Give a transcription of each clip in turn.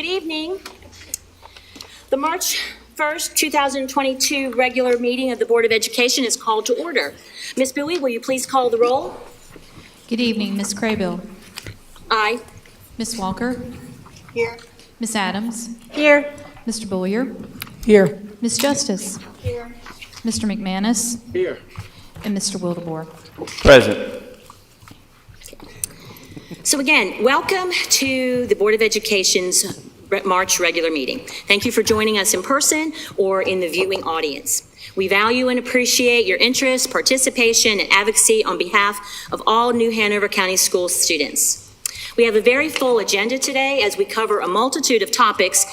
Good evening. The March 1st, 2022 regular meeting of the Board of Education is called to order. Ms. Bowie, will you please call the roll? Good evening, Ms. Craybill. Aye. Ms. Walker. Here. Ms. Adams. Here. Mr. Boyer. Here. Ms. Justice. Here. Mr. McManus. Here. And Mr. Wildebohr. Present. So again, welcome to the Board of Education's March regular meeting. Thank you for joining us in person or in the viewing audience. We value and appreciate your interest, participation, and advocacy on behalf of all New Hanover County School students. We have a very full agenda today as we cover a multitude of topics,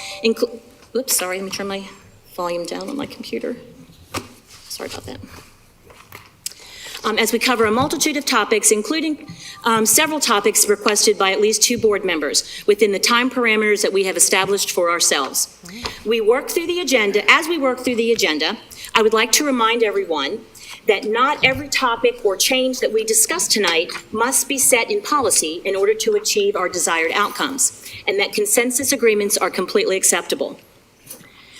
oops, sorry, let me turn my volume down on my computer. Sorry about that. As we cover a multitude of topics, including several topics requested by at least 2 board members within the time parameters that we have established for ourselves. As we work through the agenda, I would like to remind everyone that not every topic or change that we discuss tonight must be set in policy in order to achieve our desired outcomes, and that consensus agreements are completely acceptable.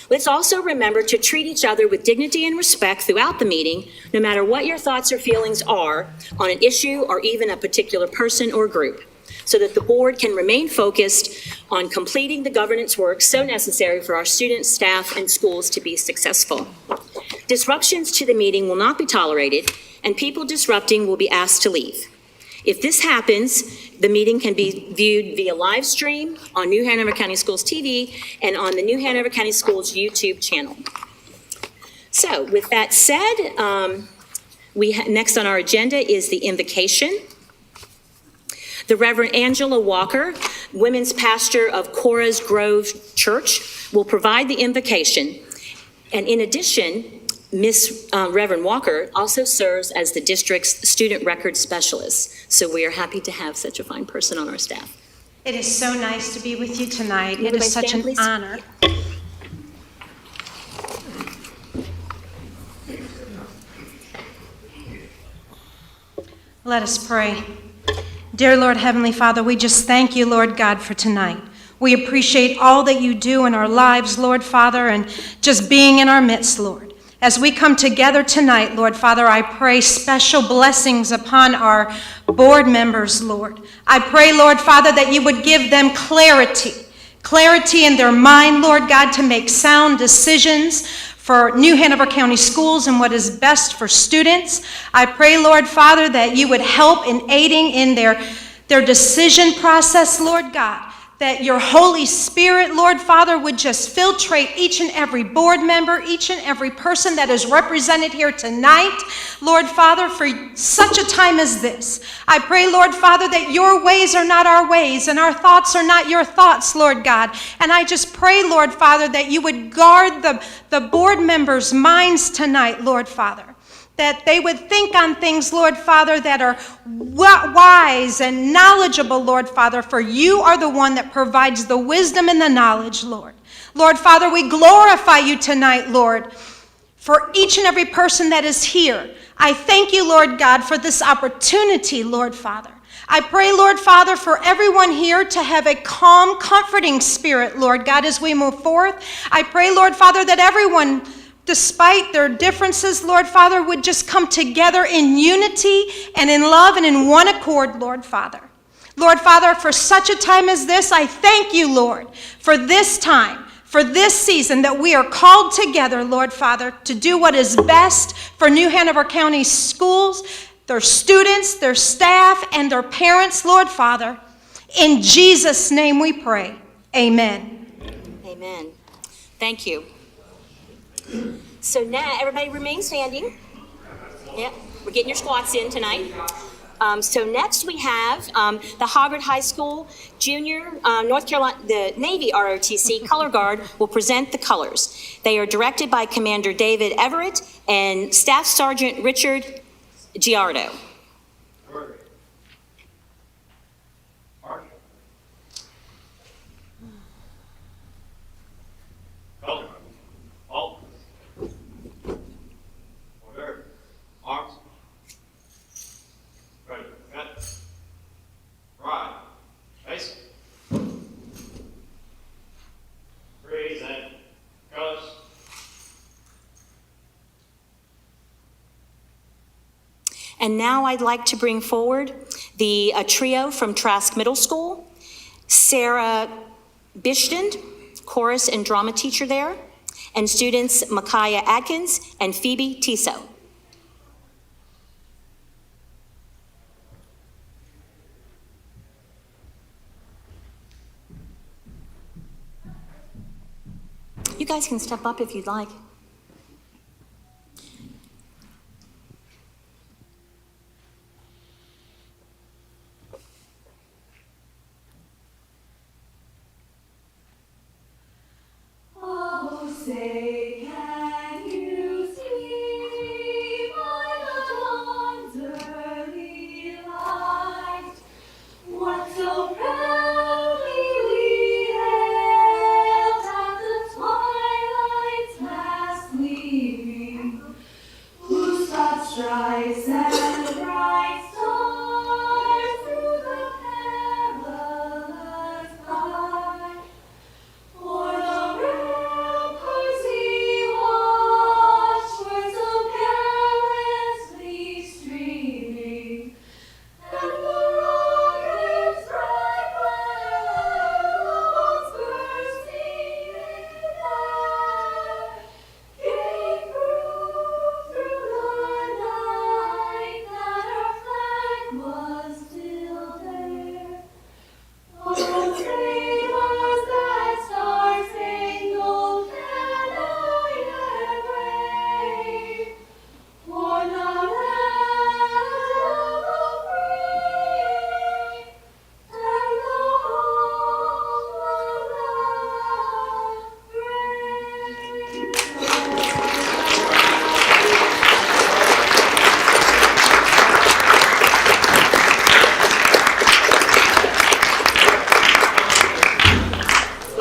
Let's also remember to treat each other with dignity and respect throughout the meeting, no matter what your thoughts or feelings are on an issue or even a particular person or group, so that the board can remain focused on completing the governance work so necessary for our students, staff, and schools to be successful. Disruptions to the meeting will not be tolerated, and people disrupting will be asked to leave. If this happens, the meeting can be viewed via live stream on New Hanover County Schools TV and on the New Hanover County Schools YouTube channel. So with that said, next on our agenda is the invocation. The Reverend Angela Walker, women's pastor of Cora's Grove Church, will provide the invocation. And in addition, Reverend Walker also serves as the district's student record specialist. So we are happy to have such a fine person on our staff. It is so nice to be with you tonight. Everybody It is such stand, an please. honor. Let us pray. Dear Lord, Heavenly Father, we just thank you, Lord God, for tonight. We appreciate all that you do in our lives, Lord Father, and just being in our midst, Lord. As we come together tonight, Lord Father, I pray special blessings upon our board members, Lord. I pray, Lord Father, that you would give them clarity in their mind, Lord God, to make sound decisions for New Hanover County Schools and what is best for students. I pray, Lord Father, that you would help in aiding in their decision process, Lord God. That your Holy Spirit, Lord Father, would just filtrate each and every board member, each and every person that is represented here tonight, Lord Father, for such a time as this. I pray, Lord Father, that your ways are not our ways and our thoughts are not your thoughts, Lord God. And I just pray, Lord Father, that you would guard the board members' minds tonight, Lord Father. That they would think on things, Lord Father, that are wise and knowledgeable, Lord Father, for you are the one that provides the wisdom and the knowledge, Lord. Lord Father, we glorify you tonight, Lord, for each and every person that is here. I thank you, Lord God, for this opportunity, Lord Father. I pray, Lord Father, for everyone here to have a calm, comforting spirit, Lord God, as we move forth. I pray, Lord Father, that everyone, despite their differences, Lord Father, would just come together in unity and in love and in one accord, Lord Father. Lord Father, for such a time as this, I thank you, Lord, for this time, for this season that we are called together, Lord Father, to do what is best for New Hanover County Schools, their students, their staff, and their parents, Lord Father. In Jesus' name we pray. Amen. Amen. Thank you. So now, everybody remain standing. Yep, we're getting your squats in tonight. So next we have the Harvard High School Junior North Carolina, the Navy ROTC Color Guard will present the colors. They are directed by Commander David Everett and Staff Sergeant Richard Giardo. And now I'd like to bring forward a trio from Trask Middle School, Sarah Bishton, chorus and drama teacher there, and students Micaiah Adkins and Phoebe Tiso. You guys can step up if you'd like. Oh, say, can you see by the dawn's early light what so proudly we hailed at the twilight's last gleaming, whose broad stripes and bright stars through the perilous fight. For the ramparts we watched were so gallantly streaming, and the rocket's bright glare, bursting in air, gave proof through the night that our flag was still there. Oh, great was that star-spangled banner yet waved, o'er the land of the free, and the home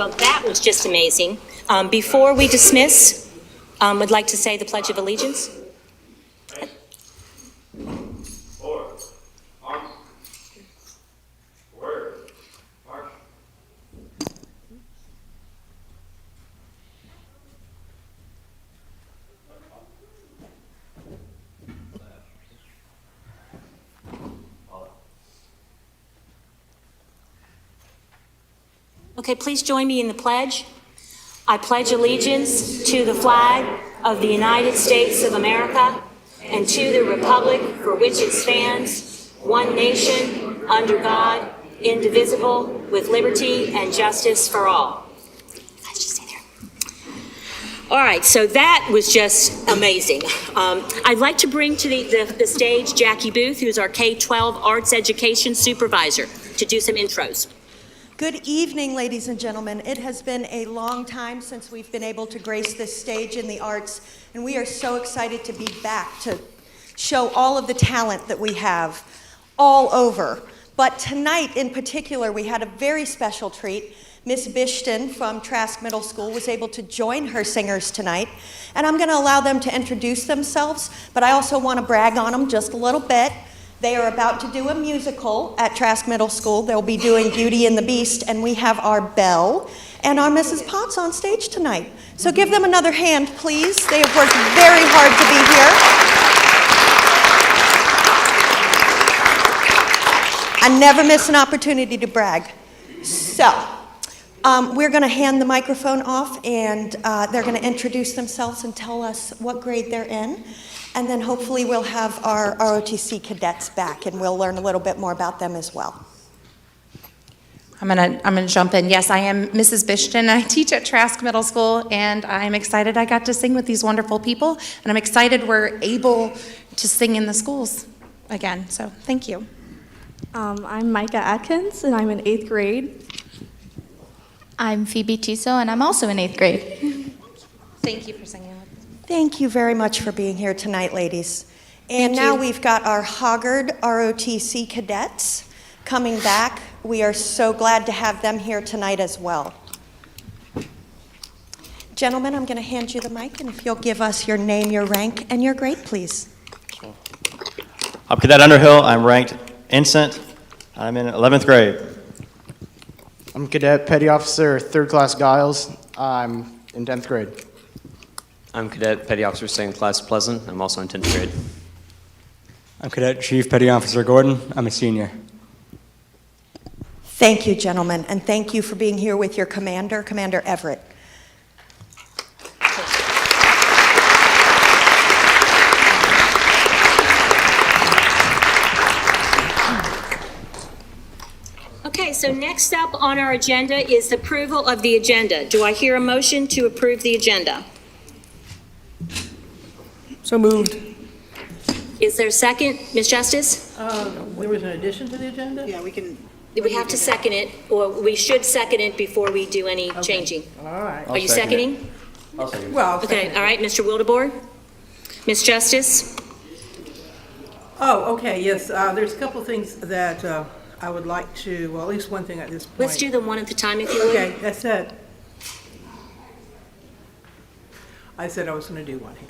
Well, that was just amazing. Before we dismiss, would like to say the Pledge of Allegiance. Okay, please join me in the pledge. I pledge allegiance to the flag of the United States of America and to the republic for which it stands, one nation, under God, indivisible, with liberty and justice for all. Guys, just stay there. All right, so that was just amazing. I'd like to bring to the stage Jackie Booth, who's our K-12 Arts Education Supervisor, to do some intros. Good evening, ladies and gentlemen. It has been a long time since we've been able to grace this stage in the arts, and we are so excited to be back to show all of the talent that we have all over. But tonight in particular, we had a very special treat. Miss Bishton from Trask Middle School was able to join her singers tonight, and I'm going to allow them to introduce themselves, but I also want to brag on them just a little bit. They are about to do a musical at Trask Middle School. They'll be doing Beauty and the Beast, and we have our Belle and our Mrs. Potts on stage tonight. So give them another hand, please. They have worked very hard to be here. I never miss an opportunity to brag. So, we're going to hand the microphone off, and they're going to introduce themselves and tell us what grade they're in. And then hopefully we'll have our ROTC cadets back, and we'll learn a little bit more about them as well. I'm gonna jump in. Yes, I am Mrs. Bishton. I teach at Trask Middle School, and I'm excited I got to sing with these wonderful people, and I'm excited we're able to sing in the schools again. So thank you. I'm Micah Atkins, and I'm in 8th grade. I'm Phoebe Tiso, and I'm also in 8th grade. Thank you for singing with us. Thank you very much for being here tonight, ladies. And now we've got our Hoggard ROTC cadets coming back. We are so glad to have them here tonight as well. Gentlemen, I'm going to hand you the mic, and if you'll give us your name, your rank, and your grade, please. I'm Cadet Underhill. I'm ranked Ensign. I'm in 11th grade. I'm Cadet Petty Officer 3rd Class Giles. I'm in 10th grade. I'm Cadet Petty Officer 2nd Class Pleasant. I'm also in 10th grade. I'm Cadet Chief Petty Officer Gordon. I'm a senior. Thank you, gentlemen, and thank you for being here with your commander, Commander Everett. Okay, so next up on our agenda is approval of the agenda. Do I hear a motion to approve the agenda? So moved. Is there a second? Ms. Justice? There was an addition to the agenda? Yeah, we can. We have to second it, or we should second it before we do any changing. All right. Are you seconding? I'll second. Well, I'll Okay, second it. all right, Mr. Wildebohr? Ms. Justice? Oh, okay, yes, there's a couple things that I would like to, well, at least one thing at this point. Let's do them one at a time, if you would. Okay, that's it. I said I was going to do one here.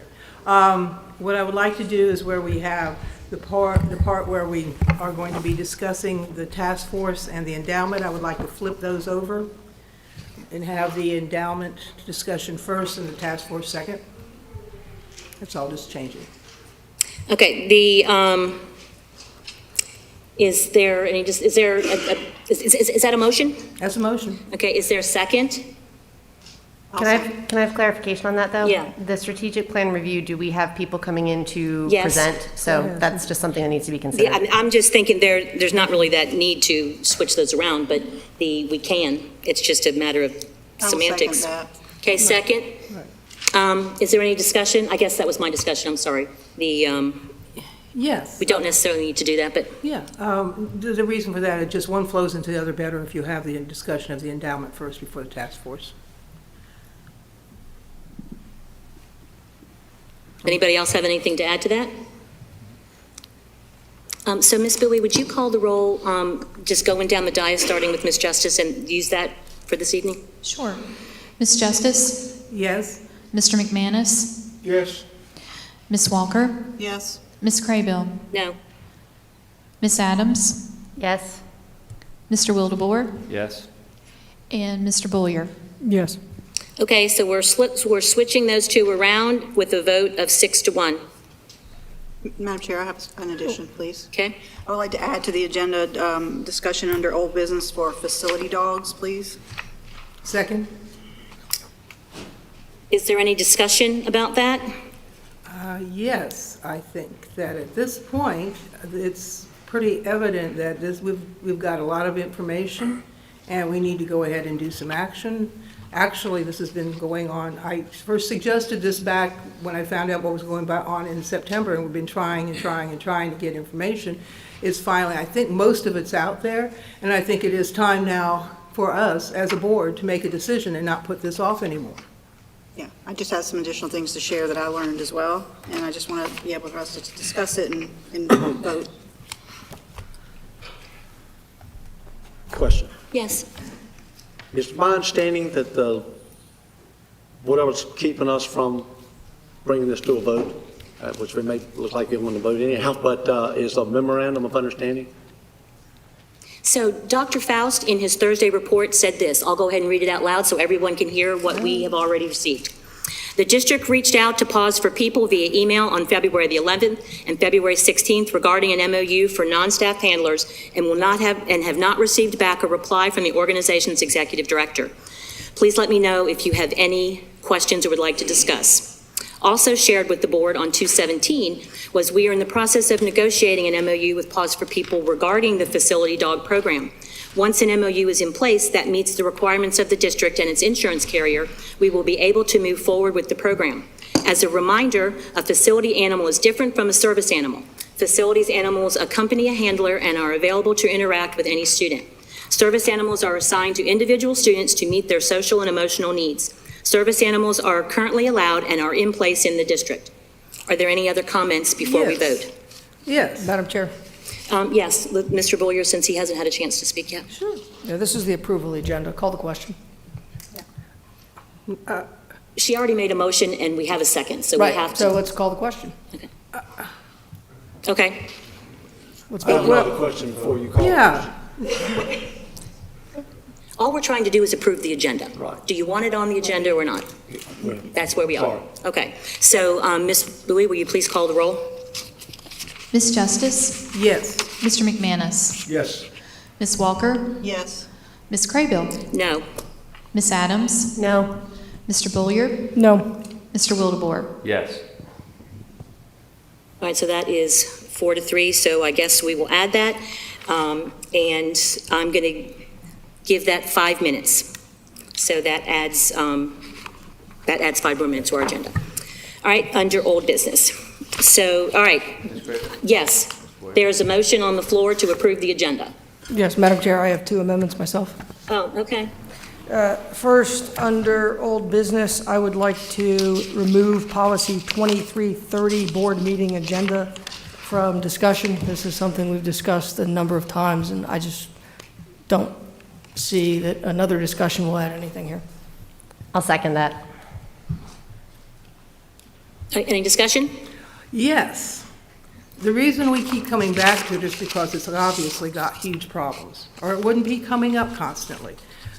What I would like to do is where we have the part where we are going to be discussing the task force and the endowment, I would like to flip those over and have the endowment discussion first and the task force second. That's all, just changing. Okay, is there any, is that a motion? That's a motion. Okay, is there a second? Can I have clarification on that, though? Yeah. The strategic plan review, do we have people coming in to Yes. present? So that's just something that needs to be considered. Yeah, I'm just thinking there's not really that need to switch those around, but we can. It's just a matter of semantics. I'll second that. Okay, second. Is there any discussion? I guess that was my discussion, I'm sorry. Yes. We don't necessarily need to do that, but Yeah, there's a reason for that. Just one flows into the other better if you have the discussion of the endowment first before the task force. anybody else have anything to add to that? So Ms. Billy, would you call the roll, just going down the dais, starting with Ms. Justice, and use that for this evening? Sure. Ms. Justice? Yes? Mr. McManus? Yes. Ms. Walker? Yes. Ms. Craybill? No. Ms. Adams? Yes? Mr. Wildebohr? Yes. And Mr. Bullier? Yes. Okay, so we're switching those two around with a vote of 6-1. Madam Chair, I have an addition, please. Okay? I would like to add to the agenda discussion under old business for facility dogs, please. Second? Is there any discussion about that? Yes, I think that at this point, it's pretty evident that we've got a lot of information, and we need to go ahead and do some action. Actually, this has been going on. I first suggested this back when I found out what was going on in September, and we've been trying to get information. It's finally, I think most of it's out there, and I think it is time now for us as a board to make a decision and not put this off anymore. Yeah, I just have some additional things to share that I learned as well, and I just want to be able for us to discuss it and vote. Question. Yes. It's my understanding that whatever's keeping us from bringing this to a vote, which we may look like we want to vote anyhow, but is a memorandum of understanding? So Dr. Faust, in his Thursday report, said this. I'll go ahead and read it out loud so everyone can hear what we have already received. The district reached out to Pause for People via email on February the 11th and February 16th regarding an MOU for non-staff handlers and have not received back a reply from the organization's executive director. Please let me know if you have any questions or would like to discuss. Also shared with the board on 2/17 was we are in the process of negotiating an MOU with Pause for People regarding the facility dog program. Once an MOU is in place that meets the requirements of the district and its insurance carrier, we will be able to move forward with the program. As a reminder, a facility animal is different from a service animal. Facilities animals accompany a handler and are available to interact with any student. Service animals are assigned to individual students to meet their social and emotional needs. Service animals are currently allowed and are in place in the district. Are there any other comments before we vote? Yes. Madam Chair. Yes, Mr. Bullier, since he hasn't had a chance to speak yet. Sure. Yeah, this is the approval agenda. Call the question. She already made a motion and we have a second, so we have to. So let's call the question. Okay. Let's I have another question before you call. Yeah. All we're trying to do is approve the agenda. Right. Do you want it on the agenda or not? That's where we are. Sorry. Okay. So, Ms. Bowie, will you please call the roll? Ms. Justice, Yes. Mr. McManus, Yes. Ms. Walker, Yes. Ms. Craybill, No. Ms. Adams, No. Mr. Bulliard, No. Mr. Wildebohr. Yes. All right, so that is 4-3, so I guess we will add that. And I'm going to give that 5 minutes. So that adds 5 more minutes to our agenda. All right, under old business. So, all right, yes, there's a motion on the floor to approve the agenda. Yes, Madam Chair, I have 2 amendments myself. Oh, okay. First, under old business, I would like to remove policy 2330, board meeting agenda, from discussion. This is something we've discussed a number of times, and I just don't see that another discussion will add anything here. I'll second that. Any discussion? Yes. The reason we keep coming back to it is because it's obviously got huge problems, or it wouldn't be coming up constantly.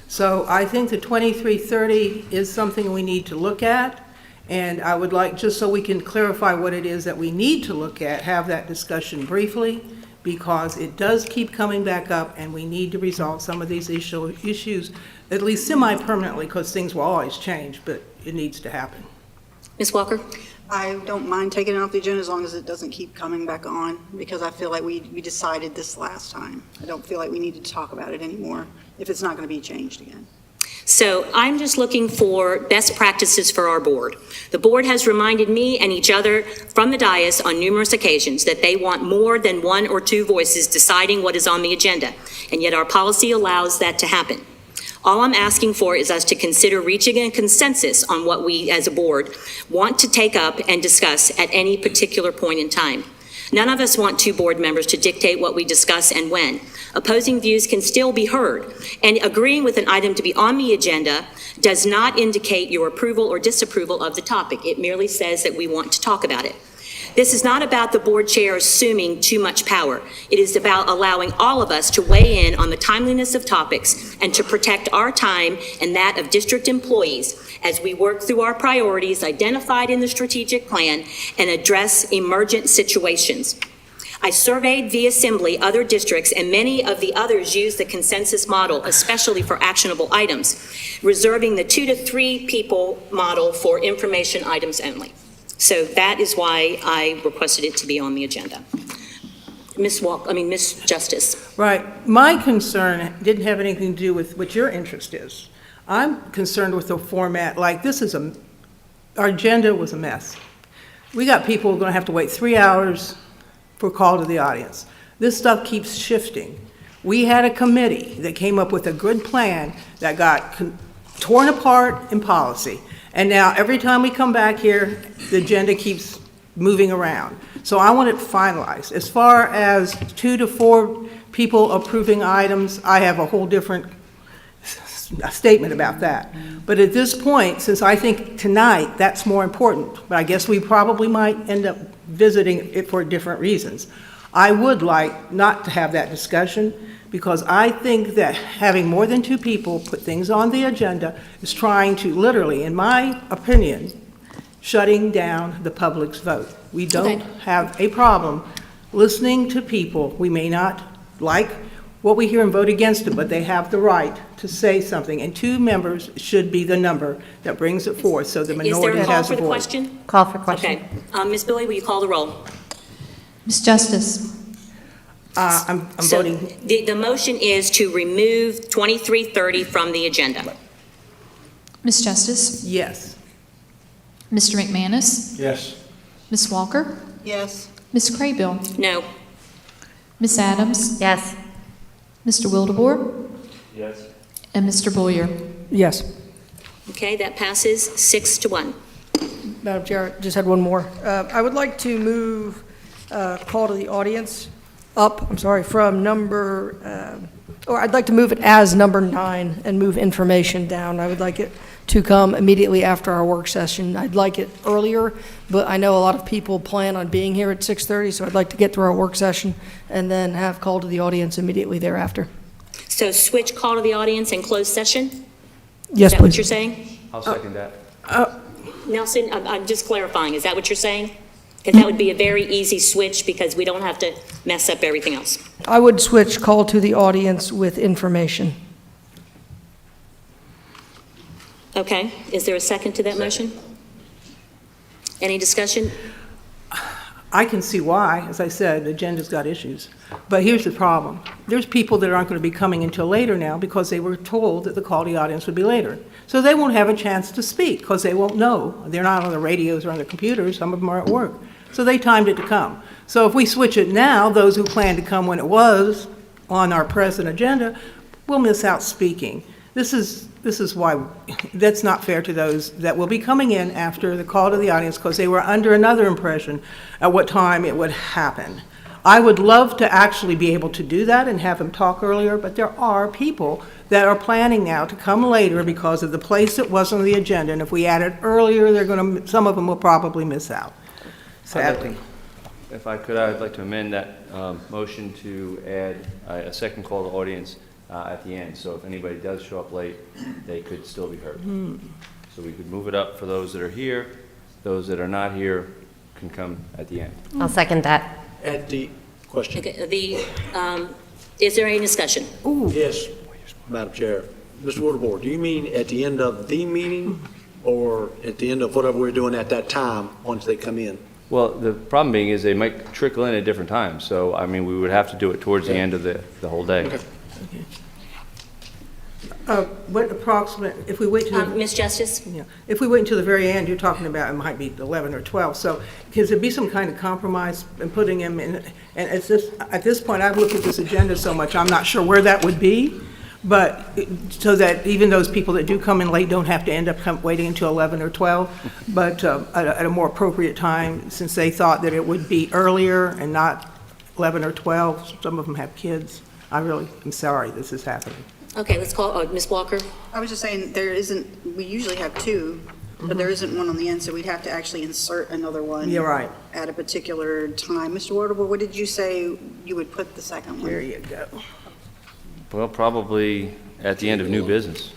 So I think the 2330 is something we need to look at, and I would like, just so we can clarify what it is that we need to look at, have that discussion briefly, because it does keep coming back up, and we need to resolve some of these issues, at least semi-permanently, because things will always change, but it needs to happen. Ms. Walker? I don't mind taking it off the agenda as long as it doesn't keep coming back on, because I feel like we decided this last time. I don't feel like we need to talk about it anymore if it's not going to be changed again. So I'm just looking for best practices for our board. The board has reminded me and each other from the dais on numerous occasions that they want more than 1 or 2 voices deciding what is on the agenda, and yet our policy allows that to happen. All I'm asking for is us to consider reaching a consensus on what we as a board want to take up and discuss at any particular point in time. None of us want 2 board members to dictate what we discuss and when. Opposing views can still be heard, and agreeing with an item to be on the agenda does not indicate your approval or disapproval of the topic. It merely says that we want to talk about it. This is not about the board chair assuming too much power. It is about allowing all of us to weigh in on the timeliness of topics and to protect our time and that of district employees as we work through our priorities identified in the strategic plan and address emergent situations. I surveyed via Assembly other districts, and many of the others use the consensus model, especially for actionable items, reserving the 2 to 3 people model for information items only. So that is why I requested it to be on the agenda. Ms. Justice. Right. My concern didn't have anything to do with what your interest is. I'm concerned with the format. Like, our agenda was a mess. We got people who are going to have to wait 3 hours for call to the audience. This stuff keeps shifting. We had a committee that came up with a good plan that got torn apart in policy. And now every time we come back here, the agenda keeps moving around. So I want it finalized. As far as 2 to 4 people approving items, I have a whole different statement about that. But at this point, since I think tonight that's more important, but I guess we probably might end up visiting it for different reasons, I would like not to have that discussion, because I think that having more than 2 people put things on the agenda is trying to literally, in my opinion, shutting down the public's vote. We don't have a problem listening to people. We may not like what we hear and vote against it, but they have the right to say something, and 2 members should be the number that brings it forth, so the minority has a voice. Is there a call for the question? Call for question. Okay. Ms. Billy, will you call the roll? Ms. Justice. I'm So voting. the motion is to remove 2330 from the agenda. Ms. Justice. Yes. Mr. McManus. Yes. Ms. Walker. Yes. Ms. Craybill. No. Ms. Adams. Yes. Mr. Wildebohr. Yes. And Mr. Bulliard. Yes. Okay, that passes 6-1. Madam Chair, just had one more. I would like to move call to the audience up, from number, or I'd like to move it as number 9 and move information down. I would like it to come immediately after our work session. I'd like it earlier, but I know a lot of people plan on being here at 6:30, so I'd like to get through our work session and then have call to the audience immediately thereafter. So switch call to the audience and closed session? Yes, Is that please. what you're saying? I'll second that. Nelson, I'm just clarifying, is that what you're saying? Because that would be a very easy switch because we don't have to mess up everything else. I would switch call to the audience with information. Okay, is there a second to that motion? Any discussion? I can see why. As I said, the agenda's got issues. But here's the problem. There's people that aren't going to be coming until later now because they were told that the call to the audience would be later. So they won't have a chance to speak because they won't know. They're not on the radios or on the computers. Some of them are at work. So they timed it to come. So if we switch it now, those who planned to come when it was on our present agenda will miss out speaking. This is why that's not fair to those that will be coming in after the call to the audience because they were under another impression at what time it would happen. I would love to actually be able to do that and have them talk earlier, but there are people that are planning now to come later because of the place it was on the agenda, and if we add it earlier, some of them will probably miss out, sadly. If I could, I'd like to amend that motion to add a second call to audience at the end. So if anybody does show up late, they could still be heard. So we could move it up for those that are here. Those that are not here can come at the end. I'll second that. At the question. Okay, is there any discussion? Yes, Madam Chair. Mr. Waterboard, do you mean at the end of the meeting or at the end of whatever we're doing at that time once they come in? Well, the problem being is they might trickle in at different times. So, I mean, we would have to do it towards the end of the whole day. Okay. What approximate, if we wait till... Ms. Justice? Yeah, if we wait until the very end, you're talking about it might be 11 or 12. So can there be some kind of compromise in putting him in? And at this point, I've looked at this agenda so much, I'm not sure where that would be. But so that even those people that do come in late don't have to end up waiting until 11 or 12, but at a more appropriate time, since they thought that it would be earlier and not 11 or 12. Some of them have kids. I really am sorry this is happening. Okay, let's call Ms. Walker. I was just saying, we usually have two, but there isn't one on the end, so we'd have to actually insert another one. You're right. At a particular time. Mr. Waterboard, what did you say you would put the second one? There you go. Well, probably at the end of new business.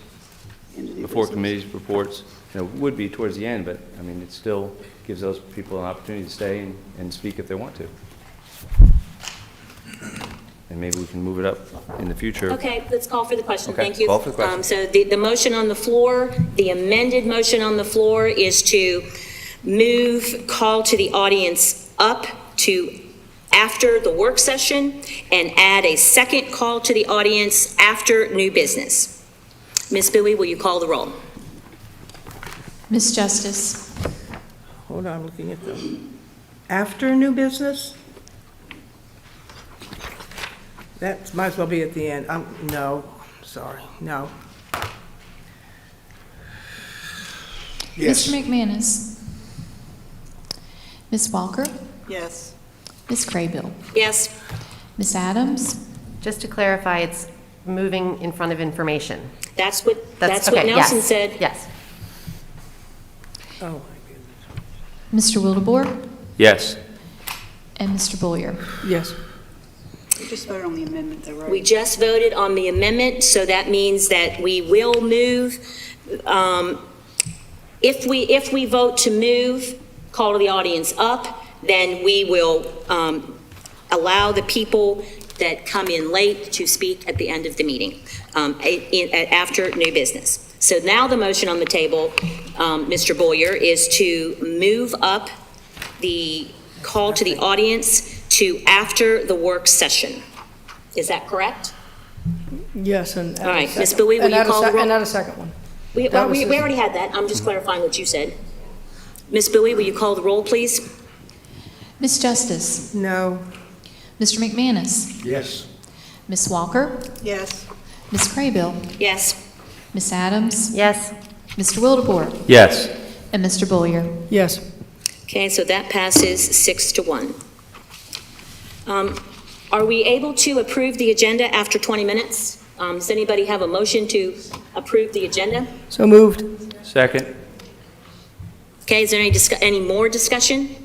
Before committees reports, would be towards the end, but I mean, it still gives those people an opportunity to stay and speak if they want to. And maybe we can move it up in the future. Okay, let's call for the question. Okay, Thank you. call for the question. So the motion on the floor, the amended motion on the floor is to move call to the audience up to after the work session and add a second call to the audience after new business. Ms. Bowie, will you call the roll? Ms. Justice? Hold on, I'm looking at them. After new business? That might as well be at the end. No, sorry, no. Yes. Mr. McManus? Ms. Walker? Yes. Ms. Craybill? Yes. Ms. Adams? Just to clarify, it's moving in front of information. That's what okay, Nelson yes, said. Yes. Oh, my goodness. Mr. Wildebohr? Yes. And Mr. Boyer? Yes. We just voted on the amendment, though, right? We just voted on the amendment, so that means that we will move. If we vote to move call to the audience up, then we will allow the people that come in late to speak at the end of the meeting after new business. So now the motion on the table, Mr. Boyer, is to move up the call to the audience to after the work session. Is that correct? Yes, and All right, Ms. Bowie, will you call the roll? And add a second one. We already had that. I'm just clarifying what you said. Ms. Bowie, will you call the roll, please? Ms. Justice? No. Mr. McManus? Yes. Ms. Walker? Yes. Ms. Craybill? Yes. Ms. Adams? Yes. Mr. Wildebohr? Yes. And Mr. Boyer? Yes. Okay, so that passes 6-1. Are we able to approve the agenda after 20 minutes? Does anybody have a motion to approve the agenda? So moved. Second. Okay, is there any more discussion?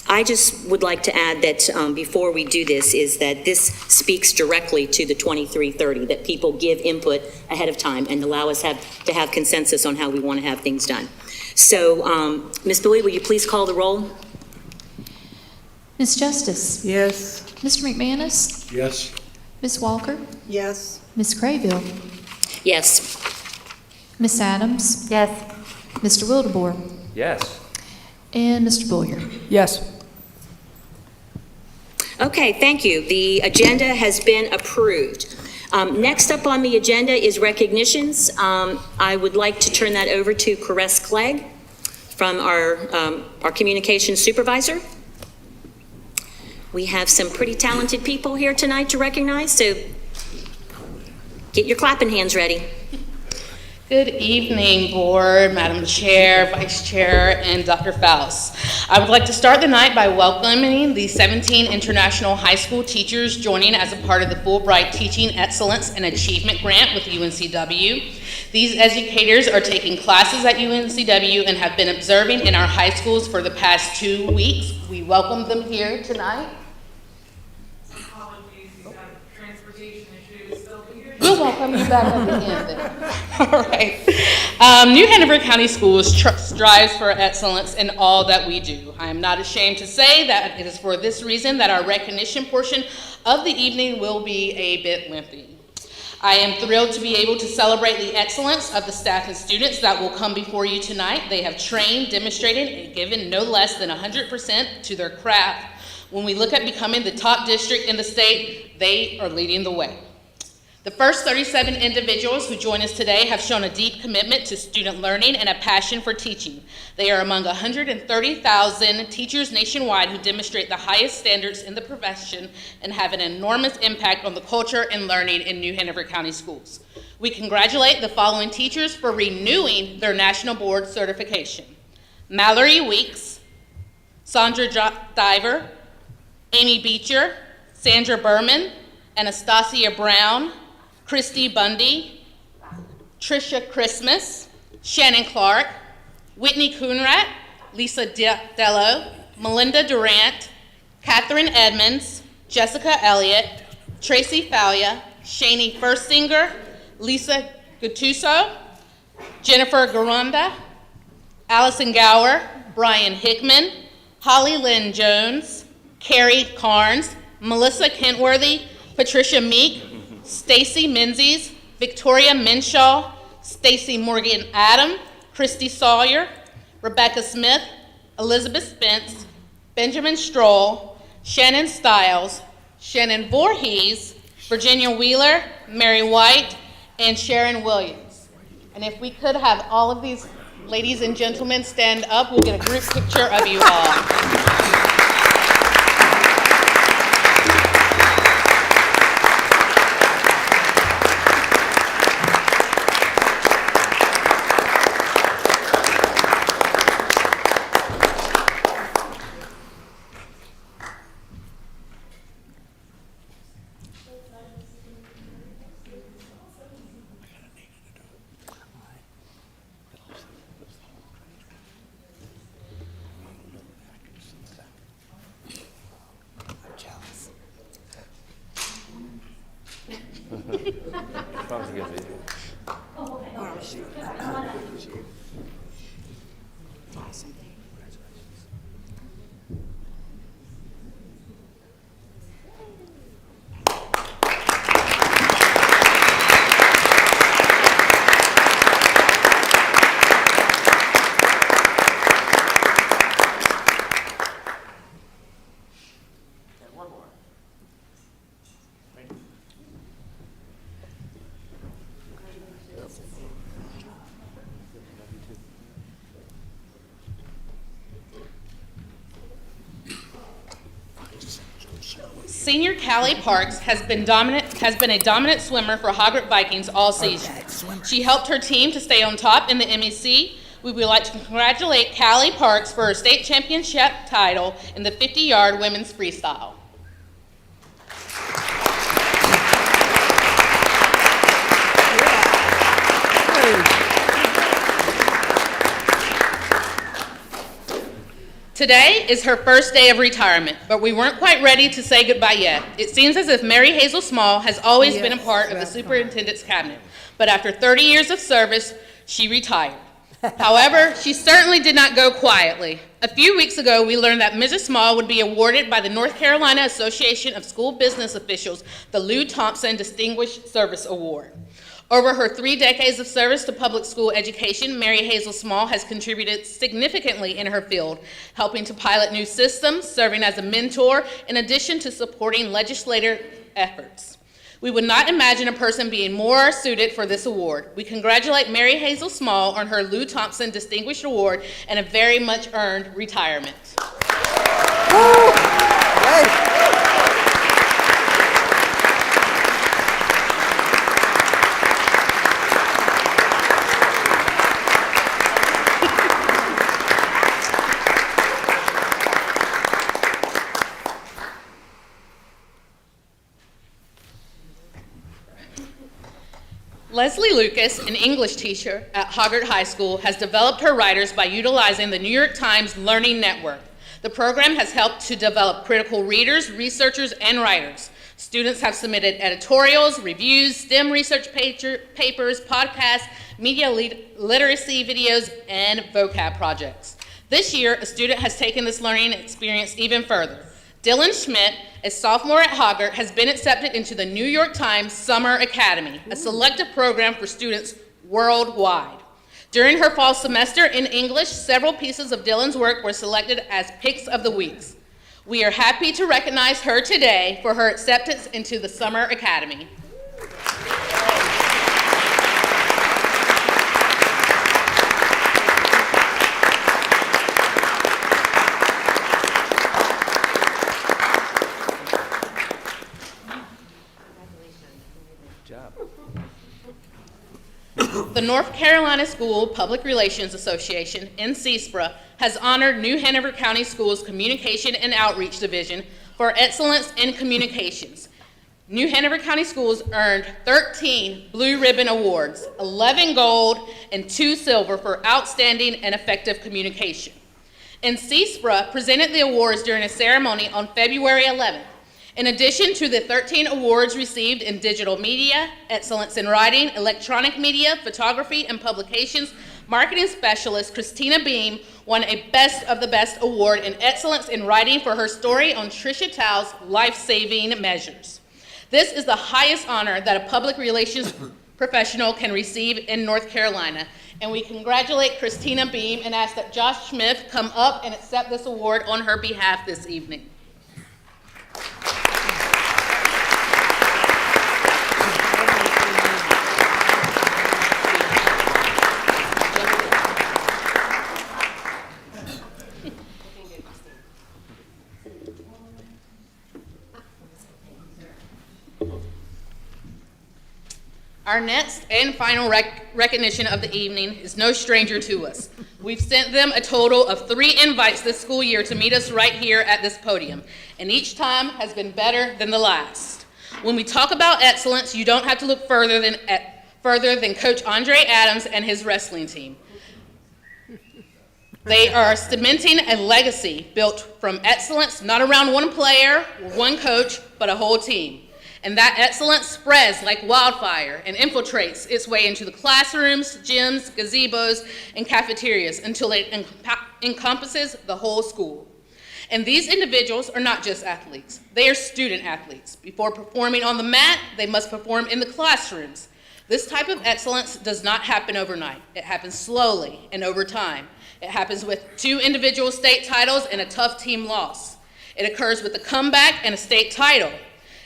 I I just would like to add that before we do this, is that this speaks directly to the 2330, that people give input ahead of time and allow us to have consensus on how we want to have things done. So, Ms. Bowie, will you please call the roll? Ms. Justice? Yes. Mr. McManus? Yes. Ms. Walker? Yes. Ms. Craybill? Yes. Ms. Adams? Yes. Mr. Wildebohr? Yes. And Mr. Boyer? Yes. Okay, thank you. The agenda has been approved. Next up on the agenda is recognitions. I would like to turn that over to Caress Clegg from our communications supervisor. We have some pretty talented people here tonight to recognize, so get your clapping hands ready. Good evening, Board, Madam Chair, Vice Chair, and Dr. Faust. I would like to start the night by welcoming the 17 international high school teachers joining as a part of the Fulbright Teaching Excellence and Achievement Grant with UNCW. These educators are taking classes at UNCW and have been observing in our high schools for the past 2 weeks. We welcome them here tonight. We'll welcome you back at the end then. All right. New Hanover County Schools strives for excellence in all that we do. I am not ashamed to say that it is for this reason that our recognition portion of the evening will be a bit lengthy. I am thrilled to be able to celebrate the excellence of the staff and students that will come before you tonight. They have trained, demonstrated, and given no less than 100% to their craft. When we look at becoming the top district in the state, they are leading the way. The first 37 individuals who join us today have shown a deep commitment to student learning and a passion for teaching. They are among 130,000 teachers nationwide who demonstrate the highest standards in the profession and have an enormous impact on the culture and learning in New Hanover County schools. We congratulate the following teachers for renewing their National Board certification: Mallory Weeks, Sandra Diver, Amy Beecher, Sandra Berman, Anastasia Brown, Christy Bundy, Tricia Christmas, Shannon Clark, Whitney Coonrat, Lisa Dello, Melinda Durant, Catherine Edmonds, Jessica Elliott, Tracy Falia, Shani Furstinger, Lisa Gattuso, Jennifer Garanda, Allison Gower, Brian Hickman, Holly Lynn Jones, Carrie Carnes, Melissa Kentworthy, Patricia Meek, Stacy Menzies, Victoria Minshaw, Stacy Morgan Adam, Christy Sawyer, Rebecca Smith, Elizabeth Spence, Benjamin Stroll, Shannon Stiles, Shannon Voorhees, Virginia Wheeler, Mary White, and Sharon Williams. And if we could have all of these ladies and gentlemen stand up, we'll get a group picture of you all. Senior Callie Parks has been a dominant swimmer for Hoggart Vikings all season. She helped her team to stay on top in the MEC. We would like to congratulate Callie Parks for her state championship title in the 50-yard women's freestyle. Today is her first day of retirement, but we weren't quite ready to say goodbye yet. It seems as if Mary Hazel Small has always been a part of the superintendent's cabinet, but after 30 years of service, she retired. However, she certainly did not go quietly. A few weeks ago, we learned that Mrs. Small would be awarded by the North Carolina Association of School Business Officials the Lou Thompson Distinguished Service Award. Over her 3 decades of service to public school education, Mary Hazel Small has contributed significantly in her field, helping to pilot new systems, serving as a mentor, in addition to supporting legislative efforts. We would not imagine a person being more suited for this award. We congratulate Mary Hazel Small on her Lou Thompson Distinguished Award and a very much earned retirement. Leslie Lucas, an English teacher at Hoggart High School, has developed her writers by utilizing the New York Times Learning Network. The program has helped to develop critical readers, researchers, and writers. Students have submitted editorials, reviews, STEM research papers, podcasts, media literacy videos, and vocab projects. This year, a student has taken this learning experience even further. Dylan Schmidt, a sophomore at Hoggart, has been accepted into the New York Times Summer Academy, a selective program for students worldwide. During her fall semester in English, several pieces of Dylan's work were selected as Picks of the Weeks. We are happy to recognize her today for her acceptance into the Summer Academy. The North Carolina School Public Relations Association, NCSPRA, has honored New Hanover County Schools Communication and Outreach Division for excellence in communications. New Hanover County Schools earned 13 Blue Ribbon Awards, 11 gold, and 2 silver for outstanding and effective communication. NCSPRA presented the awards during a ceremony on February 11th. In addition to the 13 awards received in digital media, excellence in writing, electronic media, photography, and publications, marketing specialist Christina Beam won a Best of the Best award in excellence in writing for her story on Tricia Tao's life-saving measures. This is the highest honor that a public relations professional can receive in North Carolina, and we congratulate Christina Beam and ask that Josh Smith come up and accept this award on her behalf this evening. Our next and final recognition of the evening is no stranger to us. We've sent them a total of 3 invites this school year to meet us right here at this podium, and each time has been better than the last. When we talk about excellence, you don't have to look further than Coach Andre Adams and his wrestling team. They are cementing a legacy built from excellence, not around one player or one coach, but a whole team. And that excellence spreads like wildfire and infiltrates its way into the classrooms, gyms, gazebos, and cafeterias until it encompasses the whole school. And these individuals are not just athletes. They are student athletes. Before performing on the mat, they must perform in the classrooms. This type of excellence does not happen overnight. It happens slowly and over time. It happens with 2 individual state titles and a tough team loss. It occurs with a comeback and a state title.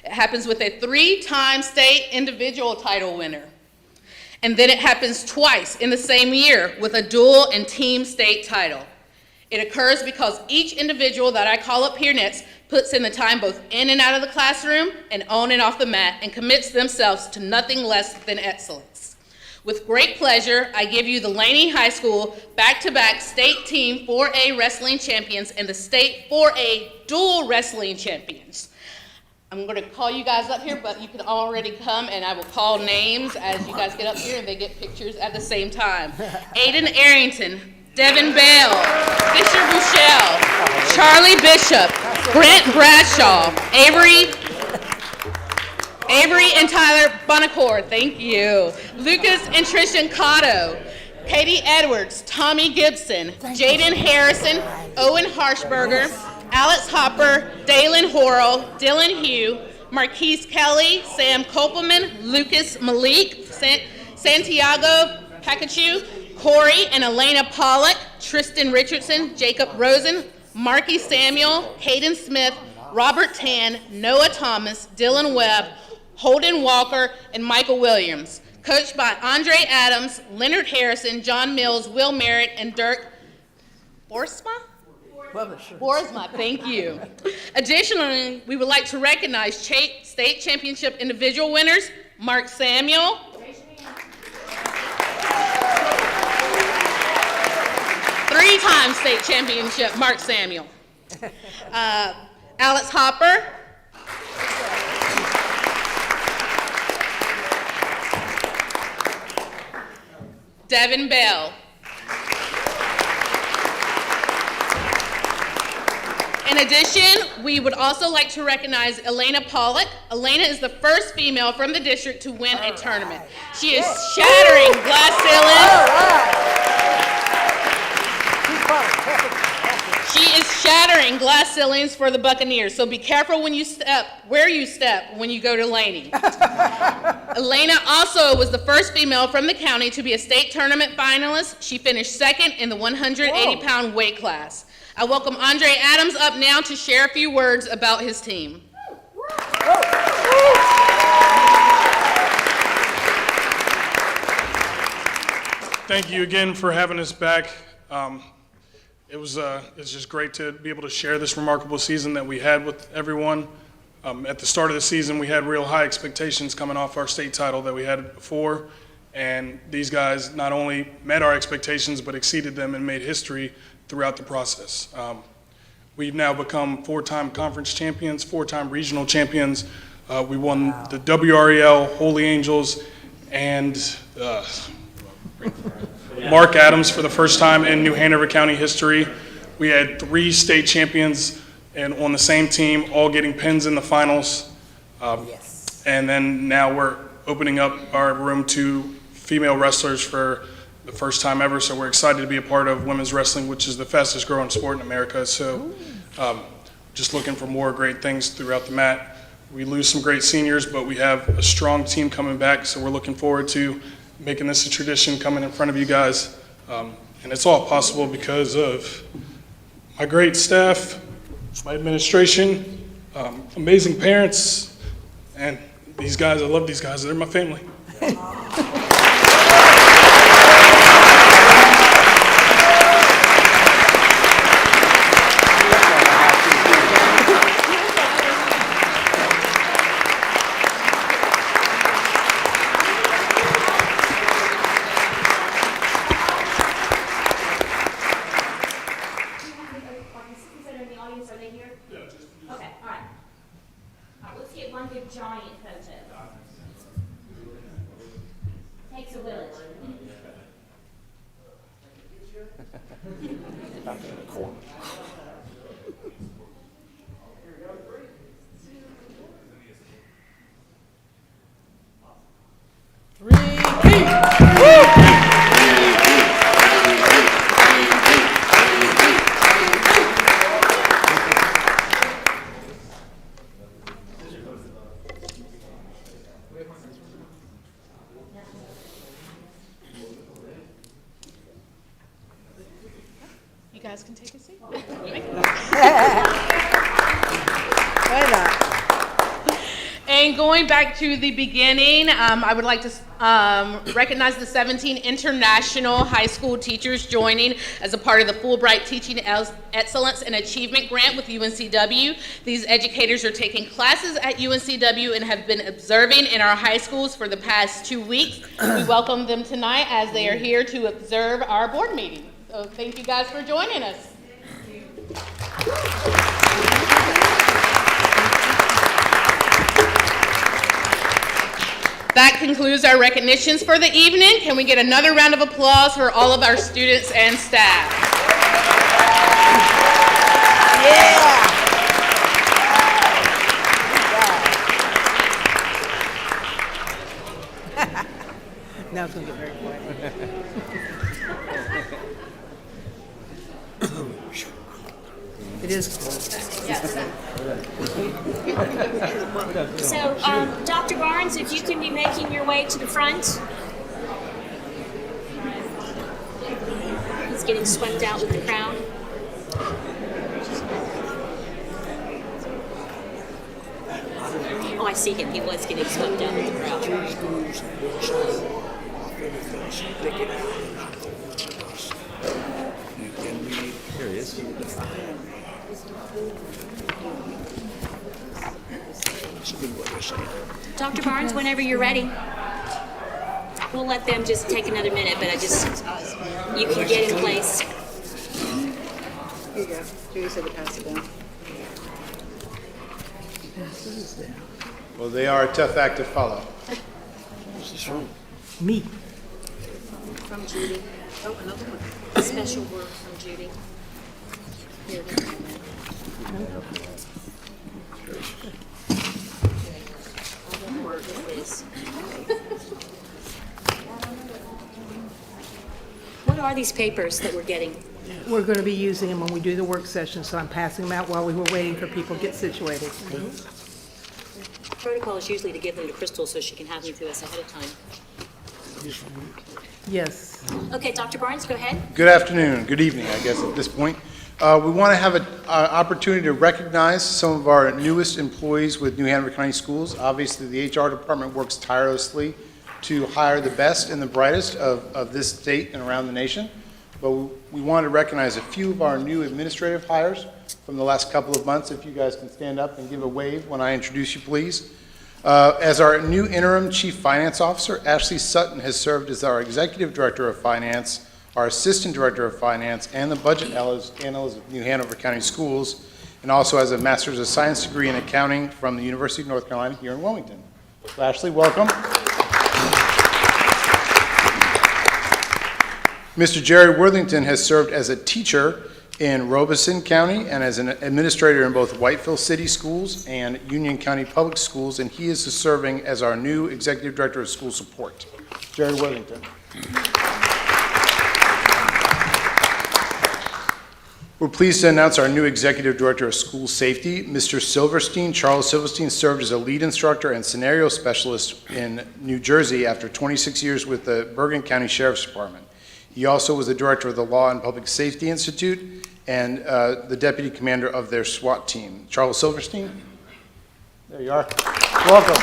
It happens with a 3-time state individual title winner. And then it happens twice in the same year with a dual and team state title. It occurs because each individual that I call up here next puts in the time both in and out of the classroom and on and off the mat and commits themselves to nothing less than excellence. With great pleasure, I give you the Laney High School back-to-back state team 4A wrestling champions and the state 4A dual wrestling champions. I'm going to call you guys up here, but you can already come, and I will call names as you guys get up here, and they get pictures at the same time. Aiden Arrington, Devin Bale, Fisher Bushell, Charlie Bishop, Brent Bradshaw, Avery and Tyler Bonacore, thank you. Lucas and Trishan Cotto, Katie Edwards, Tommy Gibson, Jaden Harrison, Owen Harshberger, Alex Hopper, Dalen Horrell, Dylan Hugh, Marquise Kelly, Sam Kopelman, Lucas Malik, Santiago Pakachu, Corey and Elena Pollock, Tristan Richardson, Jacob Rosen, Marky Samuel, Caden Smith, Robert Tan, Noah Thomas, Dylan Webb, Holden Walker, and Michael Williams. Coached by Andre Adams, Leonard Harrison, John Mills, Will Merritt, and Dirk Borsma? Borsma, thank you. Additionally, we would like to recognize state championship individual winners, Mark Samuel, three-time state championship, Mark Samuel, Alex Hopper, Devin Bell. In addition, we would also like to recognize Elena Pollock. Elena is the first female from the district to win a tournament. She is shattering glass ceilings. She is shattering glass ceilings for the Buccaneers, so be careful when you step, where you step when you go to Laney. Elena also was the first female from the county to be a state tournament finalist. She finished second in the 180-pound weight class. I welcome Andre Adams up now to share a few words about his team. Thank you again for having us back. It's just great to be able to share this remarkable season that we had with everyone. At the start of the season, we had real high expectations coming off our state title that we had before, and these guys not only met our expectations but exceeded them and made history throughout the process. We've now become four-time conference champions, four-time regional champions. We won the WREL, Holy Angels, and Mark Adams for the first time in New Hanover County history. We had 3 state champions and on the same team, all getting pins in the finals. And then now we're opening up our room to female wrestlers for the first time ever, so we're excited to be a part of women's wrestling, which is the fastest growing sport in America. So just looking for more great things throughout the mat. We lose some great seniors, but we have a strong team coming back, so we're looking forward to making this a tradition coming in front of you guys. And it's all possible because of my great staff, my administration, amazing parents, and these guys. I love these guys. They're my family. You guys can take a seat. And going back to the beginning, I would like to recognize the 17 international high school teachers joining as a part of the Fulbright Teaching Excellence and Achievement Grant with UNCW. These educators are taking classes at UNCW and have been observing in our high schools for the past 2 weeks. We welcome them tonight as they are here to observe our board meeting. So thank you guys for joining us. That concludes our recognitions for the evening. Can we get another round of applause for all of our students and staff? Now it's going to get very quiet. It is. So, Dr. Barnes, if you can be making your way to the front. He's getting swept out with the crowd. Oh, I see him. He was getting swept out with the crowd. Here he is. Dr. Barnes, whenever you're ready. We'll let them just take another minute, but you can get in place. Here you go. Judy said to pass it down. Well, they are a tough act to follow. Me. From Judy. Oh, another one. Special word from Judy. Here it is. Word is. What are these papers that we're getting? We're going to be using them when we do the work session, so I'm passing them out while we were waiting for people to get situated. Protocol is usually to give them to Crystal so she can have them to us ahead of time. Yes. Okay, Dr. Barnes, go ahead. Good afternoon, good evening, I guess, at this point. We want to have an opportunity to recognize some of our newest employees with New Hanover County Schools. Obviously, the HR department works tirelessly to hire the best and the brightest of this state and around the nation. But we want to recognize a few of our new administrative hires from the last couple of months. If you guys can stand up and give a wave when I introduce you, please. As our new interim Chief Finance Officer, Ashley Sutton has served as our Executive Director of Finance, our Assistant Director of Finance, and the Budget Analyst of New Hanover County Schools, and also has a Master's of Science degree in Accounting from the University of North Carolina here in Wilmington. So Ashley, welcome. Mr. Jerry Worthington has served as a teacher in Robeson County and as an administrator in both Whiteville City Schools and Union County Public Schools, and he is serving as our new Executive Director of School Support. Jerry Worthington. We're pleased to announce our new Executive Director of School Safety, Mr. Silverstein. Charles Silverstein served as a lead instructor and scenario specialist in New Jersey after 26 years with the Bergen County Sheriff's Department. He also was the director of the Law and Public Safety Institute and the deputy commander of their SWAT team. Charles Silverstein? There you are. Welcome.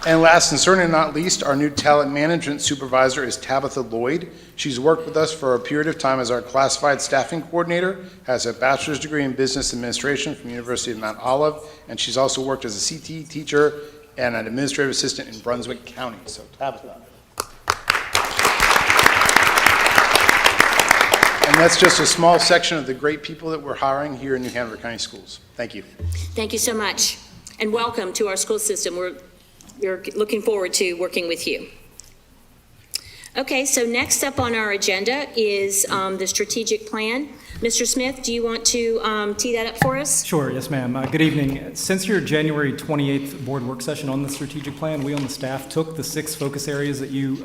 And last and certainly not least, our new talent management supervisor is Tabitha Lloyd. She's worked with us for a period of time as our classified staffing coordinator, has a bachelor's degree in business administration from the University of Mount Olive, and she's also worked as a CTE teacher and an administrative assistant in Brunswick County. So Tabitha. And that's just a small section of the great people that we're hiring here in New Hanover County Schools. Thank you. Thank you so much. And welcome to our school system. We're looking forward to working with you. Okay, so next up on our agenda is the strategic plan. Mr. Smith, do you want to tee that up for us? Sure, yes ma'am. Good evening. Since your January 28th board work session on the strategic plan, we on the staff took the 6 focus areas that you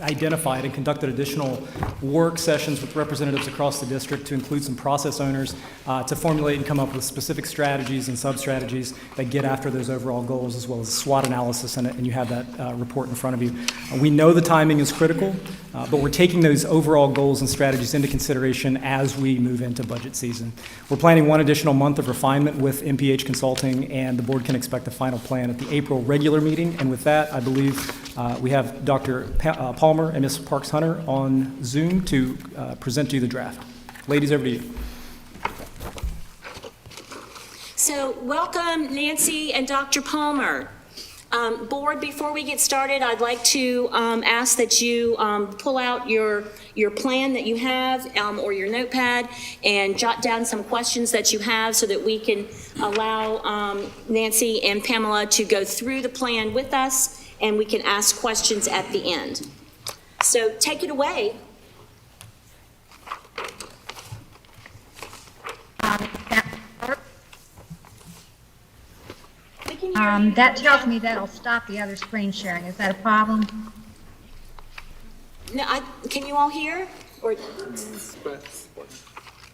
identified and conducted additional work sessions with representatives across the district to include some process owners to formulate and come up with specific strategies and sub-strategies that get after those overall goals, as well as a SWOT analysis in it, and you have that report in front of you. We know the timing is critical, but we're taking those overall goals and strategies into consideration as we move into budget season. We're planning one additional month of refinement with MPH Consulting, and the board can expect a final plan at the April regular meeting. And with that, I believe we have Dr. Palmer and Ms. Parks-Hunter on Zoom to present to you the draft. Ladies, over to you. So welcome, Nancy and Dr. Palmer. Board, before we get started, I'd like to ask that you pull out your plan that you have or your notepad and jot down some questions that you have so that we can allow Nancy and Pamela to go through the plan with us and we can ask questions at the end. So take it away. That tells me that'll stop the other screen sharing. Is that a problem? No, can you all hear? Or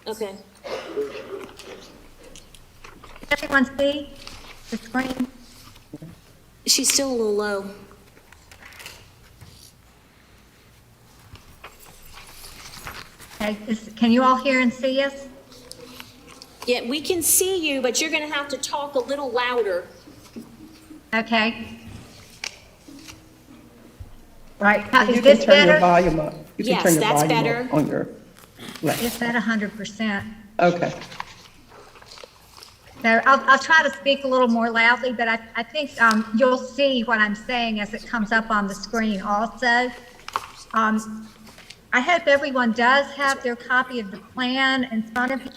okay. Can everyone see the screen? She's still a little low. Okay, can you all hear and see us? Yeah, we can see you, but you're going to have to talk a little louder. Okay. Right, You is this can turn your better? volume up. You can Yes, turn your that's volume better. up on your left. Is that 100%? Okay. So I'll try to speak a little more loudly, but I think you'll see what I'm saying as it comes up on the screen also. I hope everyone does have their copy of the plan in front of you.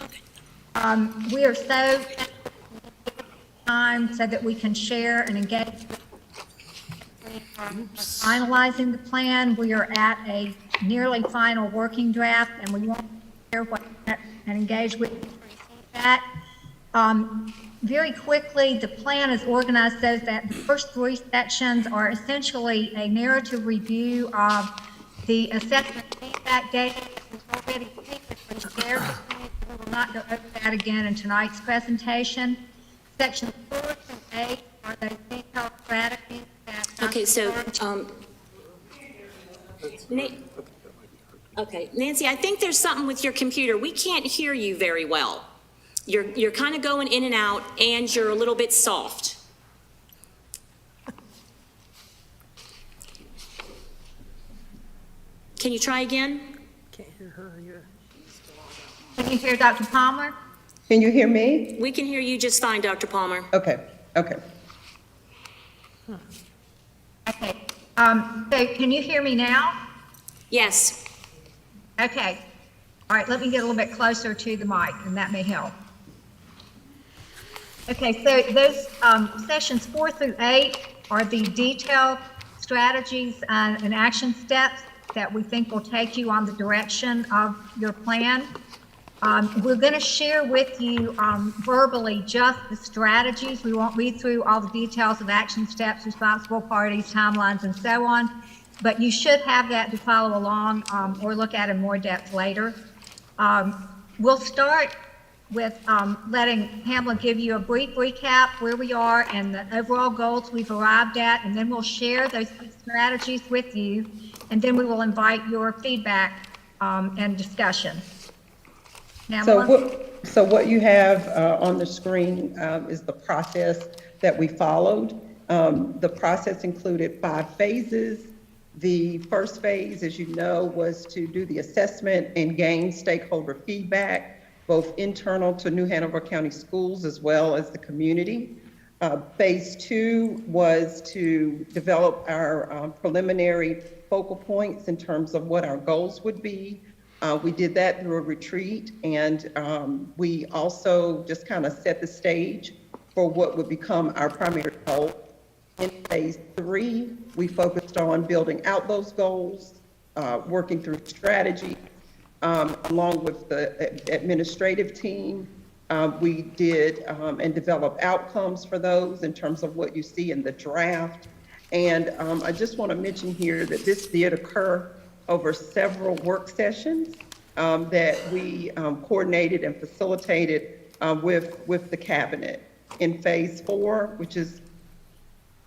We are so time so that we can share and engage. Finalizing the plan, we are at a nearly final working draft, and we want to share what and engage with that. Very quickly, the plan is organized so that the first three sections are essentially a narrative review of the assessment feedback data that was already previously shared. We will not go over that again in tonight's presentation. Section 4 through 8 are those detailed strategies that... Okay, so, okay, Nancy, I think there's something with your computer. We can't hear you very well. You're kind of going in and out, and you're a little bit soft. Can you try again? Can't hear her. Can you hear Dr. Palmer? Can you hear me? We can hear you just fine, Dr. Palmer. Okay, okay. Okay. So can you hear me now? Yes. Okay. All right, let me get a little bit closer to the mic, and that may help. Okay, so those sessions 4 through 8 are the detailed strategies and action steps that we think will take you on the direction of your plan. We're going to share with you verbally just the strategies. We won't read through all the details of action steps, responsible parties, timelines, and so on, but you should have that to follow along or look at in more depth later. We'll start with letting Pamela give you a brief recap where we are and the overall goals we've arrived at, and then we'll share those strategies with you, and then we will invite your feedback and discussion. Pamela? So what you have on the screen is the process that we followed. The process included 5 phases. The first phase, as you know, was to do the assessment and gain stakeholder feedback, both internal to New Hanover County Schools as well as the community. Phase 2 was to develop our preliminary focal points in terms of what our goals would be. We did that through a retreat, and we also just kind of set the stage for what would become our primary goal. In phase 3, we focused on building out those goals, working through strategy, along with the administrative team. We did and developed outcomes for those in terms of what you see in the draft. And I just want to mention here that this did occur over several work sessions that we coordinated and facilitated with the cabinet. In phase 4, which is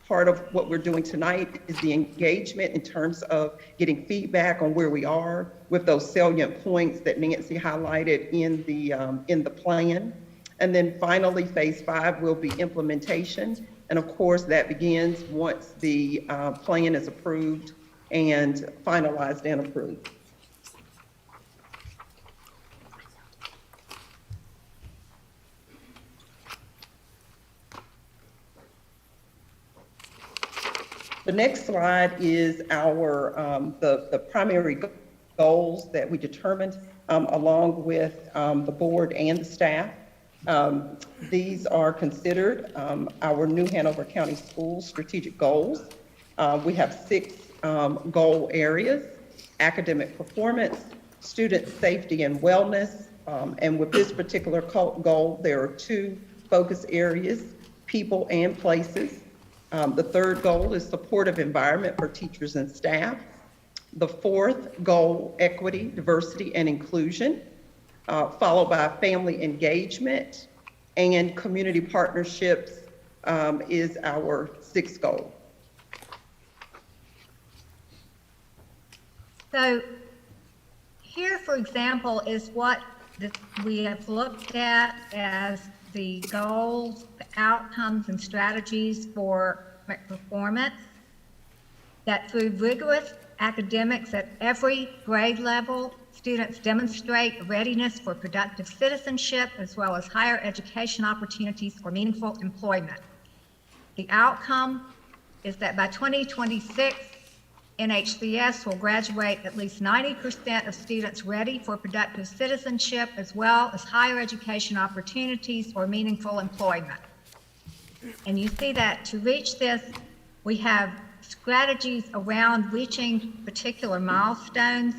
part of what we're doing tonight, is the engagement in terms of getting feedback on where we are with those salient points that Nancy highlighted in the plan. And then finally, phase 5 will be implementation. And of course, that begins once the plan is approved and finalized and approved. The next slide is our, the primary goals that we determined along with the board and the staff. These are considered our new Hanover County Schools strategic goals. We have 6 goal areas: academic performance, student safety and wellness, and with this particular goal, there are 2 focus areas: people and places. The 3rd goal is supportive environment for teachers and staff. The 4th goal, equity, diversity, and inclusion, followed by family engagement, and community partnerships is our 6th goal. So here, for example, is what we have looked at as the goals, the outcomes, and strategies for performance, that through rigorous academics at every grade level, students demonstrate readiness for productive citizenship as well as higher education opportunities for meaningful employment. The outcome is that by 2026, NHCS will graduate at least 90% of students ready for productive citizenship as well as higher education opportunities or meaningful employment. And you see that to reach this, we have strategies around reaching particular milestones,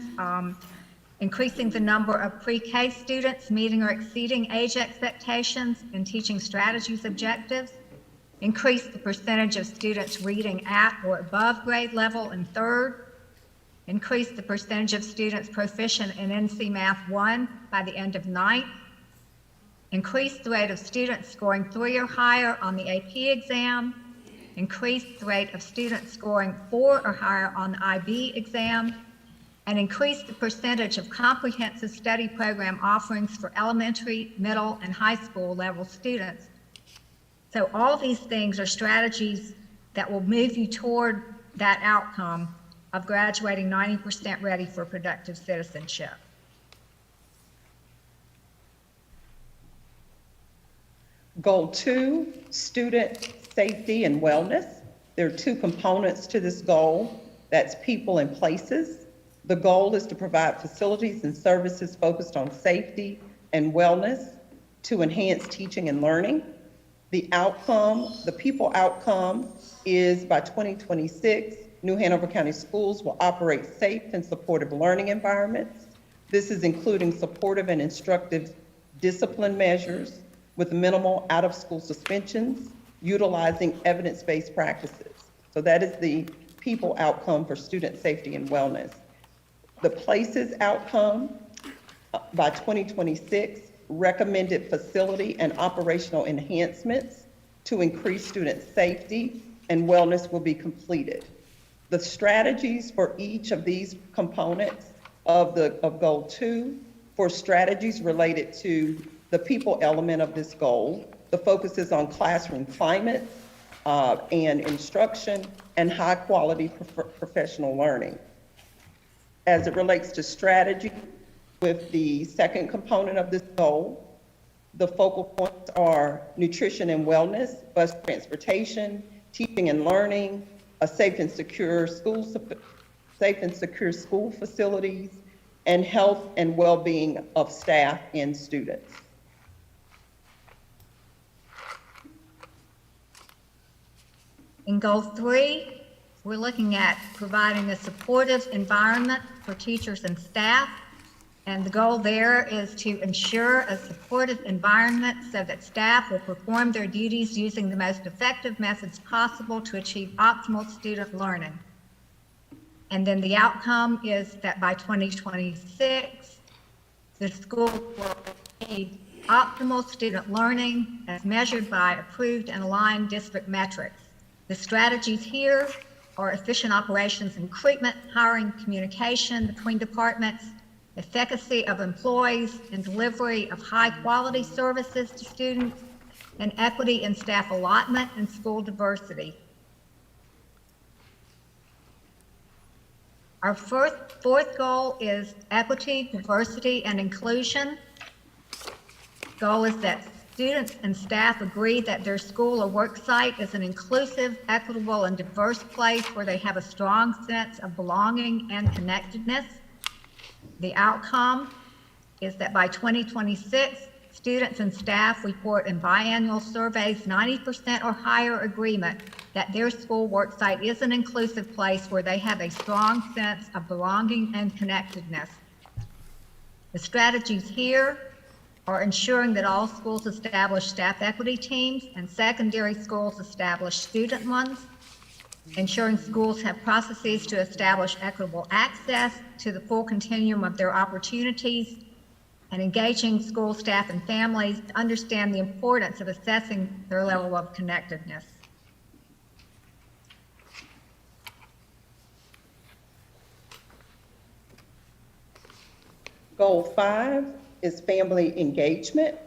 increasing the number of pre-K students meeting or exceeding age expectations and teaching strategies objectives, increase the percentage of students reading at or above grade level in 3rd, increase the percentage of students proficient in NC Math 1 by the end of 9th, increase the rate of students scoring 3 or higher on the AP exam, increase the rate of students scoring 4 or higher on the IB exam, and increase the percentage of comprehensive study program offerings for elementary, middle, and high school level students. So all these things are strategies that will move you toward that outcome of graduating 90% ready for productive citizenship. Goal 2, student safety and wellness. There are 2 components to this goal. That's people and places. The goal is to provide facilities and services focused on safety and wellness to enhance teaching and learning. The outcome, the people outcome, is by 2026, New Hanover County Schools will operate safe and supportive learning environments. This is including supportive and instructive discipline measures with minimal out-of-school suspensions, utilizing evidence-based practices. So that is the people outcome for student safety and wellness. The places outcome by 2026, recommended facility and operational enhancements to increase student safety and wellness will be completed. The strategies for each of these components of goal 2, for strategies related to the people element of this goal, the focus is on classroom climate and instruction and high quality professional learning. As it relates to strategy, with the 2nd component of this goal, the focal points are nutrition and wellness, bus transportation, teaching and learning, a safe and secure school facilities, and health and well-being of staff and students. In goal 3, we're looking at providing a supportive environment for teachers and staff. And the goal there is to ensure a supportive environment so that staff will perform their duties using the most effective methods possible to achieve optimal student learning. And then the outcome is that by 2026, the school will achieve optimal student learning as measured by approved and aligned district metrics. The strategies here are efficient operations and recruitment, hiring, communication between departments, efficacy of employees and delivery of high-quality services to students, and equity in staff allotment and school diversity. Our 4th goal is equity, diversity, and inclusion. Goal is that students and staff agree that their school or work site is an inclusive, equitable, and diverse place where they have a strong sense of belonging and connectedness. The outcome is that by 2026, students and staff report in biannual surveys 90% or higher agreement that their school work site is an inclusive place where they have a strong sense of belonging and connectedness. The strategies here are ensuring that all schools establish staff equity teams and secondary schools establish student ones, ensuring schools have processes to establish equitable access to the full continuum of their opportunities, and engaging school staff and families to understand the importance of assessing their level of connectedness. Goal 5 is family engagement.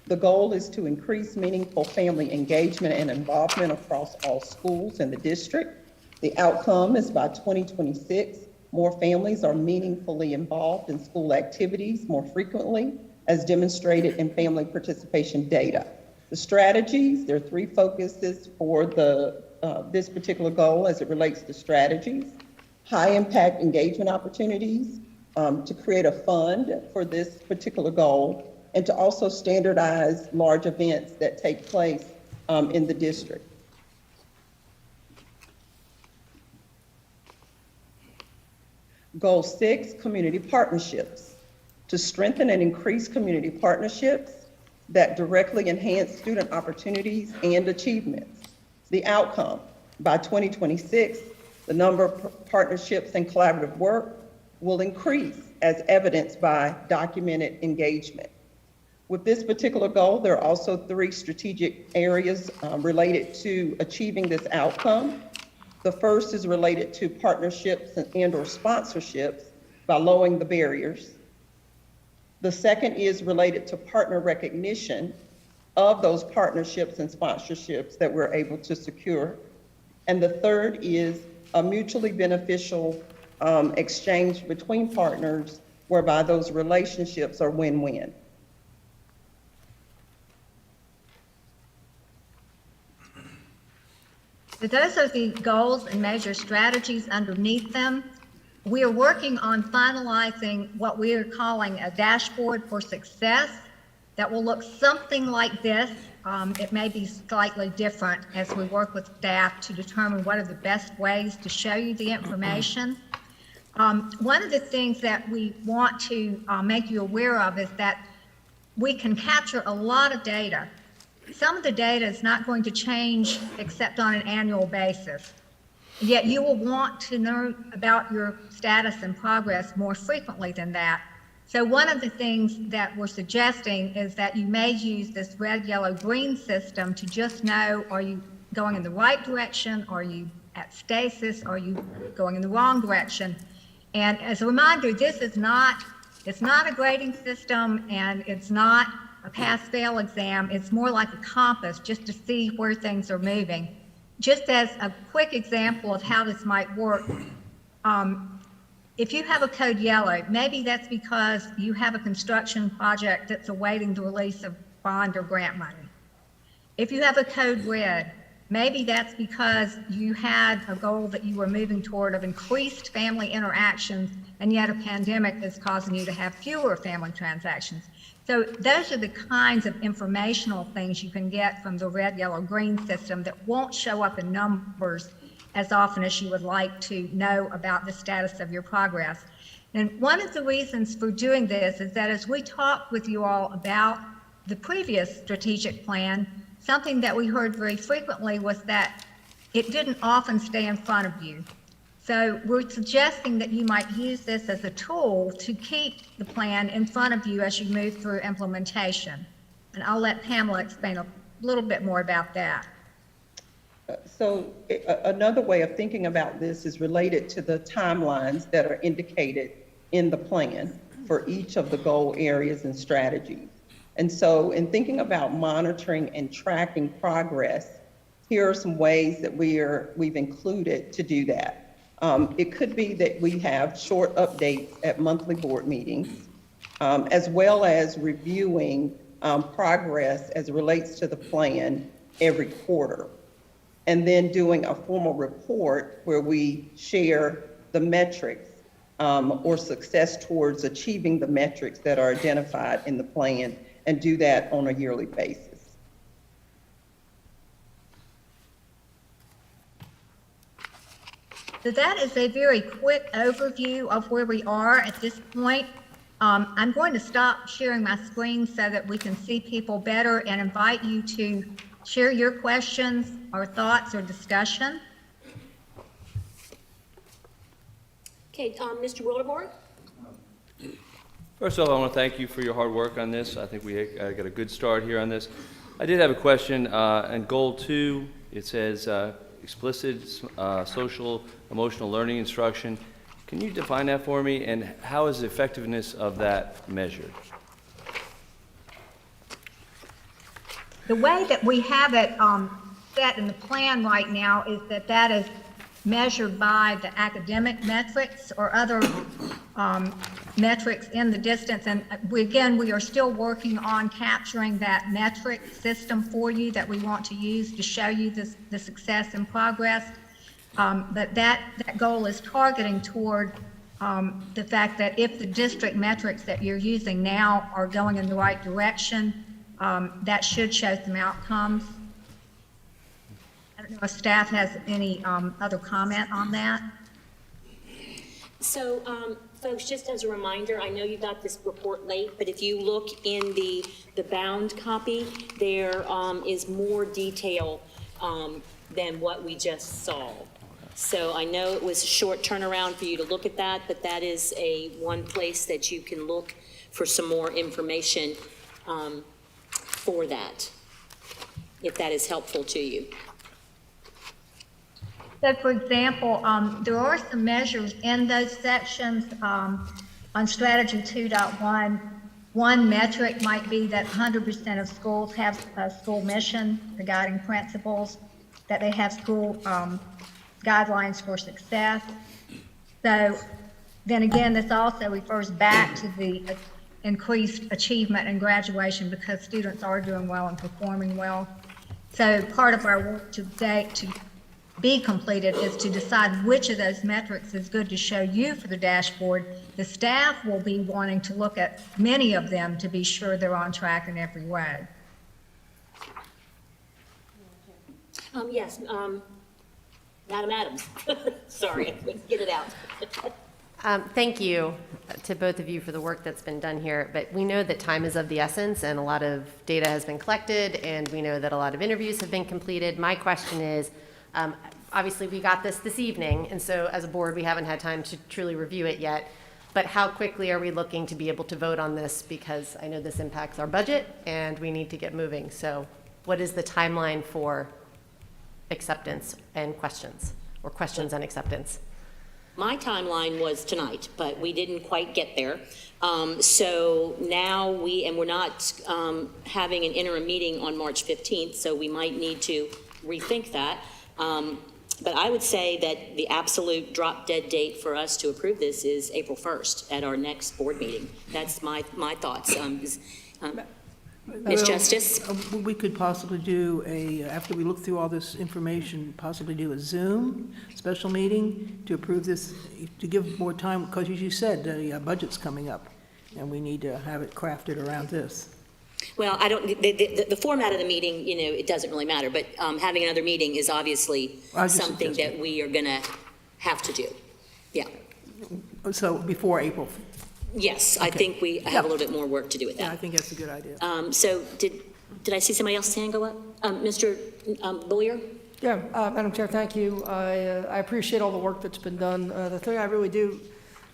The goal is to increase meaningful family engagement and involvement across all schools in the district. The outcome is by 2026, more families are meaningfully involved in school activities more frequently, as demonstrated in family participation data. The strategies, there are 3 focuses for this particular goal as it relates to strategies. High impact engagement opportunities, to create a fund for this particular goal, and to also standardize large events that take place in the district. Goal 6, community partnerships. To strengthen and increase community partnerships that directly enhance student opportunities and achievements. The outcome, by 2026, the number of partnerships and collaborative work will increase as evidenced by documented engagement. With this particular goal, there are also 3 strategic areas related to achieving this outcome. The first is related to partnerships and/or sponsorships by lowering the barriers. The second is related to partner recognition of those partnerships and sponsorships that we're able to secure. And the third is a mutually beneficial exchange between partners whereby those relationships are win-win. So those are the goals and measure strategies underneath them. We are working on finalizing what we are calling a dashboard for success that will look something like this. It may be slightly different as we work with staff to determine what are the best ways to show you the information. One of the things that we want to make you aware of is that we can capture a lot of data. Some of the data is not going to change except on an annual basis. Yet you will want to know about your status and progress more frequently than that. So one of the things that we're suggesting is that you may use this red, yellow, green system to just know, are you going in the right direction? Are you at stasis? Are you going in the wrong direction? And as a reminder, this is not, it's not a grading system and it's not a pass-fail exam. It's more like a compass just to see where things are moving. Just as a quick example of how this might work, if you have a code yellow, maybe that's because you have a construction project that's awaiting the release of bond or grant money. If you have a code red, maybe that's because you had a goal that you were moving toward of increased family interactions, and yet a pandemic is causing you to have fewer family transactions. So those are the kinds of informational things you can get from the red, yellow, green system that won't show up in numbers as often as you would like to know about the status of your progress. And one of the reasons for doing this is that as we talked with you all about the previous strategic plan, something that we heard very frequently was that it didn't often stay in front of you. So we're suggesting that you might use this as a tool to keep the plan in front of you as you move through implementation. And I'll let Pamela explain a little bit more about that. So another way of thinking about this is related to the timelines that are indicated in the plan for each of the goal areas and strategies. And so in thinking about monitoring and tracking progress, here are some ways that we've included to do that. It could be that we have short updates at monthly board meetings, as well as reviewing progress as it relates to the plan every quarter. And then doing a formal report where we share the metrics or success towards achieving the metrics that are identified in the plan, and do that on a yearly basis. So that is a very quick overview of where we are at this point. I'm going to stop sharing my screen so that we can see people better and invite you to share your questions or thoughts or discussion. Okay, Mr. Wilderborn? First of all, I want to thank you for your hard work on this. I think we got a good start here on this. I did have a question. On goal 2, it says explicit social emotional learning instruction. Can you define that for me, and how is the effectiveness of that measured? The way that we have it set in the plan right now is that that is measured by the academic metrics or other metrics in the distance. And we are still working on capturing that metric system for you that we want to use to show you the success and progress. But that goal is targeting toward the fact that if the district metrics that you're using now are going in the right direction, that should show some outcomes. I don't know if staff has any other comment on that. So, folks, just as a reminder, I know you got this report late, but if you look in the bound copy, there is more detail than what we just saw. So I know it was a short turnaround for you to look at that, but that is one place that you can look for some more information for that, if that is helpful to you. So, for example, there are some measures in those sections on Strategy 2.1. One metric might be that 100% of schools have a school mission, the guiding principles, that they have school guidelines for success. So then again, this also refers back to the increased achievement and graduation because students are doing well and performing well. So part of our work today to be completed is to decide which of those metrics is good to show you for the dashboard. The staff will be wanting to look at many of them to be sure they're on track in every way. Yes, Madam Adams. Sorry, I couldn't get it out. Thank you to both of you for the work that's been done here, but we know that time is of the essence and a lot of data has been collected and we know that a lot of interviews have been completed. My question is, obviously we got this evening, and so as a board we haven't had time to truly review it yet, but how quickly are we looking to be able to vote on this, because I know this impacts our budget and we need to get moving. So what is the timeline for acceptance and questions, or questions and acceptance? My timeline was tonight, but we didn't quite get there. So now we're not having an interim meeting on March 15th, so we might need to rethink that. But I would say that the absolute drop dead date for us to approve this is April 1st at our next board meeting. That's my thoughts. Ms. Justice? We could possibly do after we look through all this information, possibly do a Zoom special meeting to approve this, to give more time, because as you said, the budget's coming up, and we need to have it crafted around this. Well, the format of the meeting, it doesn't really matter, but having another meeting is obviously something that we are going to have to do. Yeah. So before April. Yes, okay. I think we have a little bit more work to do with that. Yeah, I think that's a good idea. So did I see somebody else's hand go up? Mr. Boyer? Yeah, Madam Chair, thank you. I appreciate all the work that's been done. The thing I really do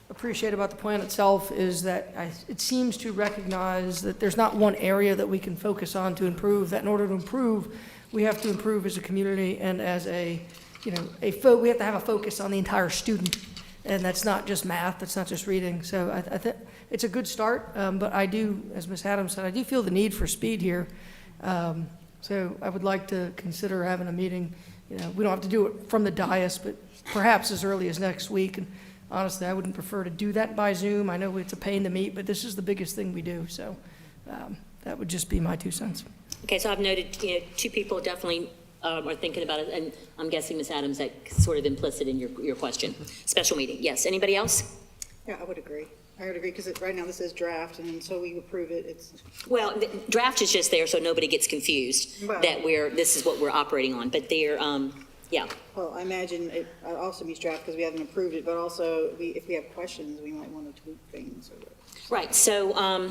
appreciate about the plan itself is that it seems to recognize that there's not one area that we can focus on to improve, that in order to improve, we have to improve as a community and as we have to have a focus on the entire student. And that's not just math, that's not just reading. So I think it's a good start, but I do, as Ms. Adams said, I do feel the need for speed here. So I would like to consider having a meeting. We don't have to do it from the dais, but perhaps as early as next week. And honestly, I wouldn't prefer to do that by Zoom. I know it's a pain to meet, but this is the biggest thing we do. So that would just be my 2 cents. Okay, so I've noted, two people definitely are thinking about it, and I'm guessing, Ms. Adams, that's sort of implicit in your question. Special meeting, yes. Anybody else? Yeah, I would agree. I would agree, because right now this is draft, and until we approve it, it's. Well, the draft is just there so nobody gets confused Well- that this is what we're operating on, but they're, yeah. Well, I imagine it also means draft because we haven't approved it, but also if we have questions, we might want to tweak things. Right, so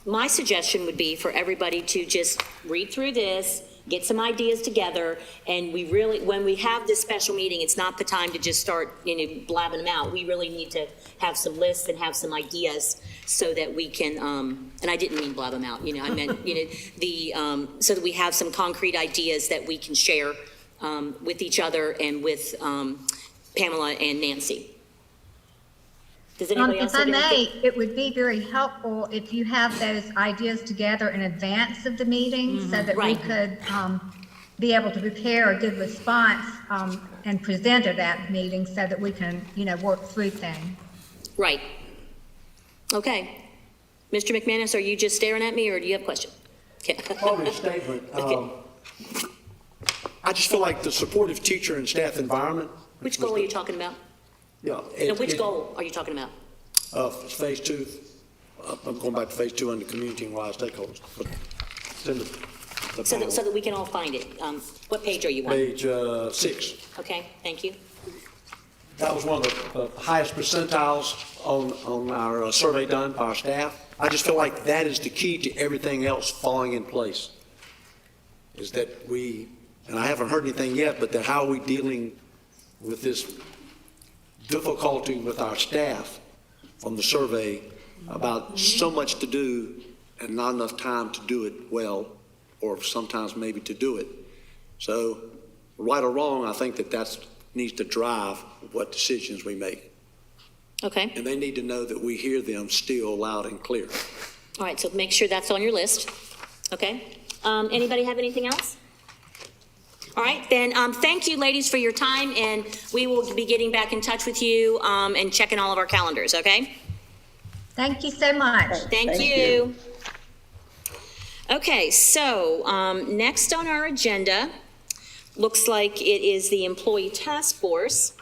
my suggestion would be for everybody to just read through this, get some ideas together, and when we have this special meeting, it's not the time to just start, blabbing them out. We really need to have some lists and have some ideas so that we can, and I didn't mean blab them out, I meant, so that we have some concrete ideas that we can share with each other and with Pamela and Nancy. Does anybody else If I have may, anything? it would be very helpful if you have those ideas together in advance of the meeting so that we could be able to prepare a good response and present at that meeting so that we can, work through things. Right. Okay. Mr. McManus, are you just staring at me or do you have a question? Okay. Probably a statement. I just feel like the supportive teacher and staff environment. Which goal are you talking about? Yeah. Which goal are you talking about? Phase 2. I'm going back to phase 2 under community and wide stakeholders. But it's in the So that we can all find it. What page are you on? Page 6. Okay, thank you. That was one of the highest percentiles on our survey done by our staff. I just feel like that is the key to everything else falling in place. Is that and I haven't heard anything yet, but that how are we dealing with this difficulty with our staff from the survey about so much to do and not enough time to do it well, or sometimes maybe to do it. So, right or wrong, I think that needs to drive what decisions we make. Okay. And they need to know that we hear them still loud and clear. All right, so make sure that's on your list. Okay. Anybody have anything else? All right, then thank you, ladies, for your time, and we will be getting back in touch with you and checking all of our calendars, okay? Thank you so much. Thank you. Okay, so next on our agenda, looks like it is the Employee Task Force,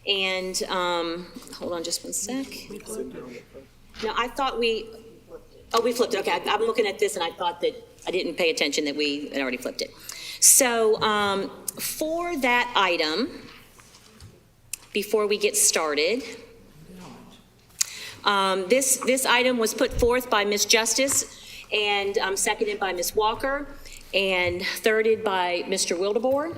and hold on just one sec. No, I thought we flipped it. Okay, I'm looking at this, and I thought that I didn't pay attention that we had already flipped it. So for that item, before we get started, this item was put forth by Ms. Justice and seconded by Ms. Walker and thirded by Mr. Wildebohr.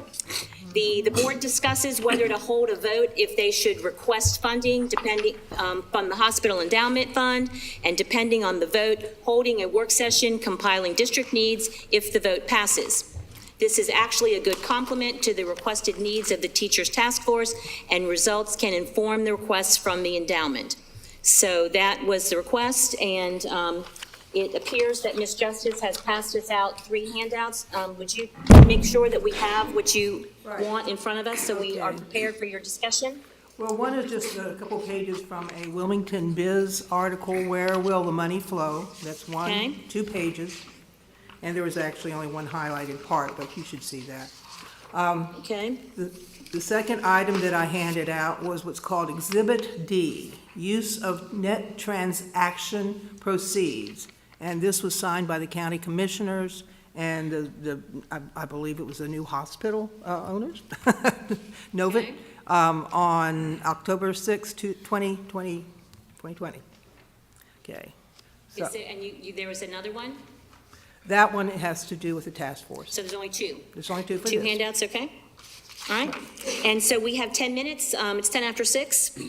The board discusses whether to hold a vote if they should request funding depending from the Hospital Endowment Fund, and depending on the vote, holding a work session compiling district needs if the vote passes. This is actually a good complement to the requested needs of the Teachers Task Force, and results can inform the requests from the endowment. So that was the request, and it appears that Ms. Justice has passed us out 3 handouts. Would you make sure that we have what you want in front of us so we are prepared for your discussion? Well, one is just a couple pages from a Wilmington Biz article, Where Will the Money Flow? That's one, Okay. 2 pages. And there was actually only one highlighted part, but you should see that. Okay. The second item that I handed out was what's called Exhibit D, Use of Net Transaction Proceeds. And this was signed by the county commissioners and I believe it was the new hospital owners, Novit, on October 6, 2020. Okay. So Is there, and there was another one? that one has to do with the task force. So there's only 2? There's only 2 for Two this. handouts, okay? All right. And so we have 10 minutes. It's 10 after 6.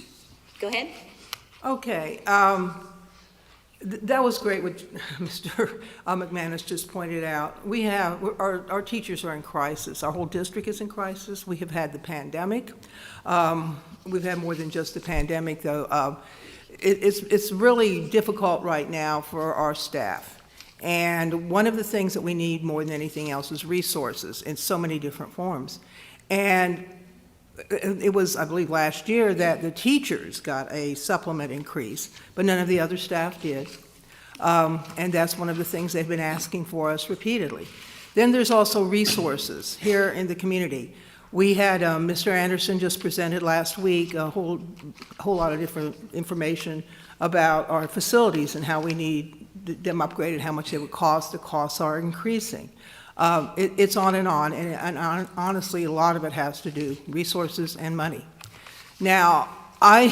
Go ahead. Okay. That was great what Mr. McManus just pointed out. Our teachers are in crisis. Our whole district is in crisis. We have had the pandemic. We've had more than just the pandemic, though. It's really difficult right now for our staff. And one of the things that we need more than anything else is resources in so many different forms. And it was, I believe, last year that the teachers got a supplement increase, but none of the other staff did. And that's one of the things they've been asking for us repeatedly. Then there's also resources here in the community. We had Mr. Anderson just presented last week a whole lot of different information about our facilities and how we need them upgraded, how much they would cost. The costs are increasing. It's on, and honestly, a lot of it has to do resources and money. Now, I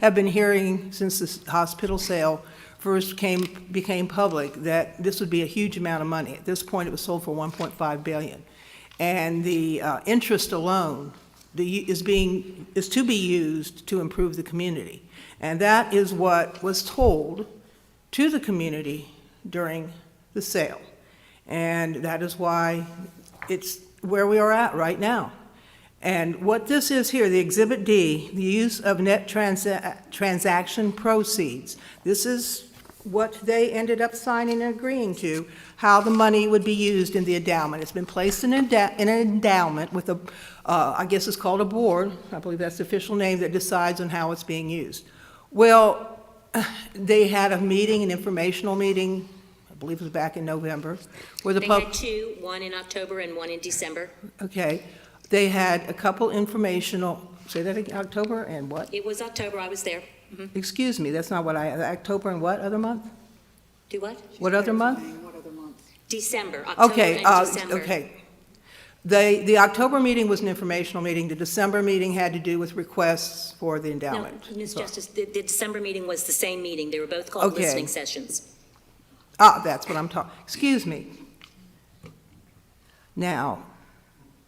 have been hearing since this hospital sale first became public that this would be a huge amount of money. At this point, it was sold for $1.5 billion. And the interest alone is to be used to improve the community. And that is what was told to the community during the sale. And that is why it's where we are at right now. And what this is here, the Exhibit D, the use of net transaction proceeds. This is what they ended up signing and agreeing to, how the money would be used in the endowment. It's been placed in an endowment with a, I guess it's called a board, I believe that's the official name, that decides on how it's being used. Well, they had a meeting, an informational meeting, I believe it was back in November, where the They had two, one in October and one in December. Okay. They had a couple informational, say that again, October and what? It was October, I was there. Mm-hmm. Excuse me, that's not what October and what other month? Do what? What other month? December, October Okay, and December. okay. The October meeting was an informational meeting. The December meeting had to do with requests for the No, endowment. Ms. Justice, the December meeting was the same meeting. They were both called Okay. listening sessions. That's what I'm talking, excuse me. Now,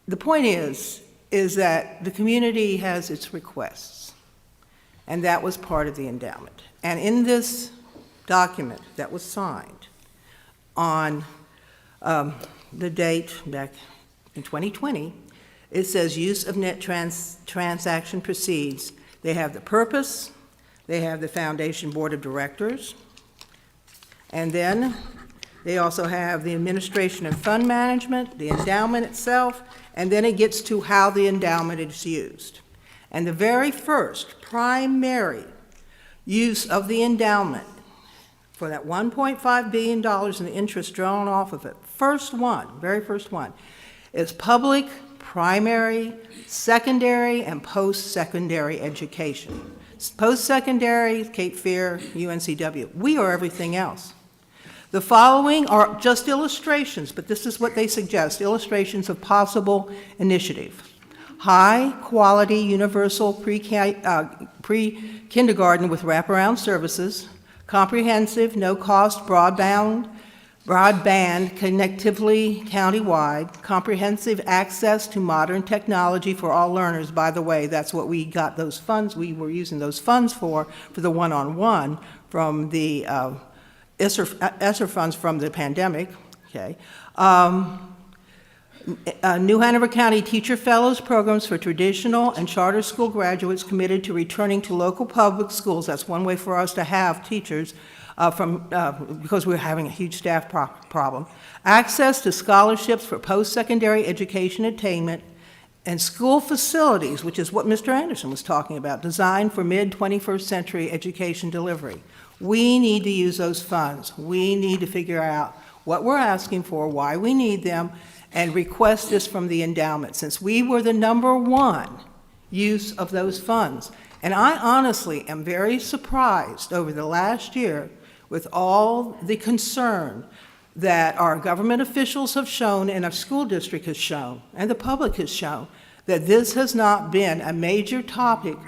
the point is that the community has its requests, and that was part of the endowment. And in this document that was signed on the date back in 2020, it says use of net transaction proceeds. They have the purpose, they have the foundation board of directors, and then they also have the administration and fund management, the endowment itself, and then it gets to how the endowment is used. And the very first primary use of the endowment for that $1.5 billion in the interest drawn off of it, very first one, is public, primary, secondary, and post-secondary education. Post-secondary, Cape Fear, UNCW. We are everything else. The following are just illustrations, but this is what they suggest, illustrations of possible initiative. High-quality universal pre-kindergarten with wraparound services, comprehensive, no-cost broadband connectively countywide, comprehensive access to modern technology for all learners. By the way, that's what we got those funds, we were using those funds for the one-on-one from the ESSER funds from the pandemic, okay. New Hanover County Teacher Fellows programs for traditional and charter school graduates committed to returning to local public schools. That's one way for us to have teachers because we're having a huge staff problem. Access to scholarships for post-secondary education attainment and school facilities, which is what Mr. Anderson was talking about, designed for mid-21st century education delivery. We need to use those funds. We need to figure out what we're asking for, why we need them, and request this from the endowment, since we were the #1 use of those funds. And I honestly am very surprised over the last year with all the concern that our government officials have shown and our school district has shown and the public has shown that this has not been a major topic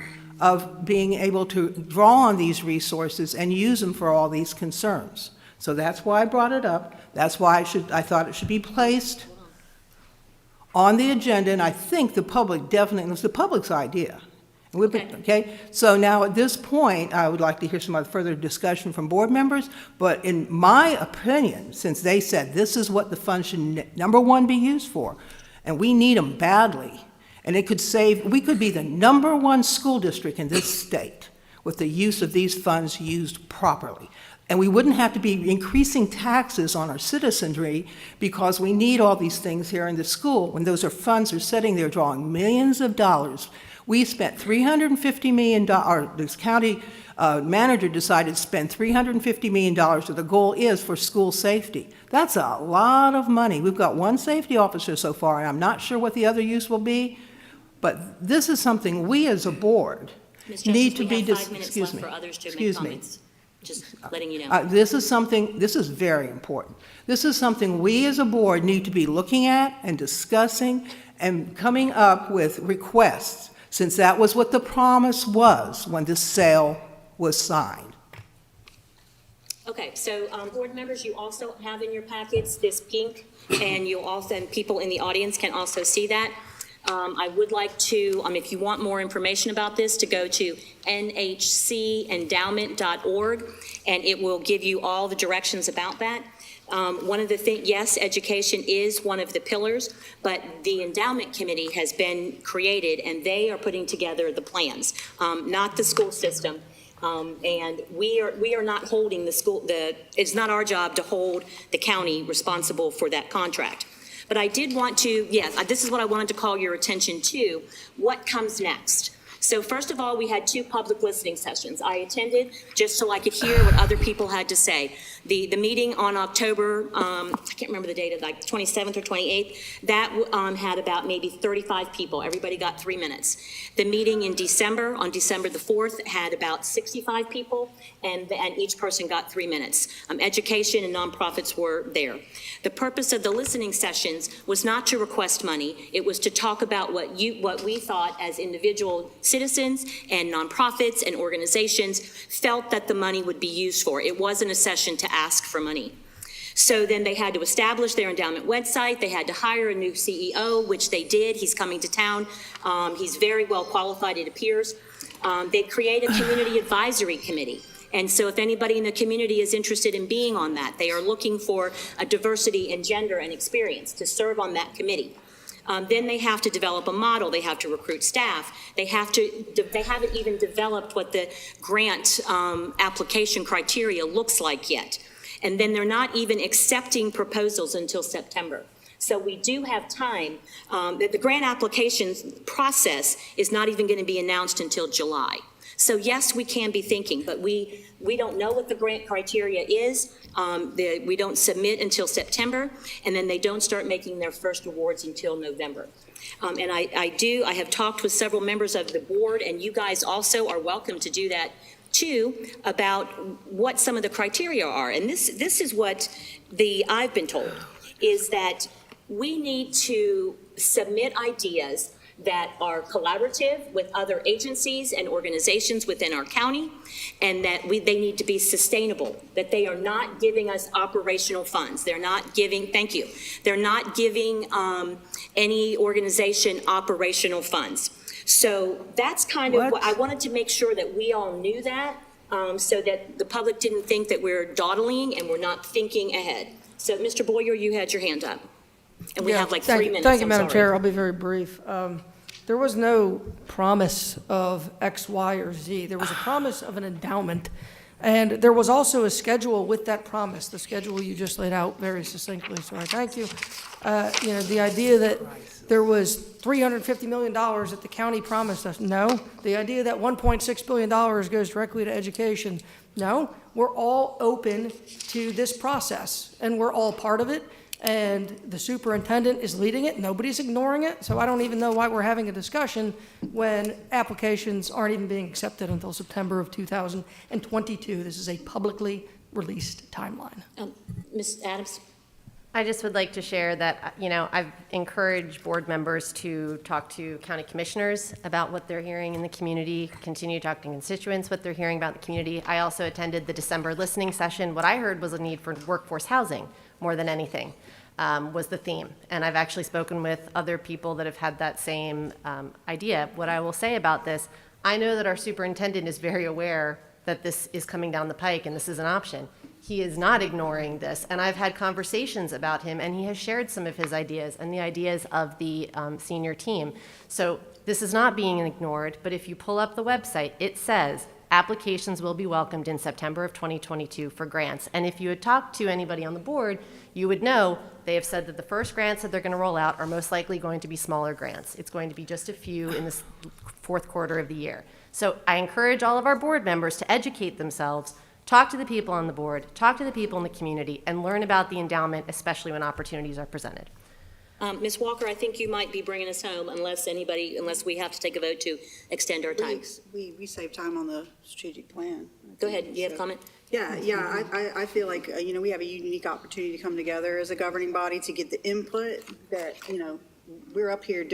of being able to draw on these resources and use them for all these concerns. So that's why I brought it up. That's why I thought it should be placed on the agenda, and I think the public definitely, it was the public's idea. Okay, so now at this point, I would like to hear some further discussion from board members, but in my opinion, since they said this is what the funds should #1 be used for, and we need them badly, and it could save, we could be the #1 school district in this state with the use of these funds used properly. And we wouldn't have to be increasing taxes on our citizenry because we need all these things here in the school when those funds are sitting there drawing millions of dollars. We spent $350 million, or this county manager decided to spend $350 million, so the goal is for school safety. That's a lot of money. We've got one safety officer so far, and I'm not sure what the other use will be, but this is something we as a board need to be, we have 5 minutes left for others to make comments. Just letting you know. This is very important. This is something we as a board need to be looking at and discussing and coming up with requests, since that was what the promise was when this sale was signed. Okay, so board members, you also have in your packets this pink, and people in the audience can also see that. I would like to, if you want more information about this, to go to nhcendowment.org, and it will give you all the directions about that. One of the things, yes, education is one of the pillars, but the endowment committee has been created, and they are putting together the plans, not the school system. And we are not holding the school, it's not our job to hold the county responsible for that contract. But I did want to, this is what I wanted to call your attention to, what comes next. So first of all, we had 2 public listening sessions. I attended just so I could hear what other people had to say. The meeting on October, I can't remember the date, of like 27th or 28th, that had about maybe 35 people. Everybody got 3 minutes. The meeting in December, on December the 4th, had about 65 people, and each person got 3 minutes. Education and nonprofits were there. The purpose of the listening sessions was not to request money. It was to talk about what we thought as individual citizens and nonprofits and organizations felt that the money would be used for. It wasn't a session to ask for money. So then they had to establish their endowment website. They had to hire a new CEO, which they did. He's coming to town. He's very well qualified, it appears. They create a community advisory committee. And so if anybody in the community is interested in being on that, they are looking for a diversity in gender and experience to serve on that committee. Then they have to develop a model. They have to recruit staff. They haven't even developed what the grant application criteria looks like yet. And then they're not even accepting proposals until September. So we do have time. The grant application process is not even going to be announced until July. So yes, we can be thinking, but we don't know what the grant criteria is. We don't submit until September, and then they don't start making their first awards until November. And I have talked with several members of the board, and you guys also are welcome to do that too, about what some of the criteria are. And this is what I've been told, is that we need to submit ideas that are collaborative with other agencies and organizations within our county, and that they need to be sustainable, that they are not giving us operational funds. They're not giving, thank you, they're not giving any organization operational funds. So that's kind of what I wanted to make sure that we all knew that, so that the public didn't think that we're dawdling and we're not thinking ahead. So Mr. Boyer, you had your hand up. And we have like 3 minutes. Thank you, Madam Chair. I'll be very brief. There was no promise of X, Y, or Z. There was a promise of an endowment, and there was also a schedule with that promise, the schedule you just laid out very succinctly, so I thank you. The idea that there was $350 million that the county promised us, no. The idea that $1.6 billion goes directly to education, no. We're all open to this process, and we're all part of it. And the superintendent is leading it. Nobody's ignoring it. So I don't even know why we're having a discussion when applications aren't even being accepted until September of 2022. This is a publicly released timeline. Ms. Adams? I just would like to share that, I've encouraged board members to talk to county commissioners about what they're hearing in the community, continue to talk to constituents, what they're hearing about the community. I also attended the December listening session. What I heard was a need for workforce housing more than anything. Was the theme. And I've actually spoken with other people that have had that same idea. What I will say about this, I know that our superintendent is very aware that this is coming down the pike and this is an option. He is not ignoring this, and I've had conversations about him, and he has shared some of his ideas and the ideas of the senior team. So this is not being ignored, but if you pull up the website, it says applications will be welcomed in September of 2022 for grants. And if you had talked to anybody on the board, you would know they have said that the first grants that they're going to roll out are most likely going to be smaller grants. It's going to be just a few in the fourth quarter of the year. So I encourage all of our board members to educate themselves, talk to the people on the board, talk to the people in the community, and learn about the endowment, especially when opportunities are presented. Ms. Walker, I think you might be bringing us home unless we have to take a vote to extend our time. We save time on the strategic plan. Go ahead, you have a comment? Yeah, I feel like, we have a unique opportunity to come together as a governing body to get the input that, we're up here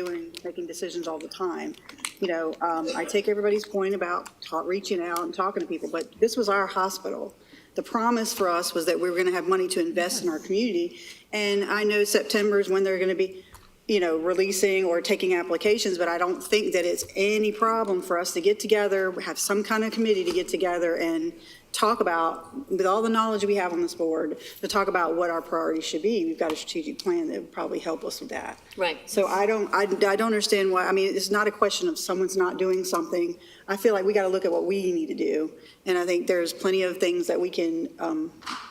making decisions all the time. I take everybody's point about reaching out and talking to people, but this was our hospital. The promise for us was that we were going to have money to invest in our community. And I know September is when they're going to be, releasing or taking applications, but I don't think that it's any problem for us to get together, have some kind of committee to get together and talk about, with all the knowledge we have on this board, to talk about what our priorities should be. We've got a strategic plan that would probably help us with that. Right. So I don't understand why. I mean, it's not a question of someone's not doing something. I feel like we got to look at what we need to do, and I think there's plenty of things that we can,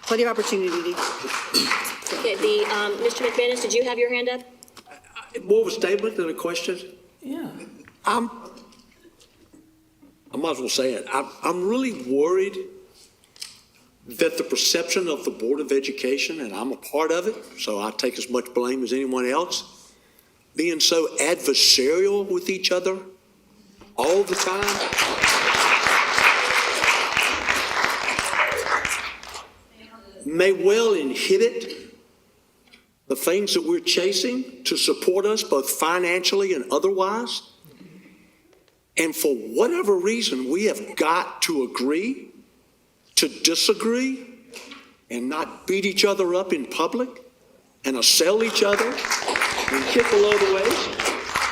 plenty of opportunity. Okay, Mr. McManus, did you have your hand up? More of a statement than a question. Yeah. I might as well say it. I'm really worried that the perception of the Board of Education, and I'm a part of it, so I take as much blame as anyone else, being so adversarial with each other all the time. May well inhibit the things that we're chasing to support us both financially and otherwise. And for whatever reason, we have got to agree to disagree and not beat each other up in public and assail each other and kick below the waist.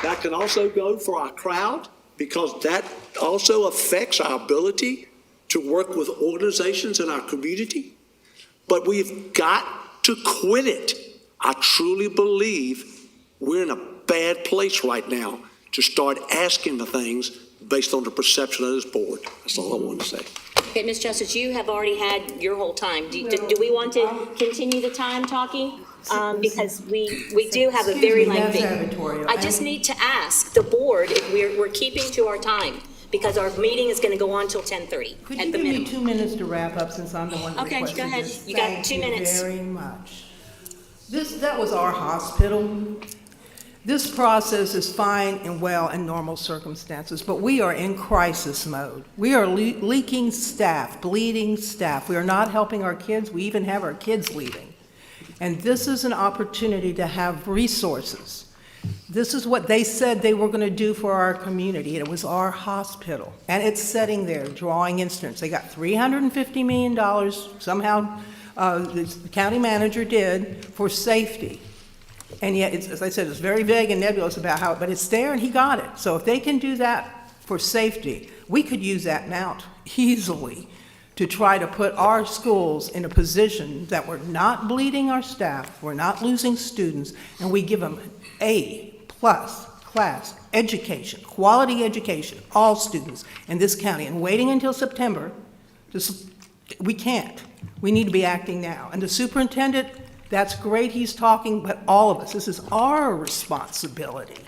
That can also go for our crowd, because that also affects our ability to work with organizations in our community. But we've got to quit it. I truly believe we're in a bad place right now to start asking the things based on the perception of this board. That's all I want to say. Okay, Ms. Justice, you have already had your whole time. Do we want to continue the time talking? Because we do have a very lengthy. I just need to ask the board if we're keeping to our time, because our meeting is going to go on till 10:30 Could at you the give minimum. me 2 minutes to wrap up, since I'm the one that requested go ahead. this? You got 2 minutes. Thank you very much. That was our hospital. This process is fine and well in normal circumstances, but we are in crisis mode. We are leaking staff, bleeding staff. We are not helping our kids. We even have our kids leaving. And this is an opportunity to have resources. This is what they said they were going to do for our community. It was our hospital. And it's sitting there drawing in students. They got $350 million somehow, the county manager did, for safety. And yet, as I said, it's very vague and nebulous about how, but it's there and he got it. So if they can do that for safety, we could use that now easily to try to put our schools in a position that we're not bleeding our staff, we're not losing students, and we give them A+ class education, quality education, all students in this county. And waiting until September, we can't. We need to be acting now. And the superintendent, that's great he's talking, but all of us, this is our responsibility,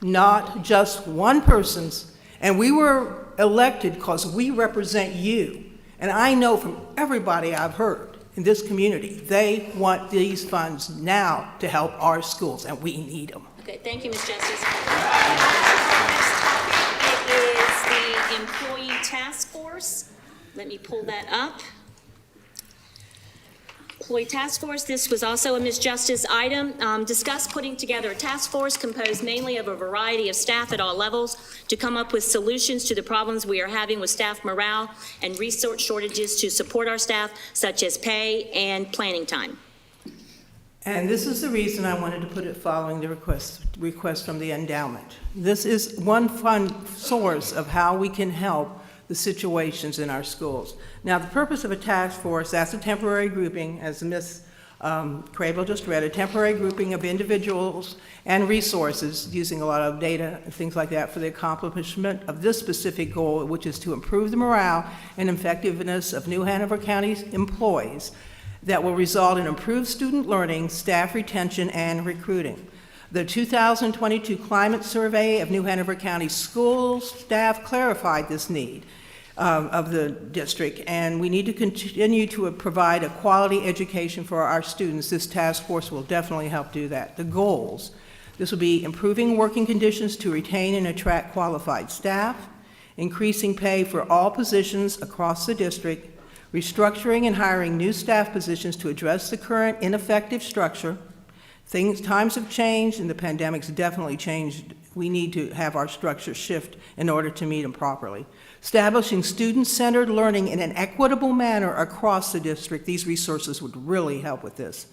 not just one person's. And we were elected because we represent you. And I know from everybody I've heard in this community, they want these funds now to help our schools, and we need them. Okay, thank you, Ms. Justice. It is the Employee Task Force. Let me pull that up. Employee Task Force, this was also a Ms. Justice item. Discuss putting together a task force composed mainly of a variety of staff at all levels to come up with solutions to the problems we are having with staff morale and resource shortages to support our staff, such as pay and planning time. And this is the reason I wanted to put it following the request from the endowment. This is one fund source of how we can help the situations in our schools. Now, the purpose of a task force, that's a temporary grouping, as Ms. Crable just read, a temporary grouping of individuals and resources using a lot of data and things like that for the accomplishment of this specific goal, which is to improve the morale and effectiveness of New Hanover County's employees that will result in improved student learning, staff retention, and recruiting. The 2022 climate survey of New Hanover County schools staff clarified this need of the district, and we need to continue to provide a quality education for our students. This task force will definitely help do that. The goals: this will be improving working conditions to retain and attract qualified staff, increasing pay for all positions across the district, restructuring and hiring new staff positions to address the current ineffective structure. Times have changed, and the pandemic's definitely changed. We need to have our structure shift in order to meet them properly. Establishing student-centered learning in an equitable manner across the district. These resources would really help with this.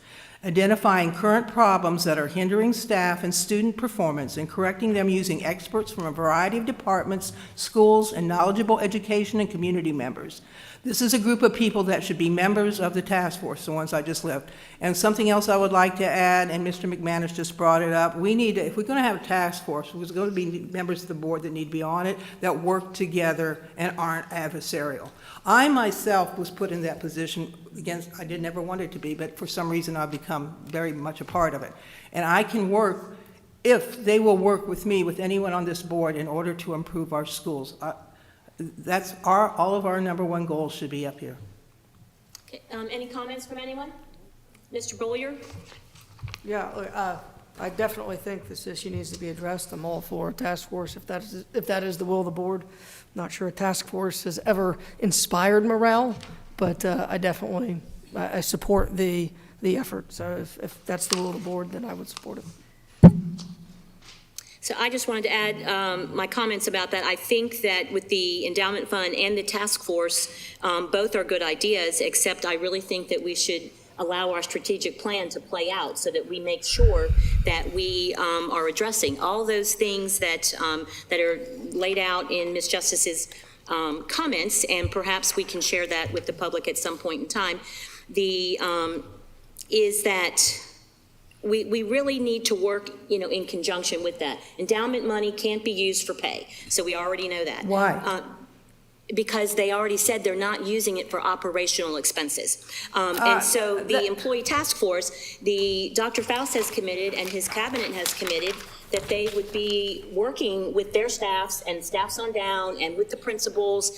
Identifying current problems that are hindering staff and student performance and correcting them using experts from a variety of departments, schools, and knowledgeable education and community members. This is a group of people that should be members of the task force, the ones I just left. And something else I would like to add, and Mr. McManus just brought it up, we need to, if we're going to have a task force, there's going to be members of the board that need to be on it, that work together and aren't adversarial. I myself was put in that position against, I did never want it to be, but for some reason I've become very much a part of it. And I can work, if they will work with me, with anyone on this board, in order to improve our schools. That's all of our number one goals should be up here. Okay, any comments from anyone? Mr. Bowyer? Yeah, I definitely think this issue needs to be addressed. I'm all for a task force if that is the will of the board. I'm not sure a task force has ever inspired morale, but I definitely I support the effort. So if that's the will of the board, then I would support it. So I just wanted to add my comments about that. I think that with the endowment fund and the task force, both are good ideas, except I really think that we should allow our strategic plan to play out so that we make sure that we are addressing all those things that, that are laid out in Ms. Justice's comments, and perhaps we can share that with the public at some point in time. Is that we really need to work, in conjunction with that. Endowment money can't be used for pay, so we already know that. Why? Because they already said they're not using it for operational expenses. And so the employee task force, Dr. Faust has committed and his cabinet has committed that they would be working with their staffs and staffs on down and with the principals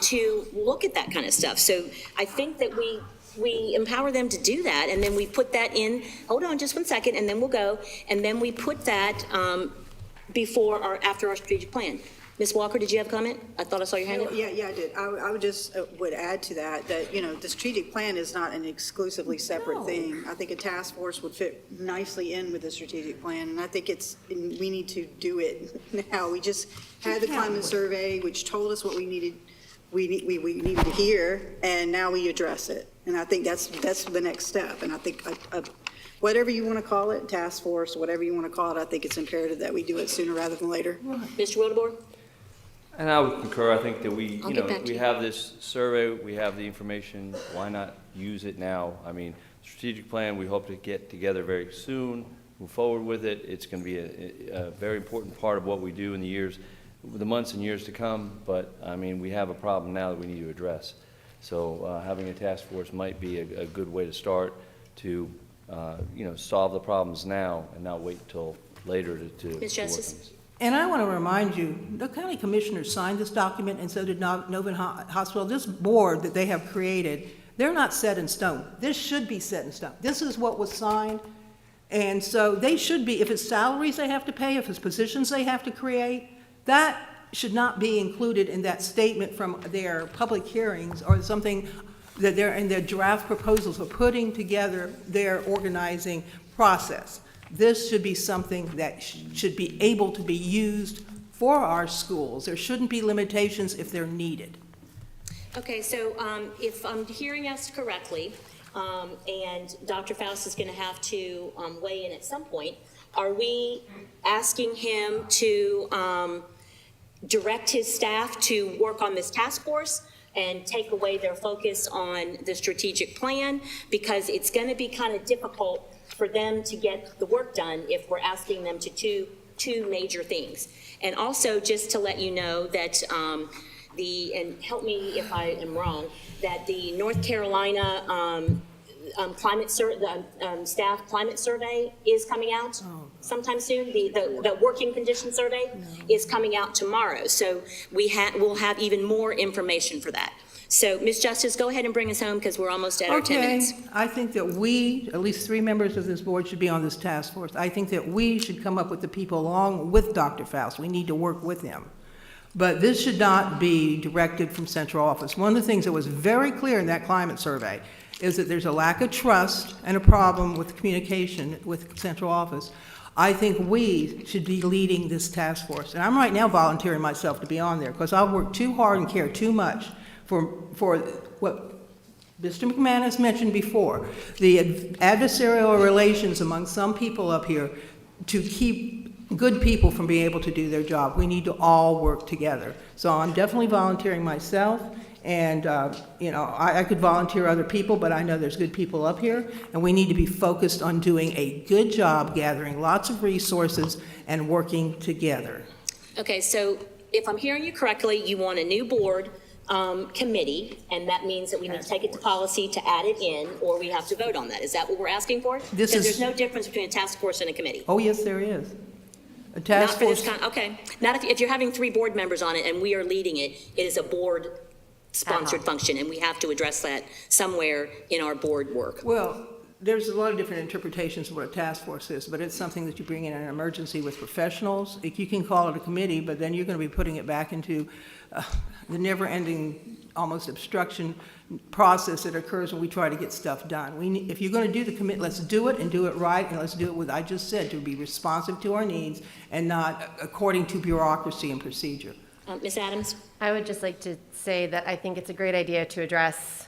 to look at that kind of stuff. So I think that we empower them to do that, and then we put that in, hold on just 1 second, and then we'll go, and then we put that before or after our strategic plan. Ms. Walker, did you have a comment? I thought I saw your hand up. Yeah, I did. I would just would add to that, the strategic plan is not an exclusively separate thing. I think a task force would fit nicely in with the strategic plan, and I think we need to do it now. We just had the climate survey, which told us what we needed to hear, and now we address it. And I think that's the next step. And I think whatever you want to call it, task force, whatever you want to call it, I think it's imperative that we do it sooner rather than later. Mr. Wildebohr? And I would concur. I think that we have this survey, we have the information. Why not use it now? I mean, strategic plan, we hope to get together very soon, move forward with it. It's going to be a very important part of what we do in the months and years to come. But I mean, we have a problem now that we need to address. So having a task force might be a good way to start to, solve the problems now and not wait until later to Ms. Justice? And I want to remind you, the county commissioners signed this document, and so did Novin Hospital. This board that they have created, they're not set in stone. This should be set in stone. This is what was signed, and so they should be, if it's salaries they have to pay, if it's positions they have to create, that should not be included in that statement from their public hearings or something that they're in their draft proposals for putting together their organizing process. This should be something that should be able to be used for our schools. There shouldn't be limitations if they're needed. Okay, so if I'm hearing us correctly, and Dr. Faust is going to have to weigh in at some point, are we asking him to direct his staff to work on this task force and take away their focus on the strategic plan, because it's going to be kind of difficult for them to get the work done if we're asking them to do two major things. And also, just to let you know that and help me if I am wrong, that the North Carolina staff climate survey is coming out sometime soon. The working condition survey is coming out tomorrow. So we'll have even more information for that. So, Ms. Justice, go ahead and bring us home, because we're almost at our 10 minutes. I think that we, at least 3 members of this board, should be on this task force. I think that we should come up with the people along with Dr. Faust. We need to work with him. But this should not be directed from central office. One of the things that was very clear in that climate survey is that there's a lack of trust and a problem with communication with central office. I think we should be leading this task force. And I'm right now volunteering myself to be on there, because I've worked too hard and care too much for what Mr. McManus mentioned before, the adversarial relations among some people up here to keep good people from being able to do their job. We need to all work together. So I'm definitely volunteering myself, and I could volunteer other people, but I know there's good people up here, and we need to be focused on doing a good job, gathering lots of resources and working together. Okay, so if I'm hearing you correctly, you want a new board committee, and that means that we need to take it to policy to add it in, or we have to vote on that. Is that what we're asking for? Because there's no difference between a task force and a committee. Oh, yes, there is. A task force. Okay. Not if you're having 3 board members on it and we are leading it, it is a board-sponsored function, and we have to address that somewhere in our board work. Well, there's a lot of different interpretations of what a task force is, but it's something that you bring in an emergency with professionals. You can call it a committee, but then you're going to be putting it back into the never-ending, almost obstruction process that occurs when we try to get stuff done. If you're going to do the committee, let's do it and do it right, and let's do it with, I just said, to be responsive to our needs and not according to bureaucracy and procedure. Ms. Adams? I would just like to say that I think it's a great idea to address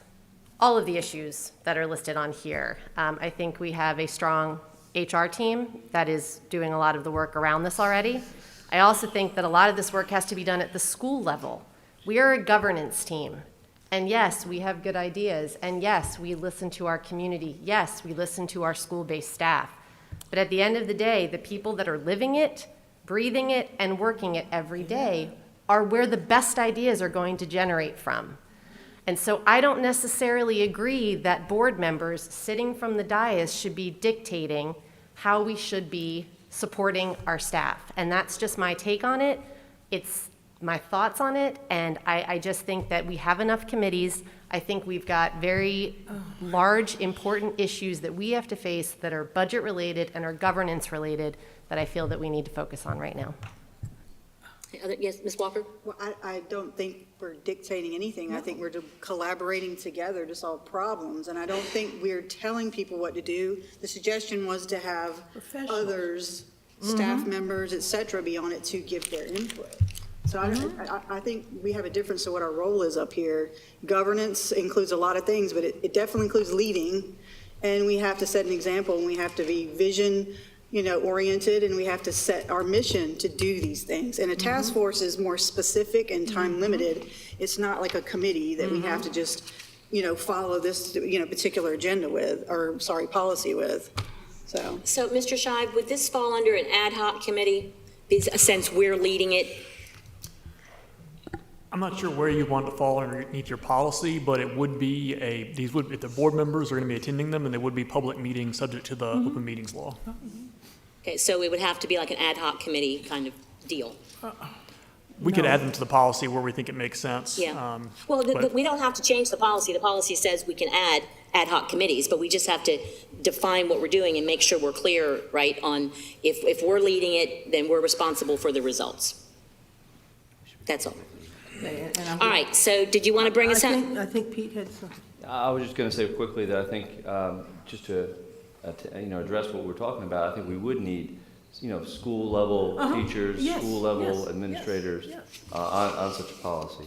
all of the issues that are listed on here. I think we have a strong HR team that is doing a lot of the work around this already. I also think that a lot of this work has to be done at the school level. We are a governance team. And yes, we have good ideas. And yes, we listen to our community. Yes, we listen to our school-based staff. But at the end of the day, the people that are living it, breathing it, and working it every day are where the best ideas are going to generate from. And so I don't necessarily agree that board members sitting from the dais should be dictating how we should be supporting our staff. And that's just my take on it. It's my thoughts on it, and I just think that we have enough committees. I think we've got very large, important issues that we have to face that are budget-related and are governance-related that I feel that we need to focus on right now. Yes, Ms. Walker? Well, I don't think we're dictating anything. I think we're collaborating together to solve problems, and I don't think we're telling people what to do. The suggestion was to have others, staff members, et cetera, be on it to give their input. So I think we have a difference to what our role is up here. Governance includes a lot of things, but it definitely includes leading, and we have to set an example, and we have to be vision oriented, and we have to set our mission to do these things. And a task force is more specific and time limited. It's not like a committee that we have to just, follow this, particular agenda with, or sorry, policy with. So Mr. Shive, would this fall under an ad hoc committee, since we're leading it? I'm not sure where you want to fall underneath your policy, but it would be if the board members are going to be attending them, and they would be public meetings subject to the open meetings law. Okay, so it would have to be like an ad hoc committee kind of deal. We could add them to the policy where we think it makes sense. Yeah. We don't have to change the policy. The policy says we can add ad hoc committees, but we just have to define what we're doing and make sure we're clear, right, on if we're leading it, then we're responsible for the results. That's all. All right, so did you want to bring us in? I think Pete had something. I was just going to say quickly that I think just to address what we're talking about, I think we would need school level teachers, school level administrators on such a policy.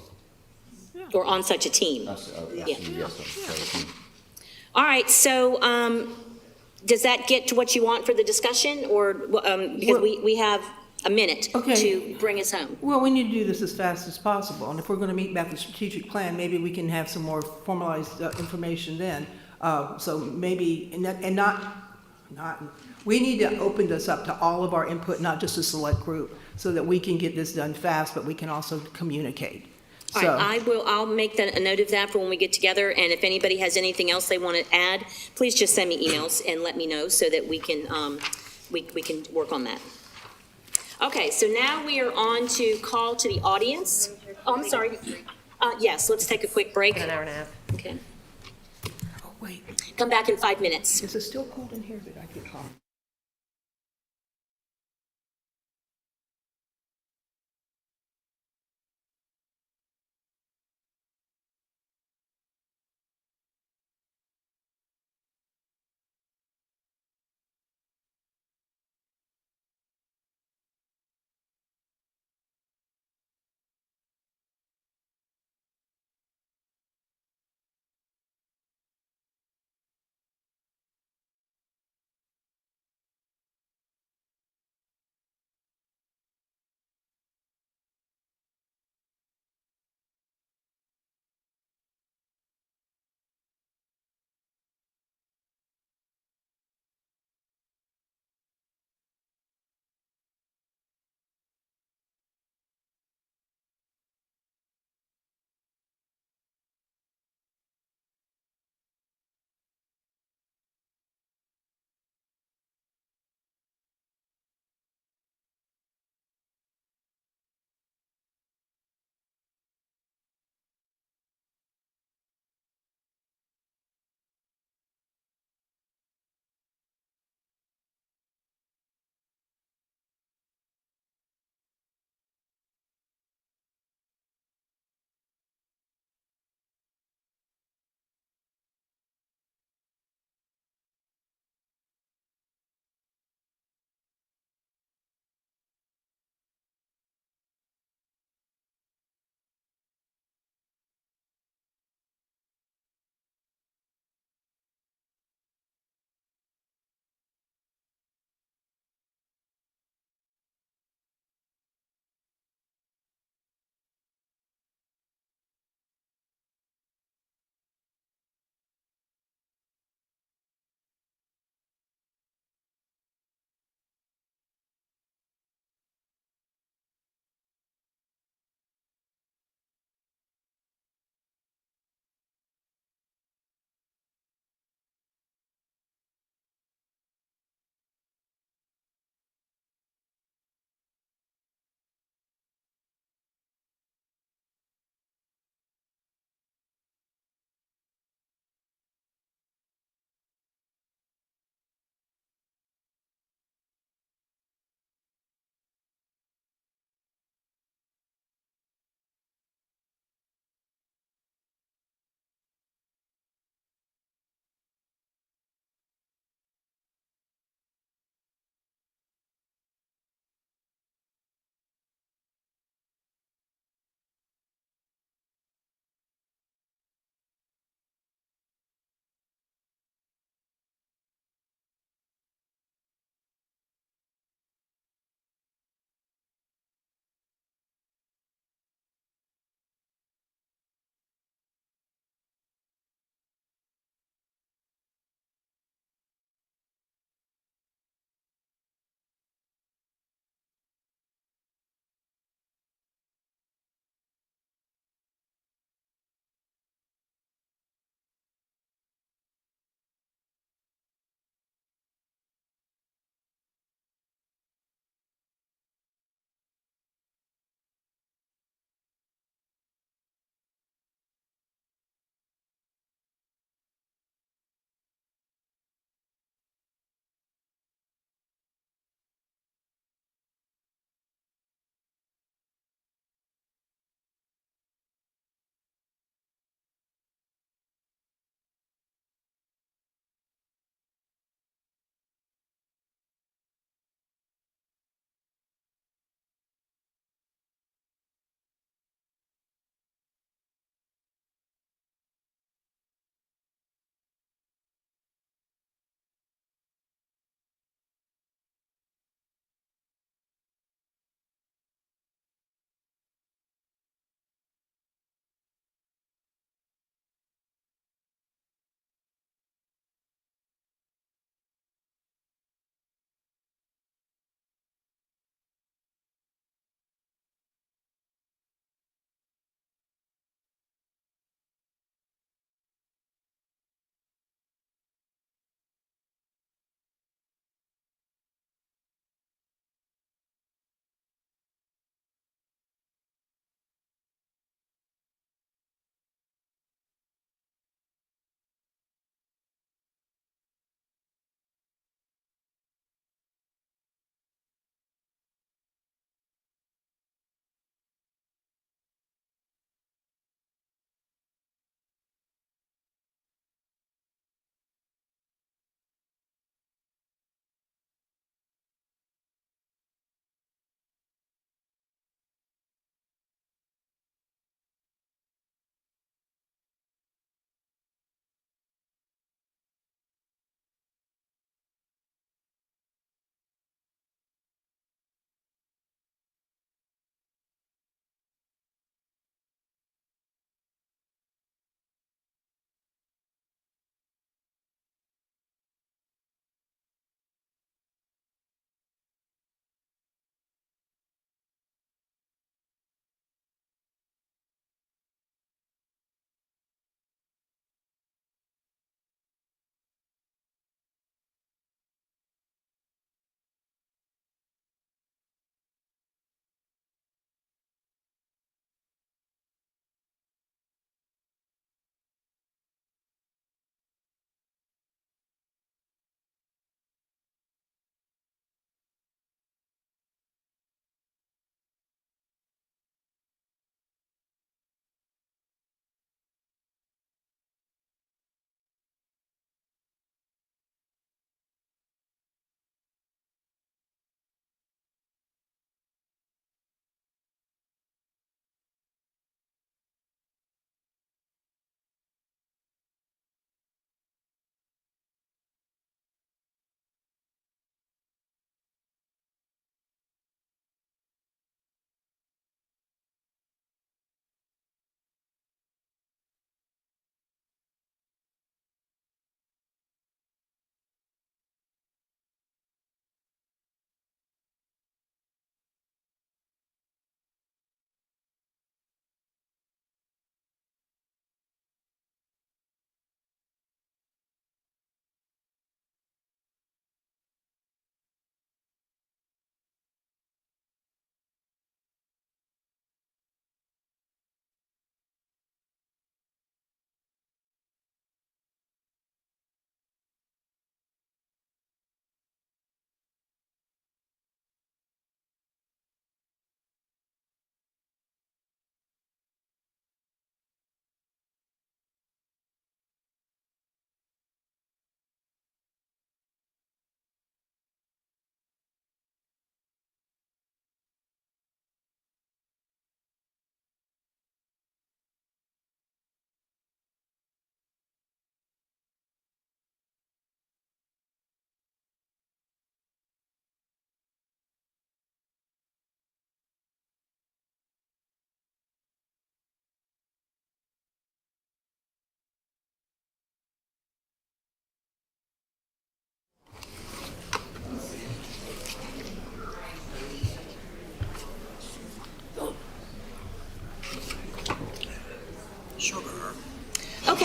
Or on such a team. Yes. All right, so does that get to what you want for the discussion, or because we have a minute Okay. to bring us home. Well, we need to do this as fast as possible, and if we're going to meet back the strategic plan, maybe we can have some more formalized information then. So maybe, we need to open this up to all of our input, not just a select group, so that we can get this done fast, but we can also communicate. All right, I'll make that a note of that for when we get together, and if anybody has anything else they want to add, please just send me emails and let me know so that we can work on that. Okay, so now we are on to call to the audience. Oh, I'm sorry. Yes, let's take a quick break. An hour and a half. Okay. Oh, wait. Come back in 5 minutes. Is it still cold in here? Did I get hot?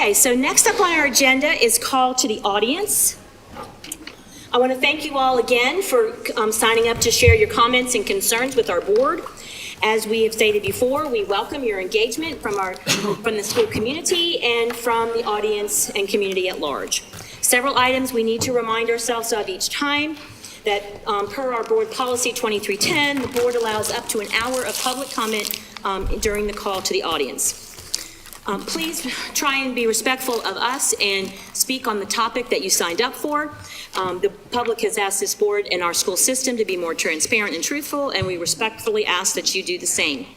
Okay, so next up on our agenda is call to the audience. I want to thank you all again for signing up to share your comments and concerns with our board. As we have stated before, we welcome your engagement from the school community and from the audience and community at large. Several items we need to remind ourselves of each time. That per our board policy 2310, the board allows up to an hour of public comment during the call to the audience. Please try and be respectful of us and speak on the topic that you signed up for. The public has asked this board and our school system to be more transparent and truthful, and we respectfully ask that you do the same.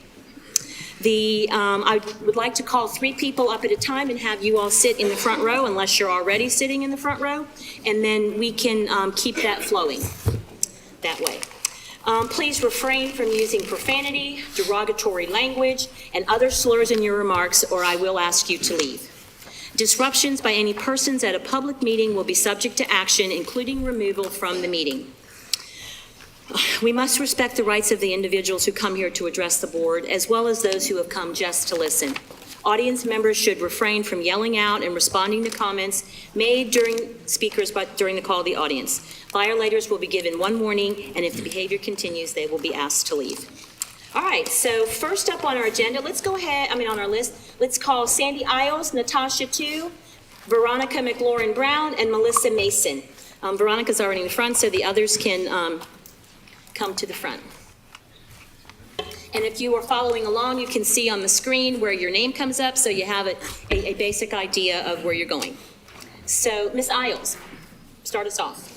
I would like to call 3 people up at a time and have you all sit in the front row unless you're already sitting in the front row, and then we can keep that flowing that way. Please refrain from using profanity, derogatory language, and other slurs in your remarks, or I will ask you to leave. Disruptions by any persons at a public meeting will be subject to action, including removal from the meeting. We must respect the rights of the individuals who come here to address the board, as well as those who have come just to listen. Audience members should refrain from yelling out and responding to comments made during the call of the audience. Violators will be given 1 warning, and if the behavior continues, they will be asked to leave. All right, so first up on our agenda, on our list, let's call Sandy Isles, Natasha Tu, Veronica McLaurin Brown, and Melissa Mason. Veronica's already in the front, so the others can come to the front. And if you are following along, you can see on the screen where your name comes up, so you have a basic idea of where you're going. So, Ms. Isles, start us off.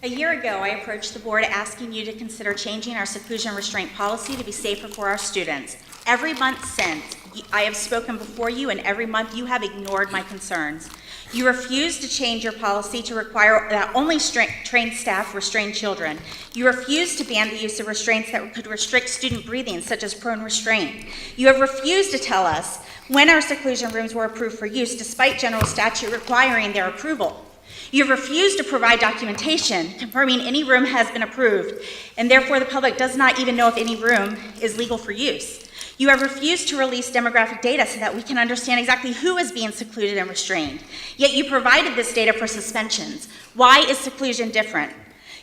A year ago, I approached the board asking you to consider changing our seclusion restraint policy to be safer for our students. Every month since, I have spoken before you, and every month you have ignored my concerns. You refused to change your policy to require that only trained staff restrain children. You refused to ban the use of restraints that could restrict student breathing, such as prone restraint. You have refused to tell us when our seclusion rooms were approved for use, despite general statute requiring their approval. You have refused to provide documentation confirming any room has been approved, and therefore the public does not even know if any room is legal for use. You have refused to release demographic data so that we can understand exactly who is being secluded and restrained. Yet you provided this data for suspensions. Why is seclusion different?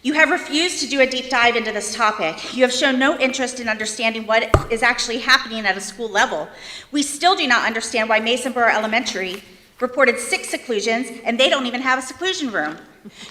You have refused to do a deep dive into this topic. You have shown no interest in understanding what is actually happening at a school level. We still do not understand why Masonboro Elementary reported 6 seclusions, and they don't even have a seclusion room.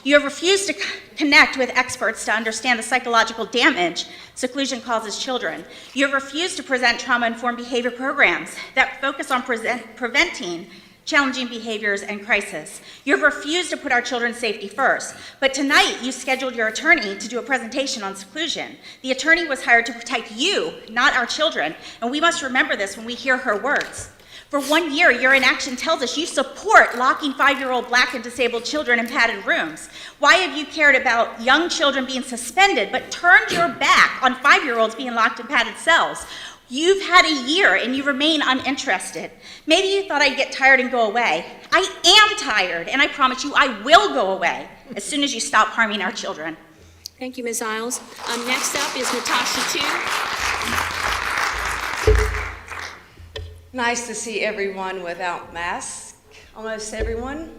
You have refused to connect with experts to understand the psychological damage seclusion causes children. You have refused to present trauma-informed behavior programs that focus on preventing challenging behaviors and crisis. You have refused to put our children's safety first. But tonight, you scheduled your attorney to do a presentation on seclusion. The attorney was hired to protect you, not our children, and we must remember this when we hear her words. For 1 year, your inaction tells us you support locking 5-year-old Black and disabled children in padded rooms. Why have you cared about young children being suspended but turned your back on 5-year-olds being locked in padded cells? You've had a year and you remain uninterested. Maybe you thought I'd get tired and go away. I am tired, and I promise you I will go away as soon as you stop harming our children. Thank you, Ms. Isles. Next up is Natasha Tu. Nice to see everyone without masks, almost everyone.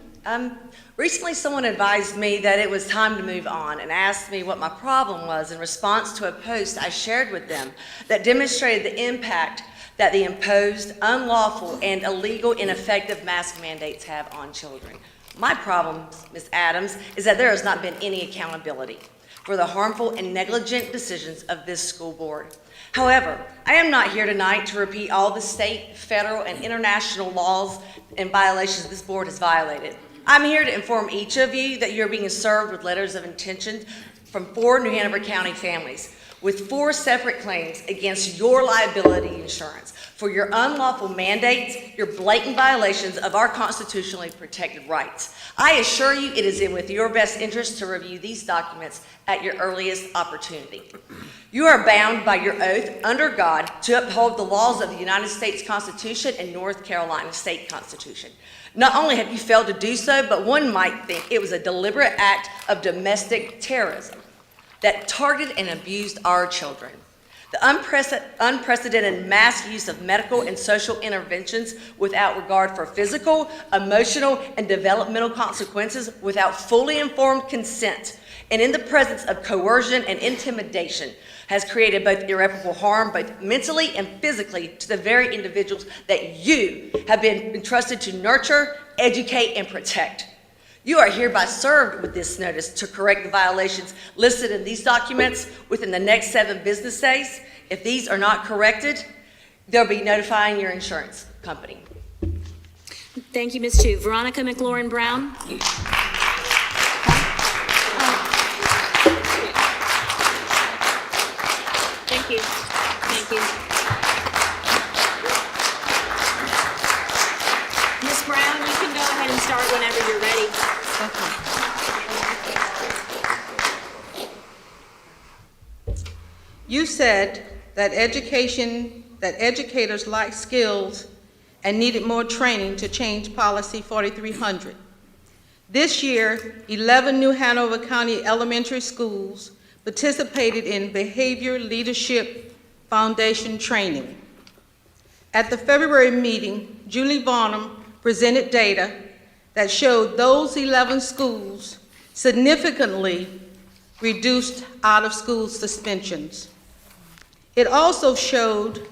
Recently someone advised me that it was time to move on and asked me what my problem was in response to a post I shared with them that demonstrated the impact that the imposed, unlawful, and illegal, ineffective mask mandates have on children. My problem, Ms. Adams, is that there has not been any accountability for the harmful and negligent decisions of this school board. However, I am not here tonight to repeat all the state, federal, and international laws and violations this board has violated. I'm here to inform each of you that you're being served with letters of intention from 4 New Hanover County families with 4 separate claims against your liability insurance for your unlawful mandates, your blatant violations of our constitutionally protected rights. I assure you it is with your best interest to review these documents at your earliest opportunity. You are bound by your oath under God to uphold the laws of the United States Constitution and North Carolina State Constitution. Not only have you failed to do so, but one might think it was a deliberate act of domestic terrorism that targeted and abused our children. The unprecedented mass use of medical and social interventions without regard for physical, emotional, and developmental consequences without fully informed consent and in the presence of coercion and intimidation has created both irreparable harm, both mentally and physically, to the very individuals that you have been entrusted to nurture, educate, and protect. You are hereby served with this notice to correct the violations listed in these documents within the next 7 business days. If these are not corrected, they'll be notifying your insurance company. Thank you, Ms. Chu. Veronica McLaurin Brown. Thank you. Thank you. Ms. Brown, you can go ahead and start whenever you're ready. You said that educators lack skills and needed more training to change policy 4300. This year, 11 New Hanover County elementary schools participated in Behavior Leadership Foundation training. At the February meeting, Julie Bonham presented data that showed those 11 schools significantly reduced out-of-school suspensions. It also showed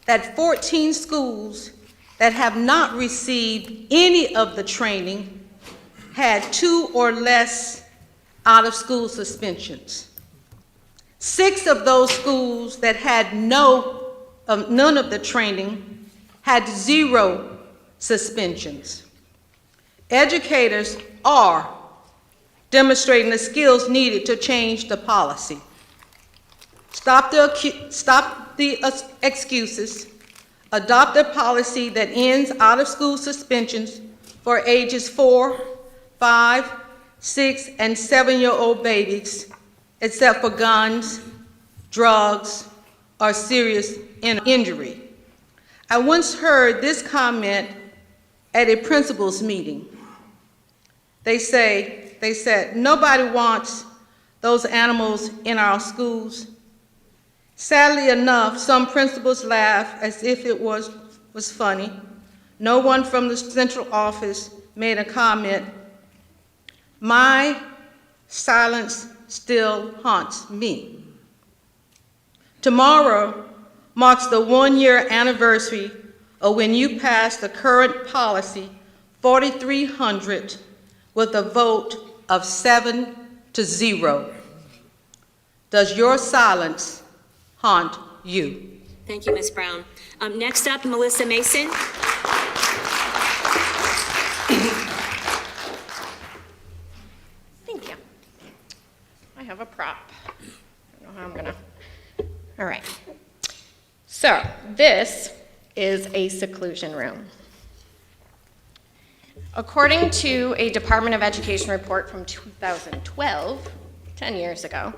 that 14 schools that have not received any of the training had 2 or less out-of-school suspensions. 6 of those schools that had none of the training had 0 suspensions. Educators are demonstrating the skills needed to change the policy. Stop the excuses. Adopt a policy that ends out-of-school suspensions for ages 4, 5, 6, and 7-year-old babies, except for guns, drugs, or serious injury. I once heard this comment at a principal's meeting. They said, nobody wants those animals in our schools. Sadly enough, some principals laughed as if it was funny. No one from the central office made a comment. My silence still haunts me. Tomorrow marks the 1-year anniversary of when you passed the current policy 4300 with a vote of 7-0. Does your silence haunt you? Thank you, Ms. Brown. Next up, Melissa Mason. Thank you. I have a prop. I don't know how I'm gonna. All right. So this is a seclusion room. According to a Department of Education report from 2012, 10 years ago,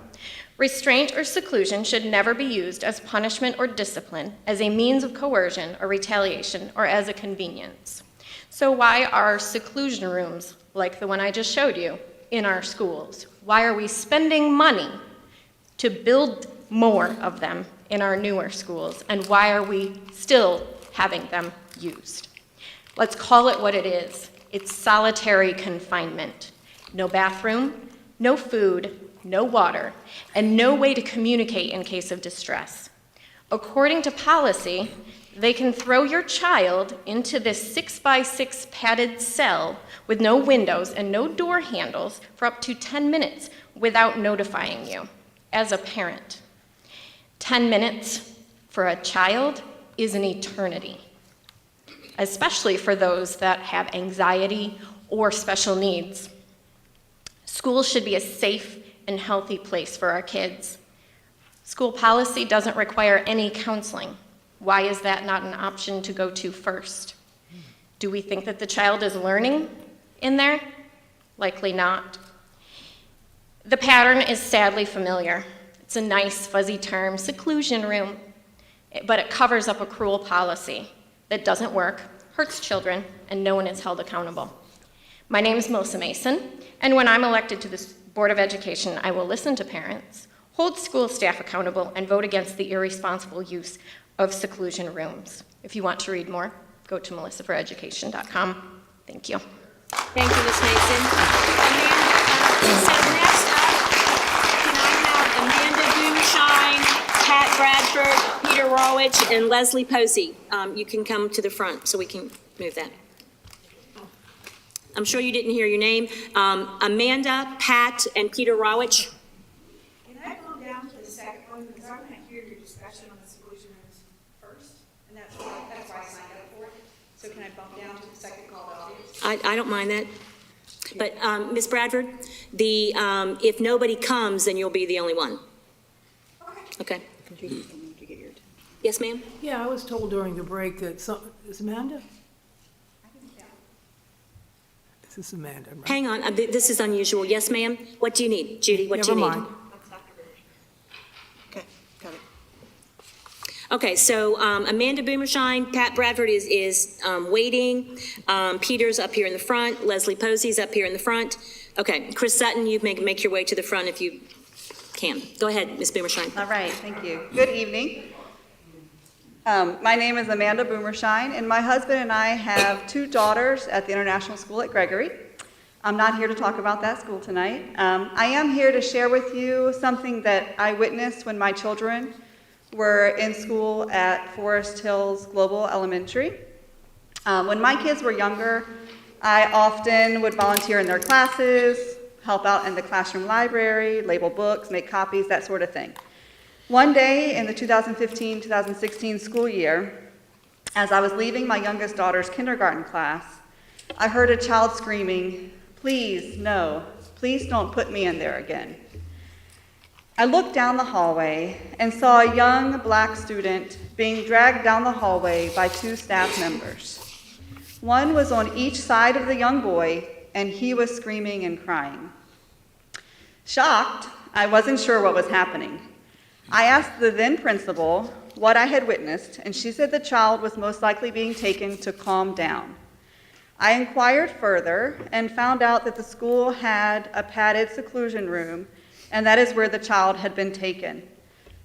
restraint or seclusion should never be used as punishment or discipline, as a means of coercion or retaliation, or as a convenience. So why are seclusion rooms, like the one I just showed you, in our schools? Why are we spending money to build more of them in our newer schools? And why are we still having them used? Let's call it what it is. It's solitary confinement. No bathroom, no food, no water, and no way to communicate in case of distress. According to policy, they can throw your child into this 6x6 padded cell with no windows and no door handles for up to 10 minutes without notifying you as a parent. 10 minutes for a child is an eternity, especially for those that have anxiety or special needs. Schools should be a safe and healthy place for our kids. School policy doesn't require any counseling. Why is that not an option to go to first? Do we think that the child is learning in there? Likely not. The pattern is sadly familiar. It's a nice fuzzy term, seclusion room, but it covers up a cruel policy that doesn't work, hurts children, and no one is held accountable. My name is Melissa Mason, and when I'm elected to this Board of Education, I will listen to parents, hold school staff accountable, and vote against the irresponsible use of seclusion rooms. If you want to read more, go to melissaforoeducation.com. Thank you. Thank you, Ms. Mason. So next up, can I have Amanda Boomshine, Pat Bradford, Peter Rawich, and Leslie Posey? You can come to the front so we can move that. I'm sure you didn't hear your name. Amanda, Pat, and Peter Rawich. Can I go down to the second one, because I want to hear your discussion on the seclusion rooms first, and that's why I signed up for it. So can I bump down to the second call to audience? I don't mind that. But Ms. Bradford, if nobody comes, then you'll be the only one. Okay. Yes, ma'am? Yeah, I was told during the break that is Amanda? This is Amanda, right? Hang on, this is unusual. Yes, ma'am? What do you need? Judy, what do you need? Never mind. Okay, got it. Okay, so Amanda Boomershine, Pat Bradford is waiting. Peter's up here in the front. Leslie Posey's up here in the front. Okay, Chris Sutton, you make your way to the front if you can. Go ahead, Ms. Boomershine. All right, thank you. Good evening. My name is Amanda Boomershine, and my husband and I have 2 daughters at the International School at Gregory. I'm not here to talk about that school tonight. I am here to share with you something that I witnessed when my children were in school at Forest Hills Global Elementary. When my kids were younger, I often would volunteer in their classes, help out in the classroom library, label books, make copies, that sort of thing. One day in the 2015-2016 school year, as I was leaving my youngest daughter's kindergarten class, I heard a child screaming, "Please, no, please don't put me in there again." I looked down the hallway and saw a young black student being dragged down the hallway by 2 staff members. One was on each side of the young boy, and he was screaming and crying. Shocked, I wasn't sure what was happening. I asked the then principal what I had witnessed, and she said the child was most likely being taken to calm down. I inquired further and found out that the school had a padded seclusion room, and that is where the child had been taken.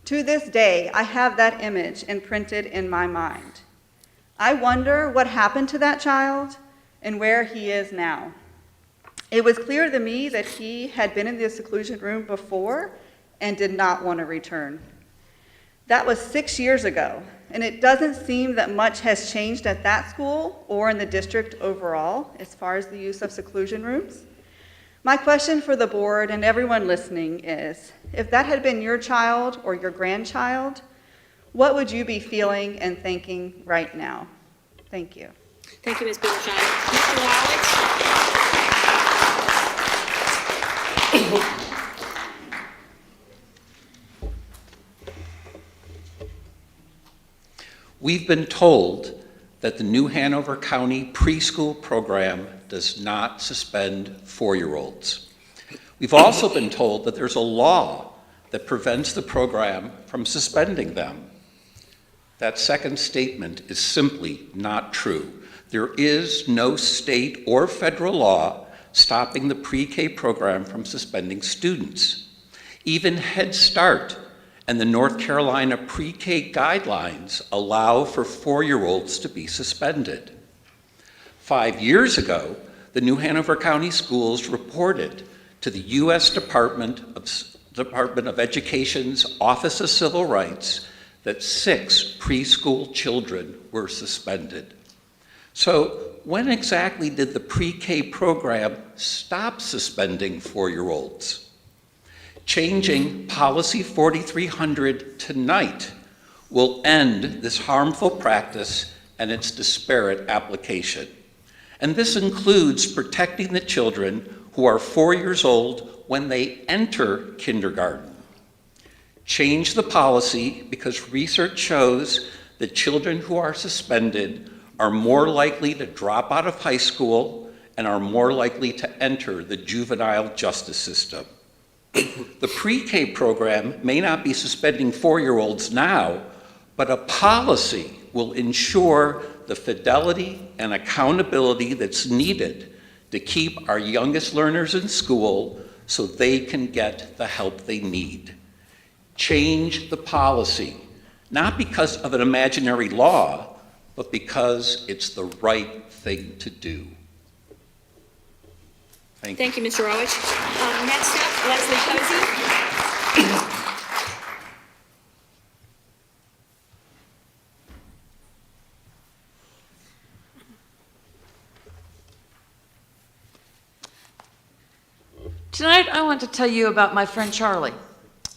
To this day, I have that image imprinted in my mind. I wonder what happened to that child and where he is now. It was clear to me that he had been in the seclusion room before and did not want to return. That was 6 years ago, and it doesn't seem that much has changed at that school or in the district overall as far as the use of seclusion rooms. My question for the board and everyone listening is, if that had been your child or your grandchild, what would you be feeling and thinking right now? Thank you. Thank you, Ms. Boomershine. Mr. Wallach? We've been told that the new Hanover County preschool program does not suspend 4-year-olds. We've also been told that there's a law that prevents the program from suspending them. That second statement is simply not true. There is no state or federal law stopping the pre-K program from suspending students. Even Head Start and the North Carolina pre-K guidelines allow for 4-year-olds to be suspended. 5 years ago, the New Hanover County Schools reported to the U.S. Department of Education's Office of Civil Rights that 6 preschool children were suspended. So when exactly did the pre-K program stop suspending 4-year-olds? Changing Policy 4300 tonight will end this harmful practice and its disparate application. And this includes protecting the children who are 4 years old when they enter kindergarten. Change the policy because research shows that children who are suspended are more likely to drop out of high school and are more likely to enter the juvenile justice system. The pre-K program may not be suspending 4-year-olds now, but a policy will ensure the fidelity and accountability that's needed to keep our youngest learners in school so they can get the help they need. Change the policy, not because of an imaginary law, but because it's the right thing to do. Thank you. Thank you, Mr. Rowich. Next up, Leslie Posey. Tonight, I want to tell you about my friend Charlie.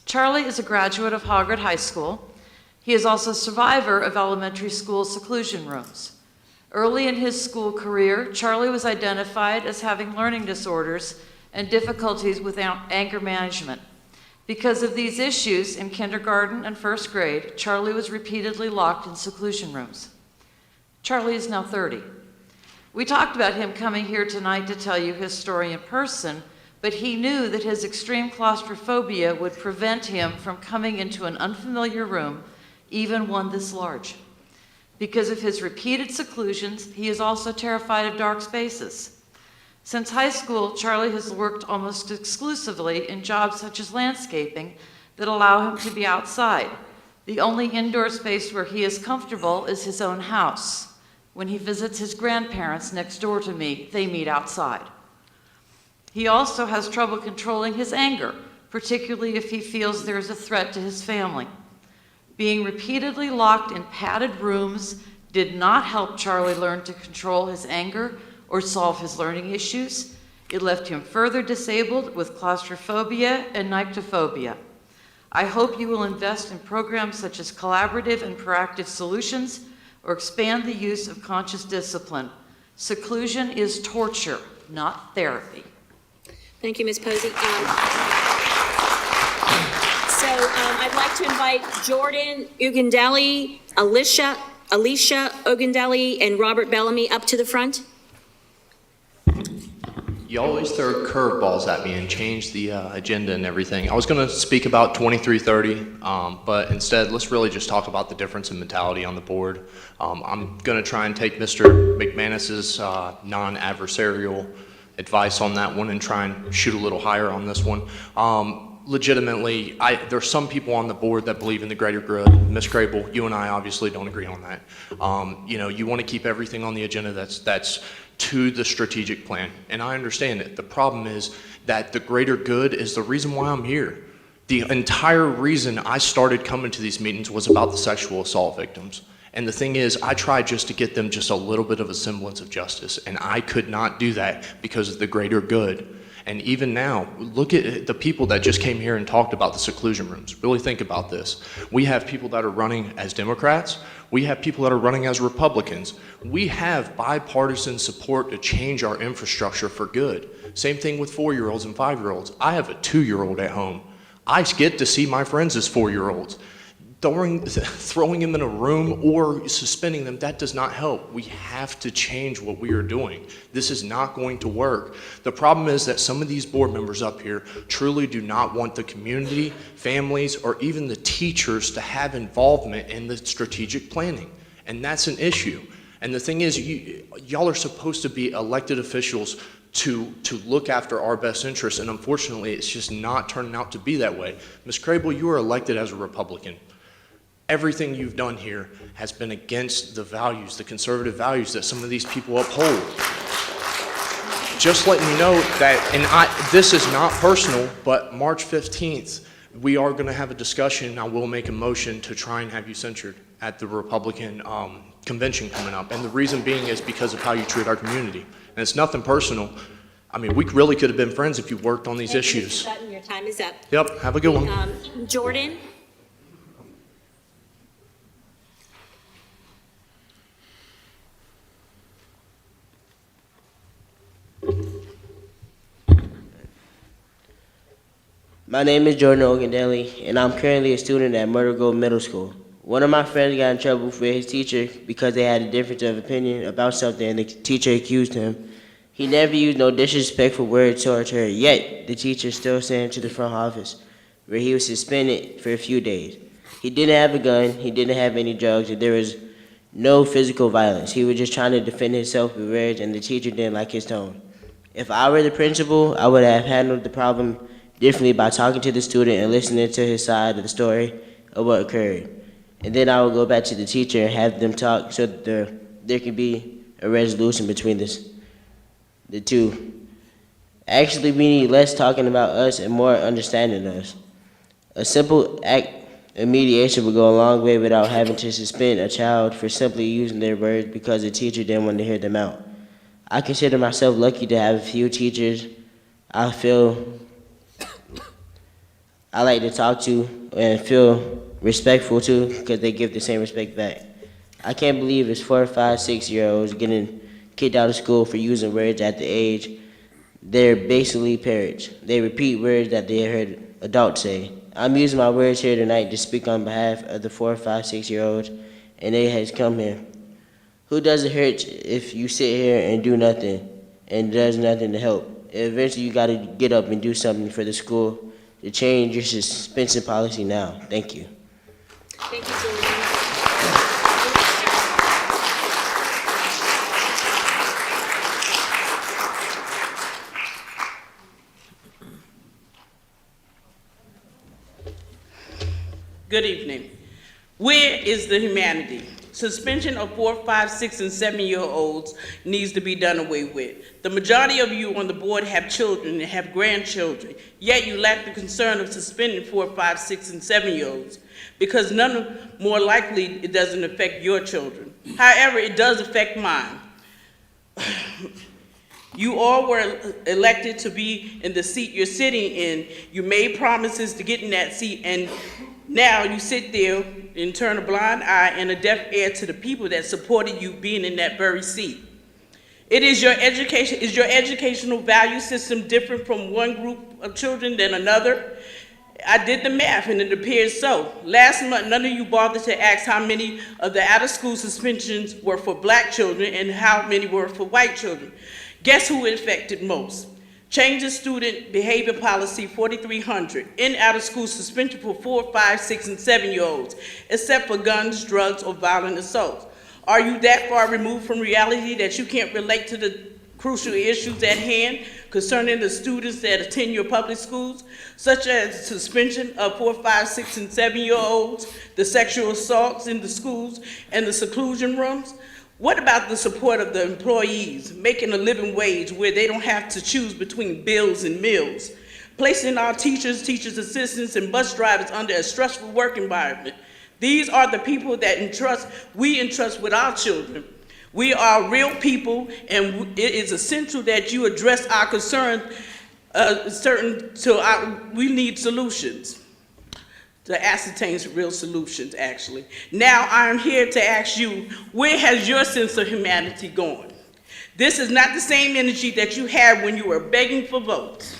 Charlie is a graduate of Hoggard High School. He is also a survivor of elementary school seclusion rooms. Early in his school career, Charlie was identified as having learning disorders and difficulties with anger management. Because of these issues in kindergarten and first grade, Charlie was repeatedly locked in seclusion rooms. Charlie is now 30. We talked about him coming here tonight to tell you his story in person, but he knew that his extreme claustrophobia would prevent him from coming into an unfamiliar room, even one this large. Because of his repeated seclusions, he is also terrified of dark spaces. Since high school, Charlie has worked almost exclusively in jobs such as landscaping that allow him to be outside. The only indoor space where he is comfortable is his own house. When he visits his grandparents next door to me, they meet outside. He also has trouble controlling his anger, particularly if he feels there is a threat to his family. Being repeatedly locked in padded rooms did not help Charlie learn to control his anger or solve his learning issues. It left him further disabled with claustrophobia and nyctophobia. I hope you will invest in programs such as collaborative and proactive solutions or expand the use of conscious discipline. Seclusion is torture, not therapy. Thank you, Ms. Posey. I'd like to invite Jordan Ugandelli, Alicia Ugandelli, and Robert Bellamy up to the front. You always throw curveballs at me and change the agenda and everything. I was going to speak about 2330, but instead, let's really just talk about the difference in mentality on the board. I'm going to try and take Mr. McManus's non-adversarial advice on that one and try and shoot a little higher on this one. Legitimately, there's some people on the board that believe in the greater good. Ms. Crable, you and I obviously don't agree on that. You want to keep everything on the agenda that's to the strategic plan, and I understand it. The problem is that the greater good is the reason why I'm here. The entire reason I started coming to these meetings was about the sexual assault victims. And the thing is, I tried just to get them just a little bit of a semblance of justice, and I could not do that because of the greater good. And even now, look at the people that just came here and talked about the seclusion rooms. Really think about this. We have people that are running as Democrats. We have people that are running as Republicans. We have bipartisan support to change our infrastructure for good. Same thing with 4-year-olds and 5-year-olds. I have a 2-year-old at home. I get to see my friends as 4-year-olds. Throwing them in a room or suspending them, that does not help. We have to change what we are doing. This is not going to work. The problem is that some of these board members up here truly do not want the community, families, or even the teachers to have involvement in the strategic planning. And that's an issue. And the thing is, y'all are supposed to be elected officials to look after our best interests, and unfortunately, it's just not turning out to be that way. Ms. Crable, you were elected as a Republican. Everything you've done here has been against the values, the conservative values that some of these people uphold. Just letting you know that, and this is not personal, but March 15th, we are going to have a discussion. I will make a motion to try and have you censured at the Republican convention coming up. And the reason being is because of how you treat our community. And it's nothing personal. I mean, we really could have been friends if you worked on these issues. Thank you, Mr. Sutton. Your time is up. Yep, have a good one. Jordan? My name is Jordan Ogundelli, and I'm currently a student at Myrtle Grove Middle School. One of my friends got in trouble with his teacher because they had a difference of opinion about something, and the teacher accused him. He never used no disrespectful words towards her, yet the teacher still sent him to the front office, where he was suspended for a few days. He didn't have a gun, he didn't have any drugs, and there was no physical violence. He was just trying to defend himself with words, and the teacher didn't like his tone. If I were the principal, I would have handled the problem differently by talking to the student and listening to his side of the story of what occurred. And then I would go back to the teacher and have them talk so that there can be a resolution between the two. Actually, we need less talking about us and more understanding us. A simple act of mediation would go a long way without having to suspend a child for simply using their words because the teacher didn't want to hear them out. I consider myself lucky to have a few teachers I feel I like to talk to and feel respectful to because they give the same respect back. I can't believe it's 4, 5, 6-year-olds getting kicked out of school for using words at the age they're basically parrots. They repeat words that they heard adults say. I'm using my words here tonight to speak on behalf of the 4, 5, 6-year-olds, and they has come here. Who does it hurt if you sit here and do nothing and does nothing to help? Eventually, you got to get up and do something for the school to change your suspension policy now. Thank you. Thank you, Julian. Good evening. Where is the humanity? Suspension of 4, 5, 6, and 7-year-olds needs to be done away with. The majority of you on the board have children and have grandchildren, yet you lack the concern of suspending 4, 5, 6, and 7-year-olds because more likely it doesn't affect your children. However, it does affect mine. You all were elected to be in the seat you're sitting in. You made promises to get in that seat, and now you sit there and turn a blind eye and a deaf ear to the people that supported you being in that very seat. Is your educational value system different from one group of children than another? I did the math and it appears so. Last month, none of you bothered to ask how many of the out-of-school suspensions were for black children and how many were for white children. Guess who it affected most? Change the student behavior policy 4300, in out-of-school suspension for 4, 5, 6, and 7-year-olds, except for guns, drugs, or violent assaults. Are you that far removed from reality that you can't relate to the crucial issues at hand concerning the students that attend your public schools, such as suspension of 4, 5, 6, and 7-year-olds, the sexual assaults in the schools, and the seclusion rooms? What about the support of the employees, making a living wage where they don't have to choose between bills and meals? Placing our teachers, teachers' assistants, and bus drivers under a stressful work environment. These are the people that we entrust with our children. We are real people, and it is essential that you address our concerns. We need solutions. To ascertain real solutions, actually. Now I'm here to ask you, where has your sense of humanity gone? This is not the same energy that you had when you were begging for votes.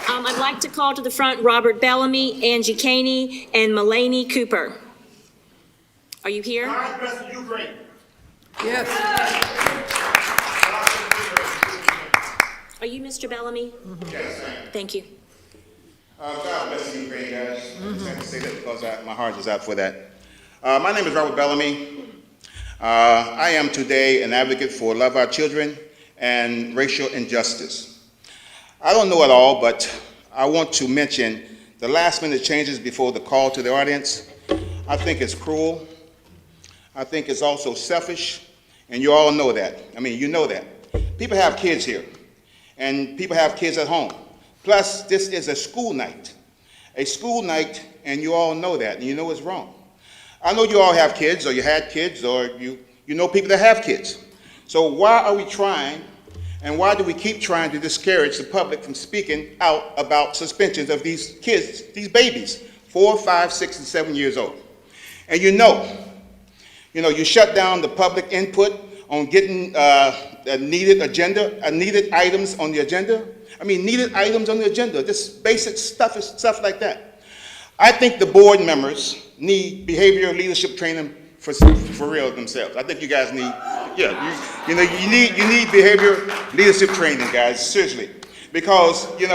I'd like to call to the front Robert Bellamy, Angie Caney, and Mulaney Cooper. Are you here? Yes. Are you Mr. Bellamy? Yes, I am. Thank you. God bless you, Ukraine, guys. I just had to say that because my heart is out for that. My name is Robert Bellamy. I am today an advocate for love our children and racial injustice. I don't know it all, but I want to mention the last-minute changes before the call to the audience. I think it's cruel. I think it's also selfish, and you all know that. I mean, you know that. People have kids here. And people have kids at home. Plus, this is a school night, and you all know that, and you know it's wrong. I know you all have kids, or you had kids, or you know people that have kids. So why are we trying, and why do we keep trying to discourage the public from speaking out about suspensions of these kids, these babies, 4, 5, 6, and 7 years old? And you know, you shut down the public input on getting needed items on the agenda. I mean, needed items on the agenda, just basic stuff like that. I think the board members need behavioral leadership training for real themselves. I think you guys need, you need behavioral leadership training, guys, seriously. Because, you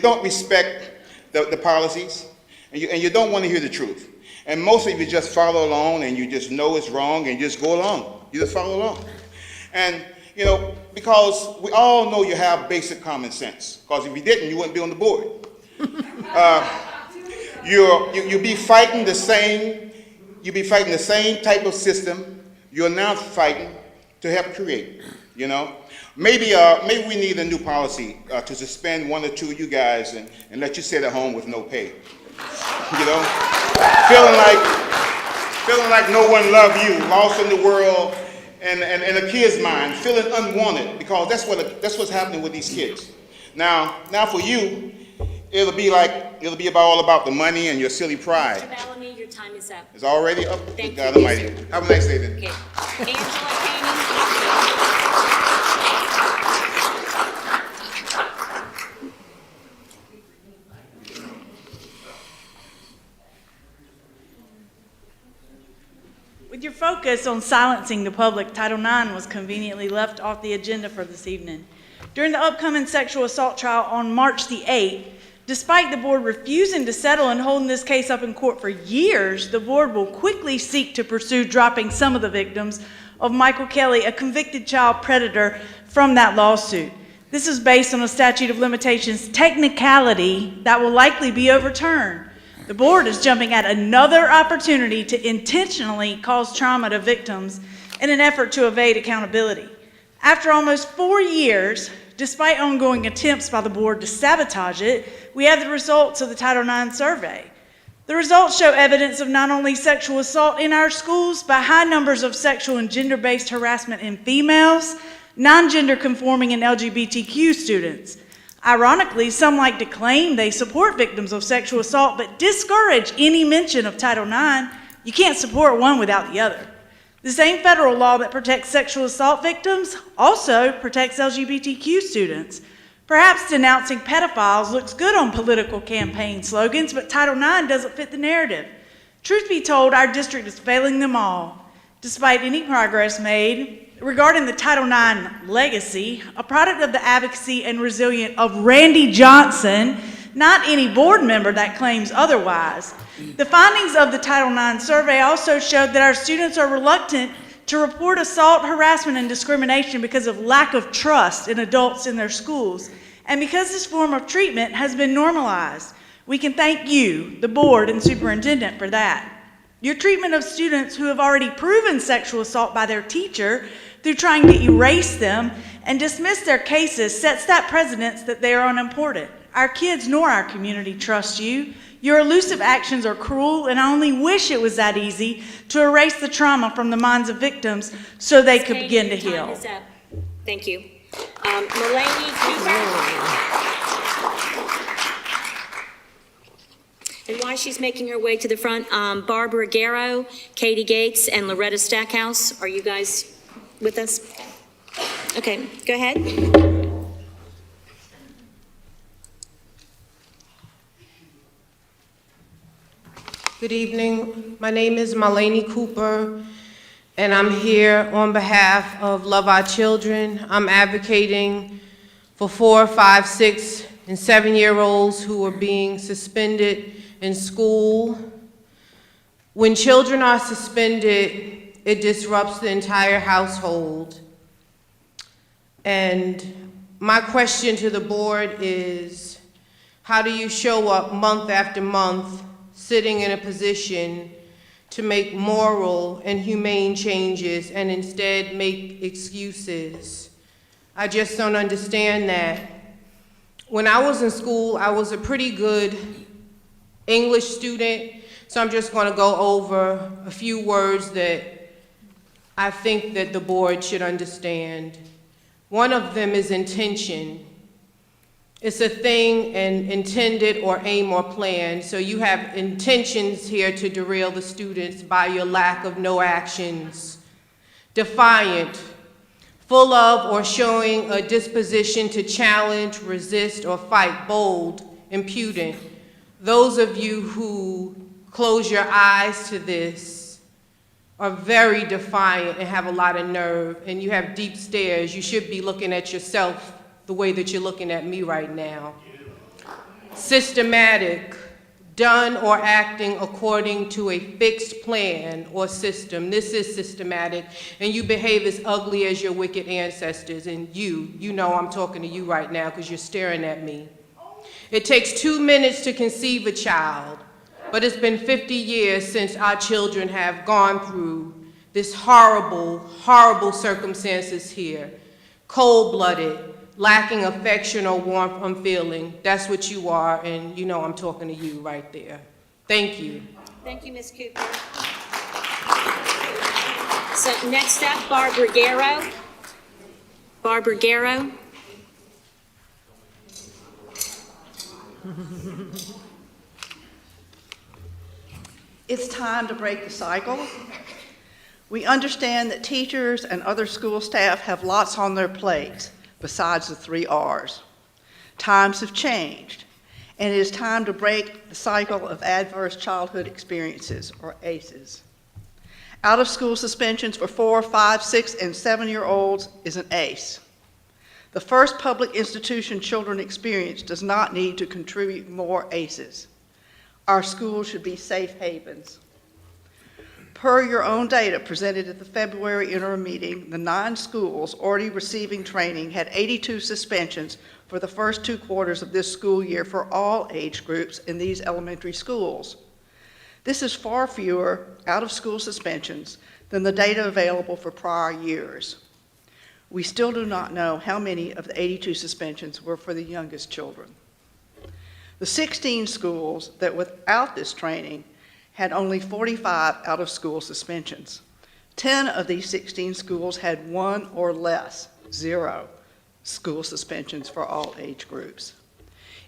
don't respect the policies, and you don't want to hear the truth. And most of you just follow along and you just know it's wrong and you just go along. You just follow along. And, you know, because we all know you have basic common sense, because if you didn't, you wouldn't be on the board. You'll be fighting the same type of system you're now fighting to help create, you know. Maybe we need a new policy to suspend one or two of you guys and let you sit at home with no pay. You know, feeling like no one loved you, lost in the world, and a kid's mind, feeling unwanted, because that's what's happening with these kids. Now for you, it'll be all about the money and your silly pride. Mr. Bellamy, your time is up. It's already up. Thank God you. Almighty. Have a nice day then. Okay. Angela Caney. With your focus on silencing the public, Title IX was conveniently left off the agenda for this evening. During the upcoming sexual assault trial on March the 8th, despite the board refusing to settle and holding this case up in court for years, the board will quickly seek to pursue dropping some of the victims of Michael Kelly, a convicted child predator, from that lawsuit. This is based on a statute of limitations technicality that will likely be overturned. The board is jumping at another opportunity to intentionally cause trauma to victims in an effort to evade accountability. After almost 4 years, despite ongoing attempts by the board to sabotage it, we have the results of the Title IX survey. The results show evidence of not only sexual assault in our schools, but high numbers of sexual and gender-based harassment in females, non-gender conforming and LGBTQ students. Ironically, some like to claim they support victims of sexual assault, but discourage any mention of Title IX. You can't support one without the other. The same federal law that protects sexual assault victims also protects LGBTQ students. Perhaps denouncing pedophiles looks good on political campaign slogans, but Title IX doesn't fit the narrative. Truth be told, our district is failing them all. Despite any progress made regarding the Title IX legacy, a product of the advocacy and resilience of Randy Johnson, not any board member that claims otherwise. The findings of the Title IX survey also showed that our students are reluctant to report assault, harassment, and discrimination because of lack of trust in adults in their schools, and because this form of treatment has been normalized. We can thank you, the board and superintendent, for that. Your treatment of students who have already proven sexual assault by their teacher through trying to erase them and dismiss their cases sets that precedence that they are unimportant. Our kids nor our community trust you. Your elusive actions are cruel, and I only wish it was that easy to erase the trauma from the minds of victims so they could begin to heal. Time is up. Thank you. Mulaney Cooper. And while she's making her way to the front, Barbara Garrow, Katie Gates, and Loretta Stackhouse, are you guys with us? Okay, go ahead. Good evening. My name is Mulaney Cooper, and I'm here on behalf of Love Our Children. I'm advocating for 4, 5, 6, and 7-year-olds who are being suspended in school. When children are suspended, it disrupts the entire household. And my question to the board is, how do you show up month after month sitting in a position to make moral and humane changes and instead make excuses? I just don't understand that. When I was in school, I was a pretty good English student, so I'm just going to go over a few words that I think that the board should understand. One of them is intention. It's a thing and intended or aim or plan. So you have intentions here to derail the students by your lack of no actions. Defiant, full of or showing a disposition to challenge, resist, or fight. Bold, impudent. Those of you who close your eyes to this are very defiant and have a lot of nerve, and you have deep stares. You should be looking at yourself the way that you're looking at me right now. Systematic, done or acting according to a fixed plan or system. This is systematic, and you behave as ugly as your wicked ancestors, and you know I'm talking to you right now because you're staring at me. It takes 2 minutes to conceive a child, but it's been 50 years since our children have gone through this horrible, horrible circumstances here. Cold-blooded, lacking affection or warmth or feeling. That's what you are, and you know I'm talking to you right there. Thank you. Thank you, Ms. Cooper. So next up, Barbara Garrow. Barbara Garrow. It's time to break the cycle. We understand that teachers and other school staff have lots on their plates besides the 3 R's. Times have changed, and it is time to break the cycle of adverse childhood experiences, or ACEs. Out-of-school suspensions for 4, 5, 6, and 7-year-olds is an ACE. The first public institution children experience does not need to contribute more ACEs. Our schools should be safe havens. Per your own data presented at the February interim meeting, the 9 schools already receiving training had 82 suspensions for the first 2 quarters of this school year for all age groups in these elementary schools. This is far fewer out-of-school suspensions than the data available for prior years. We still do not know how many of the 82 suspensions were for the youngest children. The 16 schools that without this training had only 45 out-of-school suspensions. 10 of these 16 schools had 1 or less, 0 school suspensions for all age groups.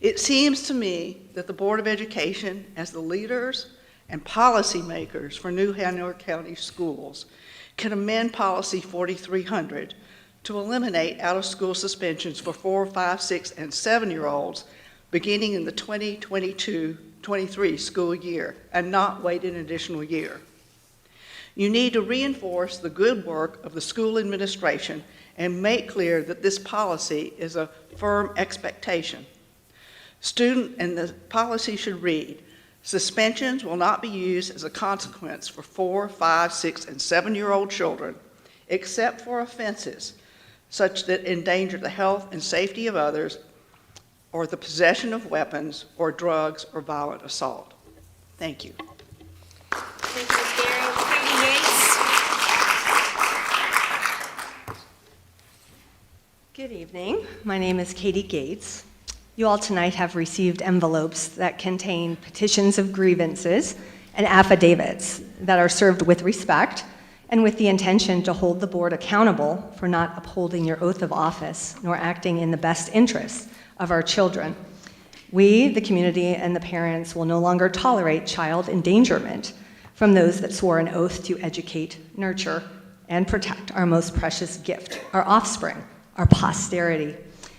It seems to me that the Board of Education, as the leaders and policymakers for new Hanover County schools, can amend Policy 4300 to eliminate out-of-school suspensions for 4, 5, 6, and 7-year-olds beginning in the 2022-23 school year and not wait an additional year. You need to reinforce the good work of the school administration and make clear that this policy is a firm expectation. And the policy should read, suspensions will not be used as a consequence for 4, 5, 6, and 7-year-old children except for offenses such that endanger the health and safety of others or the possession of weapons or drugs or violent assault. Thank you. Thank you, Ms. Garrow. Katie Yates. Good evening. My name is Katie Gates. You all tonight have received envelopes that contain petitions of grievances and affidavits that are served with respect and with the intention to hold the board accountable for not upholding your oath of office nor acting in the best interests of our children. We, the community, and the parents will no longer tolerate child endangerment from those that swore an oath to educate, nurture, and protect our most precious gift, our offspring, our posterity.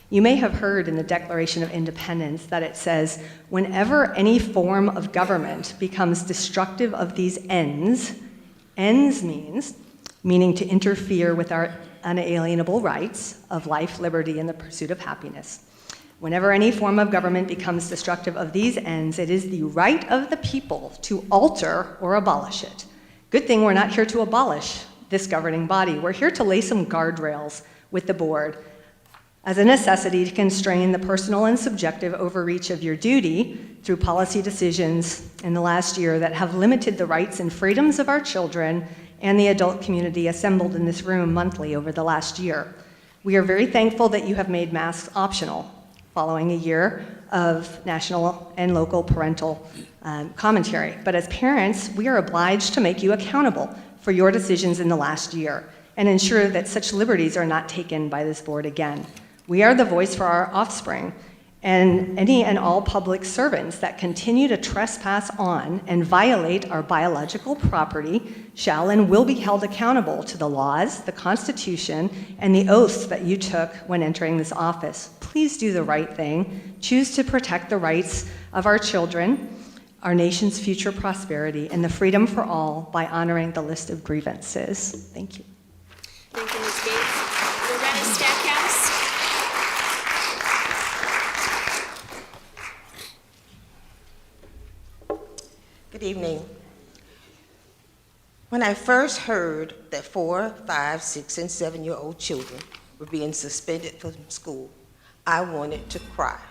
You may have heard in the Declaration of Independence that it says, whenever any form of government becomes destructive of these ends meaning to interfere with our unalienable rights of life, liberty, and the pursuit of happiness. Whenever any form of government becomes destructive of these ends, it is the right of the people to alter or abolish it. Good thing we're not here to abolish this governing body. We're here to lay some guardrails with the board as a necessity to constrain the personal and subjective overreach of your duty through policy decisions in the last year that have limited the rights and freedoms of our children and the adult community assembled in this room monthly over the last year. We are very thankful that you have made masks optional following a year of national and local parental commentary. But as parents, we are obliged to make you accountable for your decisions in the last year and ensure that such liberties are not taken by this board again. We are the voice for our offspring, and any and all public servants that continue to trespass on and violate our biological property shall and will be held accountable to the laws, the Constitution, and the oaths that you took when entering this office. Please do the right thing. Choose to protect the rights of our children, our nation's future prosperity, and the freedom for all by honoring the list of grievances. Thank you. Thank you, Ms. Gates. Loretta Stackhouse. Good evening. When I first heard that 4, 5, 6, and 7-year-old children were being suspended from school, I wanted to cry.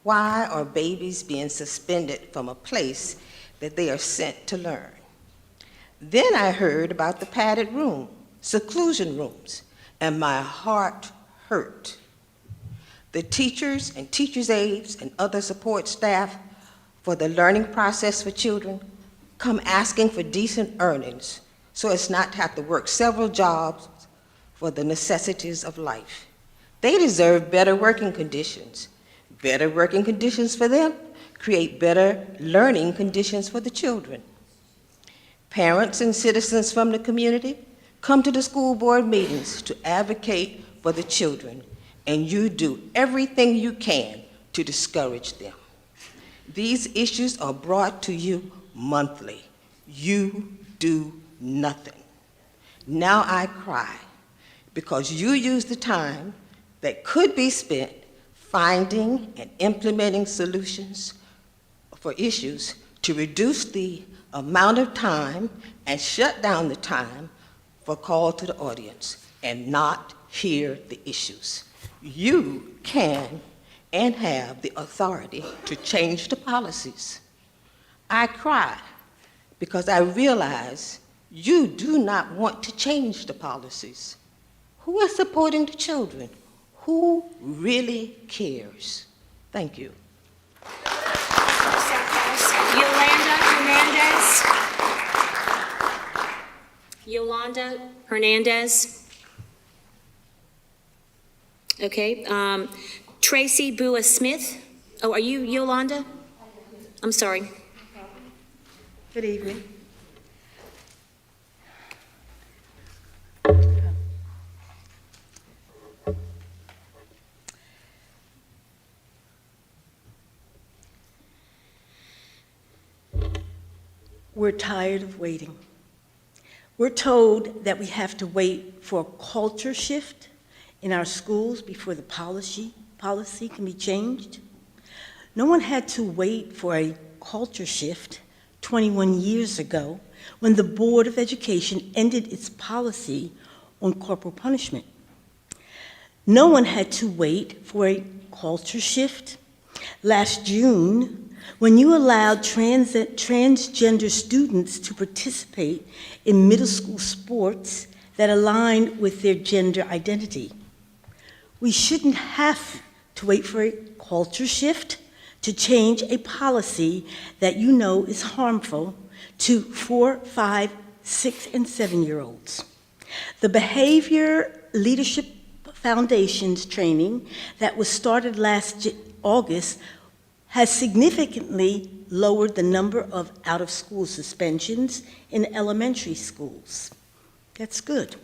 Why are babies being suspended from a place that they are sent to learn? Then I heard about the padded room, seclusion rooms, and my heart hurt. The teachers and teachers' aides and other support staff for the learning process for children come asking for decent earnings so as not to have to work several jobs for the necessities of life. They deserve better working conditions. Better working conditions for them create better learning conditions for the children. Parents and citizens from the community come to the school board meetings to advocate for the children, and you do everything you can to discourage them. These issues are brought to you monthly. You do nothing. Now I cry because you use the time that could be spent finding and implementing solutions for issues to reduce the amount of time and shut down the time for call to the audience and not hear the issues. You can and have the authority to change the policies. I cry because I realize you do not want to change the policies. Who is supporting the children? Who really cares? Thank you. Yolanda Hernandez. Okay. Tracy Bua Smith. Oh, are you Yolanda? I'm sorry. Good evening. We're tired of waiting. We're told that we have to wait for a culture shift in our schools before the policy can be changed. No one had to wait for a culture shift 21 years ago when the Board of Education ended its policy on corporal punishment. No one had to wait for a culture shift last June when you allowed transgender students to participate in middle school sports that aligned with their gender identity. We shouldn't have to wait for a culture shift to change a policy that you know is harmful to 4, 5, 6, and 7-year-olds. The Behavior Leadership Foundation's training that was started last August has significantly lowered the number of out-of-school suspensions in elementary schools. That's good.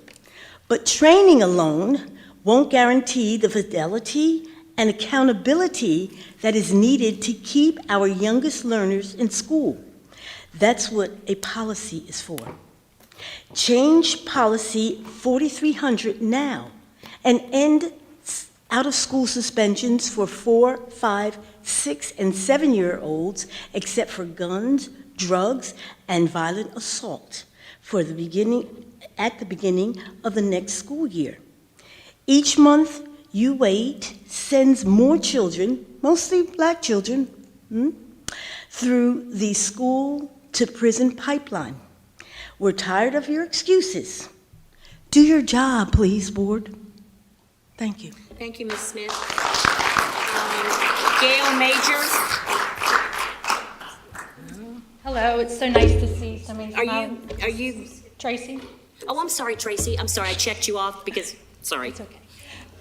But training alone won't guarantee the fidelity and accountability that is needed to keep our youngest learners in school. That's what a policy is for. Change policy 4300 now and end out-of-school suspensions for 4, 5, 6, and 7-year-olds except for guns, drugs, and violent assault at the beginning of the next school year. Each month you wait sends more children, mostly black children, through the school to prison pipeline. We're tired of your excuses. Do your job, please, board. Thank you. Thank you, Ms. Smith. Gail Major. Hello, it's so nice to see so many smiling. Are you Tracy? Oh, I'm sorry, Tracy. I'm sorry, I checked you off because, sorry. It's okay.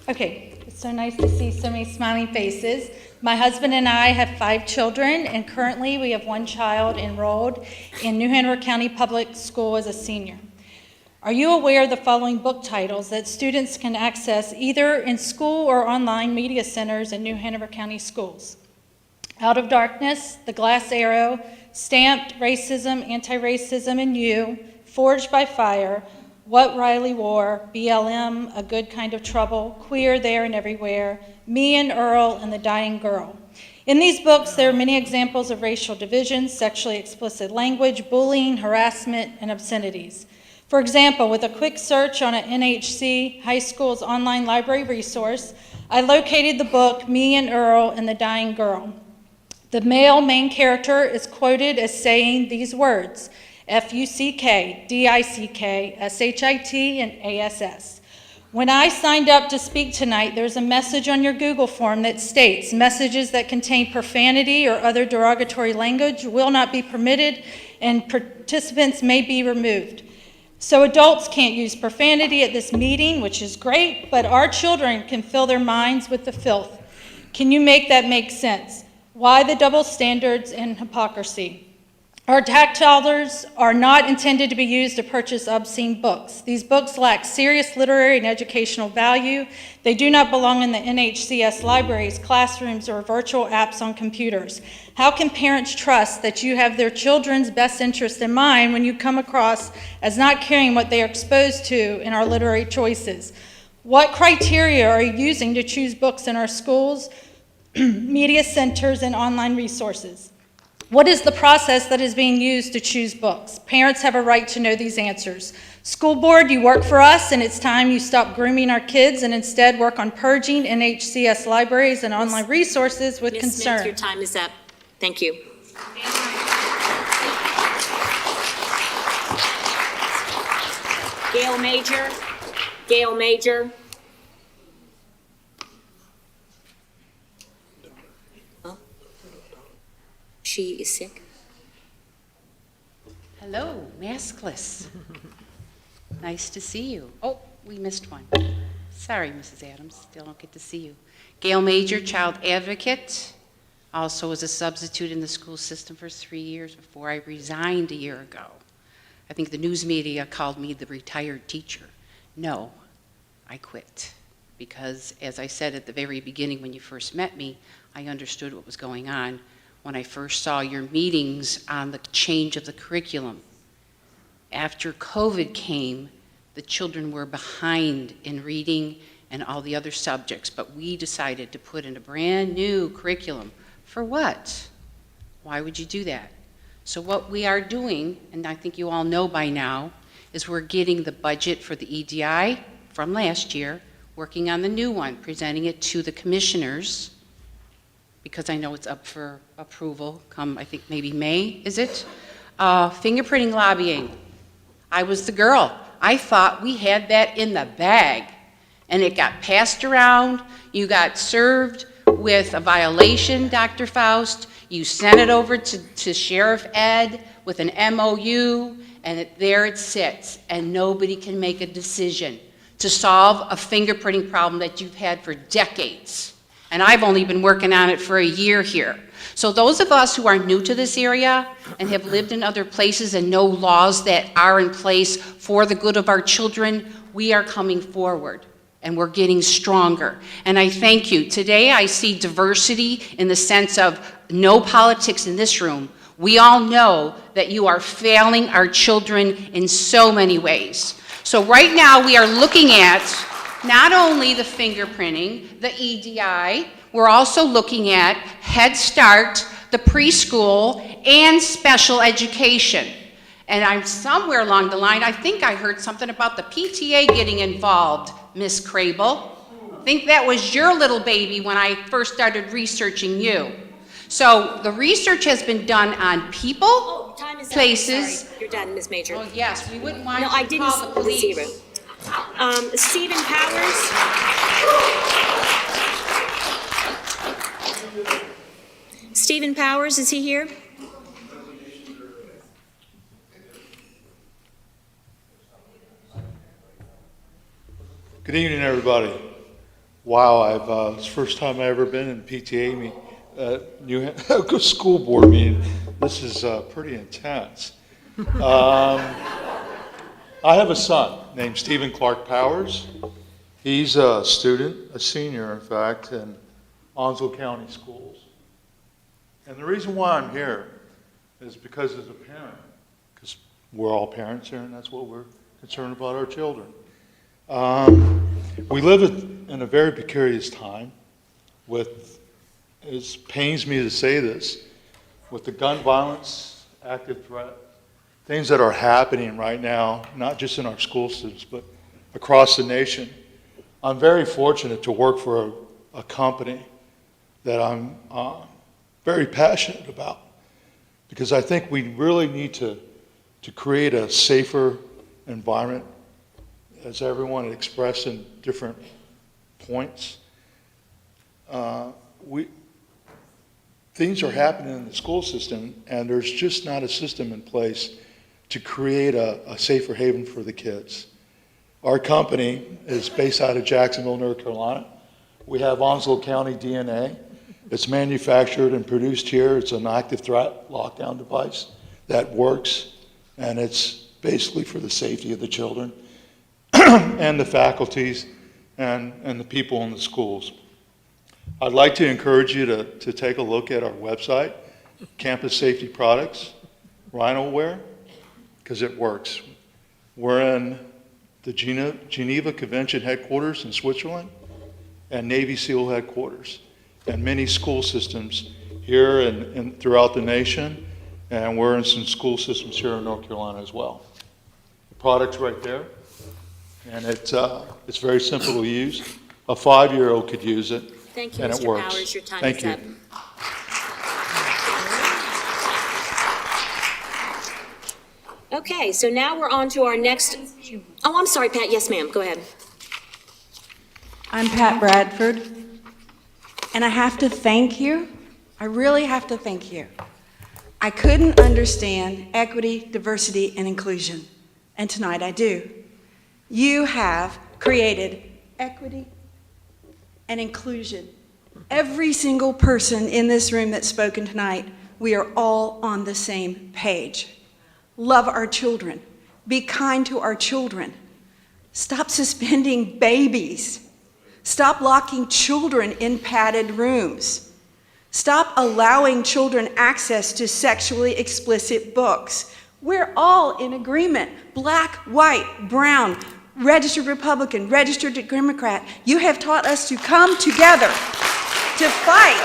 Okay, it's so nice to see so many smiling faces. My husband and I have 5 children, and currently we have 1 child enrolled in New Hanover County Public School as a senior. Are you aware of the following book titles that students can access either in school or online media centers in New Hanover County Schools? Out of Darkness, The Glass Arrow, Stamped, Racism, Anti-Racism and You, Forged by Fire, What Riley Wore, BLM, A Good Kind of Trouble, Queer There and Everywhere, Me and Earl and the Dying Girl. In these books, there are many examples of racial divisions, sexually explicit language, bullying, harassment, and obscenities. For example, with a quick search on an NHC high school's online library resource, I located the book Me and Earl and the Dying Girl. The male main character is quoted as saying these words, F-U-C-K, D-I-C-K, S-H-I-T, and A-S-S. When I signed up to speak tonight, there's a message on your Google form that states messages that contain profanity or other derogatory language will not be permitted and participants may be removed. So adults can't use profanity at this meeting, which is great, but our children can fill their minds with the filth. Can you make that make sense? Why the double standards and hypocrisy? Our tax dollars are not intended to be used to purchase obscene books. These books lack serious literary and educational value. They do not belong in the NHCS libraries, classrooms, or virtual apps on computers. How can parents trust that you have their children's best interest in mind when you come across as not caring what they are exposed to in our literary choices? What criteria are you using to choose books in our schools, media centers, and online resources? What is the process that is being used to choose books? Parents have a right to know these answers. School board, you work for us, and it's time you stop grooming our kids and instead work on purging NHCS libraries and online resources with Ms. concern. Smith, your time is up. Thank you. Gail Major. Gail Major. She is sick. Hello, maskless. Nice to see you. Oh, we missed one. Sorry, Mrs. Adams, still don't get to see you. Gail Major, child advocate, also was a substitute in the school system for 3 years before I resigned a year ago. I think the news media called me the retired teacher. No, I quit because, as I said at the very beginning when you first met me, I understood what was going on when I first saw your meetings on the change of the curriculum. After COVID came, the children were behind in reading and all the other subjects, but we decided to put in a brand new curriculum. For what? Why would you do that? So what we are doing, and I think you all know by now, is we're getting the budget for the EDI from last year, working on the new one, presenting it to the commissioners, because I know it's up for approval come, I think maybe May, is it? Fingerprinting lobbying. I was the girl. I thought we had that in the bag. And it got passed around. You got served with a violation, Dr. Faust. You sent it over to Sheriff Ed with an MOU, and there it sits. And nobody can make a decision to solve a fingerprinting problem that you've had for decades. And I've only been working on it for a year here. So those of us who are new to this area and have lived in other places and know laws that are in place for the good of our children, we are coming forward and we're getting stronger. And I thank you. Today I see diversity in the sense of no politics in this room. We all know that you are failing our children in so many ways. So right now we are looking at not only the fingerprinting, the EDI, we're also looking at Head Start, the preschool, and special education. And I'm somewhere along the line, I think I heard something about the PTA getting involved, Miss Crable. I think that was your little baby when I first started researching you. So the research has been done on people, places. Sorry, you're done, Ms. Major. Oh, yes, we wouldn't want No, you I to didn't call the police. see it. Stephen Powers. Stephen Powers, is he here? Good evening, everybody. Wow, it's the first time I've ever been in PTA meeting, school board meeting. This is pretty intense. I have a son named Stephen Clark Powers. He's a student, a senior, in fact, in Onslow County Schools. And the reason why I'm here is because as a parent, because we're all parents here, and that's what we're concerned about our children. We live in a very precarious time with it pains me to say this, with the gun violence, active threat, things that are happening right now, not just in our school systems, but across the nation, I'm very fortunate to work for a company that I'm very passionate about, because I think we really need to create a safer environment, as everyone expressed in different points. Things are happening in the school system, and there's just not a system in place to create a safer haven for the kids. Our company is based out of Jacksonville, North Carolina. We have Onslow County DNA. It's manufactured and produced here. It's an active threat lockdown device that works, and it's basically for the safety of the children and the faculties and the people in the schools. I'd like to encourage you to take a look at our website, Campus Safety Products, RhinoWare, because it works. We're in the Geneva Convention headquarters in Switzerland and Navy SEAL headquarters, and many school systems here and throughout the nation, and we're in some school systems here in North Carolina as well. The product's right there, and it's very simple to use. A 5-year-old could use it. Thank you, And it Mr. works. Powers. Your time Thank is you. up. Okay, so now we're on to our next. Oh, I'm sorry, Pat. Yes, ma'am. Go ahead. I'm Pat Bradford, and I have to thank you. I really have to thank you. I couldn't understand equity, diversity, and inclusion, and tonight I do. You have created equity and inclusion. Every single person in this room that's spoken tonight, we are all on the same page. Love our children. Be kind to our children. Stop suspending babies. Stop locking children in padded rooms. Stop allowing children access to sexually explicit books. We're all in agreement. Black, white, brown, registered Republican, registered Democrat. You have taught us to come together to fight.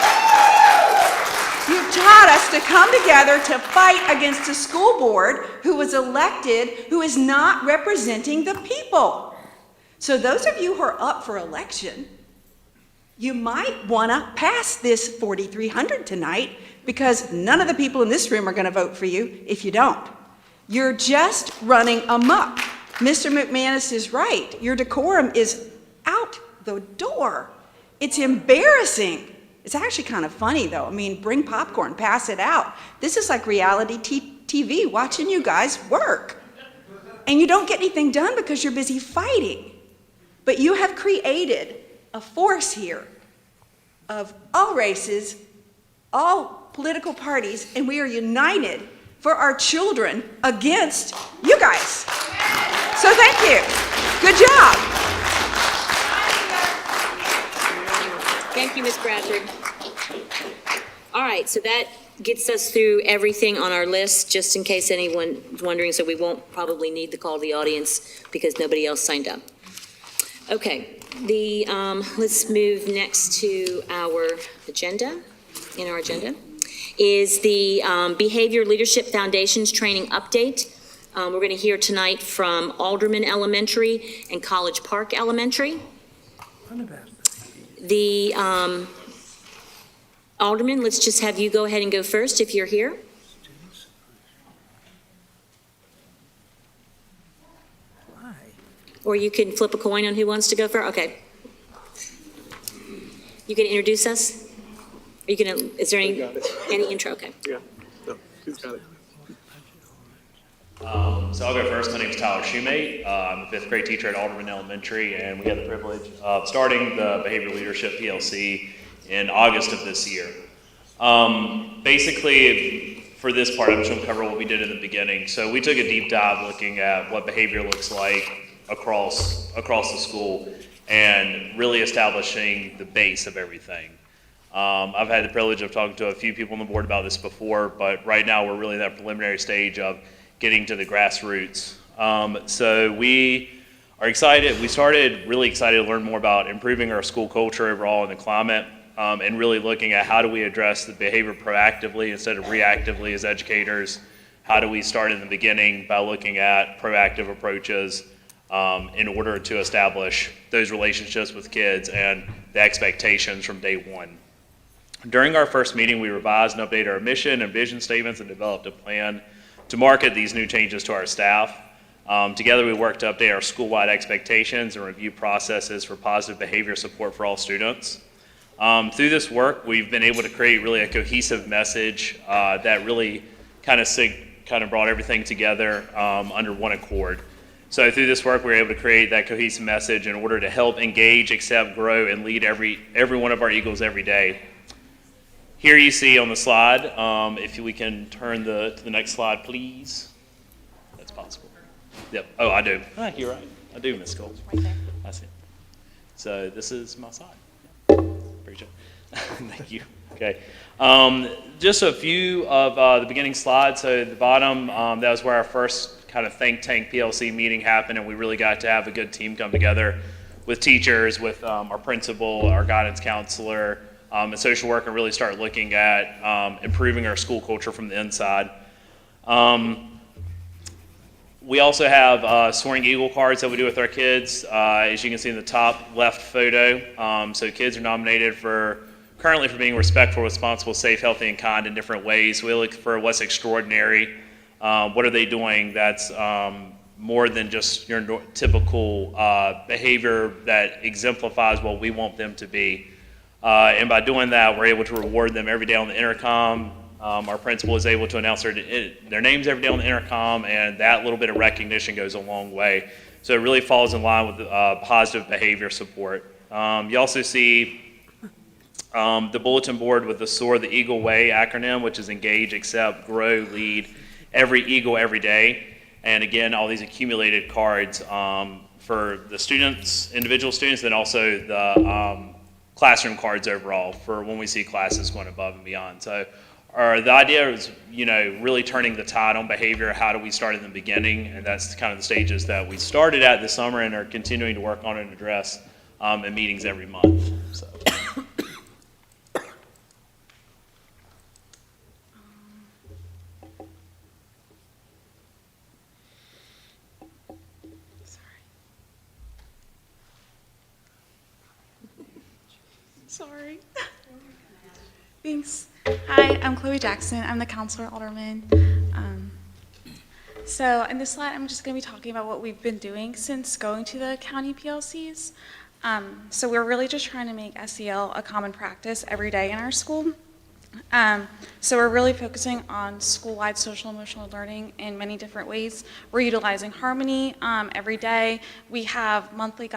You've taught us to come together to fight against a school board who was elected, who is not representing the people. So those of you who are up for election, you might want to pass this 4300 tonight, because none of the people in this room are going to vote for you if you don't. You're just running amok. Mr. McManus is right. Your decorum is out the door. It's embarrassing. It's actually kind of funny, though. I mean, bring popcorn, pass it out. This is like reality TV, watching you guys work. And you don't get anything done because you're busy fighting. But you have created a force here of all races, all political parties, and we are united for our children against you guys. So thank you. Good job. Thank you, Ms. Bradford. All right, so that gets us through everything on our list, just in case anyone's wondering, so we won't probably need to call the audience because nobody else signed up. Okay, let's move next to our agenda. In our agenda is the Behavior Leadership Foundation's training update. We're going to hear tonight from Alderman Elementary and College Park Elementary. The Alderman, let's just have you go ahead and go first if you're here. Or you can flip a coin on who wants to go first. Okay. You can introduce us? Are you gonna, is there any intro? Okay. Yeah, no, he's got it. So I'll go first. My name is Tyler Shoemate. I'm a fifth grade teacher at Alderman Elementary, and we had the privilege of starting the Behavior Leadership PLC in August of this year. Basically, for this part, I'm just going to cover what we did in the beginning. So we took a deep dive looking at what behavior looks like across the school and really establishing the base of everything. I've had the privilege of talking to a few people on the board about this before, but right now we're really in that preliminary stage of getting to the grassroots. So we are excited. We started really excited to learn more about improving our school culture overall and the climate. and really looking at how do we address the behavior proactively instead of reactively as educators. How do we start in the beginning by looking at proactive approaches in order to establish those relationships with kids and the expectations from day one. During our first meeting, we revised and updated our mission and vision statements and developed a plan to market these new changes to our staff. Together, we worked to update our school-wide expectations and review processes for positive behavior support for all students. Through this work, we've been able to create really a cohesive message that really kind of brought everything together under one accord. So through this work, we were able to create that cohesive message in order to help engage, accept, grow, and lead every one of our Eagles every day. Here you see on the slide, if we can turn to the next slide, please. That's possible. Yep. Oh, I do. Ah, you're right. I do, Ms. Cole. Right there. I see. So this is my slide. Appreciate it. Thank you. Okay. Just a few of the beginning slides. So at the bottom, that was where our first kind of think tank PLC meeting happened, and we really got to have a good team come together with teachers, with our principal, our guidance counselor, and social worker, really start looking at improving our school culture from the inside. We also have Soaring Eagle cards that we do with our kids, as you can see in the top left photo. So kids are nominated currently for being respectful, responsible, safe, healthy, and kind in different ways. We look for what's extraordinary. What are they doing that's more than just your typical behavior that exemplifies what we want them to be. And by doing that, we're able to reward them every day on the intercom. Our principal is able to announce their names every day on the intercom, and that little bit of recognition goes a long way. So it really falls in line with positive behavior support. You also see the bulletin board with the SOAR, the Eagle Way acronym, which is engage, accept, grow, lead, every Eagle every day. And again, all these accumulated cards for the students, individual students, and also the classroom cards overall for when we see classes going above and beyond. So the idea is, really turning the tide on behavior. How do we start in the beginning? And that's kind of the stages that we started at this summer and are continuing to work on and address in meetings every month. So. Sorry. Thanks. Hi, I'm Chloe Jackson. I'm the counselor alderman. So in this slide, I'm just going to be talking about what we've been doing since going to the county PLCs. So we're really just trying to make SEL a common practice every day in our school. So we're really focusing on school-wide social emotional learning in many different ways. We're utilizing Harmony every day. We have monthly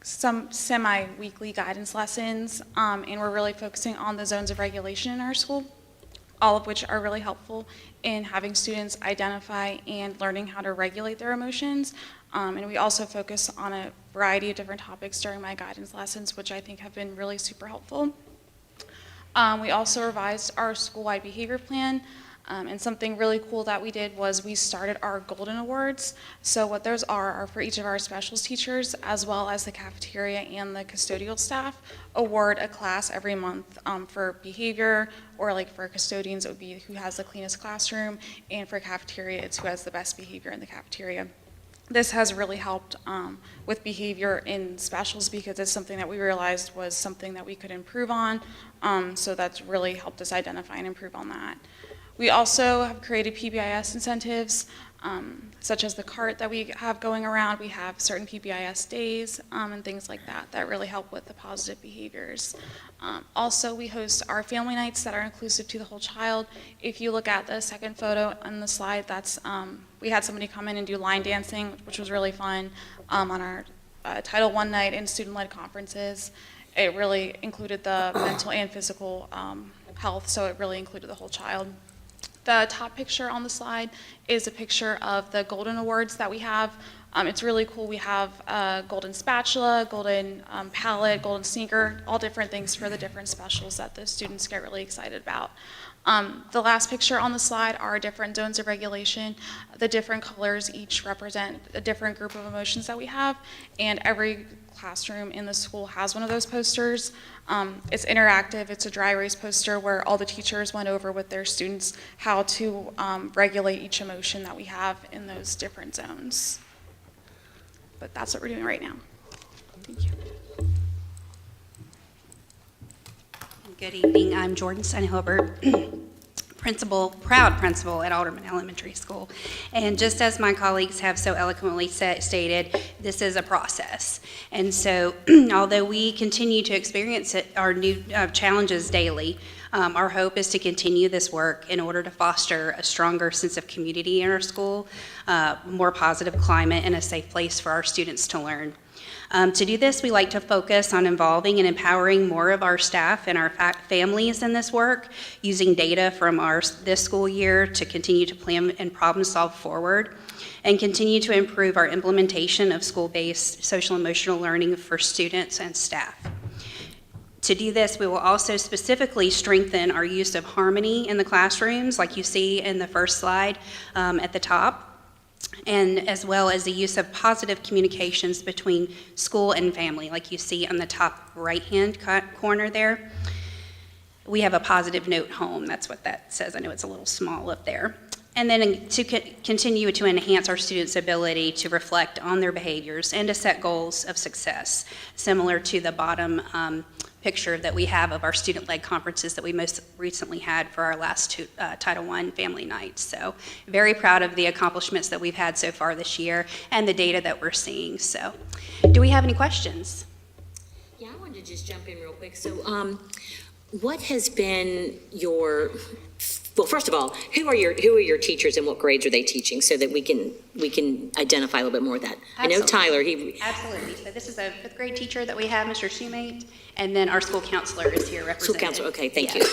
some semi-weekly guidance lessons, and we're really focusing on the zones of regulation in our school, all of which are really helpful in having students identify and learning how to regulate their emotions. And we also focus on a variety of different topics during my guidance lessons, which I think have been really super helpful. We also revised our school-wide behavior plan. And something really cool that we did was we started our Golden Awards. So what those are for each of our specials teachers, as well as the cafeteria and the custodial staff, award a class every month for behavior, or like for custodians, it would be who has the cleanest classroom, and for cafeteria, it's who has the best behavior in the cafeteria. This has really helped with behavior in specials because it's something that we realized was something that we could improve on. So that's really helped us identify and improve on that. We also have created PBIS incentives, such as the cart that we have going around. We have certain PBIS days and things like that that really help with the positive behaviors. Also, we host our family nights that are inclusive to the whole child. If you look at the second photo on the slide, that's we had somebody come in and do line dancing, which was really fun, on our Title I night and student-led conferences. It really included the mental and physical health, so it really included the whole child. The top picture on the slide is a picture of the Golden Awards that we have. It's really cool. We have a golden spatula, golden palette, golden sneaker, all different things for the different specials that the students get really excited about. The last picture on the slide are different zones of regulation. The different colors each represent a different group of emotions that we have, and every classroom in the school has one of those posters. It's interactive. It's a dry erase poster where all the teachers went over with their students how to regulate each emotion that we have in those different zones. But that's what we're doing right now. Thank you. Good evening. I'm Jordan Hanover, proud principal at Alderman Elementary School. And just as my colleagues have so eloquently stated, this is a process. And so although we continue to experience our new challenges daily, our hope is to continue this work in order to foster a stronger sense of community in our school, more positive climate, and a safe place for our students to learn. To do this, we like to focus on involving and empowering more of our staff and our families in this work, using data from this school year to continue to plan and problem solve forward, and continue to improve our implementation of school-based social emotional learning for students and staff. To do this, we will also specifically strengthen our use of harmony in the classrooms, like you see in the first slide at the top, and as well as the use of positive communications between school and family, like you see on the top right-hand corner there. We have a positive note home. That's what that says. I know it's a little small up there. And then to continue to enhance our students' ability to reflect on their behaviors and to set goals of success, similar to the bottom picture that we have of our student-led conferences that we most recently had for our last two Title I family nights. So very proud of the accomplishments that we've had so far this year and the data that we're seeing. So do we have any questions? Yeah, I wanted to just jump in real quick. So what has been your, well, first of all, who are your teachers and what grades are they teaching so that we can identify a little bit more of that? Absolutely. I know Tyler, Absolutely. So this is a fifth grade teacher that we have, Mr. Shoemate, and then our school counselor is here represented. School counselor, okay, thank you.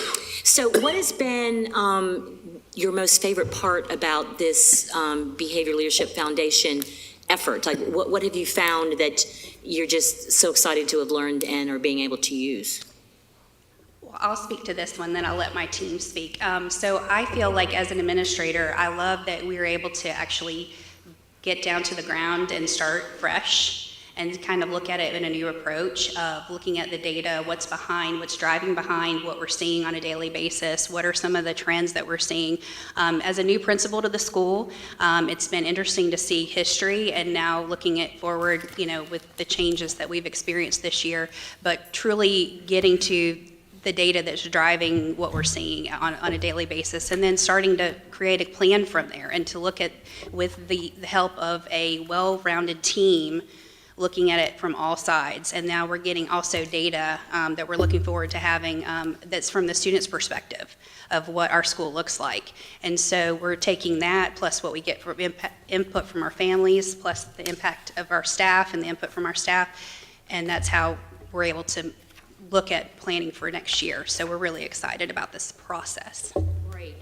So what has been your most favorite part about this Behavior Leadership Foundation effort? Like what have you found that you're just so excited to have learned and are being able to use? Well, I'll speak to this one, then I'll let my team speak. So I feel like as an administrator, I love that we were able to actually get down to the ground and start fresh and kind of look at it in a new approach of looking at the data, what's driving behind what we're seeing on a daily basis, what are some of the trends that we're seeing. As a new principal to the school, it's been interesting to see history and now looking at forward, with the changes that we've experienced this year, but truly getting to the data that's driving what we're seeing on a daily basis, and then starting to create a plan from there and to look at, with the help of a well-rounded team, looking at it from all sides. And now we're getting also data that we're looking forward to having that's from the student's perspective of what our school looks like. And so we're taking that plus what we get from input from our families, plus the impact of our staff and the input from our staff, and that's how we're able to look at planning for next year. So we're really excited about this process. Great.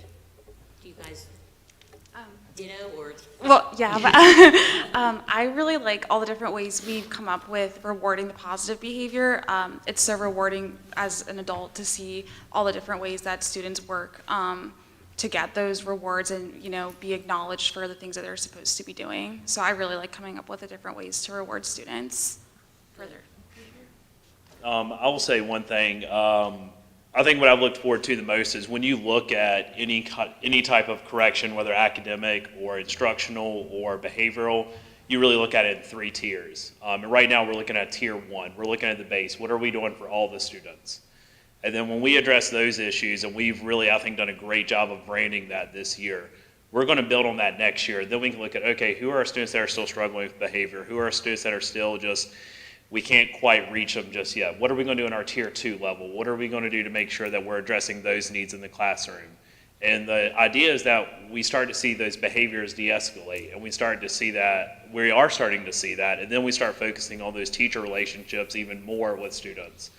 Do you guys ditto or? Well, yeah, but I really like all the different ways we've come up with rewarding the positive behavior. It's so rewarding as an adult to see all the different ways that students work to get those rewards and, be acknowledged for the things that they're supposed to be doing. So I really like coming up with the different ways to reward students for their behavior. I will say one thing. I think what I've looked forward to the most is when you look at any type of correction, whether academic or instructional or behavioral, you really look at it in 3 tiers. And right now we're looking at tier 1. We're looking at the base. What are we doing for all the students? And then when we address those issues, and we've really, I think, done a great job of branding that this year, we're going to build on that next year. Then we can look at, okay, who are our students that are still struggling with behavior? Who are our students that are still just, we can't quite reach them just yet? What are we going to do in our tier 2 level? What are we going to do to make sure that we're addressing those needs in the classroom? And the idea is that we start to see those behaviors de-escalate, and we are starting to see that, and then we start focusing on those teacher relationships even more with students,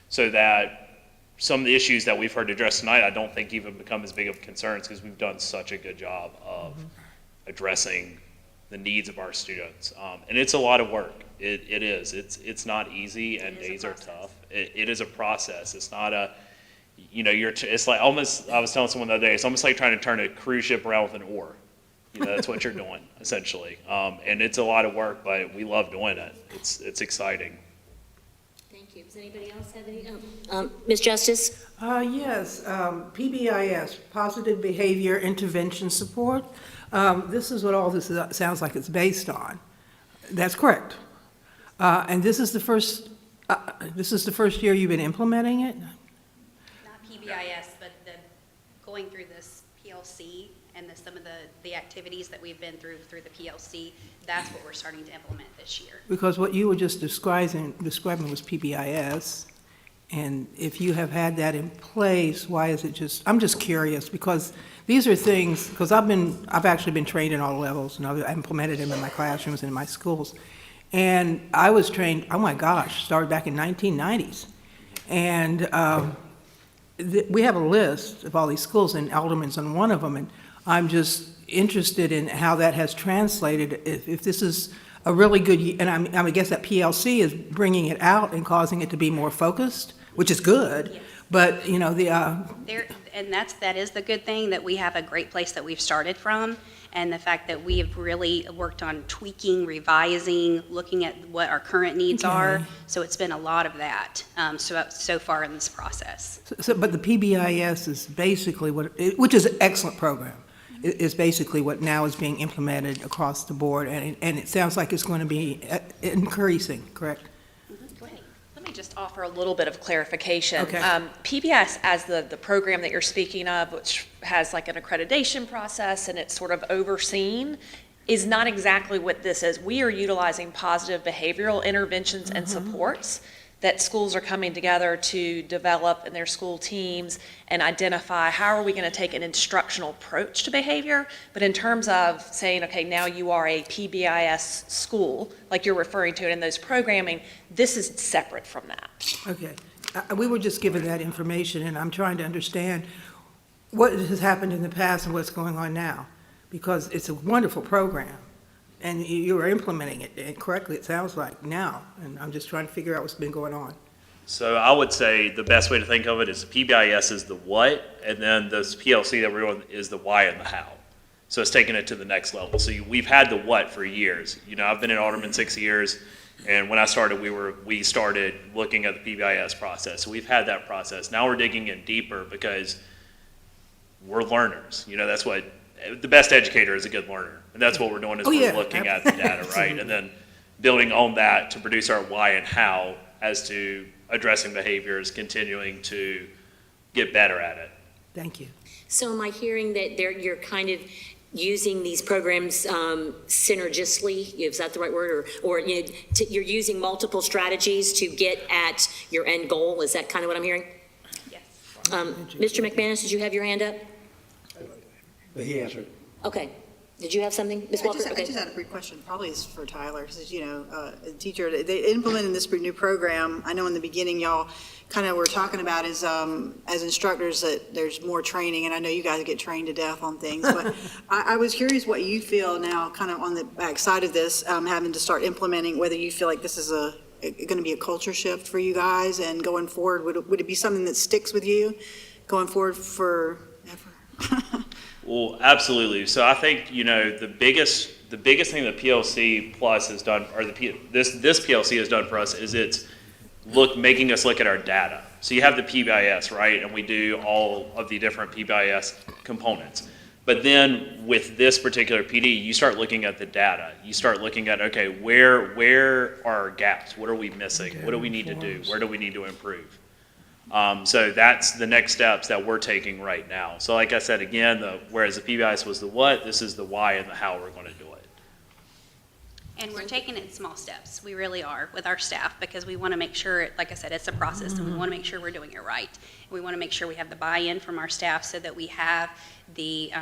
so that some of the issues that we've heard addressed tonight, I don't think even become as big of concerns, because we've done such a good job of addressing the needs of our students. And it's a lot of work. It is. It's not easy, and days are tough. It is a process. It's not you know, it's like almost, I was telling someone the other day, it's almost like trying to turn a cruise ship around with an oar. You know, that's what you're doing, essentially. And it's a lot of work, but we love doing it. It's exciting. Thank you. Does anybody else have any? Ms. Justice? Yes, PBIS, Positive Behavior Intervention Support. This is what all this sounds like it's based on. That's correct. And this is the first year you've been implementing it? Not PBIS, but going through this PLC and some of the activities that we've been through the PLC, that's what we're starting to implement this year. Because what you were just describing was PBIS, and if you have had that in place, why is it just, I'm just curious, because these are things, because I've actually been trained in all levels, and I've implemented them in my classrooms and in my schools, and I was trained, oh my gosh, started back in 1990s, and we have a list of all these schools, and Alderman's on one of them, and I'm just interested in how that has translated, if this is a really good, and I guess that PLC is bringing it out and causing it to be more focused, which is good, yes. But, you know, And that is the good thing, that we have a great place that we've started from, and the fact that we have really worked on tweaking, revising, looking at what our current needs are. So it's been a lot of that so far in this process. But the PBIS is basically which is an excellent program, is basically what now is being implemented across the board, and it sounds like it's going to be increasing, correct? Let me just offer a little bit of clarification. Okay. PBS, as the program that you're speaking of, which has like an accreditation process and it's sort of overseen, is not exactly what this is. We are utilizing positive behavioral interventions and supports that schools are coming together to develop in their school teams and identify how are we going to take an instructional approach to behavior. But in terms of saying, okay, now you are a PBIS school, like you're referring to it in those programming, this is separate from that. Okay. We were just given that information, and I'm trying to understand what has happened in the past and what's going on now, because it's a wonderful program. And you are implementing it correctly, it sounds like, now. And I'm just trying to figure out what's been going on. So I would say the best way to think of it is PBIS is the what, and then this PLC that we're doing is the why and the how. So it's taking it to the next level. So we've had the what for years. You know, I've been in Alderman 6 years, and when I started, we started looking at the PBIS process. So we've had that process. Now we're digging in deeper because we're learners. You know, that's what the best educator is, a good learner. And that's what we're doing is we're looking at the data, right? And then building on that to produce our why and how as to addressing behaviors, continuing to get better at it. Thank you. So am I hearing that you're kind of using these programs synergistically? Is that the right word? Or you know, you're using multiple strategies to get at your end goal? Is that kind of what I'm hearing? Yes. Mr. McManus, did you have your hand up? He answered. Okay. Did you have something, Ms. Walker? I just had a quick question, probably is for Tyler, because, you know, a teacher, they implemented this new program. I know in the beginning, y'all kind of were talking about as instructors that there's more training, and I know you guys get trained to death on things, but I was curious what you feel now, kind of on the backside of this, having to start implementing, whether you feel like this is going to be a culture shift for you guys, and going forward, would it be something that sticks with you going forward forever? Well, absolutely. So I think, you know, the biggest thing that PLC Plus has done, or this PLC has done for us, is it's making us look at our data. So you have the PBIS, right? And we do all of the different PBIS components. But then with this particular PD, you start looking at the data. You start looking at, okay, where are our gaps? What are we missing? What do we need to do? Where do we need to improve? So that's the next steps that we're taking right now. So like I said, again, whereas the PBIS was the what, this is the why and the how we're going to do it. And we're taking it in small steps. We really are with our staff, because we want to make sure, like I said, it's a process, and we want to make sure we're doing it right. And we want to make sure we have the buy-in from our staff so that we have the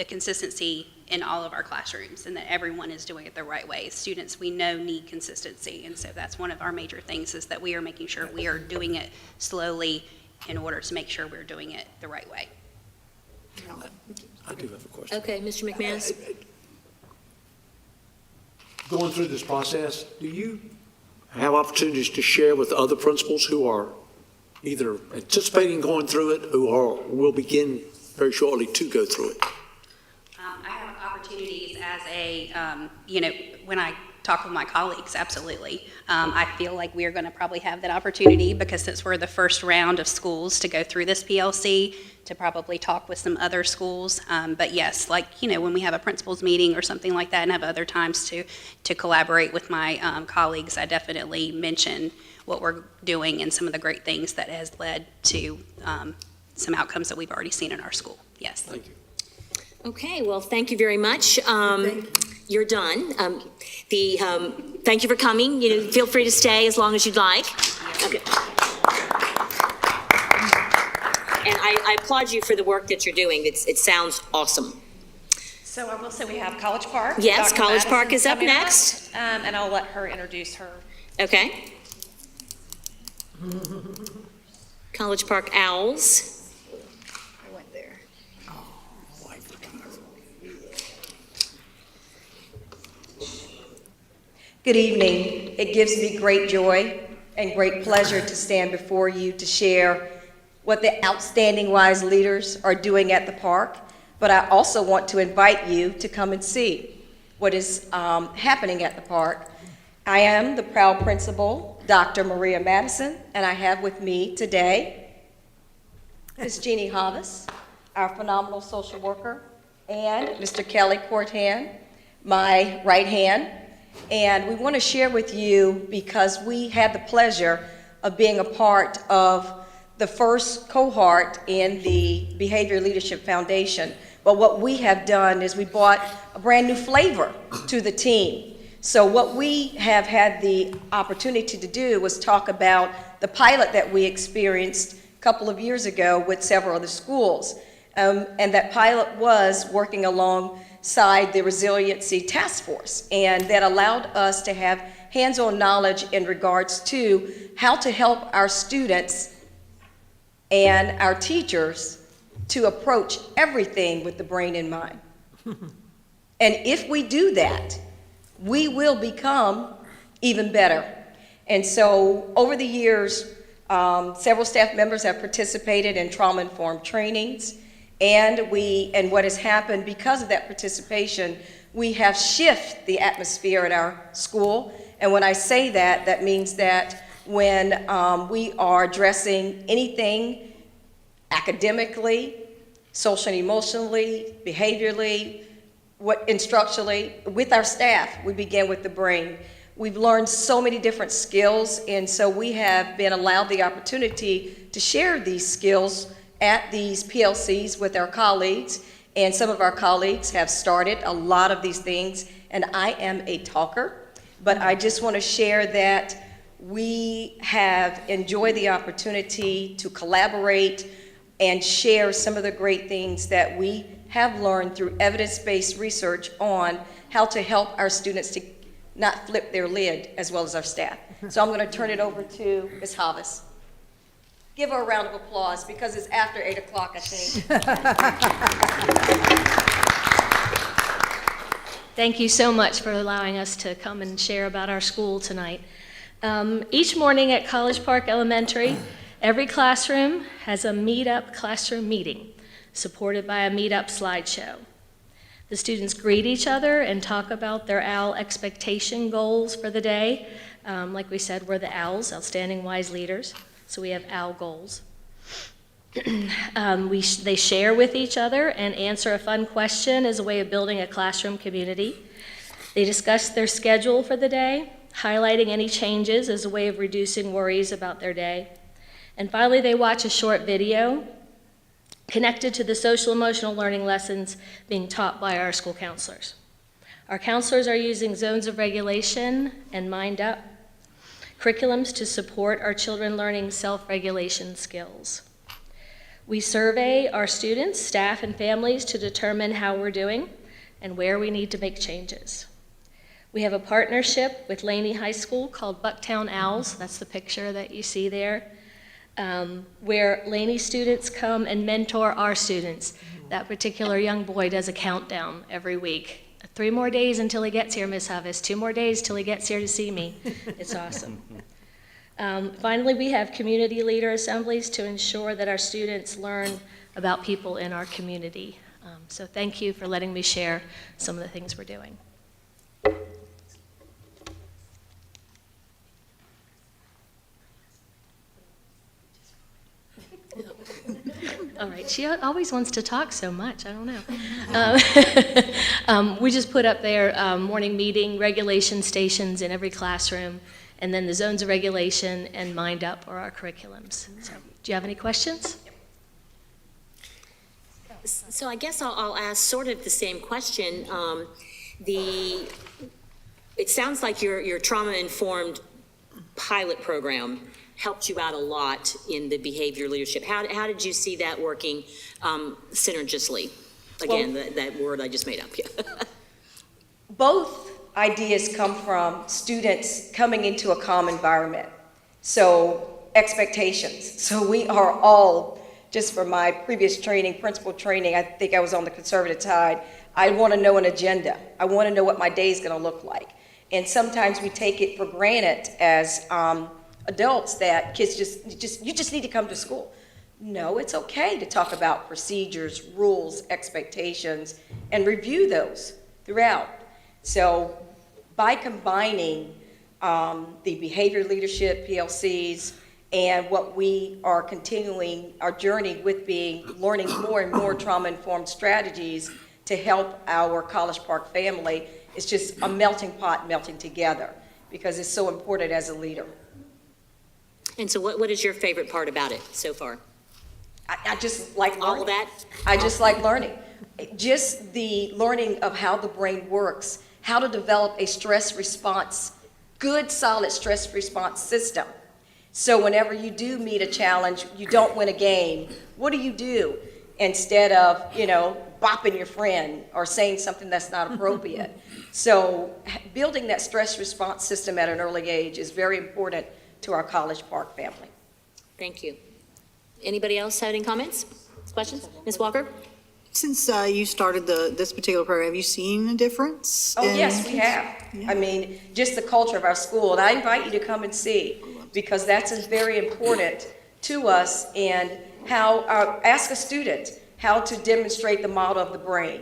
consistency in all of our classrooms, and that everyone is doing it the right way. Students, we know, need consistency, and so that's one of our major things, is that we are making sure we are doing it slowly in order to make sure we're doing it the right way. I do have a question. Okay, Mr. McManus. Going through this process, do you have opportunities to share with other principals who are either anticipating going through it or will begin very shortly to go through it? I have opportunities as a, when I talk with my colleagues, absolutely. I feel like we are going to probably have that opportunity because since we're the first round of schools to go through this PLC, to probably talk with some other schools. But yes, when we have a principals meeting or something like that and have other times to collaborate with my colleagues, I definitely mention what we're doing and some of the great things that has led to some outcomes that we've already seen in our school. Yes. Thank you. Okay, well, thank you very much. You're done. Thank you for coming. Feel free to stay as long as you'd like. Okay. And I applaud you for the work that you're doing. It sounds awesome. So I will say we have College Park. Yes, Dr. College Park Madison's is up coming next. And I'll let her introduce her. Okay. College Park Owls. I went there. Good evening. It gives me great joy and great pleasure to stand before you to share what the outstanding wise leaders are doing at the park, but I also want to invite you to come and see what is happening at the park. I am the proud principal, Dr. Maria Madison, and I have with me today Ms. Jeannie Havis, our phenomenal social worker, and Mr. Kelly Courthand, my right hand. And we want to share with you because we had the pleasure of being a part of the first cohort in the Behavior Leadership Foundation. But what we have done is we brought a brand new flavor to the team. So what we have had the opportunity to do was talk about the pilot that we experienced a couple of years ago with several of the schools. And that pilot was working alongside the Resiliency Task Force. And that allowed us to have hands-on knowledge in regards to how to help our students and our teachers to approach everything with the brain in mind. And if we do that, we will become even better. And so over the years, several staff members have participated in trauma-informed trainings, and what has happened because of that participation, we have shifted the atmosphere at our school. And when I say that, that means that when we are addressing anything academically, social and emotionally, behaviorally, instructionally, with our staff, we begin with the brain. We've learned so many different skills, and so we have been allowed the opportunity to share these skills at these PLCs with our colleagues, and some of our colleagues have started a lot of these things, and I am a talker, but I just want to share that we have enjoyed the opportunity to collaborate and share some of the great things that we have learned through evidence-based research on how to help our students to not flip their lid as well as our staff. So I'm going to turn it over to Ms. Havis. Give her a round of applause because it's after 8 o'clock, I think. Thank you so much for allowing us to come and share about our school tonight. Each morning at College Park Elementary, every classroom has a meet-up classroom meeting, supported by a meet-up slideshow. The students greet each other and talk about their OWL expectation goals for the day. Like we said, we're the OWLs, Outstanding Wise Leaders, so we have OWL goals. They share with each other and answer a fun question as a way of building a classroom community. They discuss their schedule for the day, highlighting any changes as a way of reducing worries about their day. And finally, they watch a short video connected to the social emotional learning lessons being taught by our school counselors. Our counselors are using zones of regulation and Mind Up curriculums to support our children learning self-regulation skills. We survey our students, staff, and families to determine how we're doing and where we need to make changes. We have a partnership with Laney High School called Bucktown Owls. That's the picture that you see there, where Laney students come and mentor our students. That particular young boy does a countdown every week. 3 more days until he gets here, Miss Havis. 2 more days till he gets here to see me. It's awesome. Finally, we have community leader assemblies to ensure that our students learn about people in our community. So thank you for letting me share some of the things we're doing. All right, she always wants to talk so much, I don't know. We just put up there morning meeting regulation stations in every classroom, and then the zones of regulation and Mind Up are our curriculums. So, do you have any questions? So I guess I'll ask sort of the same question. It sounds like your trauma-informed pilot program helped you out a lot in the behavior leadership. How did you see that working synergistically? Again, that word I just made up. Yeah. Both ideas come from students coming into a calm environment. So expectations. So we are all, just from my previous training, principal training, I think I was on the conservative side, I want to know an agenda. I want to know what my day is going to look like. And sometimes we take it for granted as adults that kids you just need to come to school. No, it's okay to talk about procedures, rules, expectations, and review those throughout. So by combining the behavior leadership, PLCs, and what we are continuing our journey with learning more and more trauma-informed strategies to help our College Park family, it's just a melting pot melting together because it's so important as a leader. And so what is your favorite part about it so far? I just like learning. All of that? I just like learning. Just the learning of how the brain works, how to develop a stress response, good, solid stress response system. So whenever you do meet a challenge, you don't win a game, what do? Instead of, bopping your friend or saying something that's not appropriate. So building that stress response system at an early age is very important to our College Park family. Thank you. Anybody else have any comments, questions? Ms. Walker? Since you started this particular program, have you seen a difference? Oh, yes, we have. Yeah. I mean, just the culture of our school, and I invite you to come and see, because that's very important to us, and ask a student how to demonstrate the model of the brain.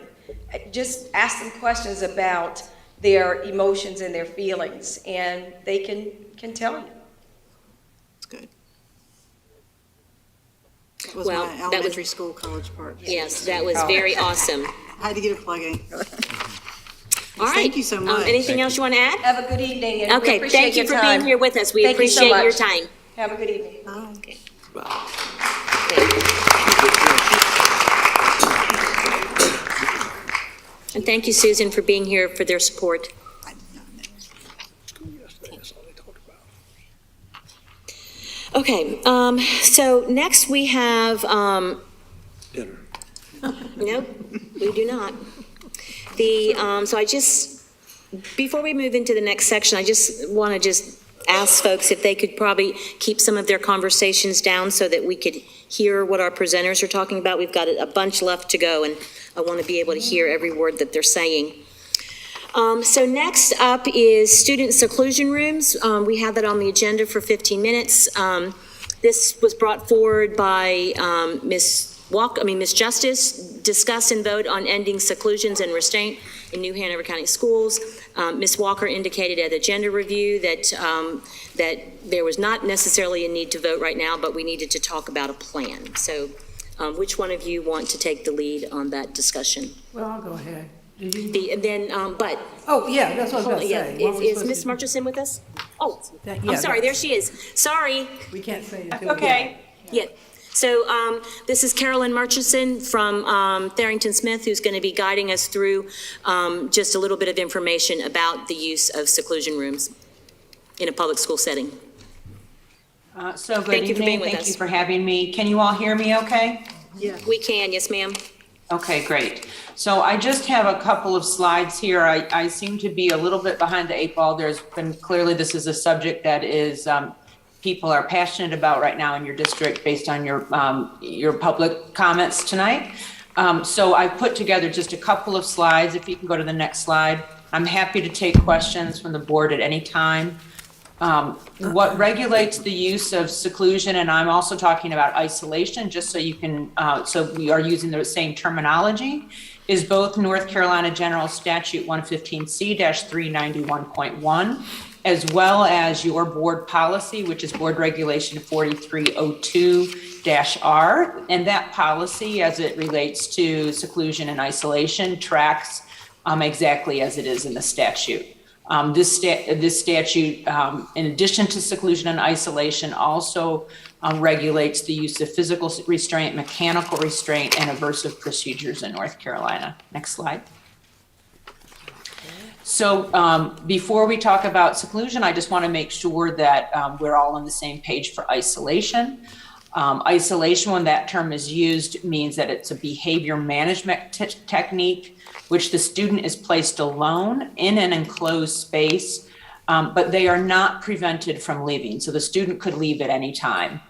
Just ask them questions about their emotions and their feelings, and they can tell you. That was my elementary school, College Park. Yes, that was very awesome. I had to get a plug in. All right. Thank you so much. Anything else you want to add? Have a good evening. And Okay, we appreciate thank you your for time. being here with us. We Thank you so appreciate your much. time. Have a good evening. Bye. Okay. And thank you, Susan, for being here, for their support. Okay, so next we have, Dinner. nope, we do not. Before we move into the next section, I just want to ask folks if they could probably keep some of their conversations down so that we could hear what our presenters are talking about. We've got a bunch left to go, and I want to be able to hear every word that they're saying. So next up is student seclusion rooms. We have that on the agenda for 15 minutes. This was brought forward by Ms. Justice. Discuss and vote on ending seclusions and restraint in New Hanover County Schools. Ms. Walker indicated at agenda review that there was not necessarily a need to vote right now, but we needed to talk about a plan. So which one of you want to take the lead on that discussion? Well, I'll go ahead. Oh, yeah, that's what I was going to say. Is Ms. Murchison with us? Oh, I'm sorry, there she is. Sorry. We can't say it. Okay. Yeah. So this is Carolyn Murchison from Tharrington Smith, who's going to be guiding us through just a little bit of information about the use of seclusion rooms in a public school setting. Good Thank you for being evening. with Thank us. you for having me. Can you all hear me okay? Yeah. We can, yes, ma'am. Okay, great. So I just have a couple of slides here. I seem to be a little bit behind the eight ball. There's been clearly this is a subject that is people are passionate about right now in your district based on your public comments tonight. So I put together just a couple of slides. If you can go to the next slide. I'm happy to take questions from the board at any time. What regulates the use of seclusion, and I'm also talking about isolation, just so you can, so we are using the same terminology, is both North Carolina General Statute 115C-391.1, as well as your board policy, which is Board Regulation 4302-R. And that policy, as it relates to seclusion and isolation, tracks exactly as it is in the statute. This statute, in addition to seclusion and isolation, also regulates the use of physical restraint, mechanical restraint, and aversive procedures in North Carolina. Next slide. So before we talk about seclusion, I just want to make sure that we're all on the same page for isolation. Isolation, when that term is used, means that it's a behavior management technique which the student is placed alone in an enclosed space, but they are not prevented from leaving. So the student could leave at any time.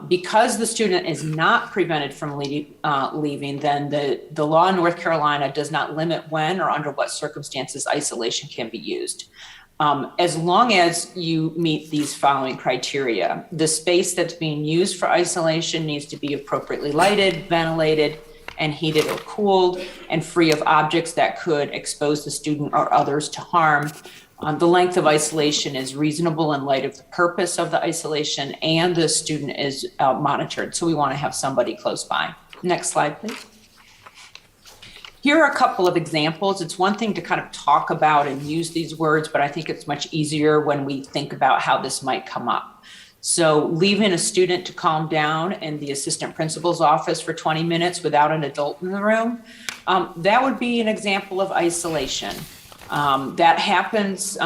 Because the student is not prevented from leaving, then the law in North Carolina does not limit when or under what circumstances isolation can be used. As long as you meet these following criteria: the space that's being used for isolation needs to be appropriately lighted, ventilated, and heated or cooled, and free of objects that could expose the student or others to harm. The length of isolation is reasonable in light of the purpose of the isolation, and the student is monitored. So we want to have somebody close by. Next slide, please. Here are a couple of examples. It's one thing to kind of talk about and use these words, but I think it's much easier when we think about how this might come up. So leaving a student to calm down in the assistant principal's office for 20 minutes without an adult in the room, that would be an example of isolation. That happens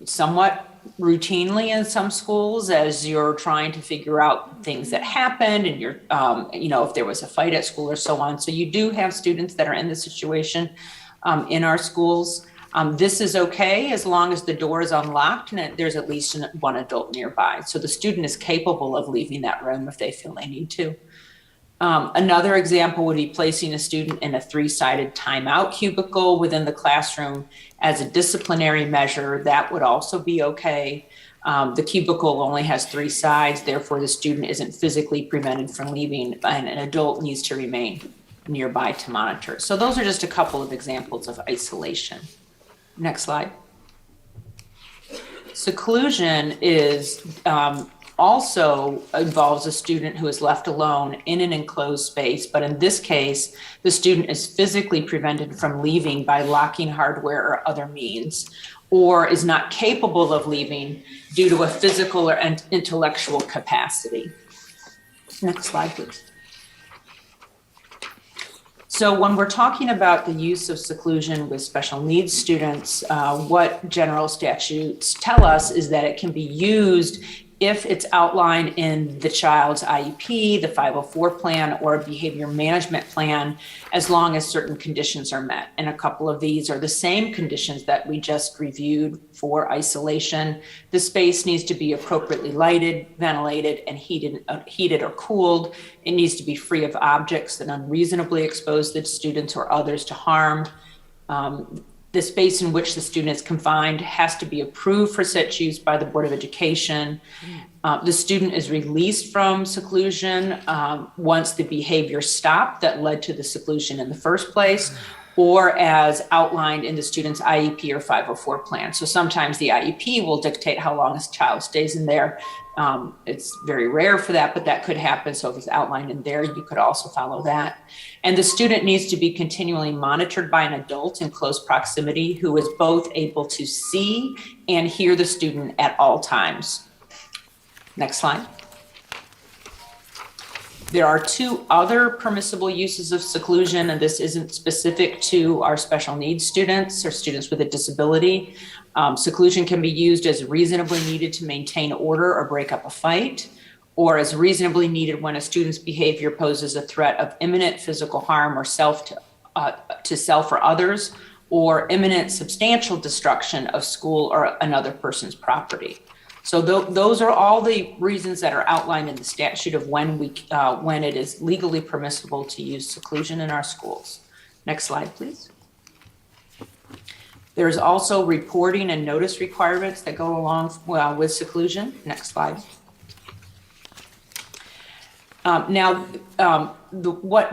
somewhat routinely in some schools as you're trying to figure out things that happened and you're, if there was a fight at school or so on. So you do have students that are in this situation in our schools. This is okay as long as the door is unlocked and there's at least one adult nearby. So the student is capable of leaving that room if they feel they need to. Another example would be placing a student in a 3-sided timeout cubicle within the classroom as a disciplinary measure. That would also be okay. The cubicle only has 3 sides, therefore the student isn't physically prevented from leaving, and an adult needs to remain nearby to monitor. So those are just a couple of examples of isolation. Next slide. Seclusion is also involves a student who is left alone in an enclosed space, but in this case, the student is physically prevented from leaving by locking hardware or other means, or is not capable of leaving due to a physical or intellectual capacity. Next slide, please. So when we're talking about the use of seclusion with special needs students, what general statutes tell us is that it can be used if it's outlined in the child's IEP, the 504 plan, or a behavior management plan, as long as certain conditions are met. And a couple of these are the same conditions that we just reviewed for isolation. The space needs to be appropriately lighted, ventilated, and heated or cooled. It needs to be free of objects that unreasonably expose the students or others to harm. The space in which the student is confined has to be approved for such use by the Board of Education. The student is released from seclusion once the behavior stopped that led to the seclusion in the first place, or as outlined in the student's IEP or 504 plan. So sometimes the IEP will dictate how long a child stays in there. It's very rare for that, but that could happen. So if it's outlined in there, you could also follow that. And the student needs to be continually monitored by an adult in close proximity who is both able to see and hear the student at all times. Next slide. There are 2 other permissible uses of seclusion, and this isn't specific to our special needs students or students with a disability. Seclusion can be used as reasonably needed to maintain order or break up a fight, or as reasonably needed when a student's behavior poses a threat of imminent physical harm or to self or others, or imminent substantial destruction of school or another person's property. So those are all the reasons that are outlined in the statute of when it is legally permissible to use seclusion in our schools. Next slide, please. There's also reporting and notice requirements that go along with seclusion. Next slide. What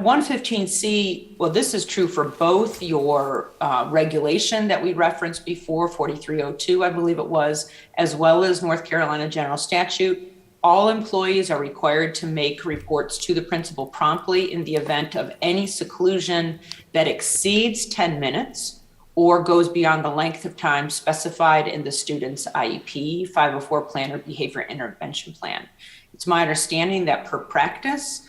115C, well, this is true for both your regulation that we referenced before, 4302, I believe it was, as well as North Carolina General Statute. All employees are required to make reports to the principal promptly in the event of any seclusion that exceeds 10 minutes or goes beyond the length of time specified in the student's IEP, 504 plan, or behavior intervention plan. It's my understanding that per practice,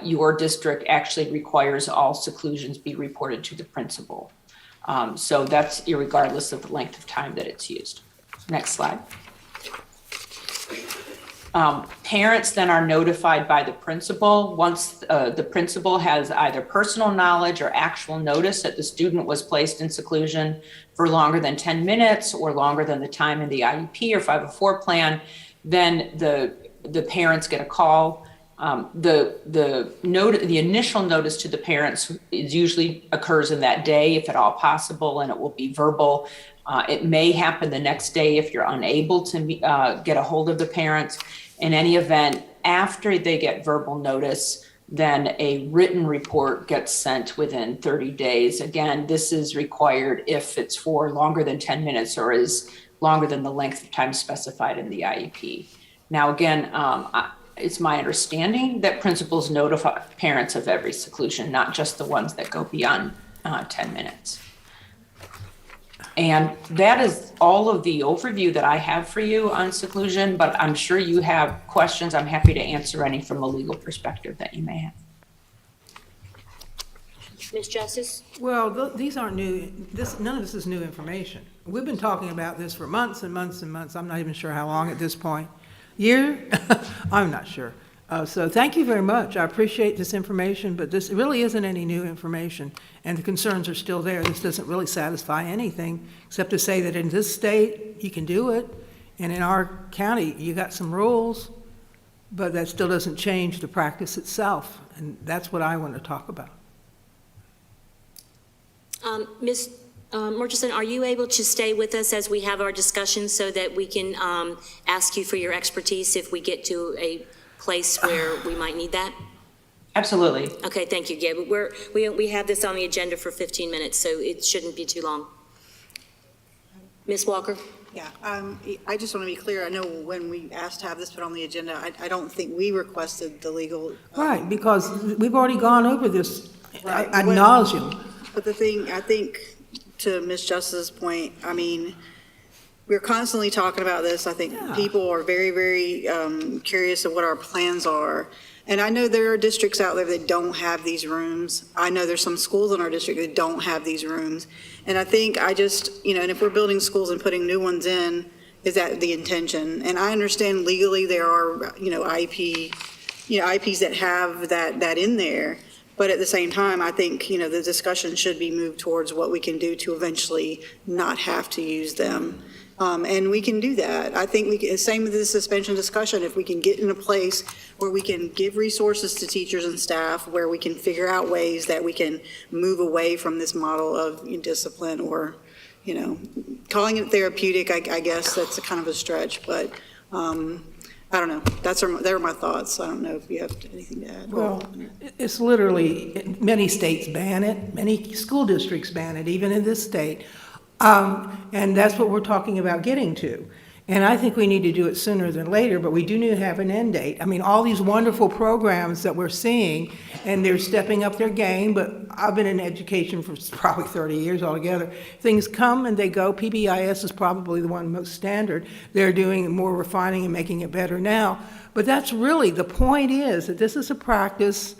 your district actually requires all seclusions be reported to the principal. So that's irregardless of the length of time that it's used. Next slide. Parents then are notified by the principal once the principal has either personal knowledge or actual notice that the student was placed in seclusion for longer than 10 minutes or longer than the time in the IEP or 504 plan. Then the parents get a call. The initial notice to the parents usually occurs in that day, if at all possible, and it will be verbal. It may happen the next day if you're unable to get a hold of the parents. In any event, after they get verbal notice, then a written report gets sent within 30 days. Again, this is required if it's for longer than 10 minutes or is longer than the length of time specified in the IEP. Now, again, it's my understanding that principals notify parents of every seclusion, not just the ones that go beyond 10 minutes. And that is all of the overview that I have for you on seclusion, but I'm sure you have questions. I'm happy to answer any from a legal perspective that you may have. Ms. Justice? Well, these aren't new, none of this is new information. We've been talking about this for months and months and months. I'm not even sure how long at this point. Year? I'm not sure. So thank you very much. I appreciate this information, but this really isn't any new information, and the concerns are still there. This doesn't really satisfy anything, except to say that in this state, you can do it, and in our county, you got some rules, but that still doesn't change the practice itself, and that's what I want to talk about. Ms. Murchison, are you able to stay with us as we have our discussion so that we can ask you for your expertise if we get to a place where we might need that? Absolutely. Okay, thank you, Gabe. We have this on the agenda for 15 minutes, so it shouldn't be too long. Ms. Walker? Yeah, I just want to be clear. I know when we asked to have this put on the agenda, I don't think we requested the legal. Right, because we've already gone over this ad Right. nauseum. But the thing, I think, to Ms. Justice's point, I mean, we're constantly talking about this. I think people are very, very curious of what our plans are. And I know there are districts out there that don't have these rooms. I know there's some schools in our district that don't have these rooms. And I think and if we're building schools and putting new ones in, is that the intention? And I understand legally there are, IEPs that have that in there. But at the same time, I think, the discussion should be moved towards what we can do to eventually not have to use them. And we can do that. I think same with the suspension discussion, if we can get in a place where we can give resources to teachers and staff, where we can figure out ways that we can move away from this model of discipline or, calling it therapeutic, I guess that's a kind of a stretch, but I don't know. They're my thoughts. I don't know if you have anything to add. Well, it's literally, many states ban it, many school districts ban it, even in this state. And that's what we're talking about getting to. And I think we need to do it sooner than later, but we do need to have an end date. I mean, all these wonderful programs that we're seeing, and they're stepping up their game, but I've been in education for probably 30 years altogether. Things come and they go. PBIS is probably the one most standard. They're doing more refining and making it better now. But that's really, the point is that this is a practice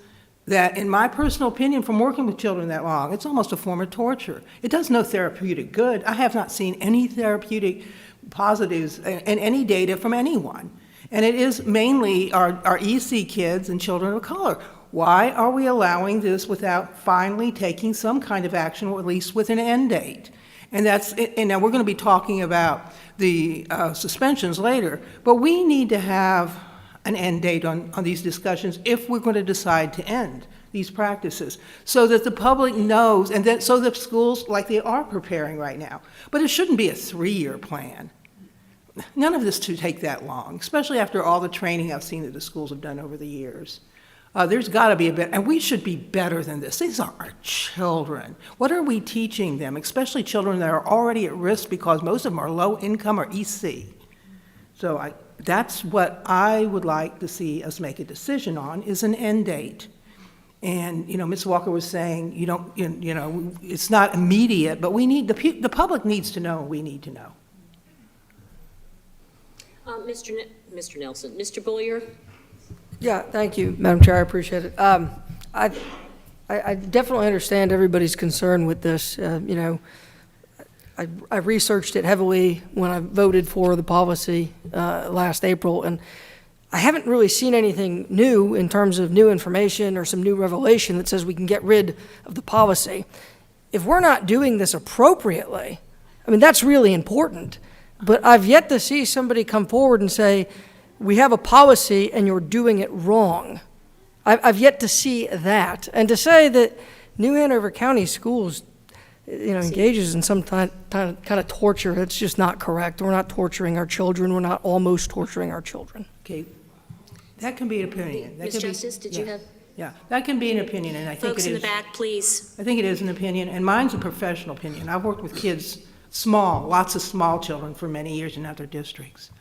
that, in my personal opinion, from working with children that long, it's almost a form of torture. It does no therapeutic good. I have not seen any therapeutic positives in any data from anyone. And it is mainly our EC kids and children of color. Why are we allowing this without finally taking some kind of action, or at least with an end date? And now we're going to be talking about the suspensions later, but we need to have an end date on these discussions if we're going to decide to end these practices, so that the public knows, and that so that schools, like they are preparing right now. But it shouldn't be a 3-year plan. None of this should take that long, especially after all the training I've seen that the schools have done over the years. There's got to be a bit, and we should be better than this. These are our children. What are we teaching them, especially children that are already at risk because most of them are low income or EC? So that's what I would like to see us make a decision on, is an end date. And, Ms. Walker was saying, it's not immediate, but we need, the public needs to know, we need to know. Mr. Nelson. Mr. Boyer? Yeah, thank you, Madam Chair, I appreciate it. I definitely understand everybody's concern with this. I researched it heavily when I voted for the policy last April, and I haven't really seen anything new in terms of new information or some new revelation that says we can get rid of the policy. If we're not doing this appropriately, I mean, that's really important. But I've yet to see somebody come forward and say, we have a policy and you're doing it wrong. I've yet to see that. And to say that New Hanover County Schools, engages in some kind of torture, that's just not correct. We're not torturing our children. We're not almost torturing our children. Okay, that can be an opinion. Ms. Justice, did you have? Yeah, that can be an opinion, and I think it is. Folks in the back, please. I think it is an opinion, and mine's a professional opinion. I've worked with kids, lots of small children for many years in other districts.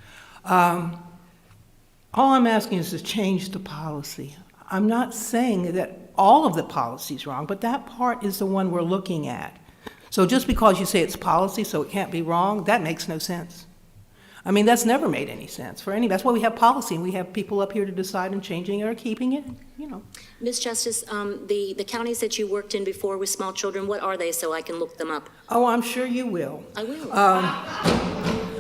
All I'm asking is to change the policy. I'm not saying that all of the policy is wrong, but that part is the one we're looking at. So just because you say it's policy, so it can't be wrong, that makes no sense. I mean, that's never made any sense for any. That's why we have policy, and we have people up here to decide on changing it or keeping it, Ms. Justice, the counties that you worked in before with small children, what are they so I can look them up? Oh, I'm sure you will. I will.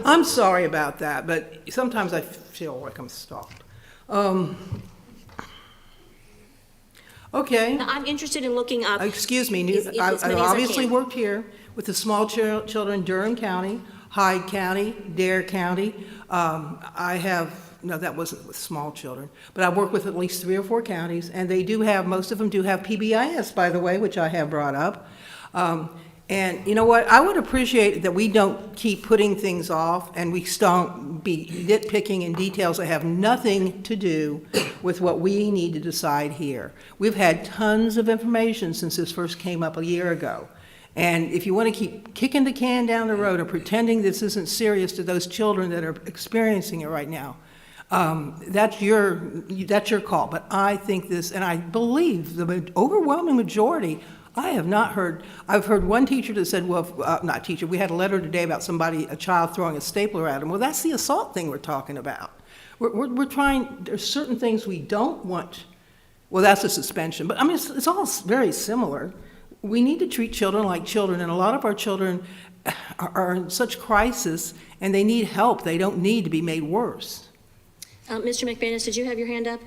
I'm sorry about that, but sometimes I feel like I'm stalked. Okay. Now, I'm interested in looking up. Excuse me, as I many as I obviously can. worked here with the small children in Durham County, Hyde County, Dare County. No, that wasn't with small children, but I worked with at least 3 or 4 counties, and most of them do have PBIS, by the way, which I have brought up. And you know what? I would appreciate that we don't keep putting things off and we don't be nitpicking in details that have nothing to do with what we need to decide here. We've had tons of information since this first came up a year ago. And if you want to keep kicking the can down the road or pretending this isn't serious to those children that are experiencing it right now, that's your call. But I think this, and I believe the overwhelming majority, I've heard one teacher that said, not teacher, we had a letter today about a child throwing a stapler at him. Well, that's the assault thing we're talking about. We're trying, there's certain things we don't want. Well, that's a suspension, but I mean, it's all very similar. We need to treat children like children, and a lot of our children are in such crisis, and they need help. They don't need to be made worse. Mr. McManus, did you have your hand up?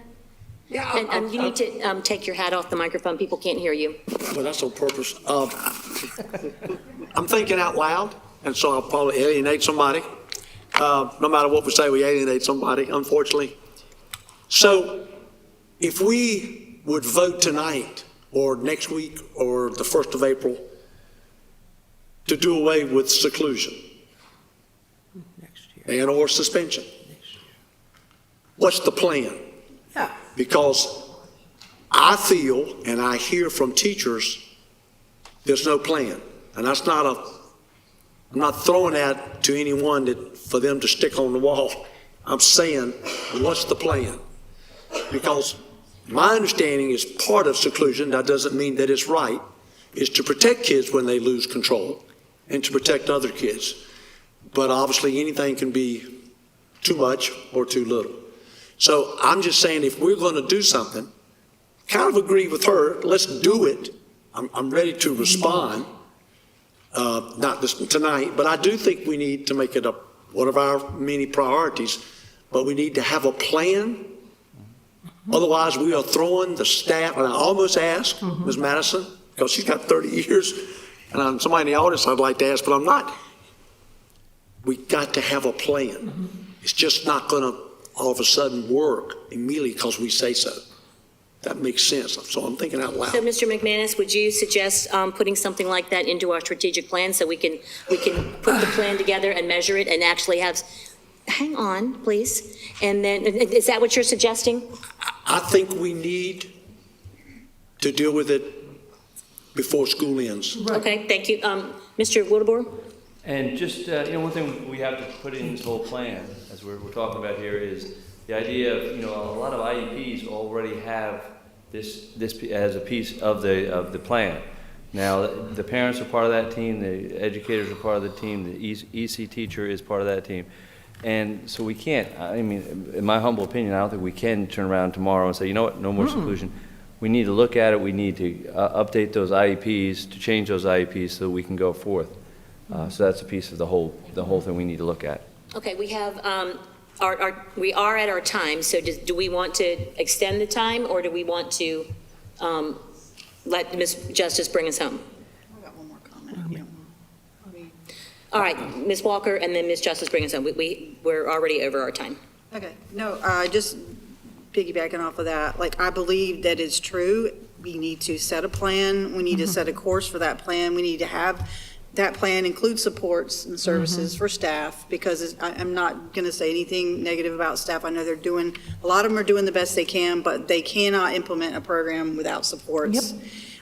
Yeah. And you need to take your hat off the microphone. People can't hear you. Well, that's on purpose. I'm thinking out loud, and so I'll probably alienate somebody. No matter what we say, we alienate somebody, unfortunately. So if we would vote tonight or next week or the 1st of April to do away with seclusion and or suspension, what's the plan? Yeah. Because I feel and I hear from teachers there's no plan. And that's I'm not throwing that to anyone for them to stick on the wall. I'm saying, what's the plan? Because my understanding is part of seclusion, that doesn't mean that it's right, is to protect kids when they lose control and to protect other kids. But obviously anything can be too much or too little. So I'm just saying, if we're going to do something, kind of agree with her, let's do it. I'm ready to respond, not this tonight, but I do think we need to make it one of our many priorities, but we need to have a plan. Otherwise, we are throwing the staff, and I almost asked Ms. Madison, because she's got 30 years, and I'm somebody in the audience I'd like to ask, but I'm not. We got to have a plan. It's just not going to all of a sudden work immediately because we say so. that makes sense. So I'm thinking out loud. So, Mr. McManus, would you suggest putting something like that into our strategic plan so we can put the plan together and measure it and actually have, hang on, please. And then, is that what you're suggesting? I think we need to deal with it before school ends. Okay, thank you. Mr. Wildebohr? And just, one thing we have to put in this whole plan, as we're talking about here, is the idea of, a lot of IEPs already have this as a piece of the plan. Now, the parents are part of that team, the educators are part of the team, the EC teacher is part of that team. And so we can't, in my humble opinion, I don't think we can turn around tomorrow and say, you know what, no more seclusion. We need to look at it, we need to update those IEPs, to change those IEPs so we can go forth. So that's a piece of the whole thing we need to look at. Okay, we have, we are at our time, so do we want to extend the time, or do we want to let Ms. Justice bring us home? I got one more comment. All right, Ms. Walker, and then Ms. Justice bring us home. We're already over our time. Okay, no, just piggybacking off of that, like, I believe that it's true. We need to set a plan. We need to set a course for that plan. We need to have that plan include supports and services for staff, because I'm not going to say anything negative about staff. I know they're doing, a lot of them are doing the best they can, but they cannot implement a program without supports.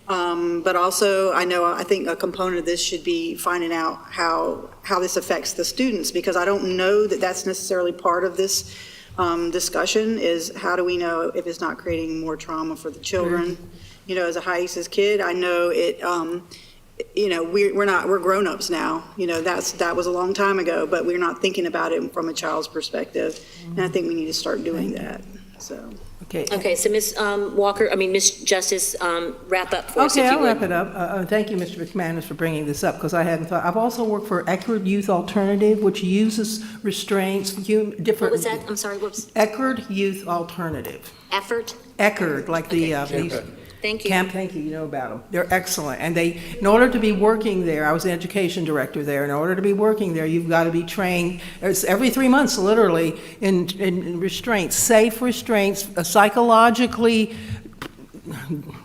But also, I think a component of this should be finding out how this affects the students, because I don't know that that's necessarily part of this discussion, is how do we know if it's not creating more trauma for the children? As a HIACS kid, I know it, we're grown-ups now. That was a long time ago, but we're not thinking about it from a child's perspective. And I think we need to start doing that, so. Okay, so Ms. Ms. Justice, wrap up for us, if Okay, you I'll would. wrap it up. Thank you, Mr. McManus, for bringing this up, because I hadn't thought. I've also worked for Eckerd Youth Alternative, which uses restraints, different. What was that? I'm sorry, whoops. Eckerd Youth Alternative. Effort? Eckerd, like the. Thank you. Thank you, you know about them. They're excellent. And in order to be working there, I was the education director there, in order to be working there, you've got to be trained, it's every 3 months, literally, in restraints, safe restraints, psychologically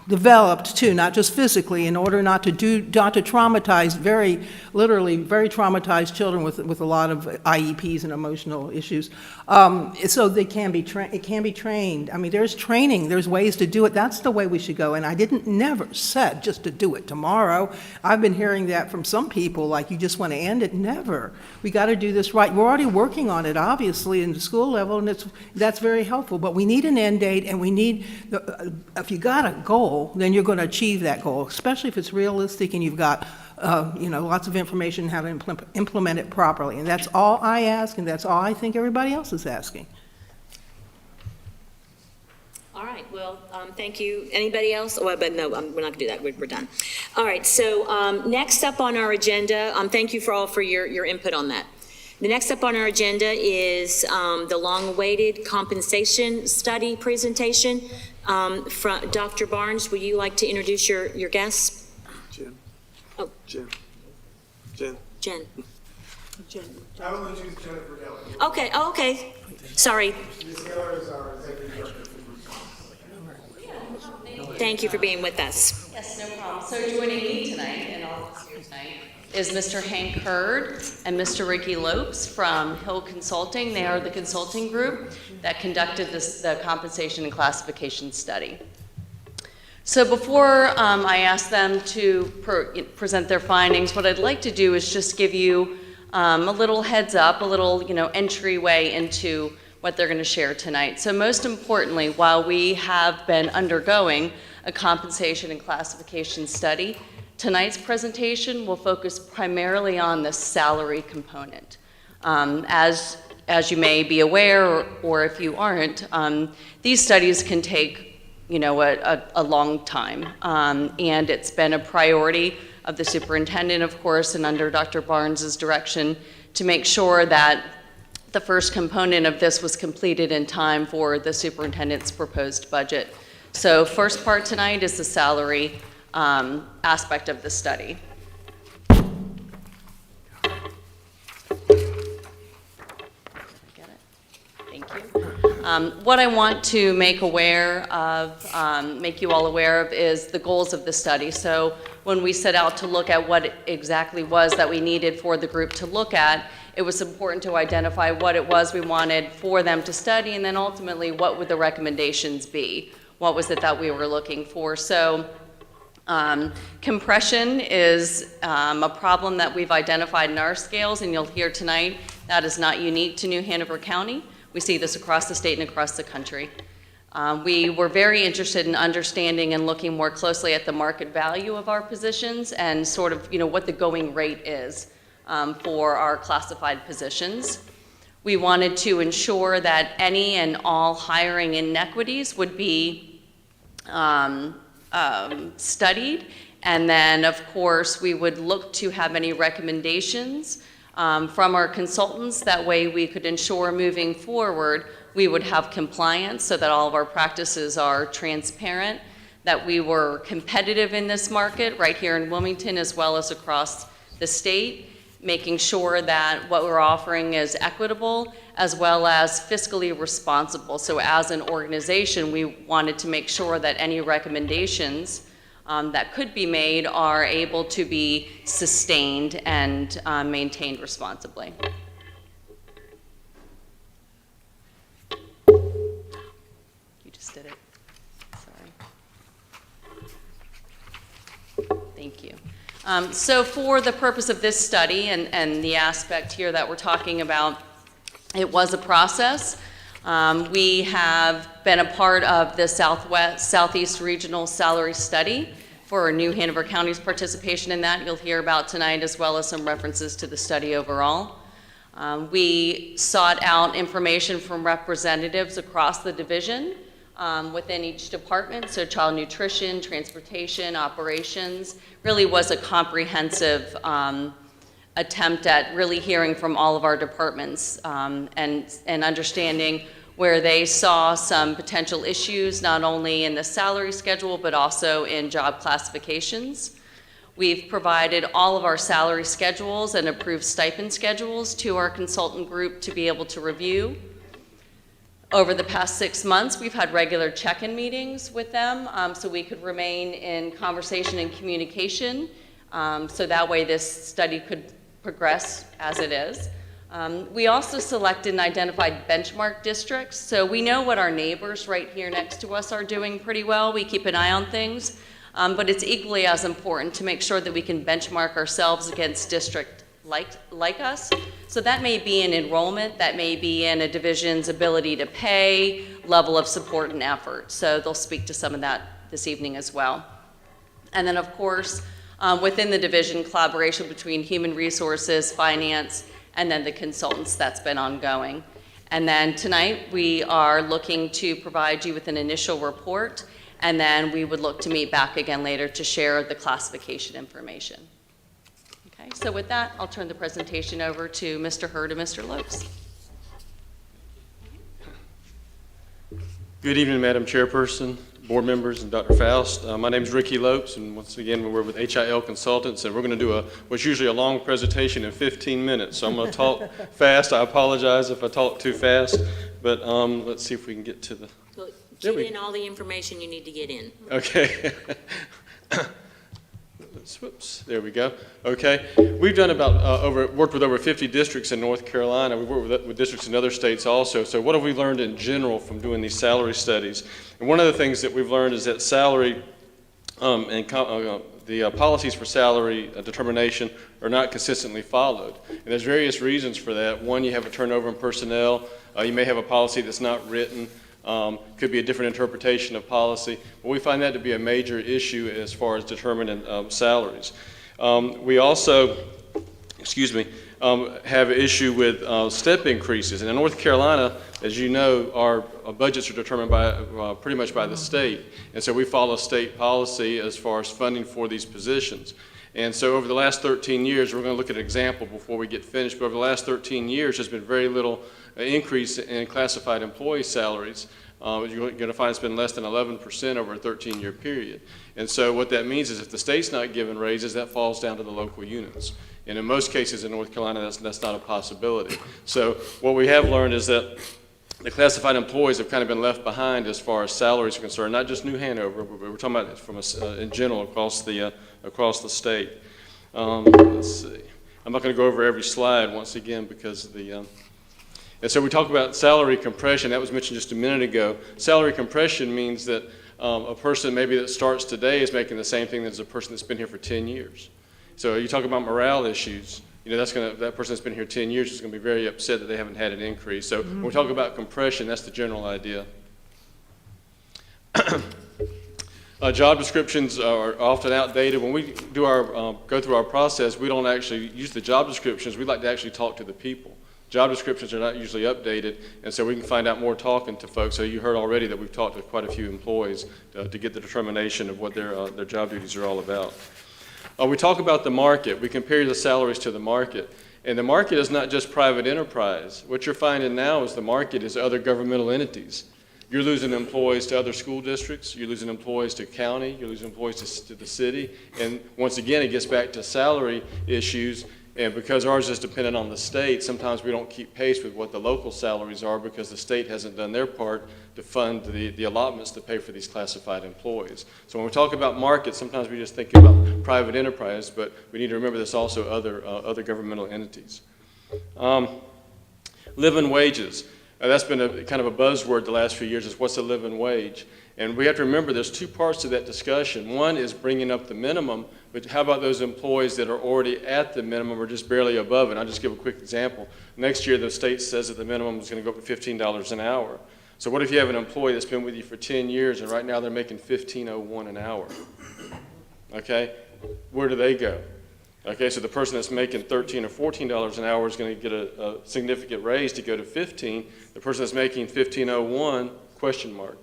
developed too, not just physically, in order not to traumatize, very traumatized children with a lot of IEPs and emotional issues. So they can be it can be trained. There's training, there's ways to do it. That's the way we should go. And I never said just to do it tomorrow. I've been hearing that from some people, like you just want to end it. Never. We got to do this right. We're already working on it, obviously, in the school level, and that's very helpful. But we need an end date, and we need, if you got a goal, then you're going to achieve that goal, especially if it's realistic and you've got lots of information how to implement it properly. And that's all I ask, and that's all I think everybody else is asking. All right, well, thank you. Anybody else? Well, but no, we're not going to do that. We're done. All right, so next up on our agenda, thank you for your input on that. The next up on our agenda is the long-awaited compensation study presentation. From Dr. Barnes, would you like to introduce your guests? Jen. Oh. Jen. I will choose Jennifer Geller. Okay, okay. Sorry. Ms. Geller is our executive director. Thank you for being with us. Yes, no problem. So joining me tonight in office here tonight is Mr. Hank Hurd and Mr. Ricky Lopes from Hill Consulting. They are the consulting group that conducted the compensation and classification study. So before I ask them to present their findings, what I'd like to do is just give you a little heads up, a little entryway into what they're going to share tonight. So most importantly, while we have been undergoing a compensation and classification study, tonight's presentation will focus primarily on the salary component. As you may be aware, or if you aren't, these studies can take a long time. And it's been a priority of the superintendent, of course, and under Dr. Barnes's direction, to make sure that the first component of this was completed in time for the superintendent's proposed budget. So first part tonight is the salary aspect of the study. Get it? Thank you. What I want to make you all aware of is the goals of the study. So when we set out to look at what it exactly was that we needed for the group to look at, it was important to identify what it was we wanted for them to study, and then ultimately what would the recommendations be? What was it that we were looking for? So compression is a problem that we've identified in our scales, and you'll hear tonight that is not unique to New Hanover County. We see this across the state and across the country. We were very interested in understanding and looking more closely at the market value of our positions and sort of, what the going rate is for our classified positions. We wanted to ensure that any and all hiring inequities would be studied, and then, of course, we would look to have any recommendations from our consultants. That way we could ensure moving forward we would have compliance so that all of our practices are transparent, that we were competitive in this market right here in Wilmington as well as across the state, making sure that what we're offering is equitable as well as fiscally responsible. So as an organization, we wanted to make sure that any recommendations that could be made are able to be sustained and maintained responsibly. You just did it. Sorry. Thank you. So for the purpose of this study and the aspect here that we're talking about, it was a process. We have been a part of the Southeast Regional Salary Study for New Hanover County's participation in that. You'll hear about tonight, as well as some references to the study overall. We sought out information from representatives across the division within each department, so child nutrition, transportation, operations, really was a comprehensive attempt at really hearing from all of our departments and understanding where they saw some potential issues, not only in the salary schedule, but also in job classifications. We've provided all of our salary schedules and approved stipend schedules to our consultant group to be able to review. Over the past 6 months, we've had regular check-in meetings with them so we could remain in conversation and communication so that way this study could progress as it is. We also selected and identified benchmark districts. So we know what our neighbors right here next to us are doing pretty well. We keep an eye on things, but it's equally as important to make sure that we can benchmark ourselves against districts like us. So that may be in enrollment, that may be in a division's ability to pay, level of support and effort. So they'll speak to some of that this evening as well. And then of course, within the division, collaboration between human resources, finance, and then the consultants, that's been ongoing. And then tonight, we are looking to provide you with an initial report, and then we would look to meet back again later to share the classification information. Okay, so with that, I'll turn the presentation over to Mr. Hurd and Mr. Lopes. Good evening, Madam Chairperson, board members, and Dr. Faust. My name is Ricky Lopes, and once again, we're with HIL Consultants, and we're going to do what's usually a long presentation in 15 minutes. So I'm going to talk fast. I apologize if I talk too fast, but let's see if we can get to the... Well, get in all the information you need to get in. Okay. Whoops, there we go. Okay, we've done worked with over 50 districts in North Carolina. We've worked with districts in other states also. So what have we learned in general from doing these salary studies? And one of the things that we've learned is that salary the policies for salary determination are not consistently followed. And there's various reasons for that. One, you have a turnover in personnel. You may have a policy that's not written. Could be a different interpretation of policy, but we find that to be a major issue as far as determining salaries. We also, have an issue with step increases. And in North Carolina, as you know, our budgets are determined by pretty much by the state, and so we follow state policy as far as funding for these positions. And so over the last 13 years, we're going to look at an example before we get finished, but over the last 13 years, there's been very little increase in classified employee salaries. You're going to find it's been less than 11% over a 13-year period. And so what that means is if the state's not giving raises, that falls down to the local units. And in most cases in North Carolina, that's not a possibility. So what we have learned is that the classified employees have kind of been left behind as far as salaries are concerned, not just New Hanover, but we're talking about it from in general across the state. Let's see. I'm not going to go over every slide once again because and so we talk about salary compression. That was mentioned just a minute ago. Salary compression means that a person maybe that starts today is making the same thing as a person that's been here for 10 years. So you talk about morale issues. That person that's been here 10 years is going to be very upset that they haven't had an increase. So when we talk about compression, that's the general idea. Job descriptions are often outdated. When we do go through our process, we don't actually use the job descriptions. We like to actually talk to the people. Job descriptions are not usually updated, and so we can find out more talking to folks. So you heard already that we've talked to quite a few employees to get the determination of what their job duties are all about. We talk about the market. We compare the salaries to the market. And the market is not just private enterprise. What you're finding now is the market is other governmental entities. You're losing employees to other school districts. You're losing employees to county. You're losing employees to the city. And once again, it gets back to salary issues. And because ours is dependent on the state, sometimes we don't keep pace with what the local salaries are because the state hasn't done their part to fund the allotments to pay for these classified employees. So when we talk about markets, sometimes we just think about private enterprise, but we need to remember there's also other governmental entities. Living wages. That's been kind of a buzzword the last few years is what's a living wage? And we have to remember there's two parts to that discussion. One is bringing up the minimum, but how about those employees that are already at the minimum or just barely above it? I'll just give a quick example. Next year, the state says that the minimum is going to go up to $15 an hour. So what if you have an employee that's been with you for 10 years and right now they're making $15.01 an hour? Okay, where do they go? Okay, so the person that's making $13 or $14 an hour is going to get a significant raise to go to 15. The person that's making $15.01, question mark.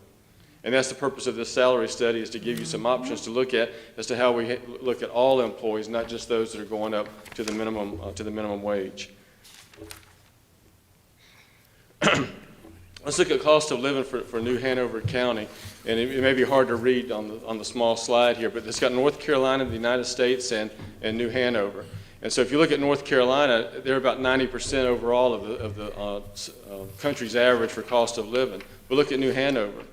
And that's the purpose of this salary study, is to give you some options to look at as to how we look at all employees, not just those that are going up to the minimum wage. Let's look at cost of living for New Hanover County. And it may be hard to read on the small slide here, but it's got North Carolina, the United States, and New Hanover. And so if you look at North Carolina, they're about 90% overall of the country's average for cost of living. But look at New Hanover.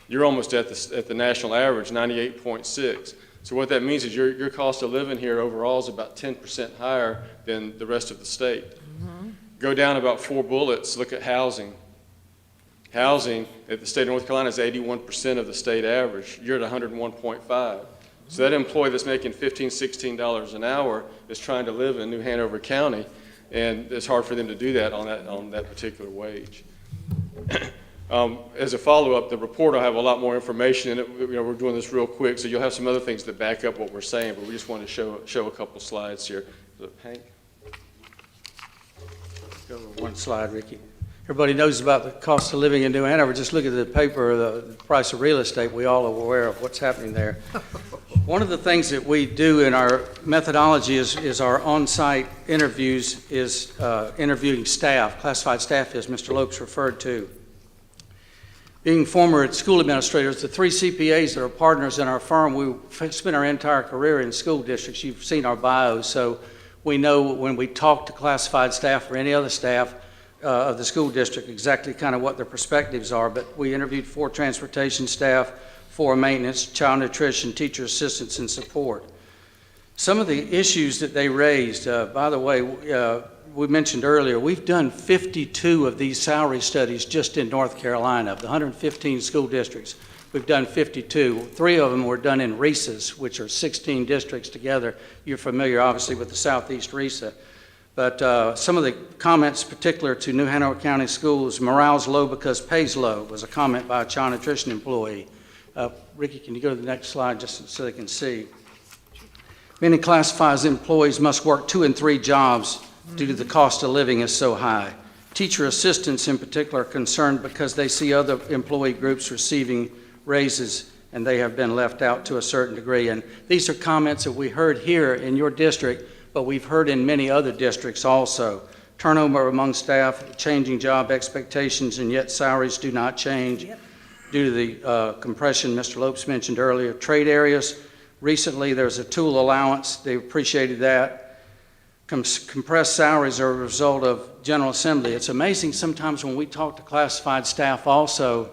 You're almost at the national average, 98.6. So what that means is your cost of living here overall is about 10% higher than the rest of the state. Go down about 4 bullets, look at housing. Housing at the state of North Carolina is 81% of the state average. You're at 101.5. So that employee that's making $15, $16 an hour is trying to live in New Hanover County, and it's hard for them to do that on that particular wage. As a follow-up, the report will have a lot more information in it. We're doing this real quick, so you'll have some other things that back up what we're saying, but we just want to show a couple slides here. So, Hank? Go over one slide, Ricky. Everybody knows about the cost of living in New Hanover. Just look at the paper, the price of real estate. We all are aware of what's happening there. One of the things that we do in our methodology is our on-site interviews, is interviewing staff, classified staff, as Mr. Lopes referred to. Being former school administrators, the 3 CPAs that are partners in our firm, we spent our entire career in school districts. You've seen our bios, so we know when we talk to classified staff or any other staff of the school district exactly kind of what their perspectives are. But we interviewed 4 transportation staff, 4 maintenance, child nutrition, teacher assistants, and support. Some of the issues that they raised, by the way, we mentioned earlier, we've done 52 of these salary studies just in North Carolina. Of the 115 school districts, we've done 52. 3 of them were done in RESAs, which are 16 districts together. You're familiar, obviously, with the Southeast RESA. But some of the comments particular to New Hanover County Schools, morale's low because pay's low, was a comment by a child nutrition employee. Ricky, can you go to the next slide just so they can see? Many classified employees must work 2 and 3 jobs due to the cost of living is so high. Teacher assistants in particular are concerned because they see other employee groups receiving raises and they have been left out to a certain degree. And these are comments that we heard here in your district, but we've heard in many other districts also. Turnover among staff, changing job expectations, and yet salaries do not change due to the compression Mr. Lopes mentioned earlier. Trade areas, recently there's a tool allowance. They appreciated that. compressed salaries are a result of General Assembly. It's amazing sometimes when we talk to classified staff also,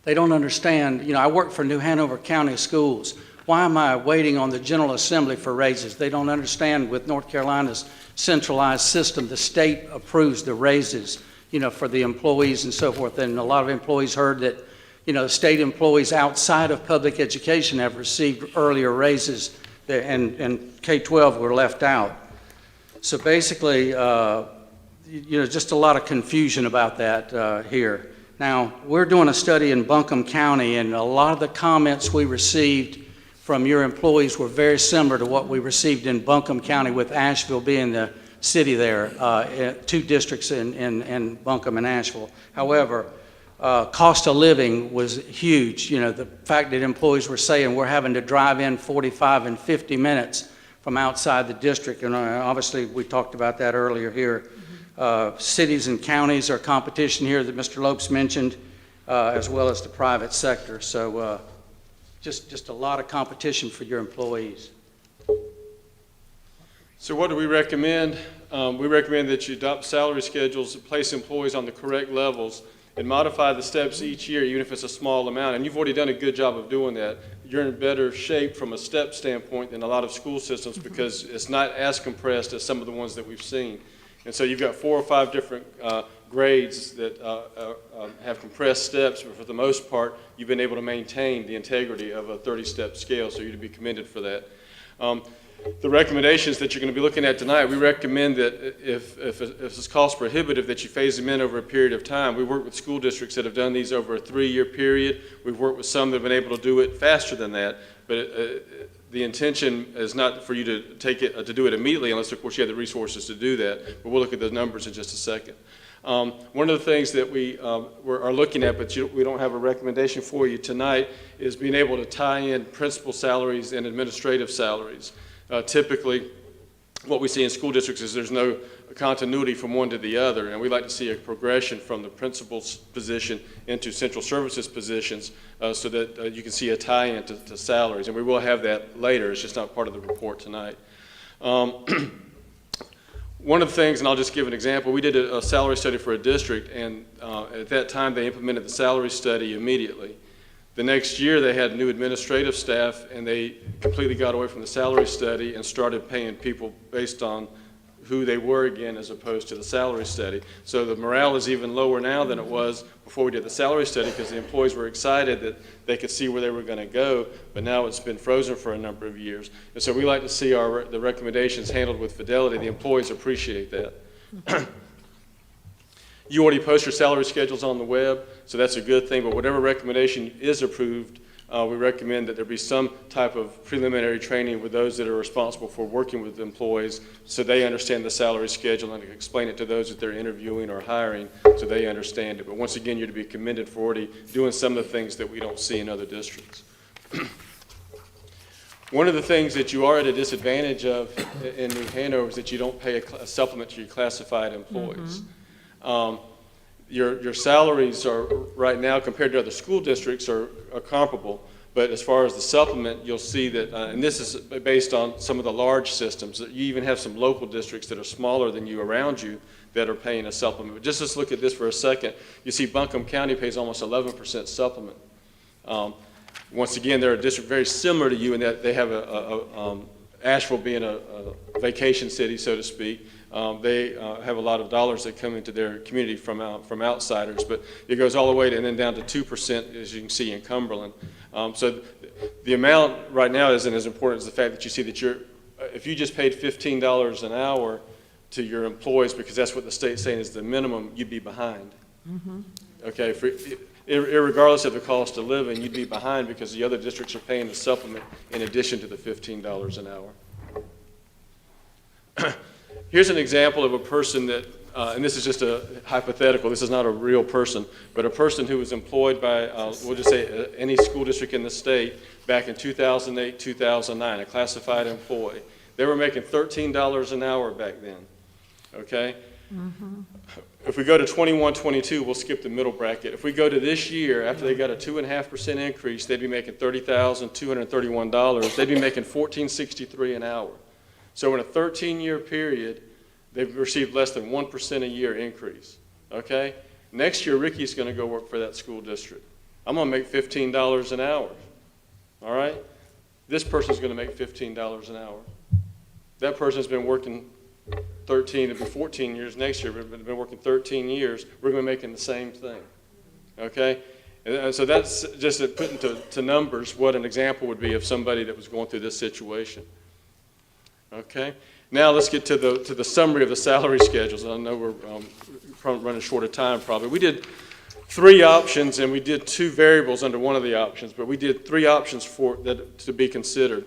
they don't understand. You know, I work for New Hanover County Schools. Why am I waiting on the General Assembly for raises? They don't understand with North Carolina's centralized system, the state approves the raises, you know, for the employees and so forth. And a lot of employees heard that, you know, state employees outside of public education have received earlier raises, and K-12 were left out. So basically, you know, just a lot of confusion about that here. Now, we're doing a study in Buncombe County, and a lot of the comments we received from your employees were very similar to what we received in Buncombe County, with Asheville being the city there, 2 districts in Buncombe and Asheville. However, cost of living was huge. You know, the fact that employees were saying we're having to drive in 45 and 50 minutes from outside the district, and obviously we talked about that earlier here. Cities and counties are competition here that Mr. Lopes mentioned, as well as the private sector. So just a lot of competition for your employees. So what do we recommend? We recommend that you adopt salary schedules, place employees on the correct levels, and modify the steps each year, even if it's a small amount. And you've already done a good job of doing that. You're in better shape from a step standpoint than a lot of school systems because it's not as compressed as some of the ones that we've seen. And so you've got 4 or 5 different grades that have compressed steps, but for the most part, you've been able to maintain the integrity of a 30-step scale, so you're to be commended for that. The recommendations that you're going to be looking at tonight, we recommend that if it's cost prohibitive, that you phase them in over a period of time. We work with school districts that have done these over a 3-year period. We've worked with some that have been able to do it faster than that, but the intention is not for you to take it to do it immediately, unless of course you have the resources to do that. But we'll look at the numbers in just a second. One of the things that we are looking at, but we don't have a recommendation for you tonight, is being able to tie in principal salaries and administrative salaries. Typically, what we see in school districts is there's no continuity from one to the other, and we like to see a progression from the principal's position into central services positions so that you can see a tie-in to salaries, and we will have that later. It's just not part of the report tonight. One of the things, and I'll just give an example, we did a salary study for a district, and at that time they implemented the salary study immediately. The next year they had new administrative staff, and they completely got away from the salary study and started paying people based on who they were again, as opposed to the salary study. So the morale is even lower now than it was before we did the salary study, because the employees were excited that they could see where they were going to go, but now it's been frozen for a number of years. And so we like to see the recommendations handled with fidelity. The employees appreciate that. You already post your salary schedules on the web, so that's a good thing, but whatever recommendation is approved, we recommend that there be some type of preliminary training with those that are responsible for working with employees so they understand the salary schedule and explain it to those that they're interviewing or hiring so they understand it. But once again, you're to be commended for already doing some of the things that we don't see in other districts. One of the things that you are at a disadvantage of in New Hanover is that you don't pay a supplement to your classified employees. Your salaries are right now, compared to other school districts, are comparable. But as far as the supplement, you'll see that, and this is based on some of the large systems, that you even have some local districts that are smaller than you around you that are paying a supplement. But just let's look at this for a second. You see Buncombe County pays almost 11% supplement. Once again, they're a district very similar to you in that they have Asheville being a vacation city, so to speak. They have a lot of dollars that come into their community from outsiders, but it goes all the way to, and then down to 2%, as you can see in Cumberland. So the amount right now isn't as important as the fact that you see that if you just paid $15 an hour to your employees, because that's what the state's saying is the minimum, you'd be behind. Okay, irregardless of the cost of living, you'd be behind because the other districts are paying the supplement in addition to the $15 an hour. Here's an example of a person that, and this is just a hypothetical, this is not a real person, but a person who was employed by, we'll just say any school district in the state back in 2008, 2009, a classified employee. They were making $13 an hour back then, okay? If we go to 21-22, we'll skip the middle bracket. If we go to this year, after they got a 2.5% increase, they'd be making $30,231. They'd be making $14.63 an hour. So in a 13-year period, they've received less than 1% a year increase, okay? Next year, Ricky's going to go work for that school district. I'm going to make $15 an hour, all right? This person's going to make $15 an hour. That person's been working 13, it'll be 14 years next year, but been working 13 years. We're going to be making the same thing, okay? And so that's just to put into numbers what an example would be of somebody that was going through this situation, okay? Now let's get to the summary of the salary schedules. I know we're running short of time probably. We did 3 options and we did 2 variables under one of the options, but we did 3 options to be considered.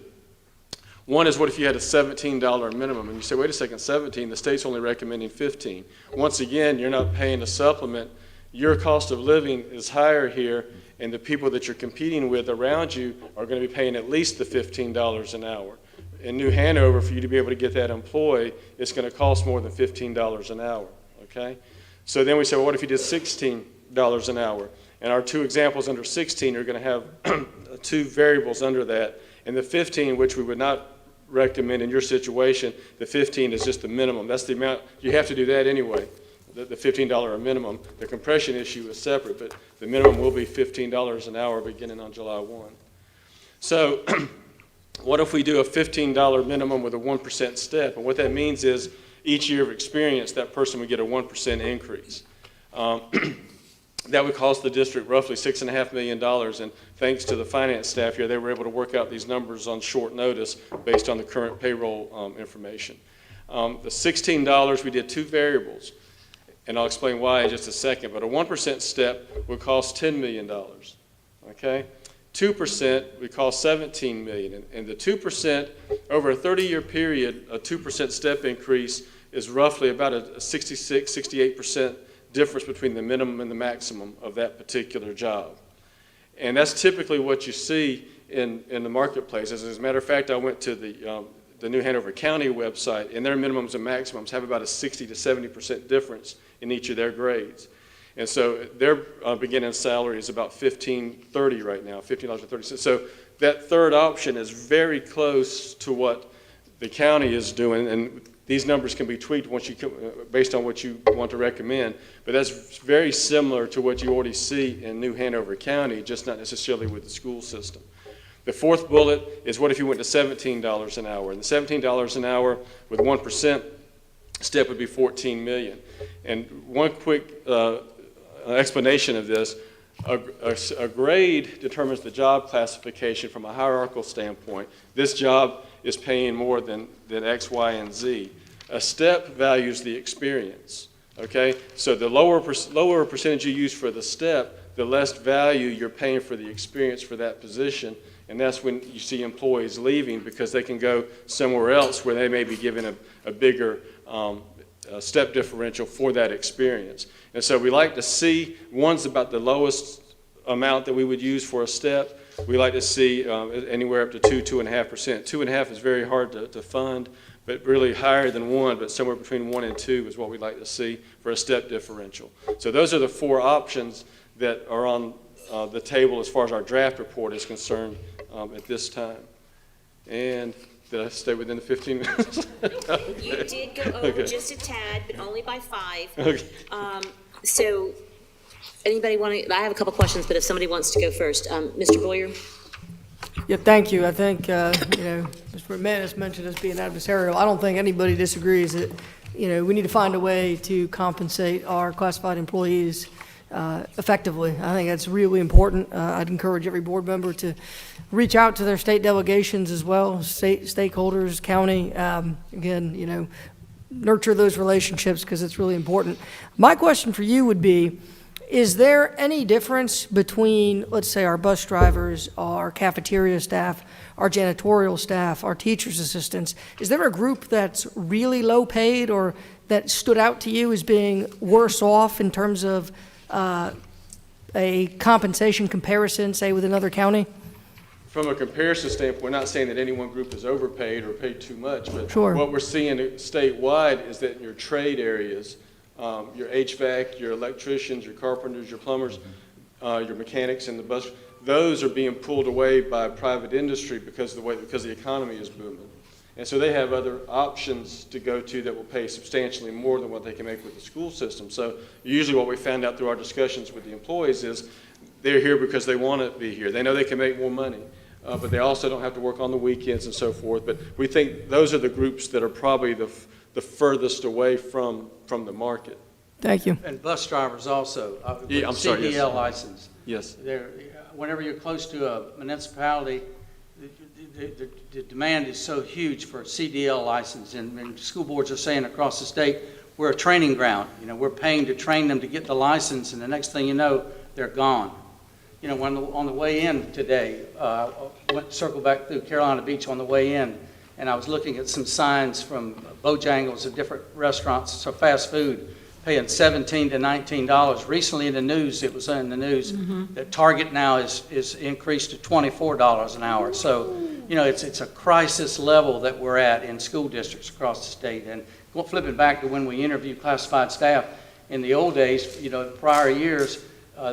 One is, what if you had a $17 minimum? And you say, wait a second, 17, the state's only recommending 15. Once again, you're not paying a supplement. Your cost of living is higher here, and the people that you're competing with around you are going to be paying at least the $15 an hour. In New Hanover, for you to be able to get that employee, it's going to cost more than $15 an hour, okay? So then we say, well, what if you did $16 an hour? And our 2 examples under 16 are going to have 2 variables under that. And the 15, which we would not recommend in your situation, the 15 is just the minimum. That's the amount, you have to do that anyway, the $15 a minimum. The compression issue is separate, but the minimum will be $15 an hour beginning on July 1. So what if we do a $15 minimum with a 1% step? And what that means is each year of experience, that person would get a 1% increase. That would cost the district roughly $6.5 million, and thanks to the finance staff here, they were able to work out these numbers on short notice based on the current payroll information. The $16, we did 2 variables, and I'll explain why in just a second, but a 1% step would cost $10 million, okay? 2% would cost $17 million, and the 2% over a 30-year period, a 2% step increase is roughly about a 66, 68% difference between the minimum and the maximum of that particular job. And that's typically what you see in the marketplace. As a matter of fact, I went to the New Hanover County website, and their minimums and maximums have about a 60 to 70% difference in each of their grades. And so their beginning salary is about $15.30 right now, $15.30. So that third option is very close to what the county is doing, and these numbers can be tweaked once based on what you want to recommend, but that's very similar to what you already see in New Hanover County, just not necessarily with the school system. The 4th bullet is, what if you went to $17 an hour? And the $17 an hour with 1% step would be $14 million. And one quick explanation of this, a grade determines the job classification from a hierarchical standpoint. This job is paying more than X, Y, and Z. A step values the experience, okay? So the lower percentage you use for the step, the less value you're paying for the experience for that position, and that's when you see employees leaving because they can go somewhere else where they may be given a bigger step differential for that experience. And so we like to see, one's about the lowest amount that we would use for a step. We like to see anywhere up to 2.5%. 2.5 is very hard to fund, but really higher than 1, but somewhere between 1 and 2 is what we like to see for a step differential. So those are the 4 options that are on the table as far as our draft report is concerned at this time. And did I stay within the 15 minutes? Okay. You did go over just a tad, but only by 5. Okay. So anybody want to, I have a couple questions, but if somebody wants to go first. Mr. Boyer? Yeah, thank you. I think, Mr. McManus mentioned us being adversarial. I don't think anybody disagrees that, we need to find a way to compensate our classified employees effectively. I think that's really important. I'd encourage every board member to reach out to their state delegations as well, state stakeholders, county. Again, nurture those relationships because it's really important. My question for you would be, is there any difference between, let's say, our bus drivers, our cafeteria staff, our janitorial staff, our teachers' assistants? Is there a group that's really low paid or that stood out to you as being worse off in terms of a compensation comparison, say, with another county? From a comparison standpoint, we're not saying that any one group is overpaid or paid too much, but Sure. What we're seeing statewide is that in your trade areas, your HVAC, your electricians, your carpenters, your plumbers, your mechanics in the bus, those are being pulled away by private industry because the economy is booming. And so they have other options to go to that will pay substantially more than what they can make with the school system. So usually what we found out through our discussions with the employees is they're here because they want to be here. They know they can make more money, but they also don't have to work on the weekends and so forth. But we think those are the groups that are probably the furthest away from the market. Thank you. And bus drivers also. Yeah, I'm sorry, yes. CDL license. Yes. Whenever you're close to a municipality, the demand is so huge for a CDL license, and school boards are saying across the state, we're a training ground. You know, we're paying to train them to get the license, and the next thing you know, they're gone. You know, on the way in today, circled back through Carolina Beach on the way in, and I was looking at some signs from Bojangles of different restaurants, so fast food, paying $17 to $19. Recently in the news, it was in the news that Target now is increased to $24 an hour. So, you know, it's a crisis level that we're at in school districts across the state. And flipping back to when we interviewed classified staff, in the old days, you know, prior years,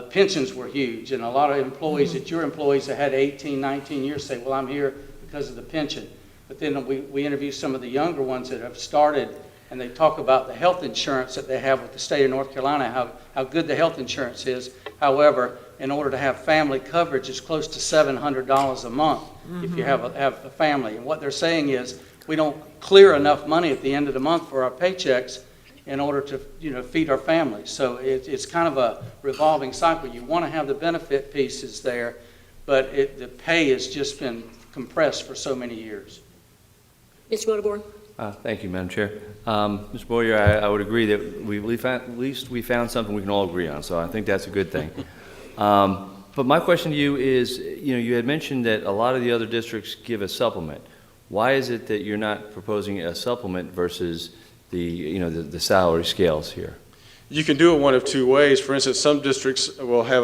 pensions were huge. And a lot of employees, that your employees that had 18, 19 years say, well, I'm here because of the pension. But then we interviewed some of the younger ones that have started, and they talk about the health insurance that they have with the state of North Carolina, how good the health insurance is. However, in order to have family coverage, it's close to $700 a month if you have a family. And what they're saying is we don't clear enough money at the end of the month for our paychecks in order to, you know, feed our families. So it's kind of a revolving cycle. You want to have the benefit pieces there, but the pay has just been compressed for so many years. Mr. Wetterborn? Thank you, Madam Chair. Mr. Boyer, I would agree that at least we found something we can all agree on, so I think that's a good thing. But my question to you is, you know, you had mentioned that a lot of the other districts give a supplement. Why is it that you're not proposing a supplement versus the salary scales here? You can do it one of two ways. For instance, some districts will have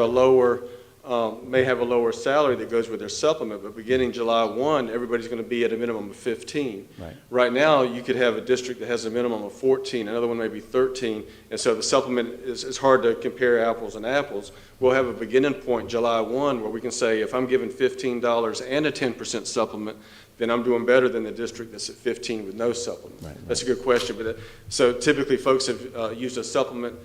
may have a lower salary that goes with their supplement, but beginning July 1, everybody's going to be at a minimum of 15. Right now, you could have a district that has a minimum of 14, another one may be 13, and so the supplement is hard to compare apples and apples. We'll have a beginning point July 1 where we can say if I'm given $15 and a 10% supplement, then I'm doing better than the district that's at 15 with no supplement. That's a good question. But so typically folks have used a supplement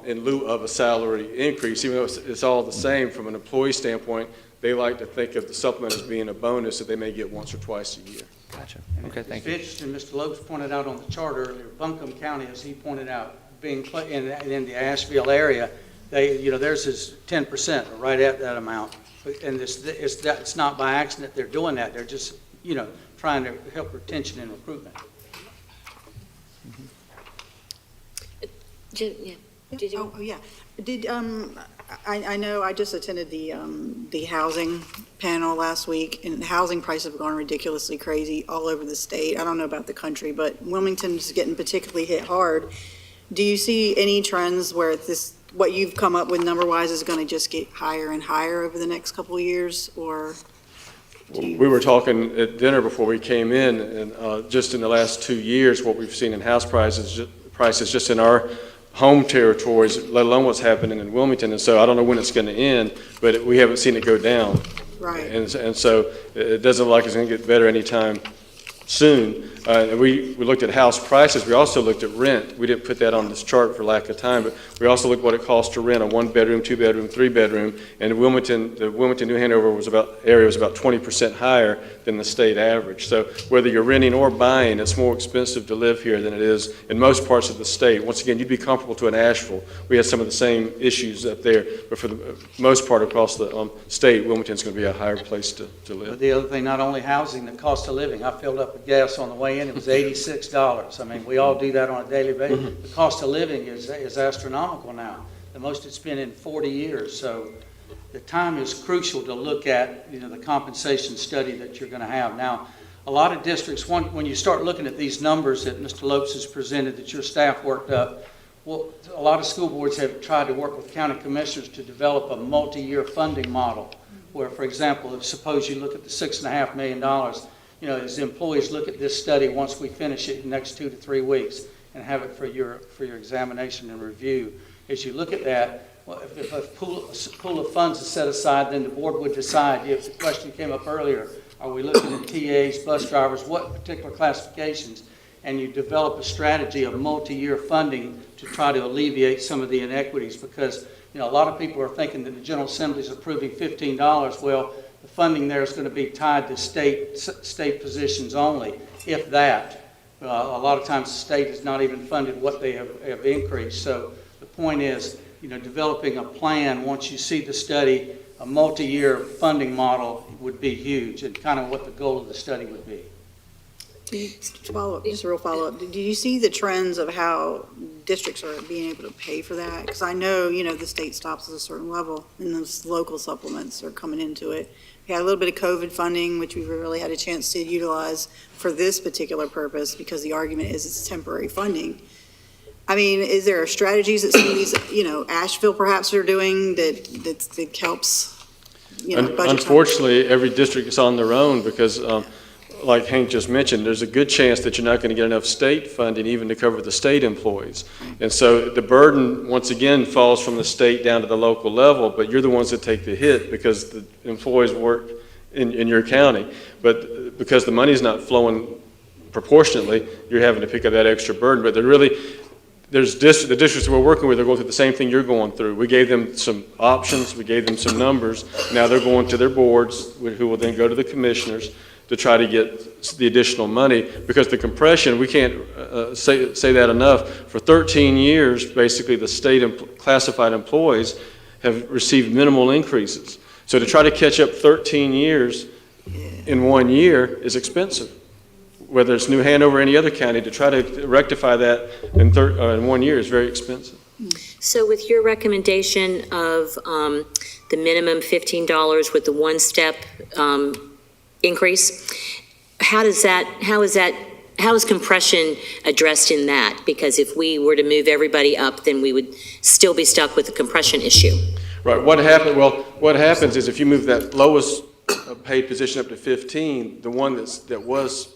in lieu of a salary increase, even though it's all the same from an employee standpoint. They like to think of the supplement as being a bonus that they may get once or twice a year. Gotcha. Okay, thank you. It's interesting, Mr. Lopes pointed out on the chart earlier, Buncombe County, as he pointed out, being in the Asheville area, theirs is 10%, or right at that amount. And it's not by accident they're doing that. They're just, you know, trying to help retention and recruitment. I know I just attended the housing panel last week, and housing prices have gone ridiculously crazy all over the state. I don't know about the country, but Wilmington's getting particularly hit hard. Do you see any trends where what you've come up with number-wise is going to just get higher and higher over the next couple of years, or? We were talking at dinner before we came in, and just in the last 2 years, what we've seen in house prices just in our home territories, let alone what's happening in Wilmington. And so I don't know when it's going to end, but we haven't seen it go down. Right. And so it doesn't look like it's going to get better anytime soon. And we looked at house prices. We also looked at rent. We didn't put that on this chart for lack of time, but we also looked at what it costs to rent a 1-bedroom, 2-bedroom, 3-bedroom. And the Wilmington, New Hanover area was about 20% higher than the state average. So whether you're renting or buying, it's more expensive to live here than it is in most parts of the state. Once again, you'd be comparable to an Asheville. We had some of the same issues up there, but for the most part across the state, Wilmington's going to be a higher place to live. But the other thing, not only housing, the cost of living. I filled up with gas on the way in, it was $86. I mean, we all do that on a daily basis. The cost of living is astronomical now, the most it's been in 40 years. So the time is crucial to look at, you know, the compensation study that you're going to have. Now, a lot of districts, when you start looking at these numbers that Mr. Lopes has presented, that your staff worked up, well, a lot of school boards have tried to work with county commissioners to develop a multi-year funding model where, for example, suppose you look at the $6.5 million, you know, as employees look at this study once we finish it in the next 2 to 3 weeks and have it for your examination and review. As you look at that, well, if a pool of funds is set aside, then the board would decide, if the question came up earlier, Are we looking at TAs, bus drivers, what particular classifications? And you develop a strategy of multi-year funding to try to alleviate some of the inequities, because, you know, a lot of people are thinking that the General Assembly is approving $15. Well, the funding there is going to be tied to state positions only, if that. A lot of times the state has not even funded what they have increased. So the point is, you know, developing a plan, once you see the study, a multi-year funding model would be huge, and kind of what the goal of the study would be. Just a real follow-up. Do you see the trends of how districts are being able to pay for that? Because I know, you know, the state stops at a certain level, and those local supplements are coming into it. We had a little bit of COVID funding, which we really had a chance to utilize for this particular purpose, because the argument is it's temporary funding. I mean, is there strategies that some of these, you know, Asheville perhaps are doing that helps, you know, budget? Unfortunately, every district is on their own, because like Hank just mentioned, there's a good chance that you're not going to get enough state funding even to cover the state employees. And so the burden, once again, falls from the state down to the local level, but you're the ones that take the hit because the employees work in your county. But because the money's not flowing proportionately, you're having to pick up that extra burden. But the districts we're working with are going through the same thing you're going through. We gave them some options, we gave them some numbers. Now they're going to their boards, who will then go to the commissioners to try to get the additional money, because the compression, we can't say that enough. For 13 years, basically, the state classified employees have received minimal increases. So to try to catch up 13 years in 1 year is expensive. Whether it's New Hanover or any other county, to try to rectify that in 1 year is very expensive. So with your recommendation of the minimum $15 with the one-step increase, how is compression addressed in that? Because if we were to move everybody up, then we would still be stuck with the compression issue. Right. What happens is if you move that lowest paid position up to 15, the one that was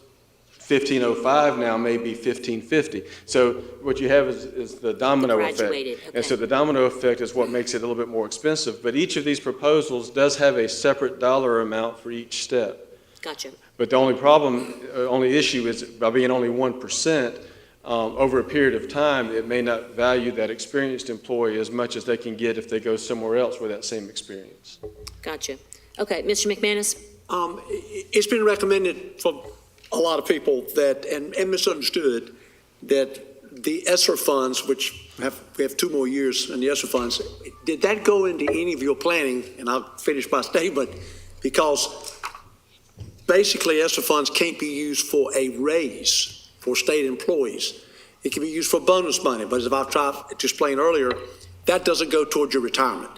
1505 now may be 1550. So what you have is the domino effect. Okay. And so the domino effect is what makes it a little bit more expensive. But each of these proposals does have a separate dollar amount for each step. Gotcha. But the only issue is by being only 1%, over a period of time, it may not value that experienced employee as much as they can get if they go somewhere else with that same experience. Gotcha. Okay, Mr. McManus? It's been recommended from a lot of people that, and misunderstood, that the ESSER funds, which we have 2 more years in the ESSER funds, did that go into any of your planning? And I'll finish my statement, because basically ESSER funds can't be used for a raise for state employees. It can be used for bonus money, but as I've tried to explain earlier, that doesn't go towards your retirement.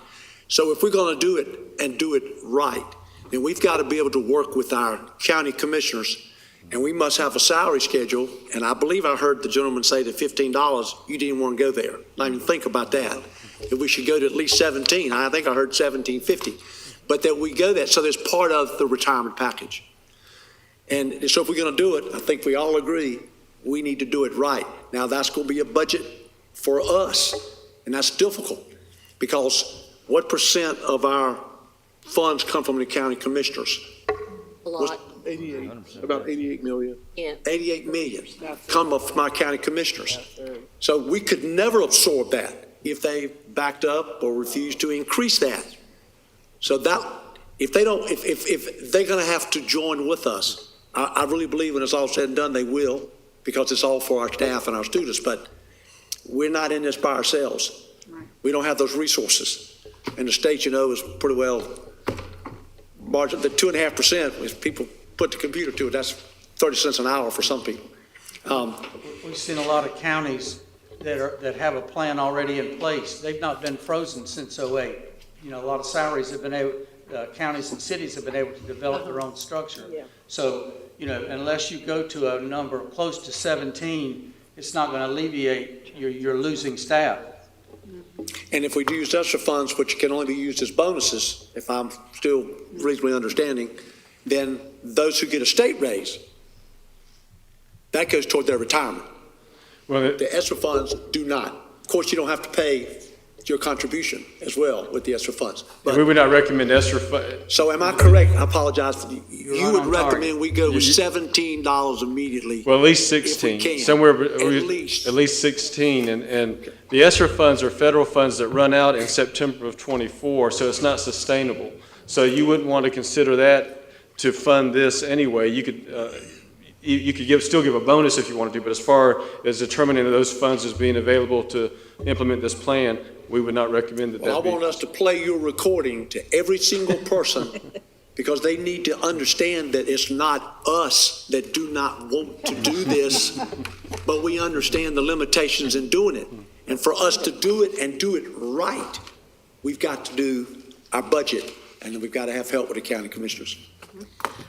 So if we're going to do it and do it right, then we've got to be able to work with our county commissioners, and we must have a salary schedule. And I believe I heard the gentleman say that $15, you didn't want to go there. Not even think about that. That we should go to at least 17. I think I heard 1750. But that we go that, so there's part of the retirement package. And so if we're going to do it, I think we all agree, we need to do it right. Now that's going to be a budget for us, and that's difficult, because what percent of our funds come from the county commissioners? A lot. 88, about 88 million. Yeah. 88 million come from our county commissioners. So we could never absorb that if they backed up or refused to increase that. So that, if they're going to have to join with us, I really believe when it's all said and done, they will, because it's all for our staff and our students, but we're not in this by ourselves. Right. We don't have those resources. And the state, you know, is pretty well margin. The 2.5% is people put the computer to it. That's 30 cents an hour for some people. We've seen a lot of counties that have a plan already in place. They've not been frozen since '08. You know, a lot of salaries have been able, counties and cities have been able to develop their own structure. Yeah. So, you know, unless you go to a number close to 17, it's not going to alleviate your losing staff. And if we use ESSER funds, which can only be used as bonuses, if I'm still reasonably understanding, then those who get a state raise, that goes toward their retirement. Well, the ESSER funds do not. Of course, you don't have to pay your contribution as well with the ESSER funds. And we would not recommend ESSER. So am I correct? I apologize. You right would on target. recommend we go with $17 immediately? Well, at least If we 16, can. somewhere, At at least 16, and the ESSER funds are federal funds that run out in September of '24, so it's not sustainable. So you wouldn't want to consider that to fund this anyway. You could still give a bonus if you wanted to, but as far as determining those funds as being available to implement this plan, we would not recommend that Well, that I want be. us to play your recording to every single person because they need to understand that it's not us that do not want to do this, but we understand the limitations in doing it. And for us to do it and do it right, we've got to do our budget, and then we've got to have help with the county commissioners.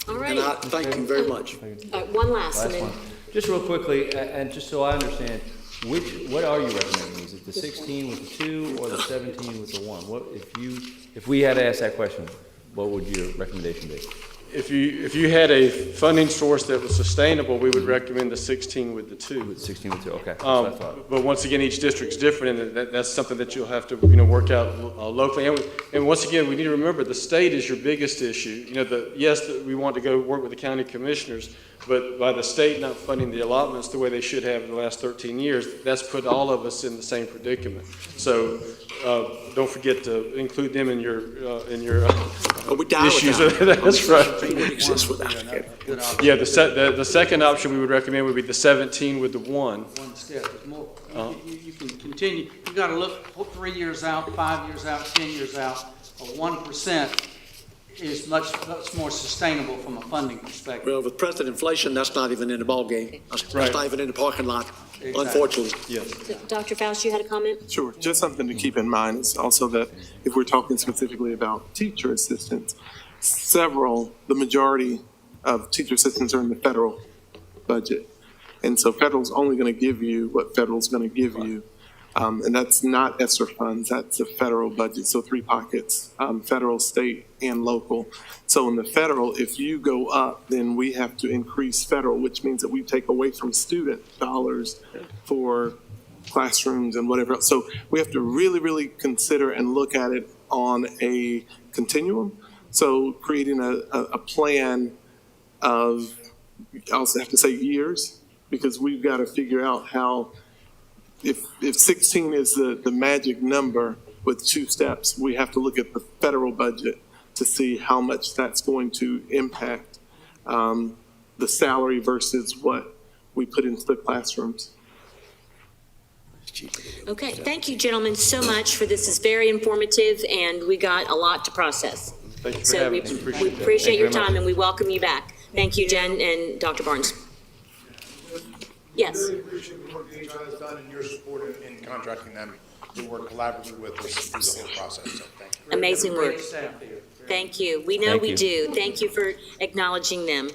All right. And I thank you very much. One last, and Last then. one. Just real quickly, and just so I understand, what are you recommending? Is it the 16 with the 2 or the 17 with the 1? If we had to ask that question, what would your recommendation be? If you had a funding source that was sustainable, we would recommend the 16 with the 2. With 16 with 2, okay. That's what I thought. But once again, each district's different, and that's something that you'll have to, work out locally. And once again, we need to remember, the state is your biggest issue. Yes, we want to go work with the county commissioners, but by the state not funding the allotments the way they should have in the last 13 years, that's put all of us in the same predicament. So don't forget to include them in your we die issues. without it. That's right. We would exist without it. Yeah, the second option we would recommend would be the 17 with the 1. One step is more. You can continue. You got to look 3 years out, 5 years out, 10 years out. A 1% is much more sustainable from a funding perspective. Well, with present inflation, that's not even in the ballgame. That's Right. not even in the parking lot, Exactly. unfortunately. Yes. Dr. Faust, you had a comment? Sure. Just something to keep in mind is also that if we're talking specifically about teacher assistants, the majority of teacher assistants are in the federal budget. And so federal's only going to give you what federal's going to give you. And that's not ESSER funds, that's the federal budget. So 3 pockets, federal, state, and local. So in the federal, if you go up, then we have to increase federal, which means that we take away from student dollars for classrooms and whatever else. So we have to really, really consider and look at it on a continuum. So creating a plan of, I also have to say years, because we've got to figure out how, if 16 is the magic number with 2 steps, we have to look at the federal budget to see how much that's going to impact the salary versus what we put into the classrooms. Okay, thank you, gentlemen, so much for this. Is very informative, and we got a lot to process. Thank you for So having we us. appreciate Thank your you very time, much. and we welcome you back. Thank you, Jen and Dr. Barnes. Yes. Really appreciate the work that you guys done and your support in contracting them to work collaboratively with us through the whole process, so thank you. Amazing work. Great staff here. Thank you. We know Thank we you. do. Thank you for acknowledging them.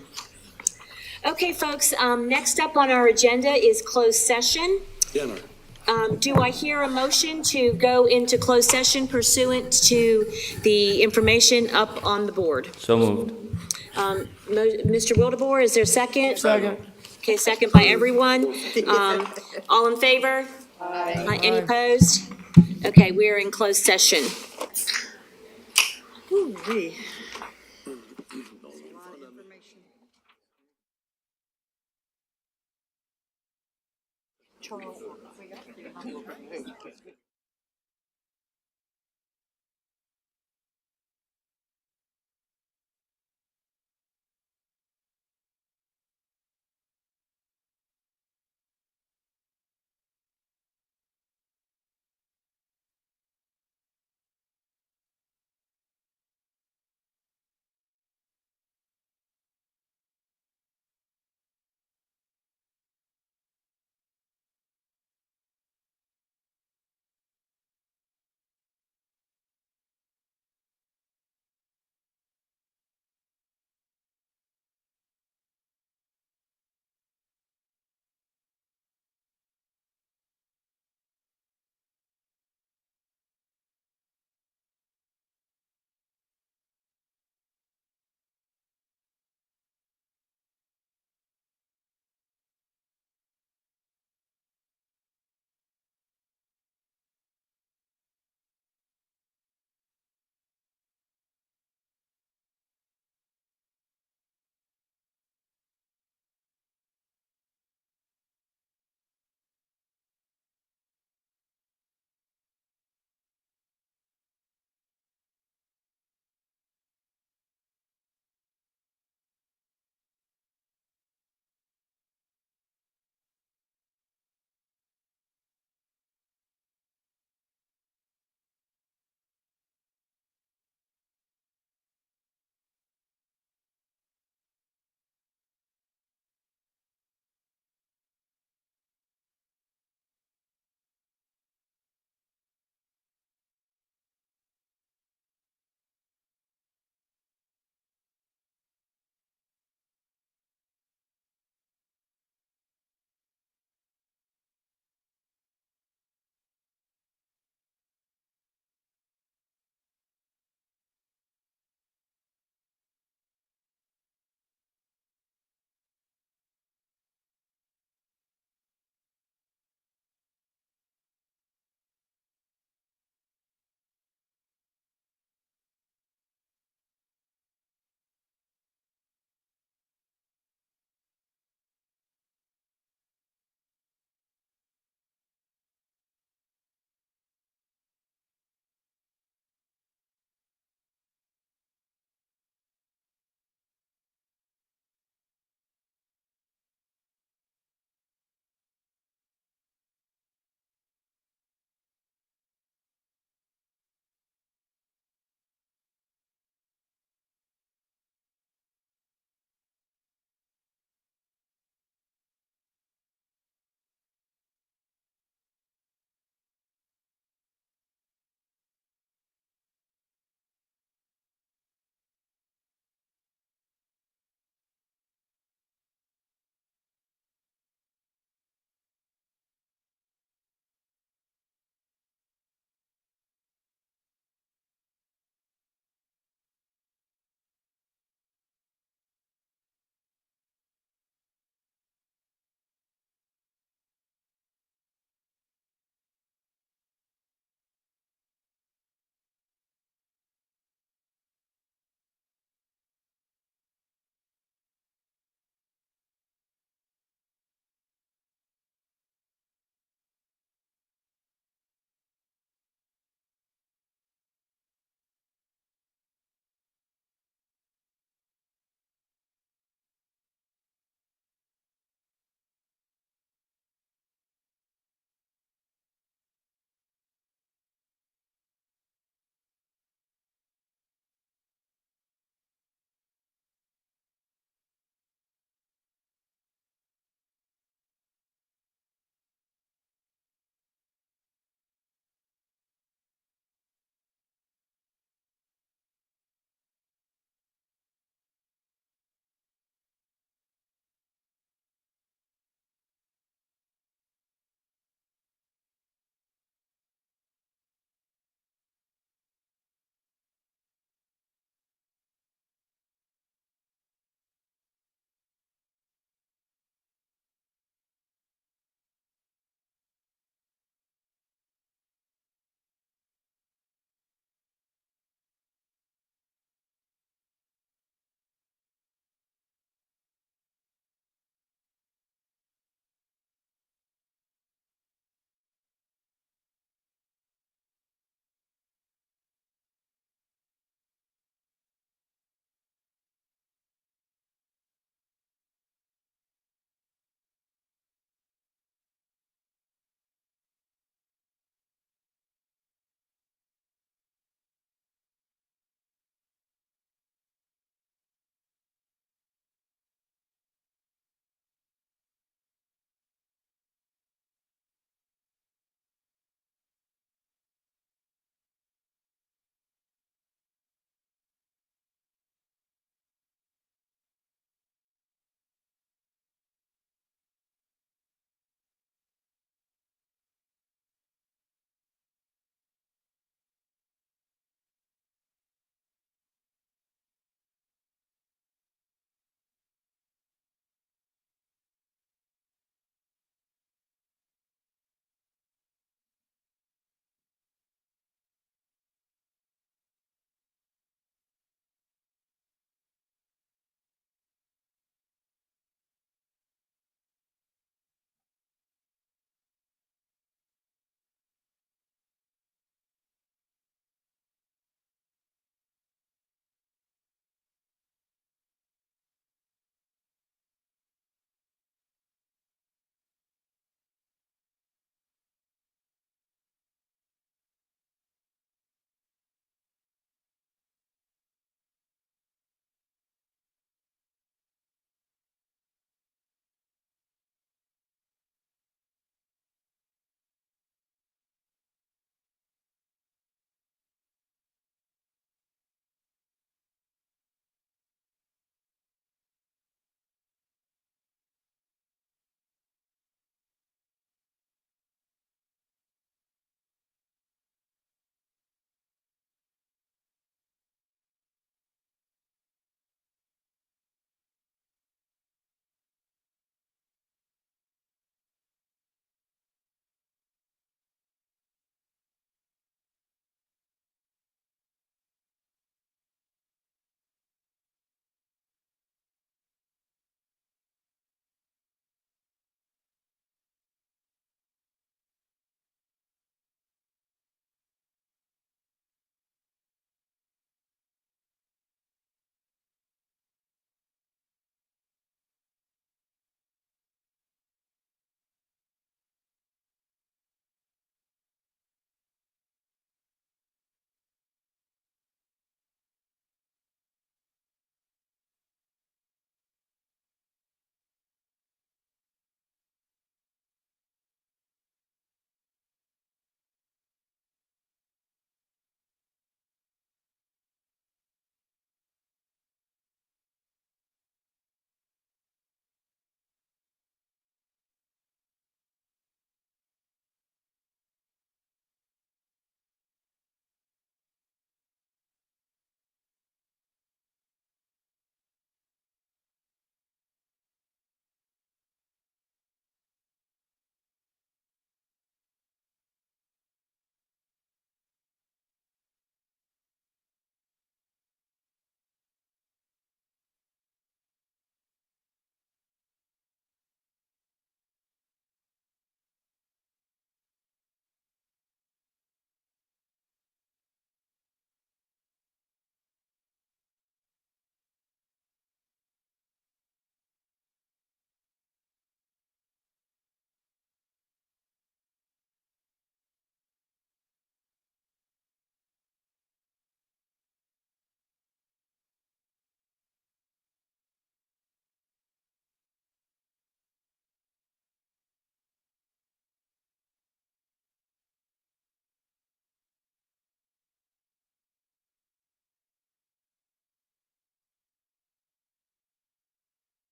Okay, folks, next up on our agenda is closed session. Dinner. Do I hear a motion to go into closed session pursuant to the information up on the board? So moved. Mr. Wildebohr, is there a second? Second. Okay, second by everyone. All in favor? Aye. Any opposed? Okay, we are in closed session. Ooh-wee.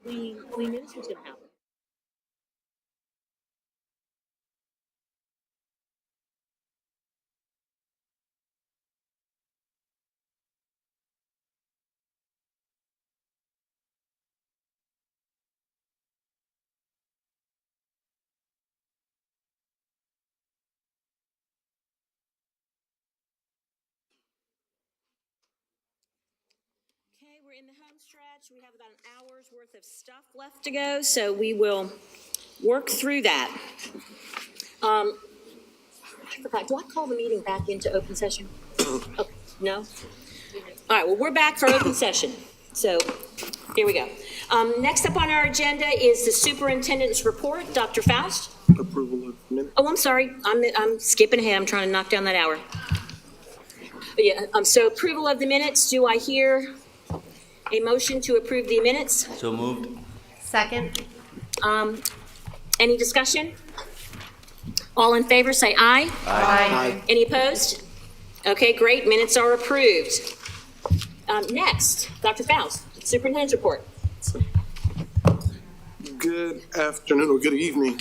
We knew this was going to happen. Okay, we're in the home stretch. We have about an hour's worth of stuff left to go, so we will work through that. I forgot, do I call the meeting back into open session? Okay, no? All right, well, we're back for open session. So here we go. Next up on our agenda is the superintendent's report. Dr. Faust? Approval of minutes. Oh, I'm sorry. I'm skipping ahead. I'm trying to knock down that hour. But yeah, so approval of the minutes. Do I hear a motion to approve the minutes? So moved. Second. Any discussion? All in favor, say aye. Aye. Any opposed? Okay, great. Minutes are approved. Next, Dr. Faust, superintendent's report. Good afternoon or good evening.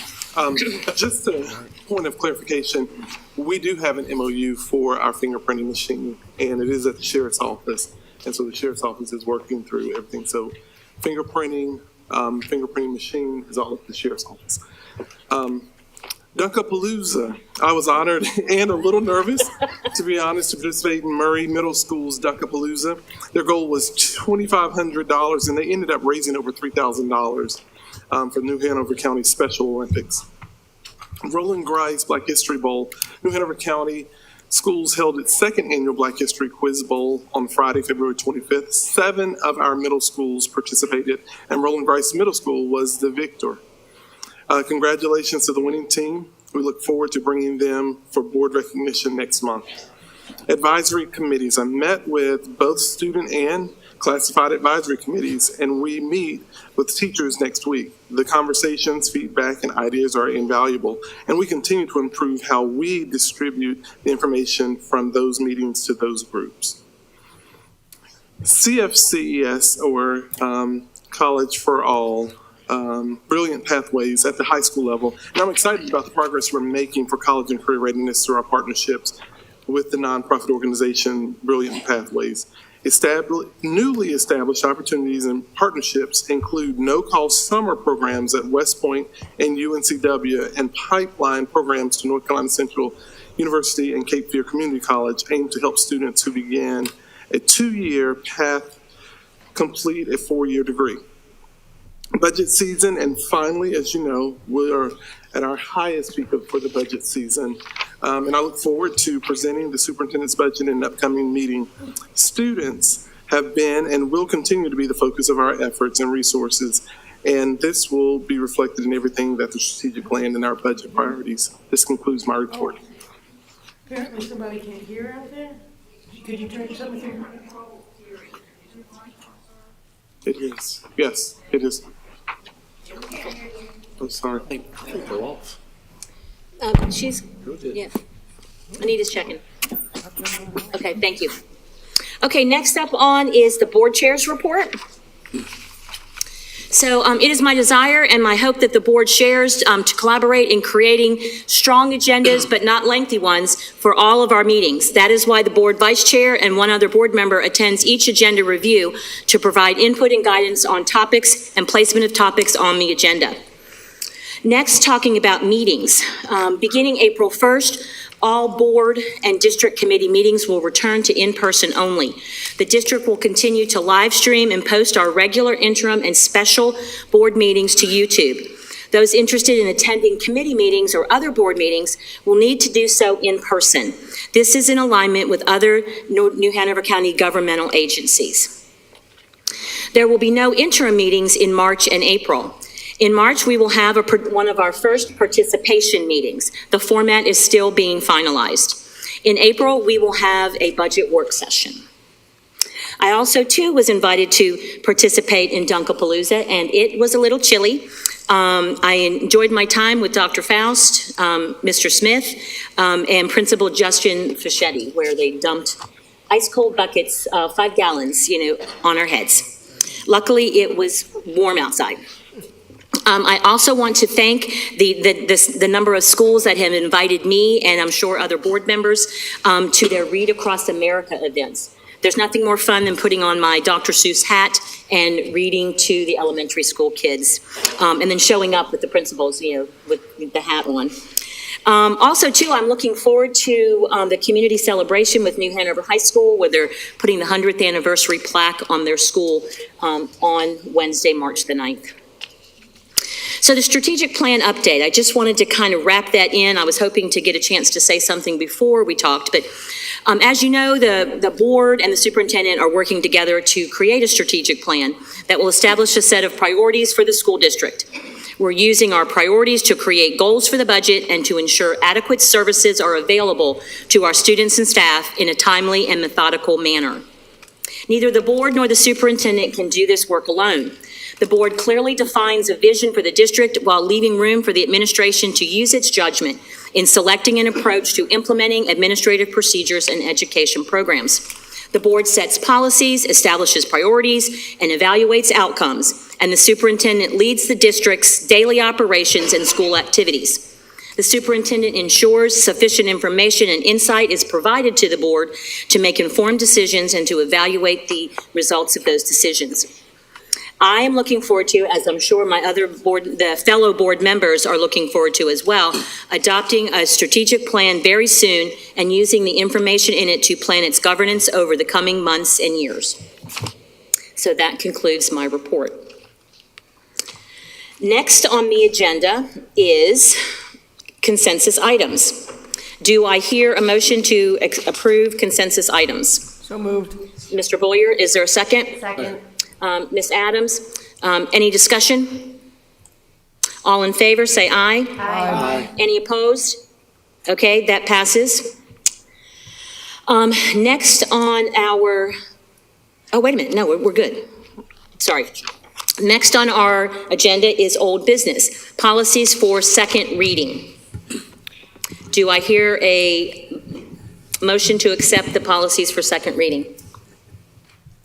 Just a point of clarification, we do have an MOU for our fingerprinting machine, and it is at the sheriff's office. And so the sheriff's office is working through everything. So fingerprinting machine is all at the sheriff's office. Dunkapalooza, I was honored and a little nervous, to be honest, to participate in Murray Middle School's Dunkapalooza. Their goal was $2,500, and they ended up raising over $3,000 for New Hanover County Special Olympics. Roland Grice Black History Bowl, New Hanover County Schools held its second annual Black History Quiz Bowl on Friday, February 25th. 7 of our middle schools participated, and Roland Grice Middle School was the victor. Congratulations to the winning team. We look forward to bringing them for board recognition next month. Advisory committees. I met with both student and classified advisory committees, and we meet with teachers next week. The conversations, feedback, and ideas are invaluable, and we continue to improve how we distribute the information from those meetings to those groups. CFCES, or College for All, Brilliant Pathways at the high school level. And I'm excited about the progress we're making for college and career readiness through our partnerships with the nonprofit organization Brilliant Pathways. Newly established opportunities and partnerships include no-cost summer programs at West Point and UNCW, and pipeline programs to North Carolina Central University and Cape Fear Community College aimed to help students who begin a 2-year path complete a 4-year degree. Budget season, and finally, as you know, we're at our highest peak for the budget season, and I look forward to presenting the superintendent's budget in an upcoming meeting. Students have been and will continue to be the focus of our efforts and resources, and this will be reflected in everything that the strategic plan and our budget priorities. This concludes my report. Apparently somebody can't hear out there. Could you turn something? It is. Yes, it is. I'm sorry. I think they're off. She's, yeah. Anita's checking. Okay, thank you. Okay, next up on is the board chair's report. So it is my desire and my hope that the board shares to collaborate in creating strong agendas, but not lengthy ones, for all of our meetings. That is why the board vice chair and one other board member attends each agenda review to provide input and guidance on topics and placement of topics on the agenda. Next, talking about meetings. Beginning April 1st, all board and district committee meetings will return to in-person only. The district will continue to live stream and post our regular, interim, and special board meetings to YouTube. Those interested in attending committee meetings or other board meetings will need to do so in person. This is in alignment with other New Hanover County governmental agencies. There will be no interim meetings in March and April. In March, we will have one of our first participation meetings. The format is still being finalized. In April, we will have a budget work session. I also, too, was invited to participate in Dunkapalooza, and it was a little chilly. I enjoyed my time with Dr. Faust, Mr. Smith, and Principal Justin Fischetti, where they dumped ice-cold buckets, 5 gallons, on our heads. Luckily, it was warm outside. I also want to thank the number of schools that have invited me, and I'm sure other board members, to their Read Across America events. There's nothing more fun than putting on my Dr. Seuss hat and reading to the elementary school kids, and then showing up with the principals, with the hat on. Also, too, I'm looking forward to the community celebration with New Hanover High School, where they're putting the 100th anniversary plaque on their school on Wednesday, March the 9th. So the strategic plan update, I just wanted to kind of wrap that in. I was hoping to get a chance to say something before we talked, but as you know, the board and the superintendent are working together to create a strategic plan that will establish a set of priorities for the school district. We're using our priorities to create goals for the budget and to ensure adequate services are available to our students and staff in a timely and methodical manner. Neither the board nor the superintendent can do this work alone. The board clearly defines a vision for the district while leaving room for the administration to use its judgment in selecting an approach to implementing administrative procedures and education programs. The board sets policies, establishes priorities, and evaluates outcomes, and the superintendent leads the district's daily operations and school activities. The superintendent ensures sufficient information and insight is provided to the board to make informed decisions and to evaluate the results of those decisions. I am looking forward to, as I'm sure my other the fellow board members are looking forward to as well, adopting a strategic plan very soon and using the information in it to plan its governance over the coming months and years. So that concludes my report. Next on the agenda is consensus items. Do I hear a motion to approve consensus items? So moved. Mr. Boyer, is there a second? Second. Ms. Adams, any discussion? All in favor, say aye. Aye. Any opposed? Okay, that passes. Next on our, oh, wait a minute, no, we're good. Sorry. Next on our agenda is old business, policies for second reading. Do I hear a motion to accept the policies for second reading?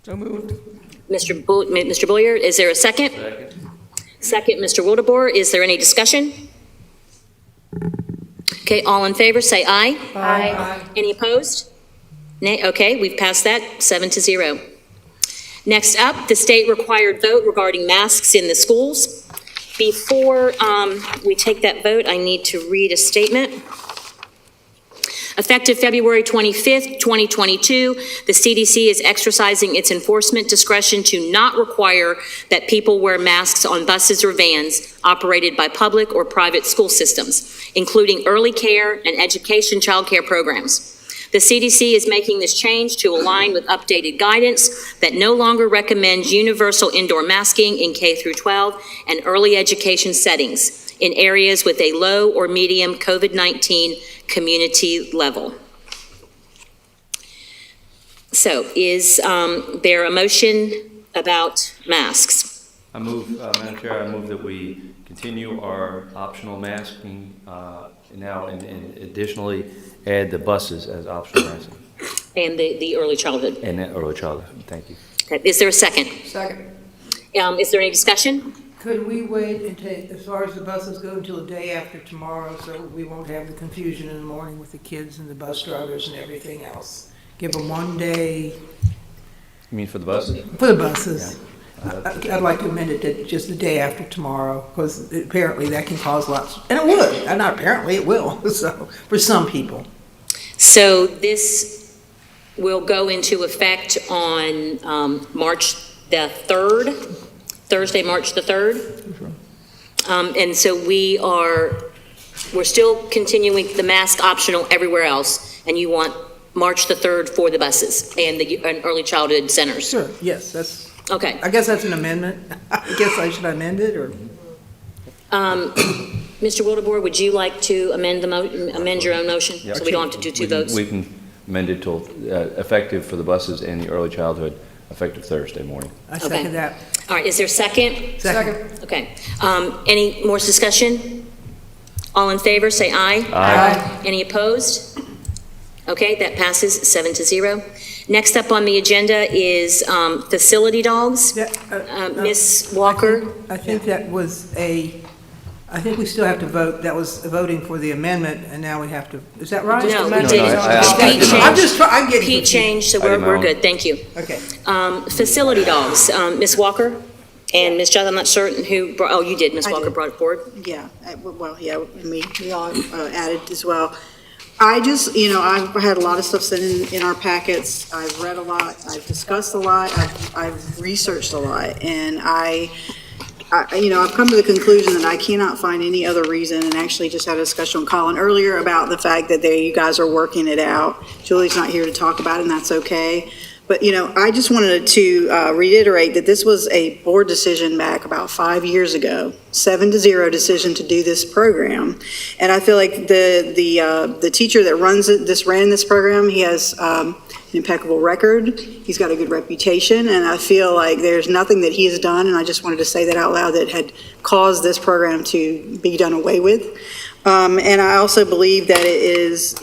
So moved. Mr. Boyer, is there a second? Second, Mr. Wildeboer. Is there any discussion? Okay, all in favor, say aye. Aye. Any opposed? Nay, okay, we've passed that 7-0. Next up, the state required vote regarding masks in the schools. Before we take that vote, I need to read a statement. Effective February 25th, 2022, the CDC is exercising its enforcement discretion to not require that people wear masks on buses or vans operated by public or private school systems, including early care and education child care programs. The CDC is making this change to align with updated guidance that no longer recommends universal indoor masking in K through 12 and early education settings in areas with a low or medium COVID-19 community level. So is there a motion about masks? I move, Madam Chair, I move that we continue our optional masking now and additionally add the buses as optional masking. And the early childhood. And early childhood, thank you. Okay. Is there a second? Second. Is there any discussion? Could we wait and take, as far as the buses go, until the day after tomorrow, so we won't have the confusion in the morning with the kids and the bus drivers and everything else? Give them 1 day. You mean for the buses? For the buses. Yeah. I'd like to amend it to just the day after tomorrow, because apparently that can cause lots, and it would, and not apparently, it will, so, for some people. So this will go into effect on March the 3rd, Thursday, March the 3rd. And so we're still continuing the mask optional everywhere else, and you want March the 3rd for the buses and the early childhood centers. Sure, yes, that's, okay. I guess that's an amendment. I guess I should amend it, or? Mr. Wildeboer, would you like to amend your own motion? Yeah. So we don't have to do two votes? We can amend it till effective for the buses and the early childhood, effective Thursday morning. I second that. All right, is there a second? Second. Okay. Any more discussion? All in favor, say aye. Aye. Any opposed? Okay, that passes 7-0. Next up on the agenda is facility dogs. Ms. Walker? I think that was I think we still have to vote. That was voting for the amendment, and now we have to, is that right? No, we Amendment? didn't. Pete changed. I'm just trying, I'm getting Pete confused. changed, so we're good, thank you. Okay. Facility dogs, Ms. Walker and Ms. Judd, I'm not certain who, oh, you did, Ms. Walker brought it forward? Yeah, well, yeah, we all added as well. I just, I've had a lot of stuff sent in our packets. I've read a lot, I've discussed a lot, I've researched a lot, and I've come to the conclusion that I cannot find any other reason, and actually just had a discussion with Colin earlier about the fact that you guys are working it out. Julie's not here to talk about it, and that's okay. But, I just wanted to reiterate that this was a board decision back about 5 years ago, 7-0 decision to do this program. And I feel like the teacher that ran this program, he has an impeccable record. He's got a good reputation, and I feel like there's nothing that he has done, and I just wanted to say that out loud, that had caused this program to be done away with. And I also believe that it is,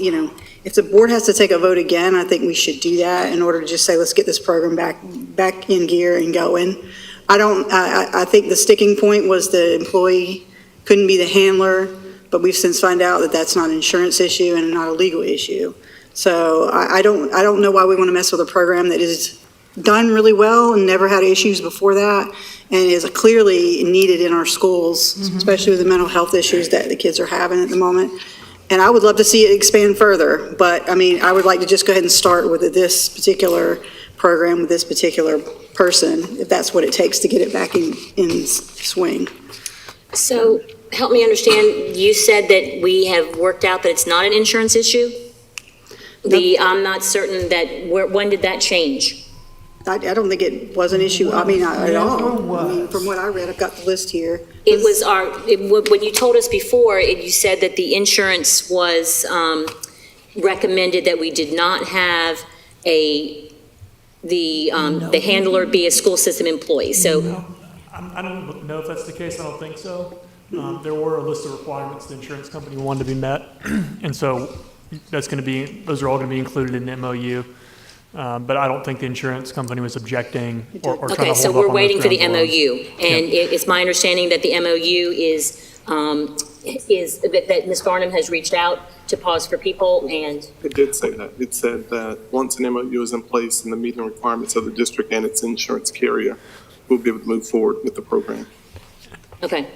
if the board has to take a vote again, I think we should do that in order to just say, let's get this program back in gear and going. I think the sticking point was the employee couldn't be the handler, but we've since found out that that's not an insurance issue and not a legal issue. So I don't know why we want to mess with a program that is done really well and never had issues before that, and is clearly needed in our schools, especially with the mental health issues that the kids are having at the moment. And I would love to see it expand further, but I would like to just go ahead and start with this particular program with this particular person, if that's what it takes to get it back in swing. So, help me understand, you said that we have worked out that it's not an insurance issue? I'm not certain that, when did that change? I don't think it was an issue, at all. From what I read, I've got the list here. It was when you told us before, you said that the insurance was recommended that we did not have the handler be a school system employee, so. No. I don't know if that's the case, I don't think so. There were a list of requirements the insurance company wanted to be met, and so those are all going to be included in the MOU. But I don't think the insurance company was objecting or trying to hold up on Okay, so we're waiting for the ground rules. MOU, and it's my understanding that the MOU is that Ms. Farnham has reached out to Pause for People, and It did say that. It said that once an MOU is in place and the meeting requirements of the district and its insurance carrier, we'll be able to move forward with the program. Okay.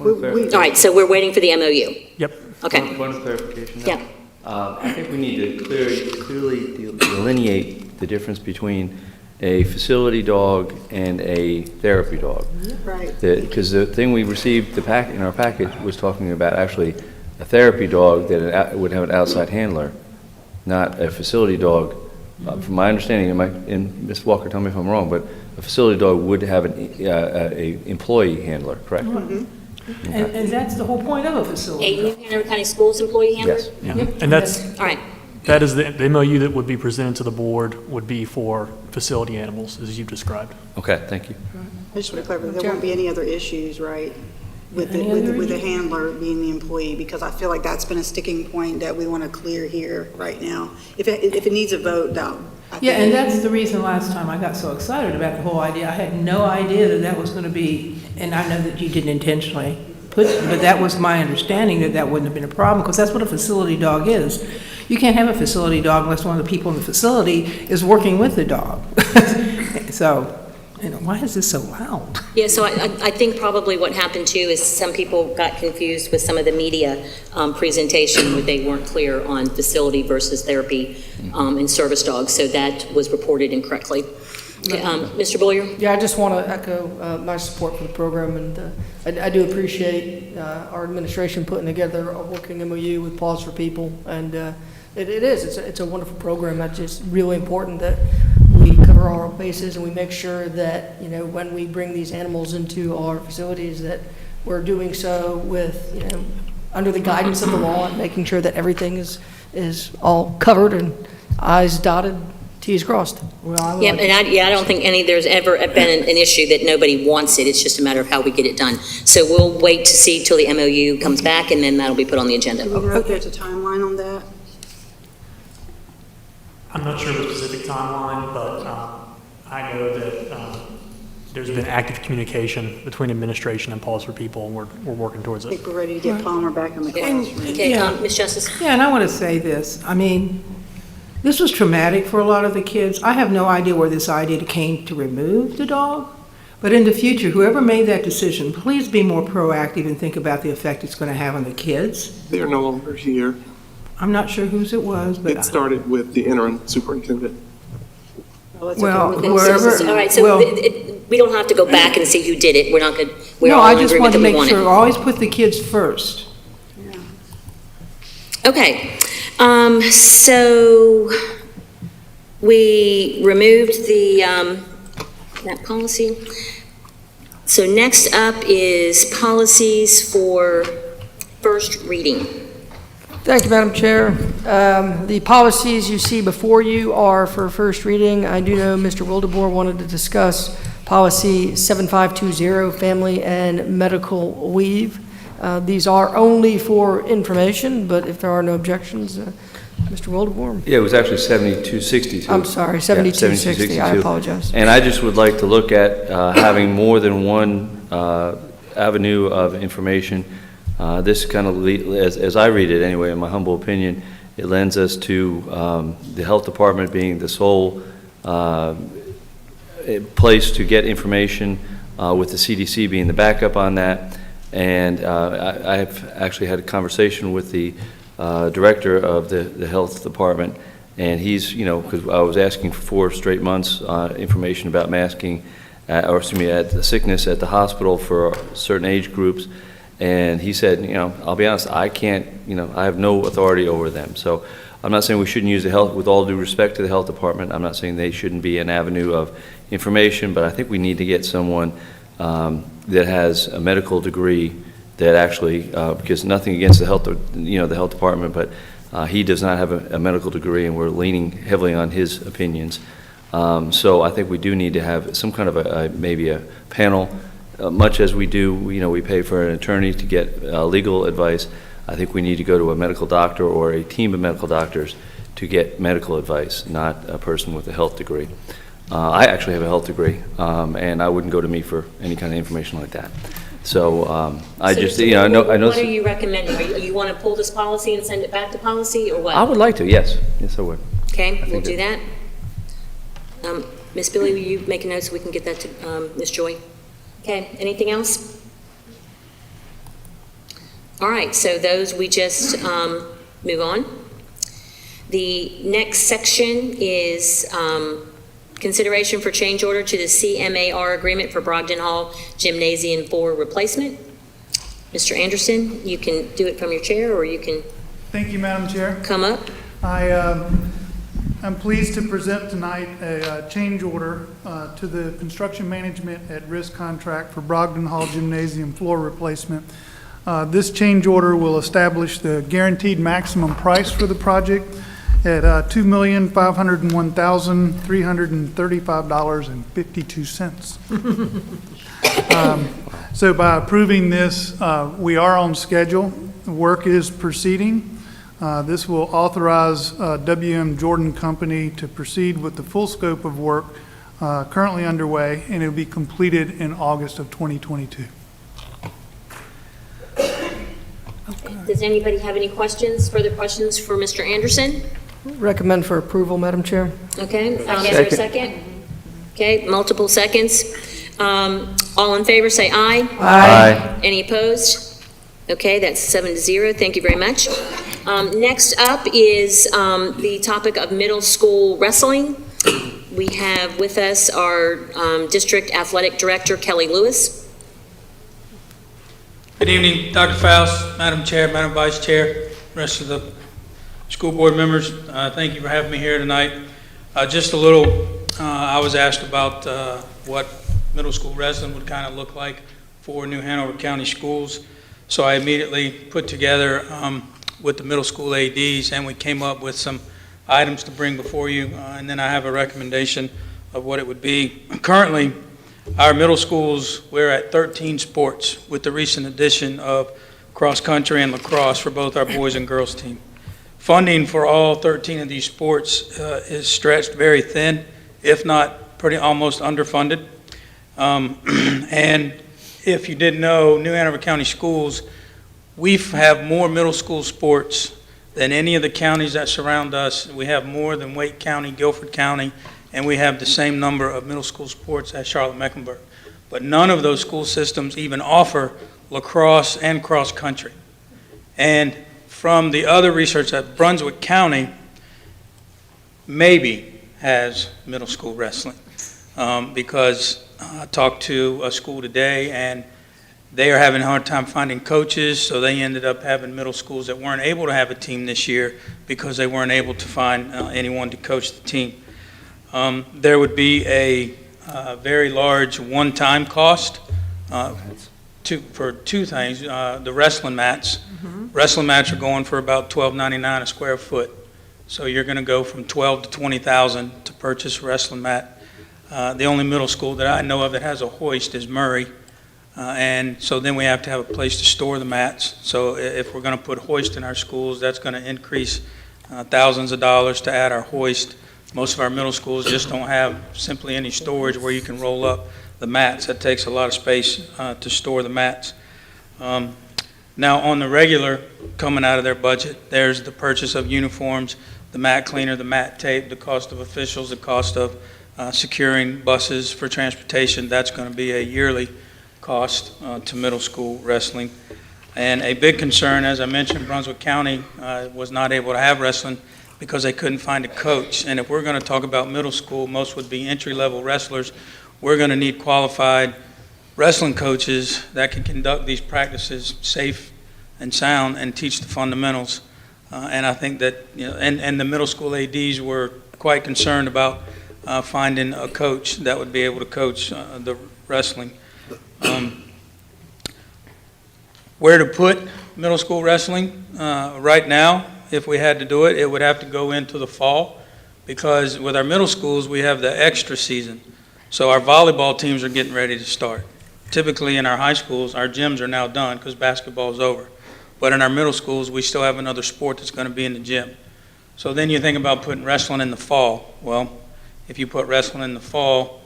All right, so we're waiting for the MOU. Yep. Okay. Point of clarification. Yeah. I think we need to clearly delineate the difference between a facility dog and a therapy dog. Right. Because the thing we received in our packet was talking about actually a therapy dog that would have an outside handler, not a facility dog. From my understanding, and Ms. Walker, tell me if I'm wrong, but a facility dog would have an employee handler, correct? And that's the whole point of a facility. A New Hanover County Schools employee handler? Yes. And that's, All right. that is the MOU that would be presented to the board would be for facility animals, as you've described. Okay, thank you. I just want to clarify, there won't be any other issues, right? With the handler being the employee, because I feel like that's been a sticking point that we want to clear here right now. If it needs a vote, Yeah, and that's the reason last time I got so excited about the whole idea. I had no idea that was going to be, and I know that you didn't intentionally put it, but that was my understanding that wouldn't have been a problem, because that's what a facility dog is. You can't have a facility dog unless one of the people in the facility is working with the dog. So, why is this so loud? Yeah, so I think probably what happened too is some people got confused with some of the media presentation where they weren't clear on facility versus therapy and service dogs, so that was reported incorrectly. Mr. Bullier? Yeah, I just want to echo my support for the program, and I do appreciate our administration putting together a working MOU with Pause for People, and it's a wonderful program. It's just really important that we cover our bases and we make sure that, when we bring these animals into our facilities, that we're doing so with, under the guidance of the law, and making sure that everything is all covered and I's dotted, T's crossed. Yeah, and I don't think there's ever been an issue that nobody wants it. It's just a matter of how we get it done. So we'll wait to see till the MOU comes back, and then that'll be put on the agenda. Do we know if there's a timeline on that? I'm not sure of a specific timeline, but I know that there's been active communication between administration and Pulse for People, and we're working towards I it. think we're ready to get Palmer back in the And- classroom. Okay, Yeah. Ms. Justice? Yeah, and I want to say this. I mean, this was traumatic for a lot of the kids. I have no idea where this idea came to remove the dog. But in the future, whoever made that decision, please be more proactive and think about the effect it's going to have on the kids. They are no longer here. I'm not sure whose it was, but It started with the interim superintendent. Well, Okay, wherever. All right, so well, we don't have to go back and see who did it. We're not good. We're no, all I in just agreement want to that we make want sure, it. always put the kids first. Okay, so we removed that policy. So next up is policies for first reading. Thank you, Madam Chair. The policies you see before you are for first reading. I do know Mr. Wildebohr wanted to discuss policy 7520, family and medical leave. These are only for information, but if there are no objections, Mr. Wildebohr. Yeah, it was actually 7262. I'm sorry, 7260, I apologize. And I just would like to look at having more than one avenue of information. This kind of, as I read it anyway, in my humble opinion, it lends us to the health department being the sole place to get information, with the CDC being the backup on that. And I've actually had a conversation with the director of the health department, and he's, because I was asking for 4 straight months information about masking, or excuse me, at the sickness at the hospital for certain age groups. And he said, I'll be honest, I can't, I have no authority over them. So I'm not saying we shouldn't use the health, with all due respect to the health department, I'm not saying they shouldn't be an avenue of information, but I think we need to get someone that has a medical degree that actually, because nothing against the health, the health department, but he does not have a medical degree, and we're leaning heavily on his opinions. So I think we do need to have some kind of maybe a panel. Much as we do, we pay for an attorney to get legal advice. I think we need to go to a medical doctor or a team of medical doctors to get medical advice, not a person with a health degree. I actually have a health degree, and I wouldn't go to me for any kind of information like that. So I just, I know. What are you recommending? You want to pull this policy and send it back to policy, or what? I would like to, yes. Yes, I would. Okay, we'll do that. Ms. Billy, will you make a note so we can get that to Ms. Joy? Okay, anything else? All right, so those we just move on. The next section is consideration for change order to the CMAR agreement for Brogdon Hall Gymnasium floor replacement. Mr. Anderson, you can do it from your chair, or you can Thank you, Madam Chair. come up. I'm pleased to present tonight a change order to the construction management at risk contract for Brogdon Hall Gymnasium floor replacement. This change order will establish the guaranteed maximum price for the project at $2,501,335.52. So by approving this, we are on schedule. The work is proceeding. This will authorize WM Jordan Company to proceed with the full scope of work currently underway, and it will be completed in August of 2022. Does anybody have any further questions for Mr. Anderson? Recommend for approval, Madam Chair. Okay, is there a second? Okay, multiple seconds. All in favor, say aye. Aye. Any opposed? Okay, that's 7-0. Thank you very much. Next up is the topic of middle school wrestling. We have with us our District Athletic Director, Kelly Lewis. Good evening, Dr. Faust, Madam Chair, Madam Vice Chair, rest of the school board members. Thank you for having me here tonight. Just a little, I was asked about what middle school wrestling would kind of look like for New Hanover County schools. So I immediately put together with the middle school ADs, and we came up with some items to bring before you, and then I have a recommendation of what it would be. Currently, our middle schools, we're at 13 sports with the recent addition of cross country and lacrosse for both our boys and girls team. funding for all 13 of these sports is stretched very thin, if not pretty almost underfunded. And if you didn't know, New Hanover County Schools, we have more middle school sports than any of the counties that surround us. We have more than Wake County, Guilford County, and we have the same number of middle school sports as Charlotte-Mecklenburg. But none of those school systems even offer lacrosse and cross-country. And from the other research that Brunswick County maybe has middle school wrestling, because I talked to a school today and they are having a hard time finding coaches, so they ended up having middle schools that weren't able to have a team this year because they weren't able to find anyone to coach the team. There would be a very large one-time cost for two things. The wrestling mats. Wrestling mats are going for about $12.99 a square foot. So you're going to go from $12,000 to $20,000 to purchase a wrestling mat. The only middle school that I know of that has a hoist is Murray. And so then we have to have a place to store the mats. So if we're going to put hoist in our schools, that's going to increase thousands of dollars to add our hoist. Most of our middle schools just don't have simply any storage where you can roll up the mats. That takes a lot of space to store the mats. Now on the regular, coming out of their budget, there's the purchase of uniforms, the mat cleaner, the mat tape, the cost of officials, the cost of securing buses for transportation. That's going to be a yearly cost to middle school wrestling. And a big concern, as I mentioned, Brunswick County was not able to have wrestling because they couldn't find a coach. And if we're going to talk about middle school, most would be entry-level wrestlers. We're going to need qualified wrestling coaches that can conduct these practices safe and sound and teach the fundamentals. And I think that, and the middle school ADs were quite concerned about finding a coach that would be able to coach the wrestling. Where to put middle school wrestling right now, if we had to do it, it would have to go into the fall, because with our middle schools we have the extra season. So our volleyball teams are getting ready to start. Typically in our high schools, our gyms are now done because basketball is over. But in our middle schools, we still have another sport that's going to be in the gym. So then you think about putting wrestling in the fall. Well, if you put wrestling in the fall,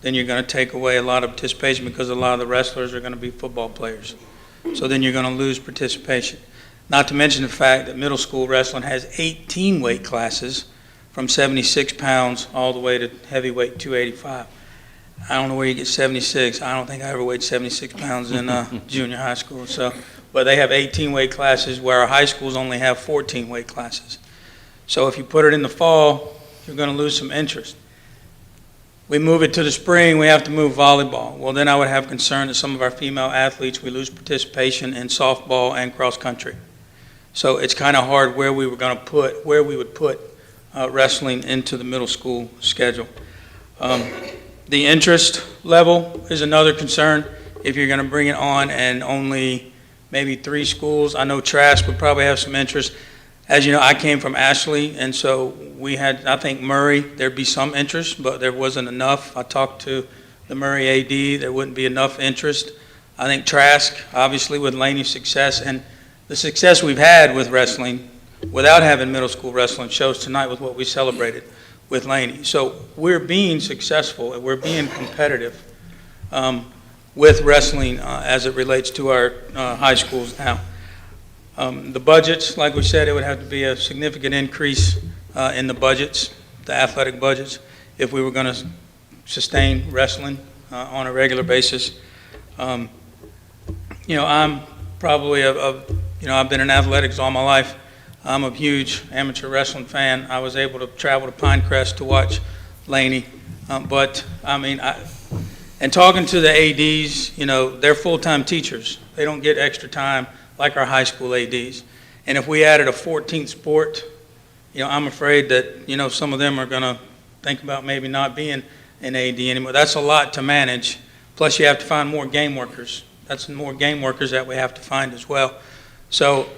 then you're going to take away a lot of participation because a lot of the wrestlers are going to be football players. So then you're going to lose participation. Not to mention the fact that middle school wrestling has 18 weight classes from 76 pounds all the way to heavyweight 285. I don't know where you get 76. I don't think I ever weighed 76 pounds in junior high school. But they have 18 weight classes where our high schools only have 14 weight classes. So if you put it in the fall, you're going to lose some interest. We move it to the spring, we have to move volleyball. Well, then I would have concern that some of our female athletes, we lose participation in softball and cross country. So it's kind of hard where we would put wrestling into the middle school schedule. The interest level is another concern. If you're going to bring it on and only maybe 3 schools, I know Trask would probably have some interest. As you know, I came from Ashley, and so we had, I think Murray, there'd be some interest, but there wasn't enough. I talked to the Murray AD, there wouldn't be enough interest. I think Trask, obviously with Laney's success, and the success we've had with wrestling without having middle school wrestling shows tonight with what we celebrated with Laney. So we're being successful and we're being competitive with wrestling as it relates to our high schools now. The budgets, like we said, it would have to be a significant increase in the budgets, the athletic budgets, if we were going to sustain wrestling on a regular basis. I'm probably I've been in athletics all my life. I'm a huge amateur wrestling fan. I was able to travel to Pinecrest to watch Laney. And talking to the ADs, they're full-time teachers. They don't get extra time like our high school ADs. And if we added a 14th sport, I'm afraid that, some of them are going to think about maybe not being an AD anymore. That's a lot to manage. Plus you have to find more game workers. That's more game workers that we have to find as well. So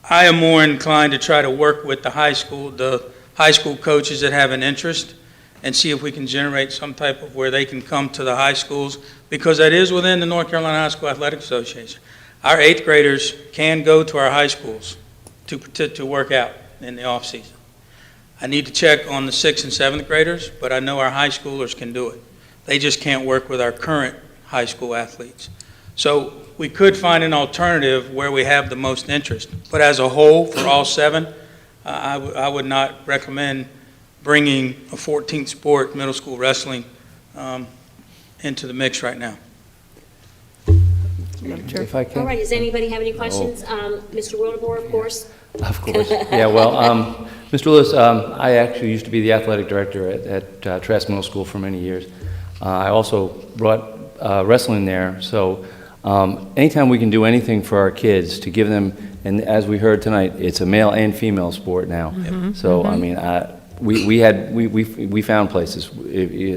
I am more inclined to try to work with the high school coaches that have an interest and see if we can generate some type of where they can come to the high schools, because that is within the North Carolina High School Athletic Association. Our 8th graders can go to our high schools to work out. in the off-season. I need to check on the 6th and 7th graders, but I know our high schoolers can do it. They just can't work with our current high school athletes. So we could find an alternative where we have the most interest. But as a whole, for all 7, I would not recommend bringing a 14th sport, middle school wrestling, into the mix right now. If I can. All right, does anybody have any questions? Mr. Wildebohr, of course. Of course. Yeah, well, Mr. Lewis, I actually used to be the athletic director at Trask Middle School for many years. I also brought wrestling there, so anytime we can do anything for our kids to give them, and as we heard tonight, it's a male and female sport now. So, I mean, we found places.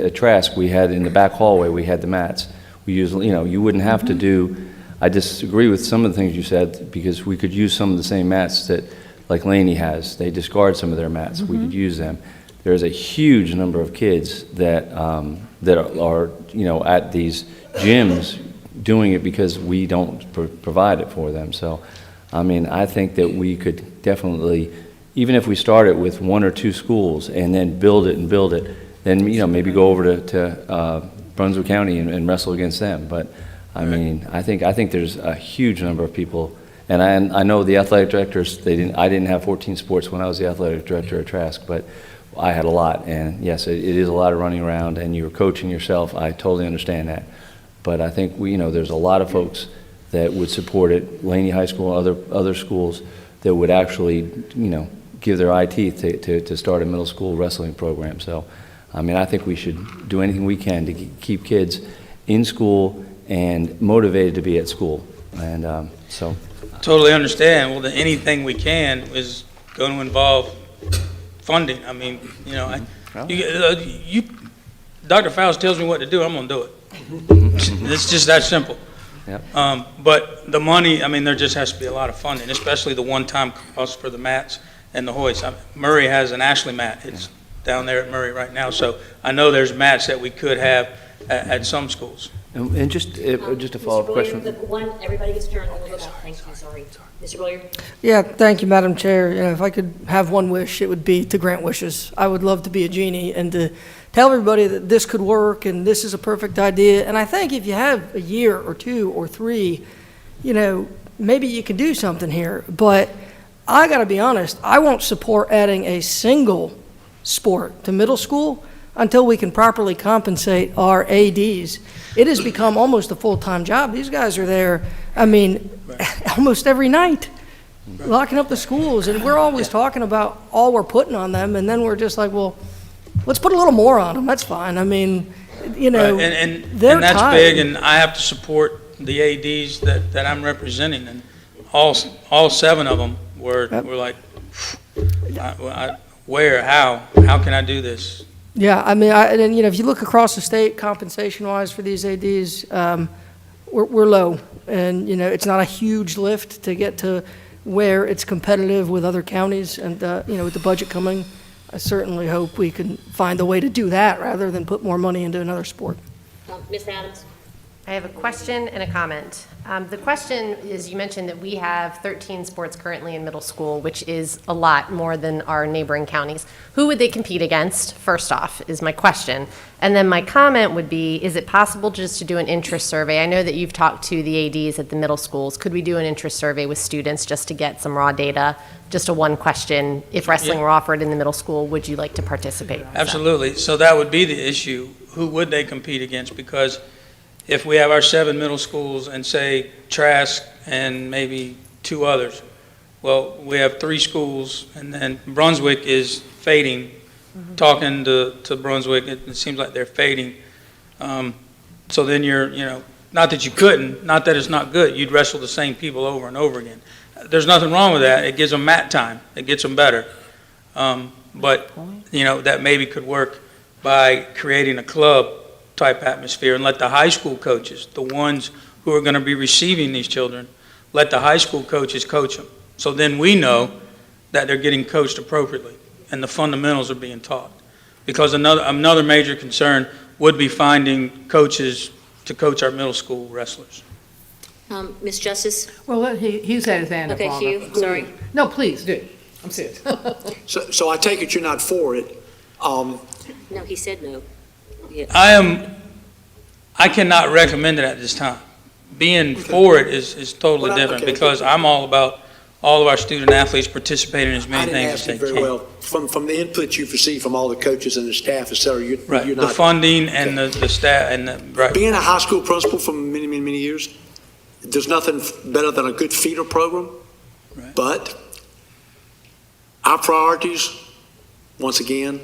At Trask, we had in the back hallway, we had the mats. We usually, you wouldn't have to do, I disagree with some of the things you said, because we could use some of the same mats that, like Laney has. They discard some of their mats. We could use them. There's a huge number of kids that are at these gyms doing it because we don't provide it for them. So, I mean, I think that we could definitely, even if we start it with 1 or 2 schools and then build it, then maybe go over to Brunswick County and wrestle against them. But I mean, I think there's a huge number of people, and I know the athletic directors. I didn't have 14 sports when I was the athletic director at Trask, but I had a lot. And yes, it is a lot of running around, and you're coaching yourself. I totally understand that. But I think there's a lot of folks that would support it. Laney High School, other schools that would actually give their eye teeth to start a middle school wrestling program. So, I mean, I think we should do anything we can to keep kids in school and motivated to be at school. And so. Totally understand. Well, anything we can is going to involve funding. I mean, Dr. Faust tells me what to do, I'm going to do it. It's just that simple. Yep. But the money, I mean, there just has to be a lot of funding, especially the one-time cost for the mats and the hoist. Murray has an Ashley mat. It's down there at Murray right now. So I know there's mats that we could have at some schools. And just a follow-up question. Everybody gets turned. Thank you, sorry. Mr. Boyer? Yeah, thank you, Madam Chair. If I could have one wish, it would be to grant wishes. I would love to be a genie and to tell everybody that this could work and this is a perfect idea. And I think if you have a year or 2 or 3, maybe you can do something here. But I got to be honest, I won't support adding a single sport to middle school until we can properly compensate our ADs. It has become almost a full-time job. These guys are there, almost every night, locking up the schools. And we're always talking about all we're putting on them, and then we're just like, well, let's put a little more on them. That's fine. I mean, Right. And that's tired. big, and I have to support the ADs that I'm representing, and all 7 of them were like, where, how can I do this? Yeah, I mean, and if you look across the state, compensation-wise for these ADs, we're low, and it's not a huge lift to get to where it's competitive with other counties, and with the budget coming, I certainly hope we can find a way to do that rather than put more money into another sport. Ms. Adams? I have a question and a comment. The question is, you mentioned that we have 13 sports currently in middle school, which is a lot more than our neighboring counties. Who would they compete against, first off, is my question. And then my comment would be, is it possible just to do an interest survey? I know that you've talked to the ADs at the middle schools. Could we do an interest survey with students just to get some raw data? Just a one question, if wrestling were offered in the middle school, would you like to participate? Absolutely. So that would be the issue. Who would they compete against? Because if we have our 7 middle schools and say Trask and maybe 2 others, well, we have 3 schools, and then Brunswick is fading. Talking to Brunswick, it seems like they're fading. So then not that you couldn't, not that it's not good, you'd wrestle the same people over and over again. There's nothing wrong with that. It gives them mat time. It gets them better. But that maybe could work by creating a club type atmosphere and let the high school coaches, the ones who are going to be receiving these children, let the high school coaches coach them. So then we know that they're getting coached appropriately and the fundamentals are being taught. Because another major concern would be finding coaches to coach our middle school wrestlers. Ms. Justice? Well, he's had his hand up Okay, long Hugh, enough. sorry. No, please, do. I'm serious. So I take it you're not for it. No, he said no. Yeah. I cannot recommend it at this time. Being for it is totally different, because I'm all about all of our student athletes participating in as I many didn't things ask as you they very can. well. From the input you've received from all the coaches and the staff, et cetera, you're Right, you're the not. funding and the staff, and right. Being a high school principal for many, many, many years, there's nothing better than a good feeder program. Right. But our priorities, once again,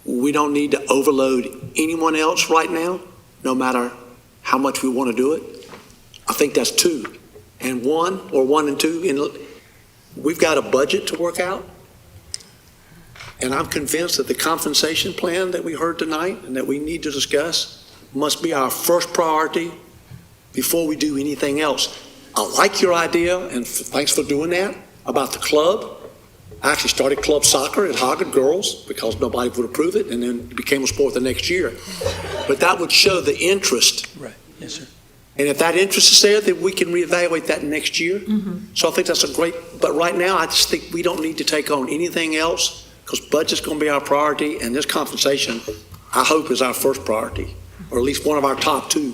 we don't need to overload anyone else right now, no matter how much we want to do it. I think that's two. And one, or one and two, and we've got a budget to work out. And I'm convinced that the compensation plan that we heard tonight and that we need to discuss must be our first priority before we do anything else. I like your idea, and thanks for doing that, about the club. I actually started club soccer at Hoggett Girls because nobody would approve it, and then it became a sport the next year. But that would show the interest. Right, yes, sir. And if that interest is there, then we can reevaluate that next year. So I think that's a great, but right now, I just think we don't need to take on anything else, because budget's going to be our priority, and this compensation, I hope, is our first priority, or at least one of our top two.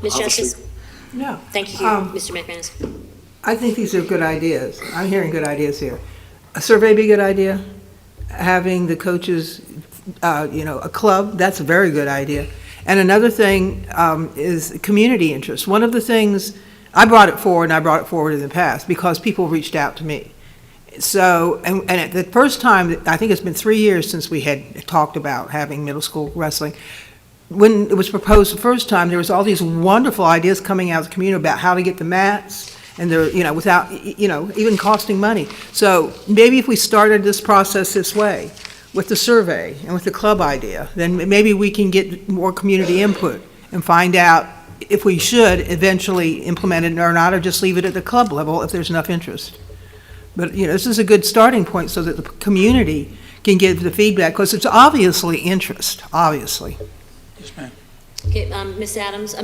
Ms. Justice? No. Thank you, Mr. McManus. I think these are good ideas. I'm hearing good ideas here. A survey be a good idea. Having the coaches, a club, that's a very good idea. And another thing is community interest. One of the things, I brought it forward, and I brought it forward in the past, because people reached out to me. So, and at the first time, I think it's been 3 years since we had talked about having middle school wrestling. When it was proposed the first time, there was all these wonderful ideas coming out of the community about how to get the mats, and they're, without, even costing money. So maybe if we started this process this way, with the survey and with the club idea, then maybe we can get more community input and find out if we should eventually implement it or not, or just leave it at the club level if there's enough interest. But, this is a good starting point so that the community can give the feedback, because it's obviously interest, obviously. Yes, ma'am. Okay, Ms. Adams,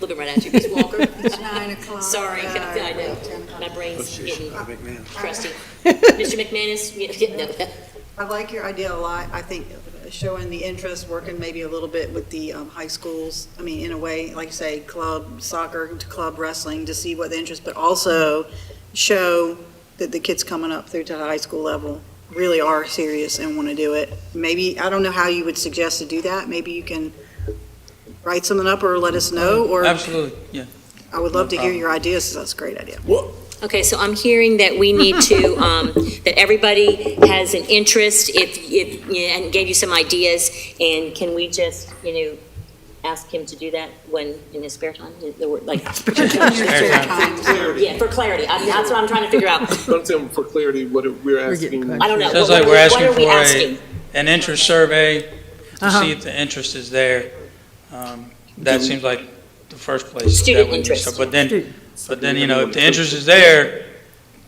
looking right at you, Ms. Walker. It's 9 o'clock. Sorry, I know, my brain's getting crusty. Mr. McManus? No. I like your idea a lot. I think showing the interest, working maybe a little bit with the high schools, in a way, like you say, club soccer to club wrestling, to see what the interest, but also show that the kids coming up through to the high school level really are serious and want to do it. Maybe, I don't know how you would suggest to do that. Maybe you can write something up or let us know, or. Absolutely, yeah. I would love to hear your ideas, so that's a great idea. Okay, so I'm hearing that we need to, that everybody has an interest, and gave you some ideas, and can we just, ask him to do that when, in his spare time? Like, yeah, for clarity, that's what I'm trying to figure out. Don't tell them for clarity what we're asking. I don't know. Sounds like we're asking for an interest survey to see if the interest is there. That seems like the first place. Student that we interest. start. But then, if the interest is there,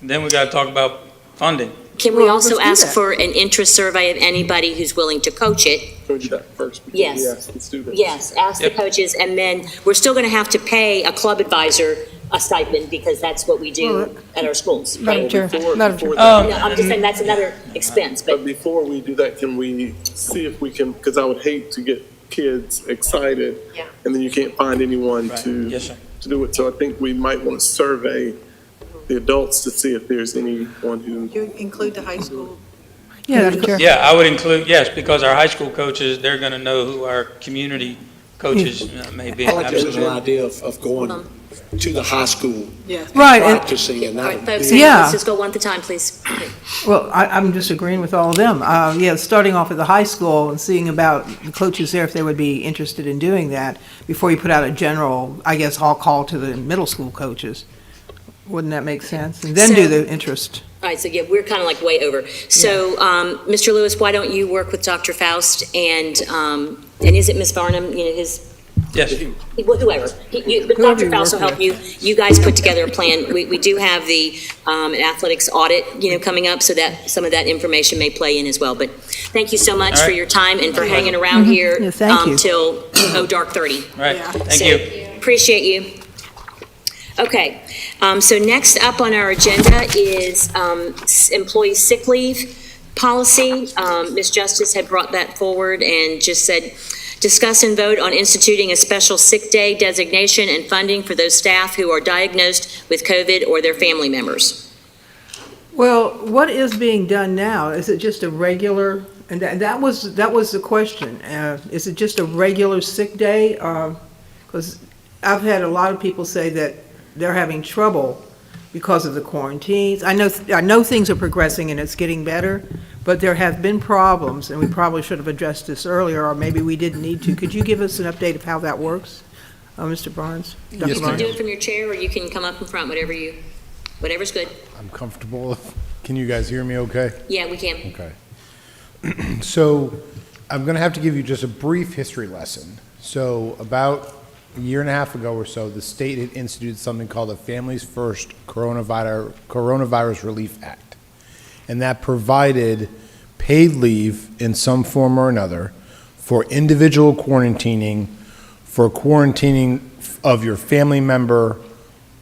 then we got to talk about funding. Can we also ask for an interest survey of anybody who's willing to coach it? Coach that first. Yes. We ask the students. Yes, ask the coaches, and then we're still going to have to pay a club advisor a stipend, because that's what we do at our schools, right? Before No, that, I'm just saying that's another expense, but before we do that, can we see if we can, because I would hate to get kids excited, and then you can't find anyone to do it. So I think we might want to survey the adults to see if there's anyone who. You include the high school. Yeah, I would include, yes, because our high school coaches, they're going to know who our community coaches may be. I like the original idea of going to the high school. Right, and- Practicing and All right, that. folks, Yeah. let's just go one at a time, please. Well, I'm just agreeing with all of them. Starting off at the high school and seeing about the coaches there, if they would be interested in doing that, before you put out a general, I'll call to the middle school coaches. Wouldn't that make sense? And then do the interest. All right, so we're kind of like way over. So, Mr. Lewis, why don't you work with Dr. Faust, and is it Ms. Varnum, his? Yes. Whoever. But Dr. Faust will help you. You guys put together a plan. We do have the athletics audit, coming up, so that some of that information may play in as well. But thank you so much for your time and for hanging around here Yeah, thank you. till dark 30. Right, thank you. Appreciate you. Okay, so next up on our agenda is employee sick leave policy. Ms. Justice had brought that forward and just said, discuss and vote on instituting a special sick day designation and funding for those staff who are diagnosed with COVID or their family members. Well, what is being done now? Is it just a regular, and that was the question. Is it just a regular sick day? Because I've had a lot of people say that they're having trouble because of the quarantines. I know things are progressing and it's getting better, but there have been problems, and we probably should have addressed this earlier, or maybe we didn't need to. Could you give us an update of how that works, Mr. Barnes? Dr. You can Barnes? do it from your chair, or you can come up in front, whatever's good. I'm comfortable. Can you guys hear me okay? Yeah, we can. Okay. So I'm going to have to give you just a brief history lesson. So about a year and a half ago or so, the state had instituted something called the Families First Coronavirus Relief Act. And that provided paid leave in some form or another for individual quarantining, for quarantining of your family member,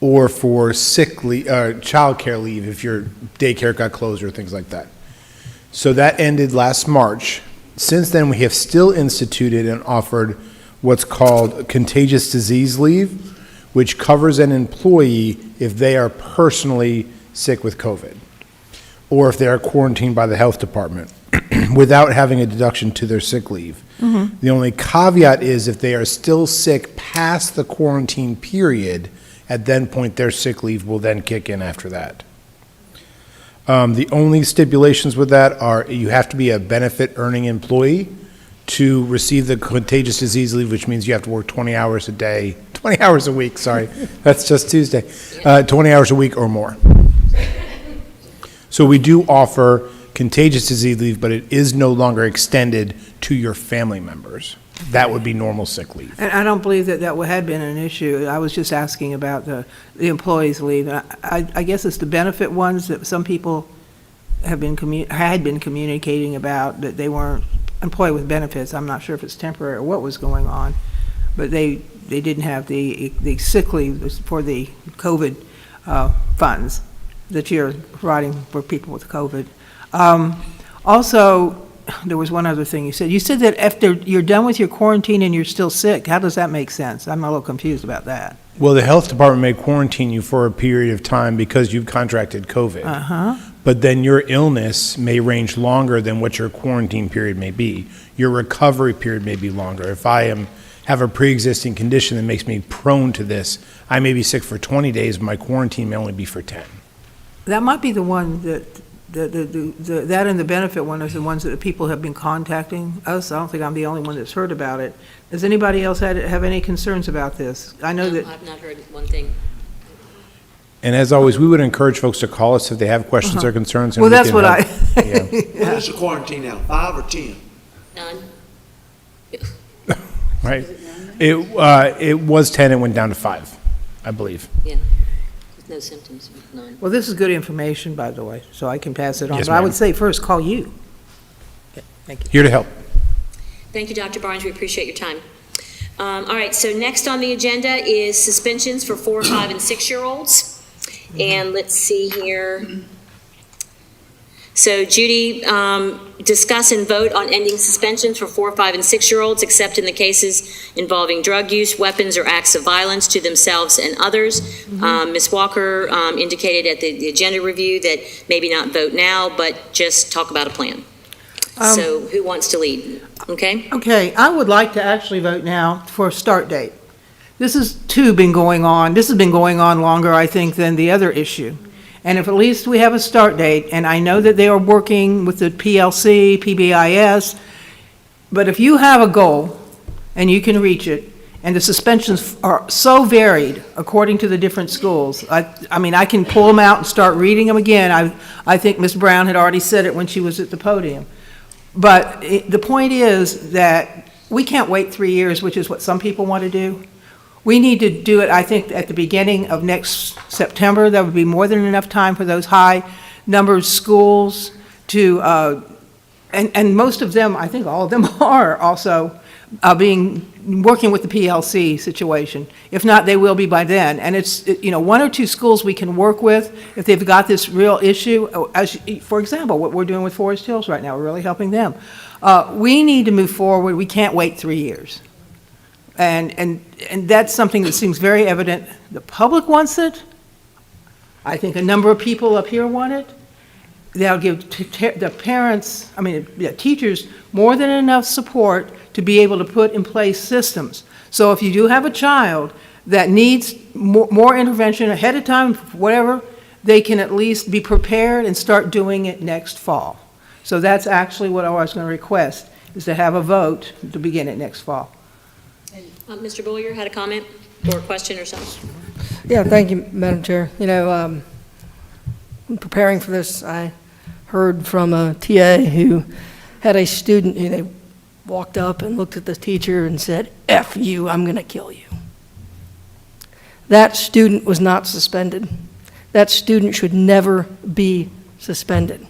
or for sick leave, child care leave if your daycare got closed or things like that. So that ended last March. Since then, we have still instituted and offered what's called contagious disease leave, which covers an employee if they are personally sick with COVID, or if they are quarantined by the health department without having a deduction to their sick leave. Mm-hmm. The only caveat is if they are still sick past the quarantine period, at that point their sick leave will then kick in after that. The only stipulations with that are you have to be a benefit earning employee to receive the contagious disease leave, which means you have to work 20 hours a day, 20 hours a week, sorry, that's just Tuesday, 20 hours a week or more. So we do offer contagious disease leave, but it is no longer extended to your family members. That would be normal sick leave. And I don't believe that had been an issue. I was just asking about the employees' leave. I guess it's the benefit ones that some people had been communicating about, that they weren't employed with benefits. I'm not sure if it's temporary or what was going on, but they didn't have the sick leave for the COVID funds that you're providing for people with COVID. Also, there was one other thing you said. You said that after you're done with your quarantine and you're still sick. How does that make sense? I'm a little confused about that. Well, the health department may quarantine you for a period of time because you've contracted COVID. Uh-huh. But then your illness may range longer than what your quarantine period may be. Your recovery period may be longer. If I have a pre-existing condition that makes me prone to this, I may be sick for 20 days, but my quarantine may only be for 10. That might be the one that that and the benefit one is the ones that people have been contacting us. I don't think I'm the only one that's heard about it. Does anybody else have any concerns about this? I know that I've not heard one thing. And as always, we would encourage folks to call us if they have questions or concerns. And well, we that's can what help. Yeah. What is the quarantine now, 5 or 10? None. Right. It was 10, it went down to 5, I believe. Yeah. With no symptoms, none. Well, this is good information, by the way, so I can pass it on. Yes, But I would ma'am. say first, call you. Okay, thank you. Here to help. Thank you, Dr. Barnes. We appreciate your time. All right, so next on the agenda is suspensions for 4, 5, and 6-year-olds. And let's see here. So Judy, discuss and vote on ending suspensions for 4, 5, and 6-year-olds, except in the cases involving drug use, weapons, or acts of violence to themselves and others. Ms. Walker indicated at the agenda review that maybe not vote now, but just talk about a plan. So who wants to lead? Okay? Okay, I would like to actually vote now for a start date. This has been going on longer, I think, than the other issue. And if at least we have a start date, and I know that they are working with the PLC, PBIS, but if you have a goal and you can reach it, and the suspensions are so varied according to the different schools, I mean, I can pull them out and start reading them again. I think Ms. Brown had already said it when she was at the podium. But the point is that we can't wait 3 years, which is what some people want to do. We need to do it, I think, at the beginning of next September. That would be more than enough time for those high-numbered schools to, and most of them, I think all of them are also, working with the PLC situation. If not, they will be by then. And it's, one or two schools we can work with if they've got this real issue. For example, what we're doing with Forest Hills right now, we're really helping them. We need to move forward. We can't wait 3 years. And that's something that seems very evident. The public wants it. I think a number of people up here want it. They'll give the parents, the teachers, more than enough support to be able to put in place systems. So if you do have a child that needs more intervention ahead of time, whatever, they can at least be prepared and start doing it next fall. So that's actually what I was going to request, is to have a vote to begin it next fall. Mr. Boyer had a comment or a question or something? Yeah, thank you, Madam Chair. In preparing for this, I heard from a TA who had a student who they walked up and looked at the teacher and said, "F you, I'm going to kill you." That student was not suspended. That student should never be suspended.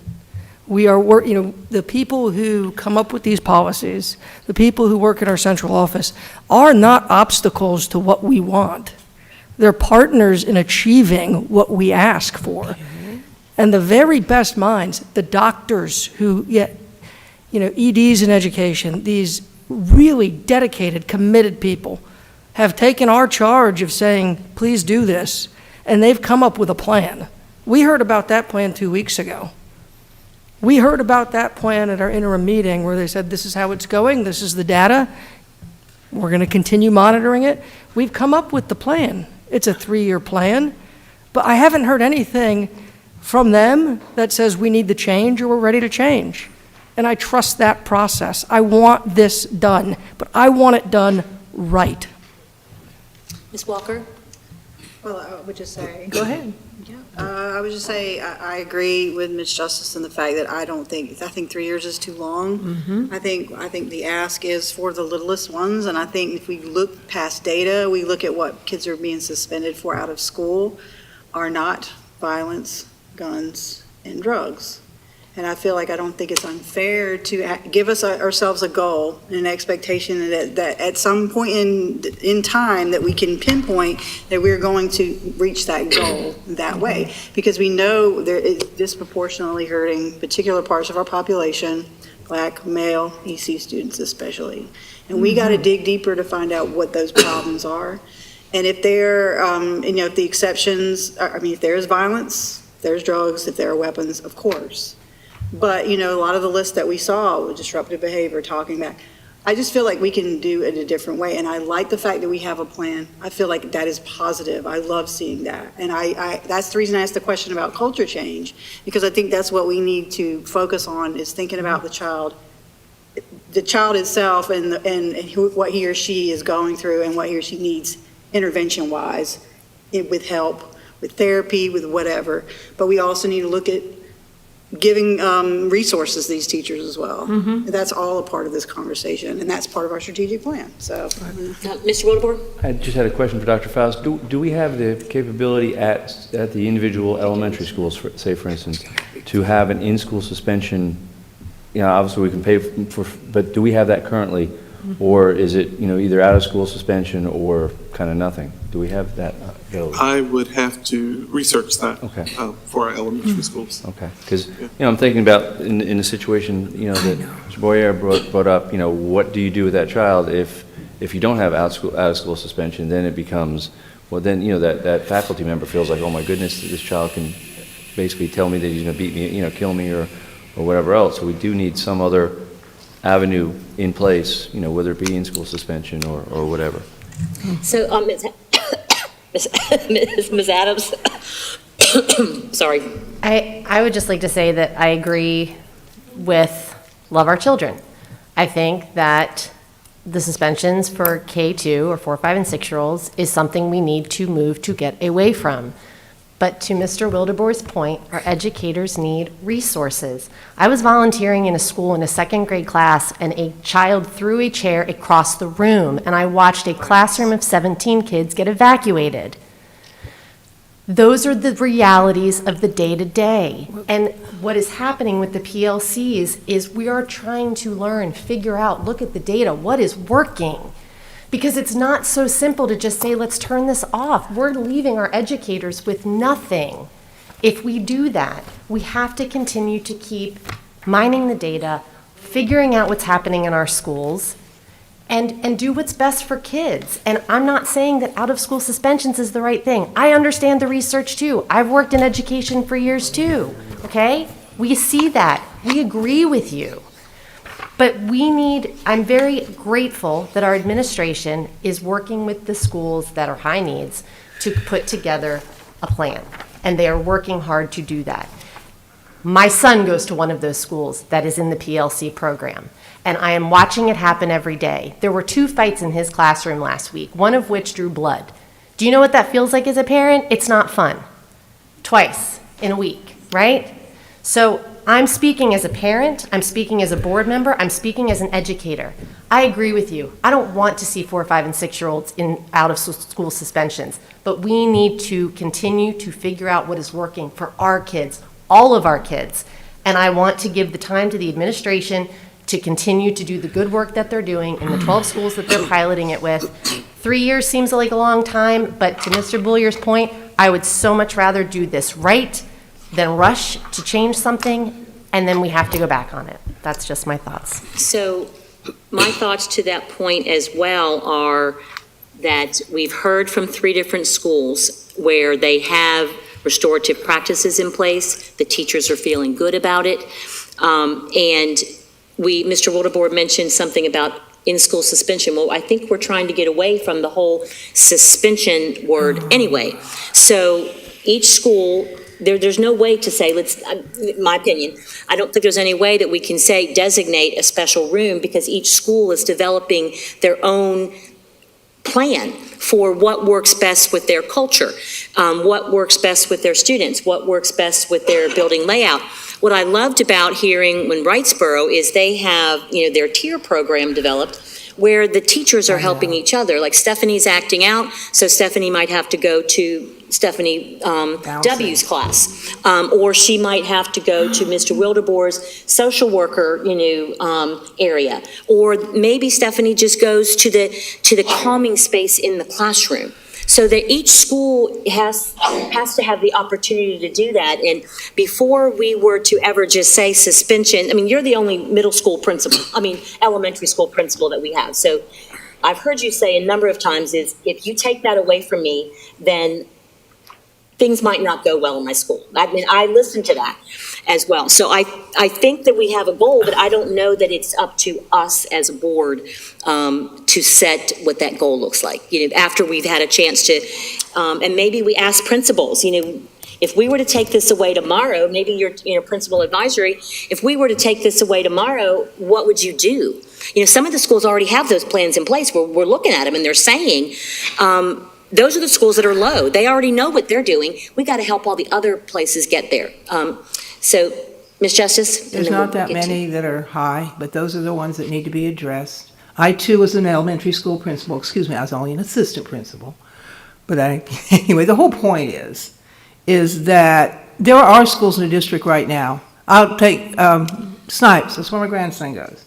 We are the people who come up with these policies, the people who work in our central office, are not obstacles to what we want. They're partners in achieving what we ask for. And the very best minds, the doctors who, EDs in education, these really dedicated, committed people, have taken our charge of saying, please do this, and they've come up with a plan. We heard about that plan 2 weeks ago. We heard about that plan at our interim meeting where they said, this is how it's going, this is the data, we're going to continue monitoring it. We've come up with the plan. It's a 3-year plan, but I haven't heard anything from them that says we need to change or we're ready to change. And I trust that process. I want this done, but I want it done right. Ms. Walker? Well, I would just say. Go ahead. I would just say, I agree with Ms. Justice in the fact that I think 3 years is too long. Mm-hmm. I think the ask is for the littlest ones, and I think if we look past data, we look at what kids are being suspended for out of school are not violence, guns, and drugs. And I feel like I don't think it's unfair to give ourselves a goal and an expectation that at some point in time that we can pinpoint that we're going to reach that goal that way. Because we know there is disproportionately hurting particular parts of our population, Black, male, EC students especially. And we got to dig deeper to find out what those problems are. And if there, if the exceptions, if there is violence, if there's drugs, if there are weapons, of course. But, a lot of the lists that we saw with disruptive behavior, talking back, I just feel like we can do it a different way. And I like the fact that we have a plan. I feel like that is positive. I love seeing that. And that's the reason I asked the question about culture change, because I think that's what we need to focus on, is thinking about the child itself and what he or she is going through and what he or she needs intervention-wise, with help, with therapy, with whatever. But we also need to look at giving resources to these teachers as well. Mm-hmm. That's all a part of this conversation, and that's part of our strategic plan. So, Mr. Wildebohr? I just had a question for Dr. Faust. Do we have the capability at the individual elementary schools, for instance, to have an in-school suspension? Obviously we can pay for, but do we have that currently? Or is it, either out-of-school suspension or kind of nothing? Do we have that ability? I would have to research that for our elementary schools. Okay, because, I'm thinking about in the situation, that Mr. Boyer brought up, what do you do with that child if you don't have out-of-school suspension? Then it becomes, well, then, that faculty member feels like, oh my goodness, this child can basically tell me that he's going to beat me, kill me or whatever else. So we do need some other avenue in place, whether it be in-school suspension or whatever. So, Ms. Adams, sorry. I would just like to say that I agree with Love Our Children. I think that the suspensions for K2 or 4, 5, and 6-year-olds is something we need to move to get away from. But to Mr. Wildebohr's point, our educators need resources. I was volunteering in a school in a 2nd grade class, and a child threw a chair across the room, and I watched a classroom of 17 kids get evacuated. Those are the realities of the day-to-day. And what is happening with the PLCs is we are trying to learn, figure out, look at the data, what is working. Because it's not so simple to just say, let's turn this off. We're leaving our educators with nothing. If we do that, we have to continue to keep mining the data, figuring out what's happening in our schools, and do what's best for kids. And I'm not saying that out-of-school suspensions is the right thing. I understand the research too. I've worked in education for years too, okay? We see that. We agree with you. But I'm very grateful that our administration is working with the schools that are high needs to put together a plan. And they are working hard to do that. My son goes to one of those schools that is in the PLC program, and I am watching it happen every day. There were 2 fights in his classroom last week, one of which drew blood. Do you know what that feels like as a parent? It's not fun. Twice in a week, right? So I'm speaking as a parent, I'm speaking as a board member, I'm speaking as an educator. I agree with you. I don't want to see 4, 5, and 6-year-olds in out-of-school suspensions, but we need to continue to figure out what is working for our kids, all of our kids. And I want to give the time to the administration to continue to do the good work that they're doing in the 12 schools that they're piloting it with. 3 years seems like a long time, but to Mr. Boulier's point, I would so much rather do this right than rush to change something, and then we have to go back on it. That's just my thoughts. So my thoughts to that point as well are that we've heard from 3 different schools where they have restorative practices in place. The teachers are feeling good about it. And Mr. Wildebohr mentioned something about in-school suspension. Well, I think we're trying to get away from the whole suspension word anyway. So each school, there's no way to say, in my opinion, I don't think there's any way that we can say designate a special room, because each school is developing their own plan for what works best with their culture, what works best with their students, what works best with their building layout. What I loved about hearing when Wrightsboro is they have, their tier program developed where the teachers are helping each other. Like Stephanie's acting out, so Stephanie might have to go to Stephanie W's class, or she might have to go to Mr. Wildebohr's social worker, area, or maybe Stephanie just goes to the calming space in the classroom. So that each school has to have the opportunity to do that. And before we were to ever just say suspension, you're the only elementary school principal that we have. So I've heard you say a number of times is, if you take that away from me, then things might not go well in my school. I listen to that as well. So I think that we have a goal, but I don't know that it's up to us as a board to set what that goal looks like. After we've had a chance to, and maybe we ask principals, if we were to take this away tomorrow, maybe your principal advisory, if we were to take this away tomorrow, what would you do? Some of the schools already have those plans in place. We're looking at them and they're saying, those are the schools that are low. They already know what they're doing. We got to help all the other places get there. So, Ms. Justice? There's not that many that are high, but those are the ones that need to be addressed. I, too, was an elementary school principal. Excuse me, I was only an assistant principal. But anyway, the whole point is that there are schools in the district right now. I'll take Snipes. That's where my grandson goes.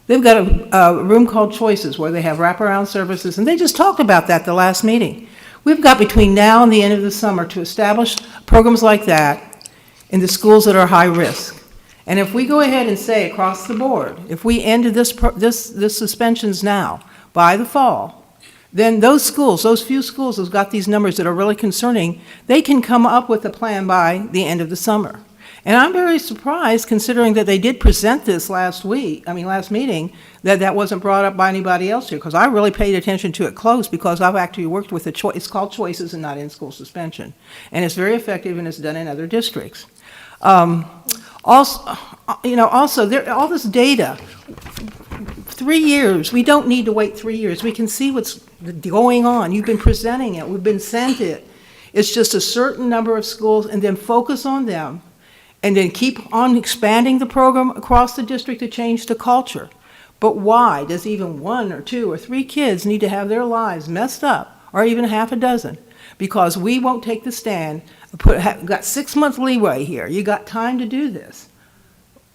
They've got a room called Choices where they have wraparound services, and they just talked about that the last meeting. We've got between now and the end of the summer to establish programs like that in the schools that are high risk. And if we go ahead and say across the board, if we end this suspensions now by the fall, then those schools, those few schools who've got these numbers that are really concerning, they can come up with a plan by the end of the summer. And I'm very surprised, considering that they did present this last meeting, that wasn't brought up by anybody else here, because I really paid attention to it close, because I've actually worked with it's called Choices and not in-school suspension. And it's very effective, and it's done in other districts. Also, all this data, 3 years, we don't need to wait 3 years. We can see what's going on. You've been presenting it. We've been sent it. It's just a certain number of schools, and then focus on them. And then keep on expanding the program across the district to change the culture. But why does even 1 or 2 or 3 kids need to have their lives messed up, or even half a dozen, because we won't take the stand. Got 6 month leeway here. You got time to do this.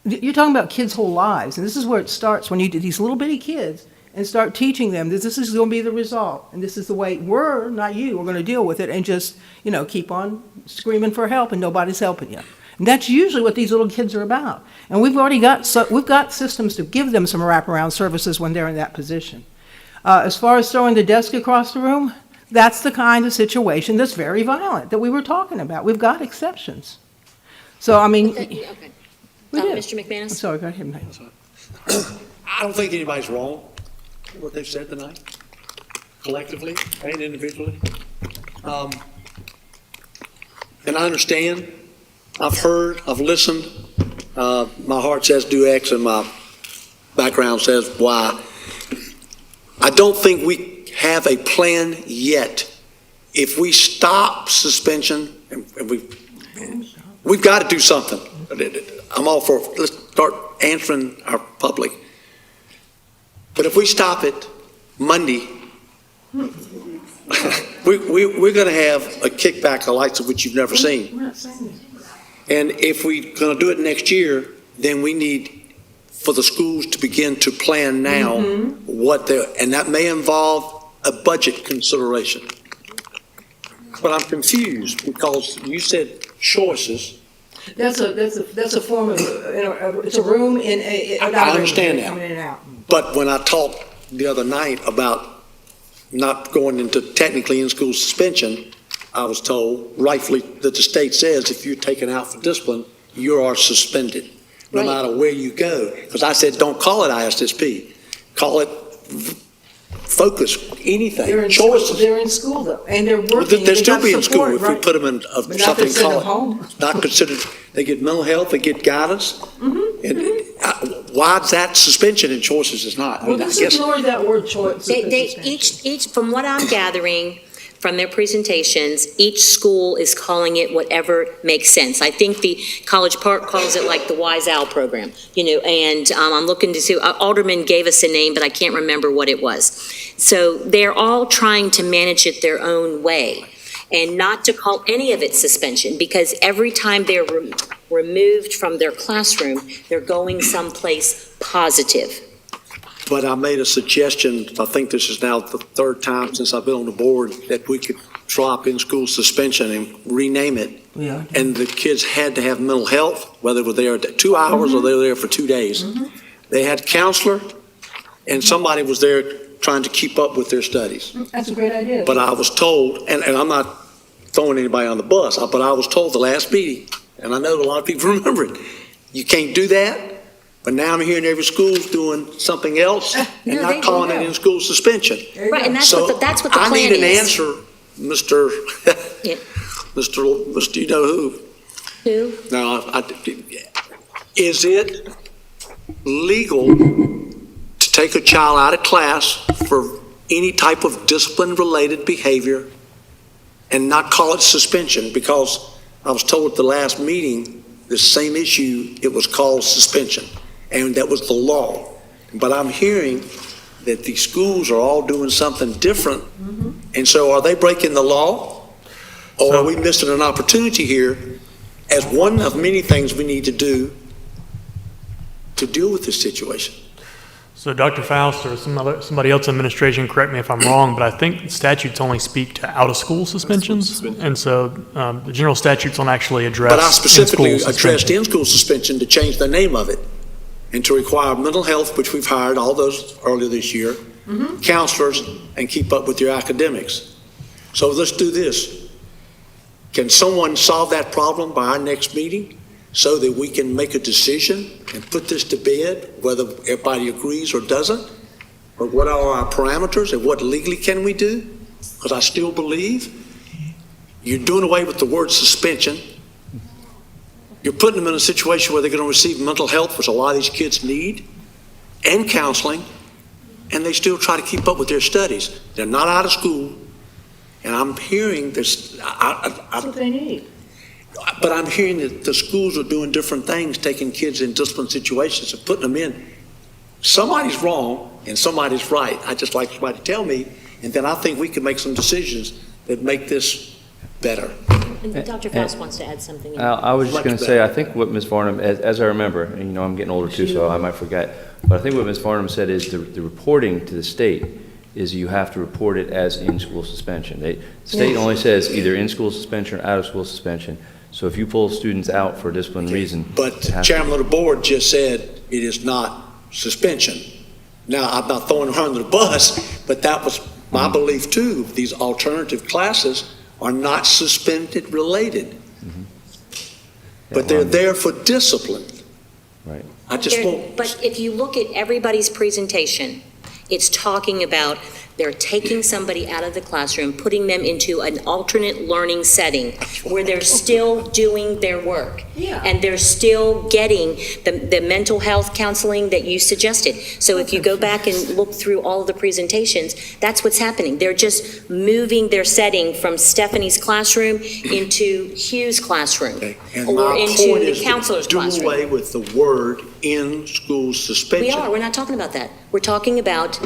You're talking about kids' whole lives, and this is where it starts when you do these little bitty kids and start teaching them that this is going to be the result, and this is the way we're, not you, we're going to deal with it, and just, keep on screaming for help, and nobody's helping you. And that's usually what these little kids are about. And we've got systems to give them some wraparound services when they're in that position. As far as throwing the desk across the room, that's the kind of situation that's very violent that we were talking about. We've got exceptions. So, I mean, Okay. we do. Mr. McManus? I'm sorry, go ahead, Mike. I don't think anybody's wrong with what they've said tonight, collectively and individually. And I understand, I've heard, I've listened. My heart says do X and my background says Y. I don't think we have a plan yet. If we stop suspension, and we've got to do something. I'm all for it. Let's start answering our public. But if we stop it Monday, we're going to have a kickback of lights of which you've never seen. We're not saying that. And if we're going to do it next year, then we need for the schools to begin to plan now and that may involve a budget consideration. But I'm confused because you said choices. That's a form of, it's a room in a. I understand that. Coming in and out. But when I talked the other night about not going into technically in-school suspension, I was told rightfully that the state says if you're taken out for discipline, you are suspended, no matter where you go. Because I said, don't call it ISSP, call it focus, anything, choices. They're in school though, and they're working. They'll still be in school if we right? put them in something called. Not considered, they get mental health, they get guidance. Why's that suspension and choices is not? Well, let's ignore that word choice. They each, from what I'm gathering from their presentations, each school is calling it whatever makes sense. I think the College Park calls it like the Wise Owl program, and I'm looking to see, Alderman gave us a name, but I can't remember what it was. So they're all trying to manage it their own way and not to call any of it suspension, because every time they're removed from their classroom, they're going someplace positive. But I made a suggestion, I think this is now the third time since I've been on the board, that we could drop in-school suspension and rename it. Yeah. And the kids had to have mental health, whether they were there 2 hours or they were there for 2 days. They had counselor, and somebody was there trying to keep up with their studies. That's a great idea. But I was told, and I'm not throwing anybody on the bus, but I was told the last meeting, and I know a lot of people remember it, you can't do that. But now I'm hearing every school's doing something else and not calling it in-school suspension. Right, and that's So what the I plan need an is. answer, Mr. Yeah. Mr. You know who? Who? No, is it legal to take a child out of class for any type of discipline-related behavior and not call it suspension? Because I was told at the last meeting, the same issue, it was called suspension, and that was the law. But I'm hearing that the schools are all doing something different, and so are they breaking the law? Or are we missing an opportunity here as one of many things we need to do to deal with this situation? So Dr. Faust or somebody else in administration, correct me if I'm wrong, but I think statutes only speak to out-of-school suspensions. And so the general statutes don't actually address But I specifically in-school addressed suspension. in-school suspension to change the name of it and to require mental health, which we've hired all those earlier this year, counselors, and keep up with your academics. So let's do this. Can someone solve that problem by our next meeting so that we can make a decision and put this to bed, whether everybody agrees or doesn't? Or what are our parameters and what legally can we do? Because I still believe you're doing away with the word suspension. You're putting them in a situation where they're going to receive mental health, which a lot of these kids need, and counseling, and they still try to keep up with their studies. They're not out of school, and I'm hearing this. That's what they need. But I'm hearing that the schools are doing different things, taking kids in discipline situations and putting them in. Somebody's wrong and somebody's right. I just like somebody to tell me, and then I think we can make some decisions that make this better. And Dr. Faust wants to add something. I was just going to say, I think what Ms. Farnham, as I remember, and you know, I'm getting older too, so I might forget, but I think what Ms. Farnham said is the reporting to the state is you have to report it as in-school suspension. The state only says either in-school suspension or out-of-school suspension. So if you pull students out for a discipline reason. But the chairman of the board just said it is not suspension. Now, I'm not throwing her under the bus, but that was my belief too. These alternative classes are not suspended related. But they're there for discipline. Right. I just won't. But if you look at everybody's presentation, it's talking about they're taking somebody out of the classroom, putting them into an alternate learning setting where they're still doing their work. Yeah. And they're still getting the mental health counseling that you suggested. So if you go back and look through all of the presentations, that's what's happening. They're just moving their setting from Stephanie's classroom into Hugh's classroom. Okay. And or my into point the is counselor's to do classroom. away with the word in-school suspension. We are. We're not talking about that. We're talking about,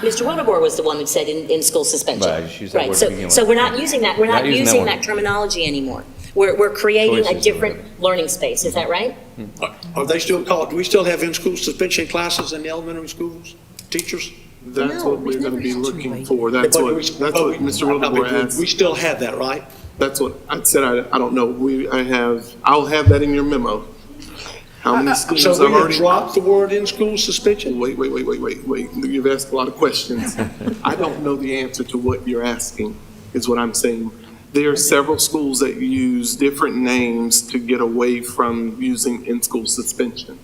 Mr. Weathergore was the one that said in-school suspension. Right, she used that word to begin with. So we're not using that. We're not using that word. terminology anymore. We're creating a Choices. different learning space. Is that right? Are they still called, do we still have in-school suspension classes in the elementary schools? Teachers? That's what we're gonna be looking for. That's But what we- Mr. Wildebohr asked. We still have that, right? That's what I said. I don't know. I'll have that in your memo. How many schools So I've we have already dropped the word in-school suspension? Wait. You've asked a lot of questions. I don't know the answer to what you're asking, is what I'm saying. There are several schools that use different names to get away from using in-school suspension.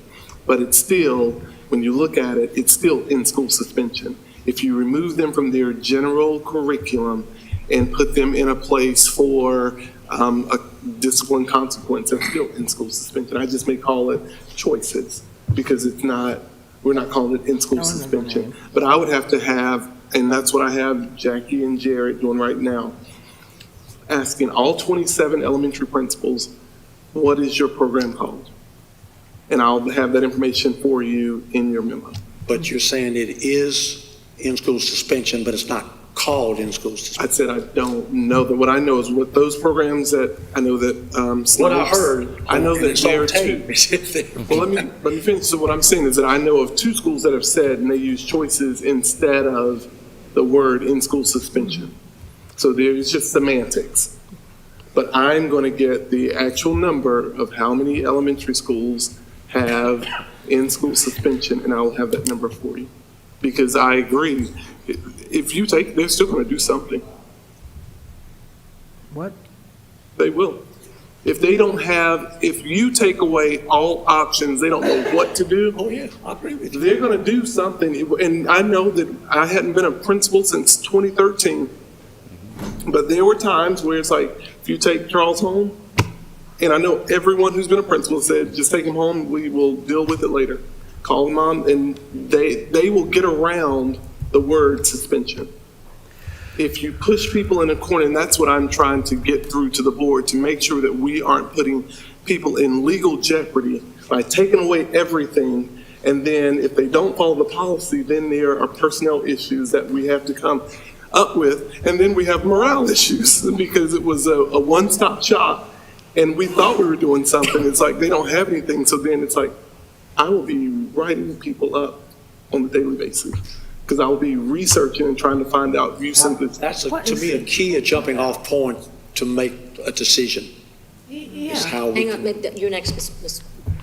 But it's still, when you look at it, it's still in-school suspension. If you remove them from their general curriculum and put them in a place for a discipline consequence, it's still in-school suspension. I just may call it choices because we're not calling it in-school suspension. But I would have to have, and that's what I have Jackie and Jared doing right now, asking all 27 elementary principals, what is your program called? And I'll have that information for you in your memo. But you're saying it is in-school suspension, but it's not called in-school suspension? I said I don't know that. What I know is what those programs that, I know that What I heard, I know and that it's on there are tape. two. Well, let me finish. So what I'm saying is that I know of two schools that have said, and they use choices instead of the word in-school suspension. So there's just semantics. But I'm going to get the actual number of how many elementary schools have in-school suspension, and I will have that number for you. Because I agree, if you take, they're still going to do something. What? They will. If they don't have, if you take away all options, they don't know what to do. Oh, yeah, I agree with you. They're going to do something. And I know that I hadn't been a principal since 2013. But there were times where it's like, if you take Charles home, and I know everyone who's been a principal said, just take him home, we will deal with it later. Call them on, and they will get around the word suspension. If you push people in a corner, and that's what I'm trying to get through to the board, to make sure that we aren't putting people in legal jeopardy by taking away everything, and then if they don't follow the policy, then there are personnel issues that we have to come up with, and then we have morale issues because it was a one-stop shop, and we thought we were doing something. It's like they don't have anything, so then it's like I will be writing people up on a daily basis because I will be researching and trying to find out if you simply. That's, to me, a key, a jumping-off point to make a decision. Is how we Hang on, you're next, Ms.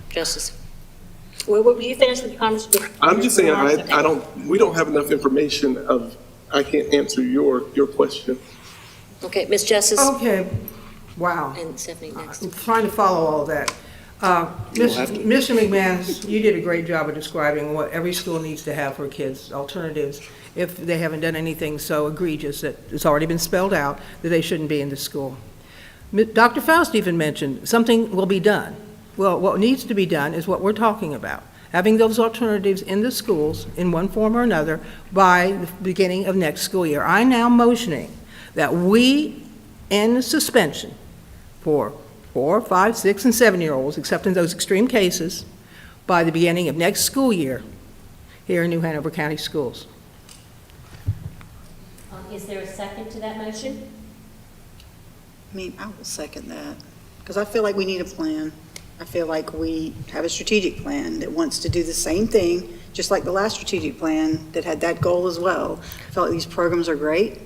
Justice. Will you finish the conversation? I'm just saying, we don't have enough information I can't answer your question. Okay, Ms. Justice? Okay, wow. And Stephanie next. I'm trying to follow all of that. Mr. McManus, you did a great job of describing what every school needs to have for kids, alternatives, if they haven't done anything so egregious that it's already been spelled out that they shouldn't be in the school. Dr. Faust even mentioned something will be done. Well, what needs to be done is what we're talking about, having those alternatives in the schools in one form or another by the beginning of next school year. I'm now motioning that we end suspension for 4, 5, 6, and 7-year-olds, except in those extreme cases, by the beginning of next school year here in New Hanover County Schools. Is there a second to that motion? I mean, I will second that, because I feel like we need a plan. I feel like we have a strategic plan that wants to do the same thing, just like the last strategic plan that had that goal as well. I feel like these programs are great.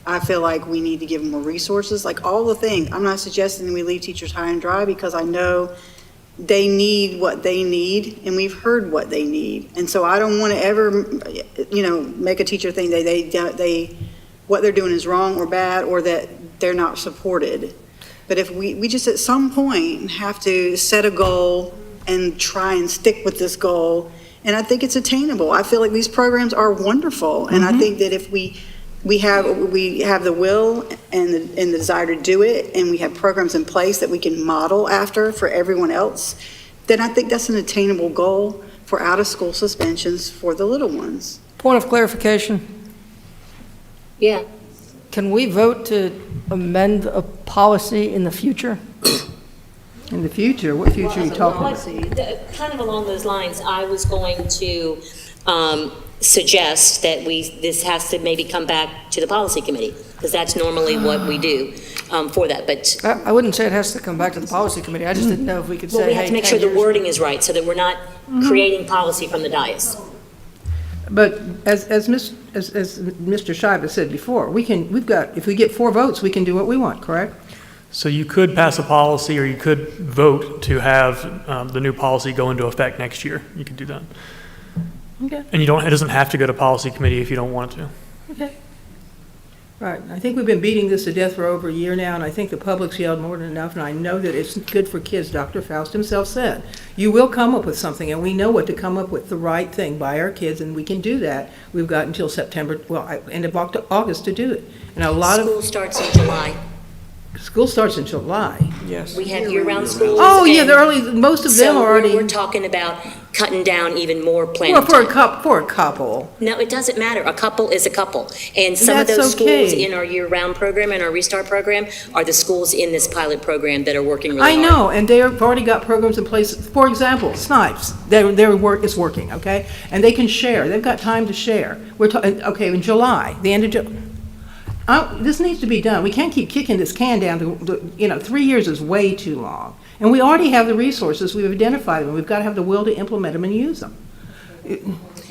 I feel like we need to give them more resources, like all the things. I'm not suggesting we leave teachers high and dry, because I know they need what they need, and we've heard what they need. And so I don't want to ever, make a teacher think they what they're doing is wrong or bad, or that they're not supported. But if we just at some point have to set a goal and try and stick with this goal, and I think it's attainable. I feel like these programs are wonderful, and I think that if we have the will and the desire to do it, and we have programs in place that we can model after for everyone else, then I think that's an attainable goal for out-of-school suspensions for the little ones. Point of clarification. Yeah. Can we vote to amend a policy in the future? In the future? What future are you talking about? Kind of along those lines, I was going to suggest that this has to maybe come back to the policy committee, because that's normally what we do for that, but. I wouldn't say it has to come back to the policy committee. I just didn't know if we could say, Well, we have hey, to make 10 sure the years- wording is right, so that we're not creating policy from the dais. But as Mr. Shiva said before, if we get 4 votes, we can do what we want, correct? So you could pass a policy, or you could vote to have the new policy go into effect next year. You could do that. Okay. And it doesn't have to go to policy committee if you don't want it to. Okay. Right. I think we've been beating this to death for over a year now, and I think the public's yelled more than enough, and I know that it's good for kids. Dr. Faust himself said, you will come up with something, and we know what to come up with, the right thing by our kids, and we can do that. We've got until end of August to do it. And School starts in July. School starts in July. Yes. We have year-round schools. Oh, yeah, and most of them are already. We're talking about cutting down even more planning Well, time. for a couple. No, it doesn't matter. A couple is a couple. And some of That's those schools okay. in our year-round program and our restart program are the schools in this pilot program that are working really hard. I know, and they've already got programs in place. For example, Snipes, their work is working, okay? And they can share. They've got time to share. We're talking, okay, in July, the end of July. This needs to be done. We can't keep kicking this can down to 3 years is way too long. And we already have the resources. We've identified them. We've got to have the will to implement them and use them.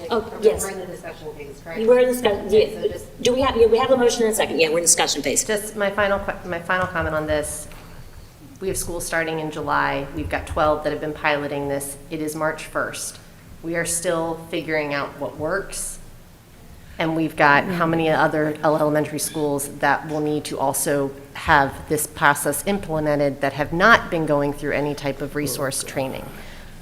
Oh, yes. We're in the discussion phase, correct? We're in discussion, yeah. Do we have a motion in a second? Yeah, we're in discussion phase. Just my final comment on this. We have school starting in July. We've got 12 that have been piloting this. It is March 1st. We are still figuring out what works. And we've got how many other elementary schools that will need to also have this process implemented that have not been going through any type of resource training.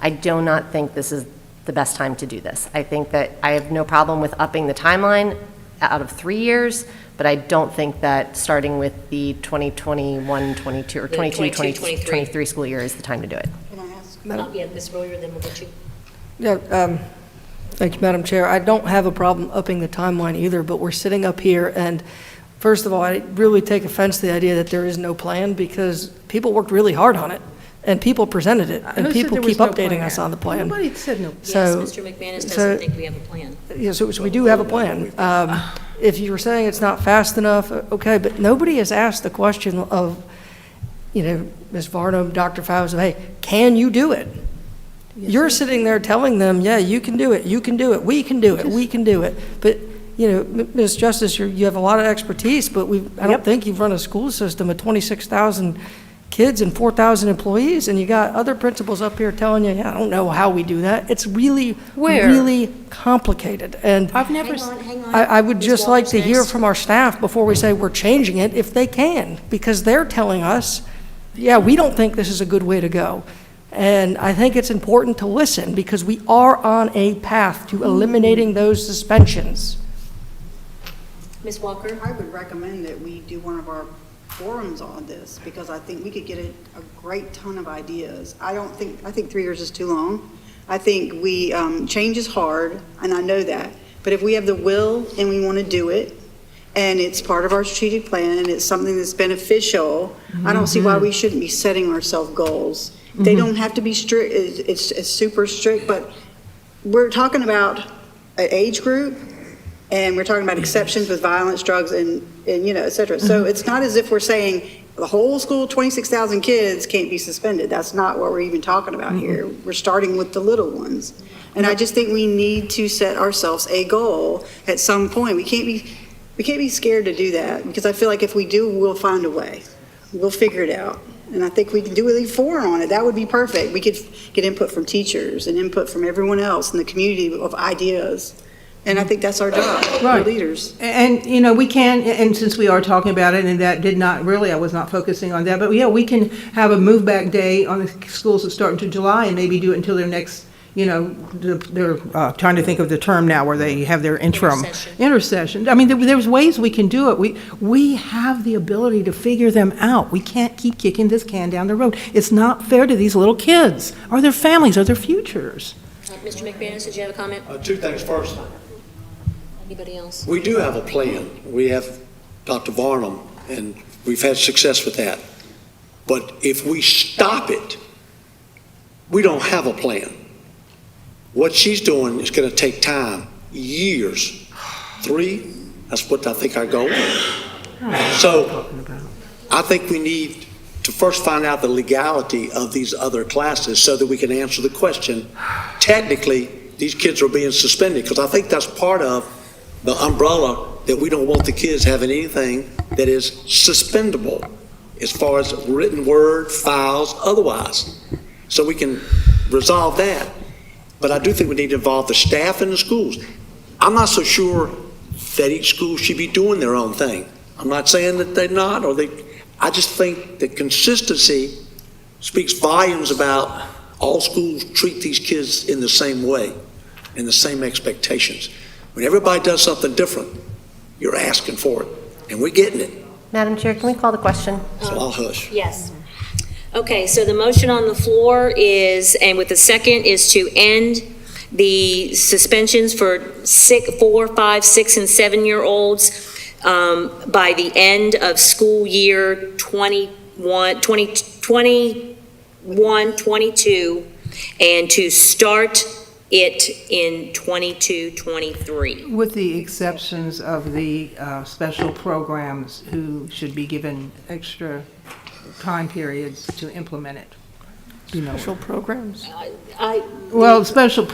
I do not think this is the best time to do this. I think that I have no problem with upping the timeline out of 3 years, but I don't think that starting with the 2021-22 or 22-23 school year is the time to do it. Can I ask? Yeah, Ms. Royer, then we'll get you. Yeah, thank you, Madam Chair. I don't have a problem upping the timeline either, but we're sitting up here, and first of all, I really take offense to the idea that there is no plan, because people worked really hard on it, and people presented it, and Who said people there keep was no updating plan? us on the plan. Nobody said no. Yes, So- Mr. McManus doesn't think we have a plan. Yeah, so we do have a plan. If you were saying it's not fast enough, okay, but nobody has asked the question of, Ms. Varnum, Dr. Faust, hey, can you do it? You're sitting there telling them, yeah, you can do it, we can do it, we can do it. But, Ms. Justice, you have a lot of expertise, but I don't think you've run a school system of 26,000 kids and 4,000 employees, and you got other principals up here telling you, yeah, I don't know how we do that. It's really, really complicated. And I've never. Hang on. I would Ms. just like Walters to hear next. from our staff before we say we're changing it, if they can, because they're telling us, yeah, we don't think this is a good way to go. And I think it's important to listen, because we are on a path to eliminating those suspensions. Ms. Walker? I would recommend that we do one of our forums on this, because I think we could get a great ton of ideas. I think 3 years is too long. I think change is hard, and I know that. But if we have the will and we want to do it, and it's part of our strategic plan, and it's something that's beneficial, I don't see why we shouldn't be setting ourselves goals. They don't have to be strict, it's super strict, but we're talking about an age group, and we're talking about exceptions with violence, drugs, and et cetera. So it's not as if we're saying, The whole school, 26,000 kids can't be suspended. That's not what we're even talking about here. We're starting with the little ones. And I just think we need to set ourselves a goal at some point. We can't be scared to do that, because I feel like if we do, we'll find a way. We'll figure it out. And I think we can do at least 4 on it. That would be perfect. We could get input from teachers and input from everyone else in the community of ideas. And I think that's our job, Right. our leaders. And, we can, and since we are talking about it, and that did not really, I was not focusing on that, but yeah, we can have a move back day on the schools that start into July and maybe do it until their next, they're trying to think of the term now where they have their interim. Intercession. I mean, there's ways we can do it. We have the ability to figure them out. We can't keep kicking this can down the road. It's not fair to these little kids, or their families, or their futures. Mr. McManus, did you have a comment? 2 things first. Anybody else? We do have a plan. We have Dr. Varnum, and we've had success with that. But if we stop it, we don't have a plan. What she's doing is going to take time, years. 3, that's what I think our goal is. So I think we need to first find out the legality of these other classes so that we can answer the question, technically, these kids are being suspended, because I think that's part of the umbrella that we don't want the kids having anything that is suspendable as far as written word, files, otherwise. So we can resolve that. But I do think we need to involve the staff in the schools. I'm not so sure that each school should be doing their own thing. I'm not saying that they're not, I just think that consistency speaks volumes about all schools treat these kids in the same way, in the same expectations. When everybody does something different, you're asking for it, and we're getting it. Madam Chair, can we call the question? So I'll hush. Yes. Okay, so the motion on the floor is, and with the second, is to end the suspensions for 4, 5, 6, and 7-year-olds by the end of school year 21-22, and to start it in 22-23. With the exceptions of the special programs who should be given extra time periods to implement it. Special programs? Well, special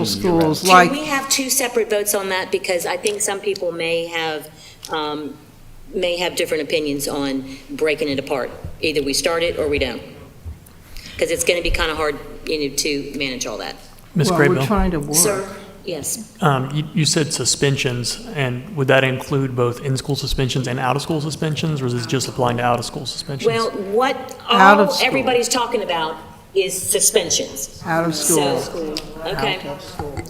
schools like. Can we have 2 separate votes on that? Because I think some people may have different opinions on breaking it apart. Either we start it or we don't. Because it's going to be kind of hard, to manage all that. Ms. Well, Graybill? we're trying to work. Sir? Yes. You said suspensions, and would that include both in-school suspensions and out-of-school suspensions, or is this just applying to out-of-school suspensions? Well, what Out of school. everybody's talking about is suspensions. Out of school. So, okay.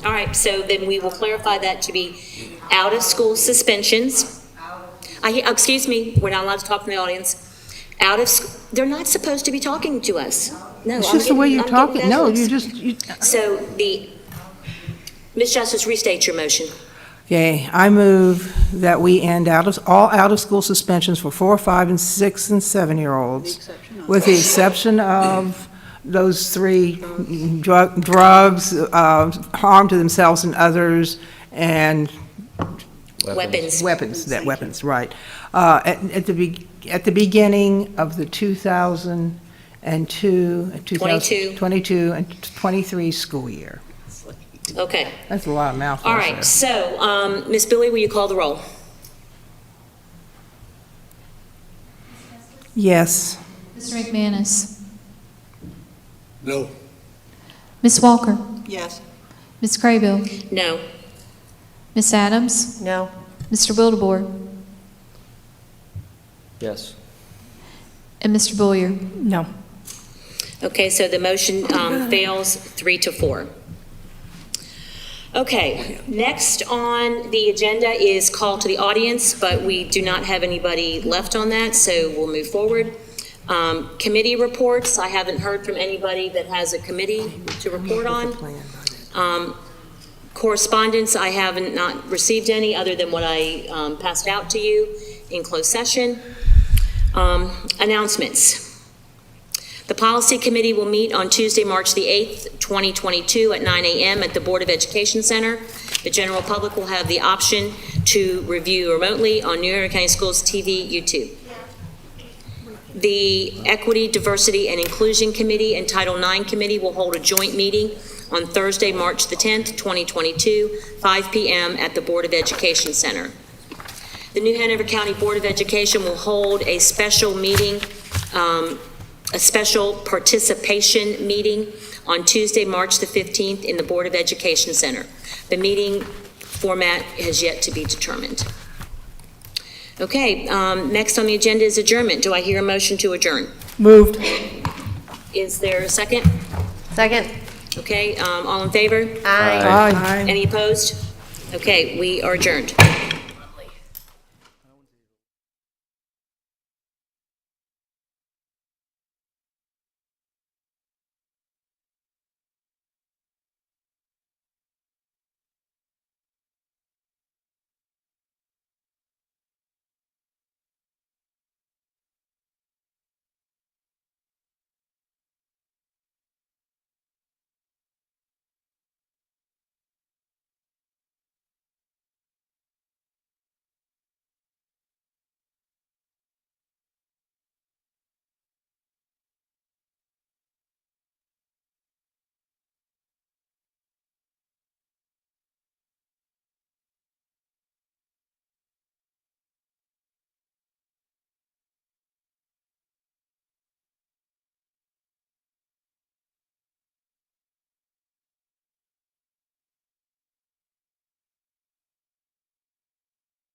All right, so then we will clarify that to be out-of-school suspensions. Excuse me, we're not allowed to talk from the audience. They're not supposed to be talking to us. No, It's just the way you're talking. No, you just. So Ms. Justice, restate your motion. Okay, I move that we end all out-of-school suspensions for 4, 5, and 6, and 7-year-olds, with the exception of those 3 drugs, harm to themselves and others, and Weapons. Weapons, right. At the beginning of the 2022 and 23 school year. Okay. That's a lot of mouthfuls All right, there. so, Ms. Billy, will you call the roll? Yes. Mr. McManus. No. Ms. Walker. Yes. Ms. Craybill. No. Ms. Adams. No. Mr. Wildebohr. Yes. And Mr. Boyer. No. Okay, so the motion fails 3-4. Okay, next on the agenda is call to the audience, but we do not have anybody left on that, so we'll move forward. Committee reports, I haven't heard from anybody that has a committee to report on. Correspondence, I haven't not received any other than what I passed out to you in closed session. Announcements. The Policy Committee will meet on Tuesday, March the 8th, 2022 at 9 a.m. at the Board of Education Center. The general public will have the option to review remotely on New Hanover County Schools TV, YouTube. The Equity, Diversity, and Inclusion Committee and Title IX Committee will hold a joint meeting on Thursday, March the 10th, 2022, 5 p.m. at the Board of Education Center. The New Hanover County Board of Education will hold a special meeting, a special participation meeting on Tuesday, March the 15th in the Board of Education Center. The meeting format has yet to be determined. Okay, next on the agenda is adjournment. Do I hear a motion to adjourn? Moved. Is there a second? Second. Okay, all in favor? Aye. Aye. Any opposed? Okay, we are adjourned.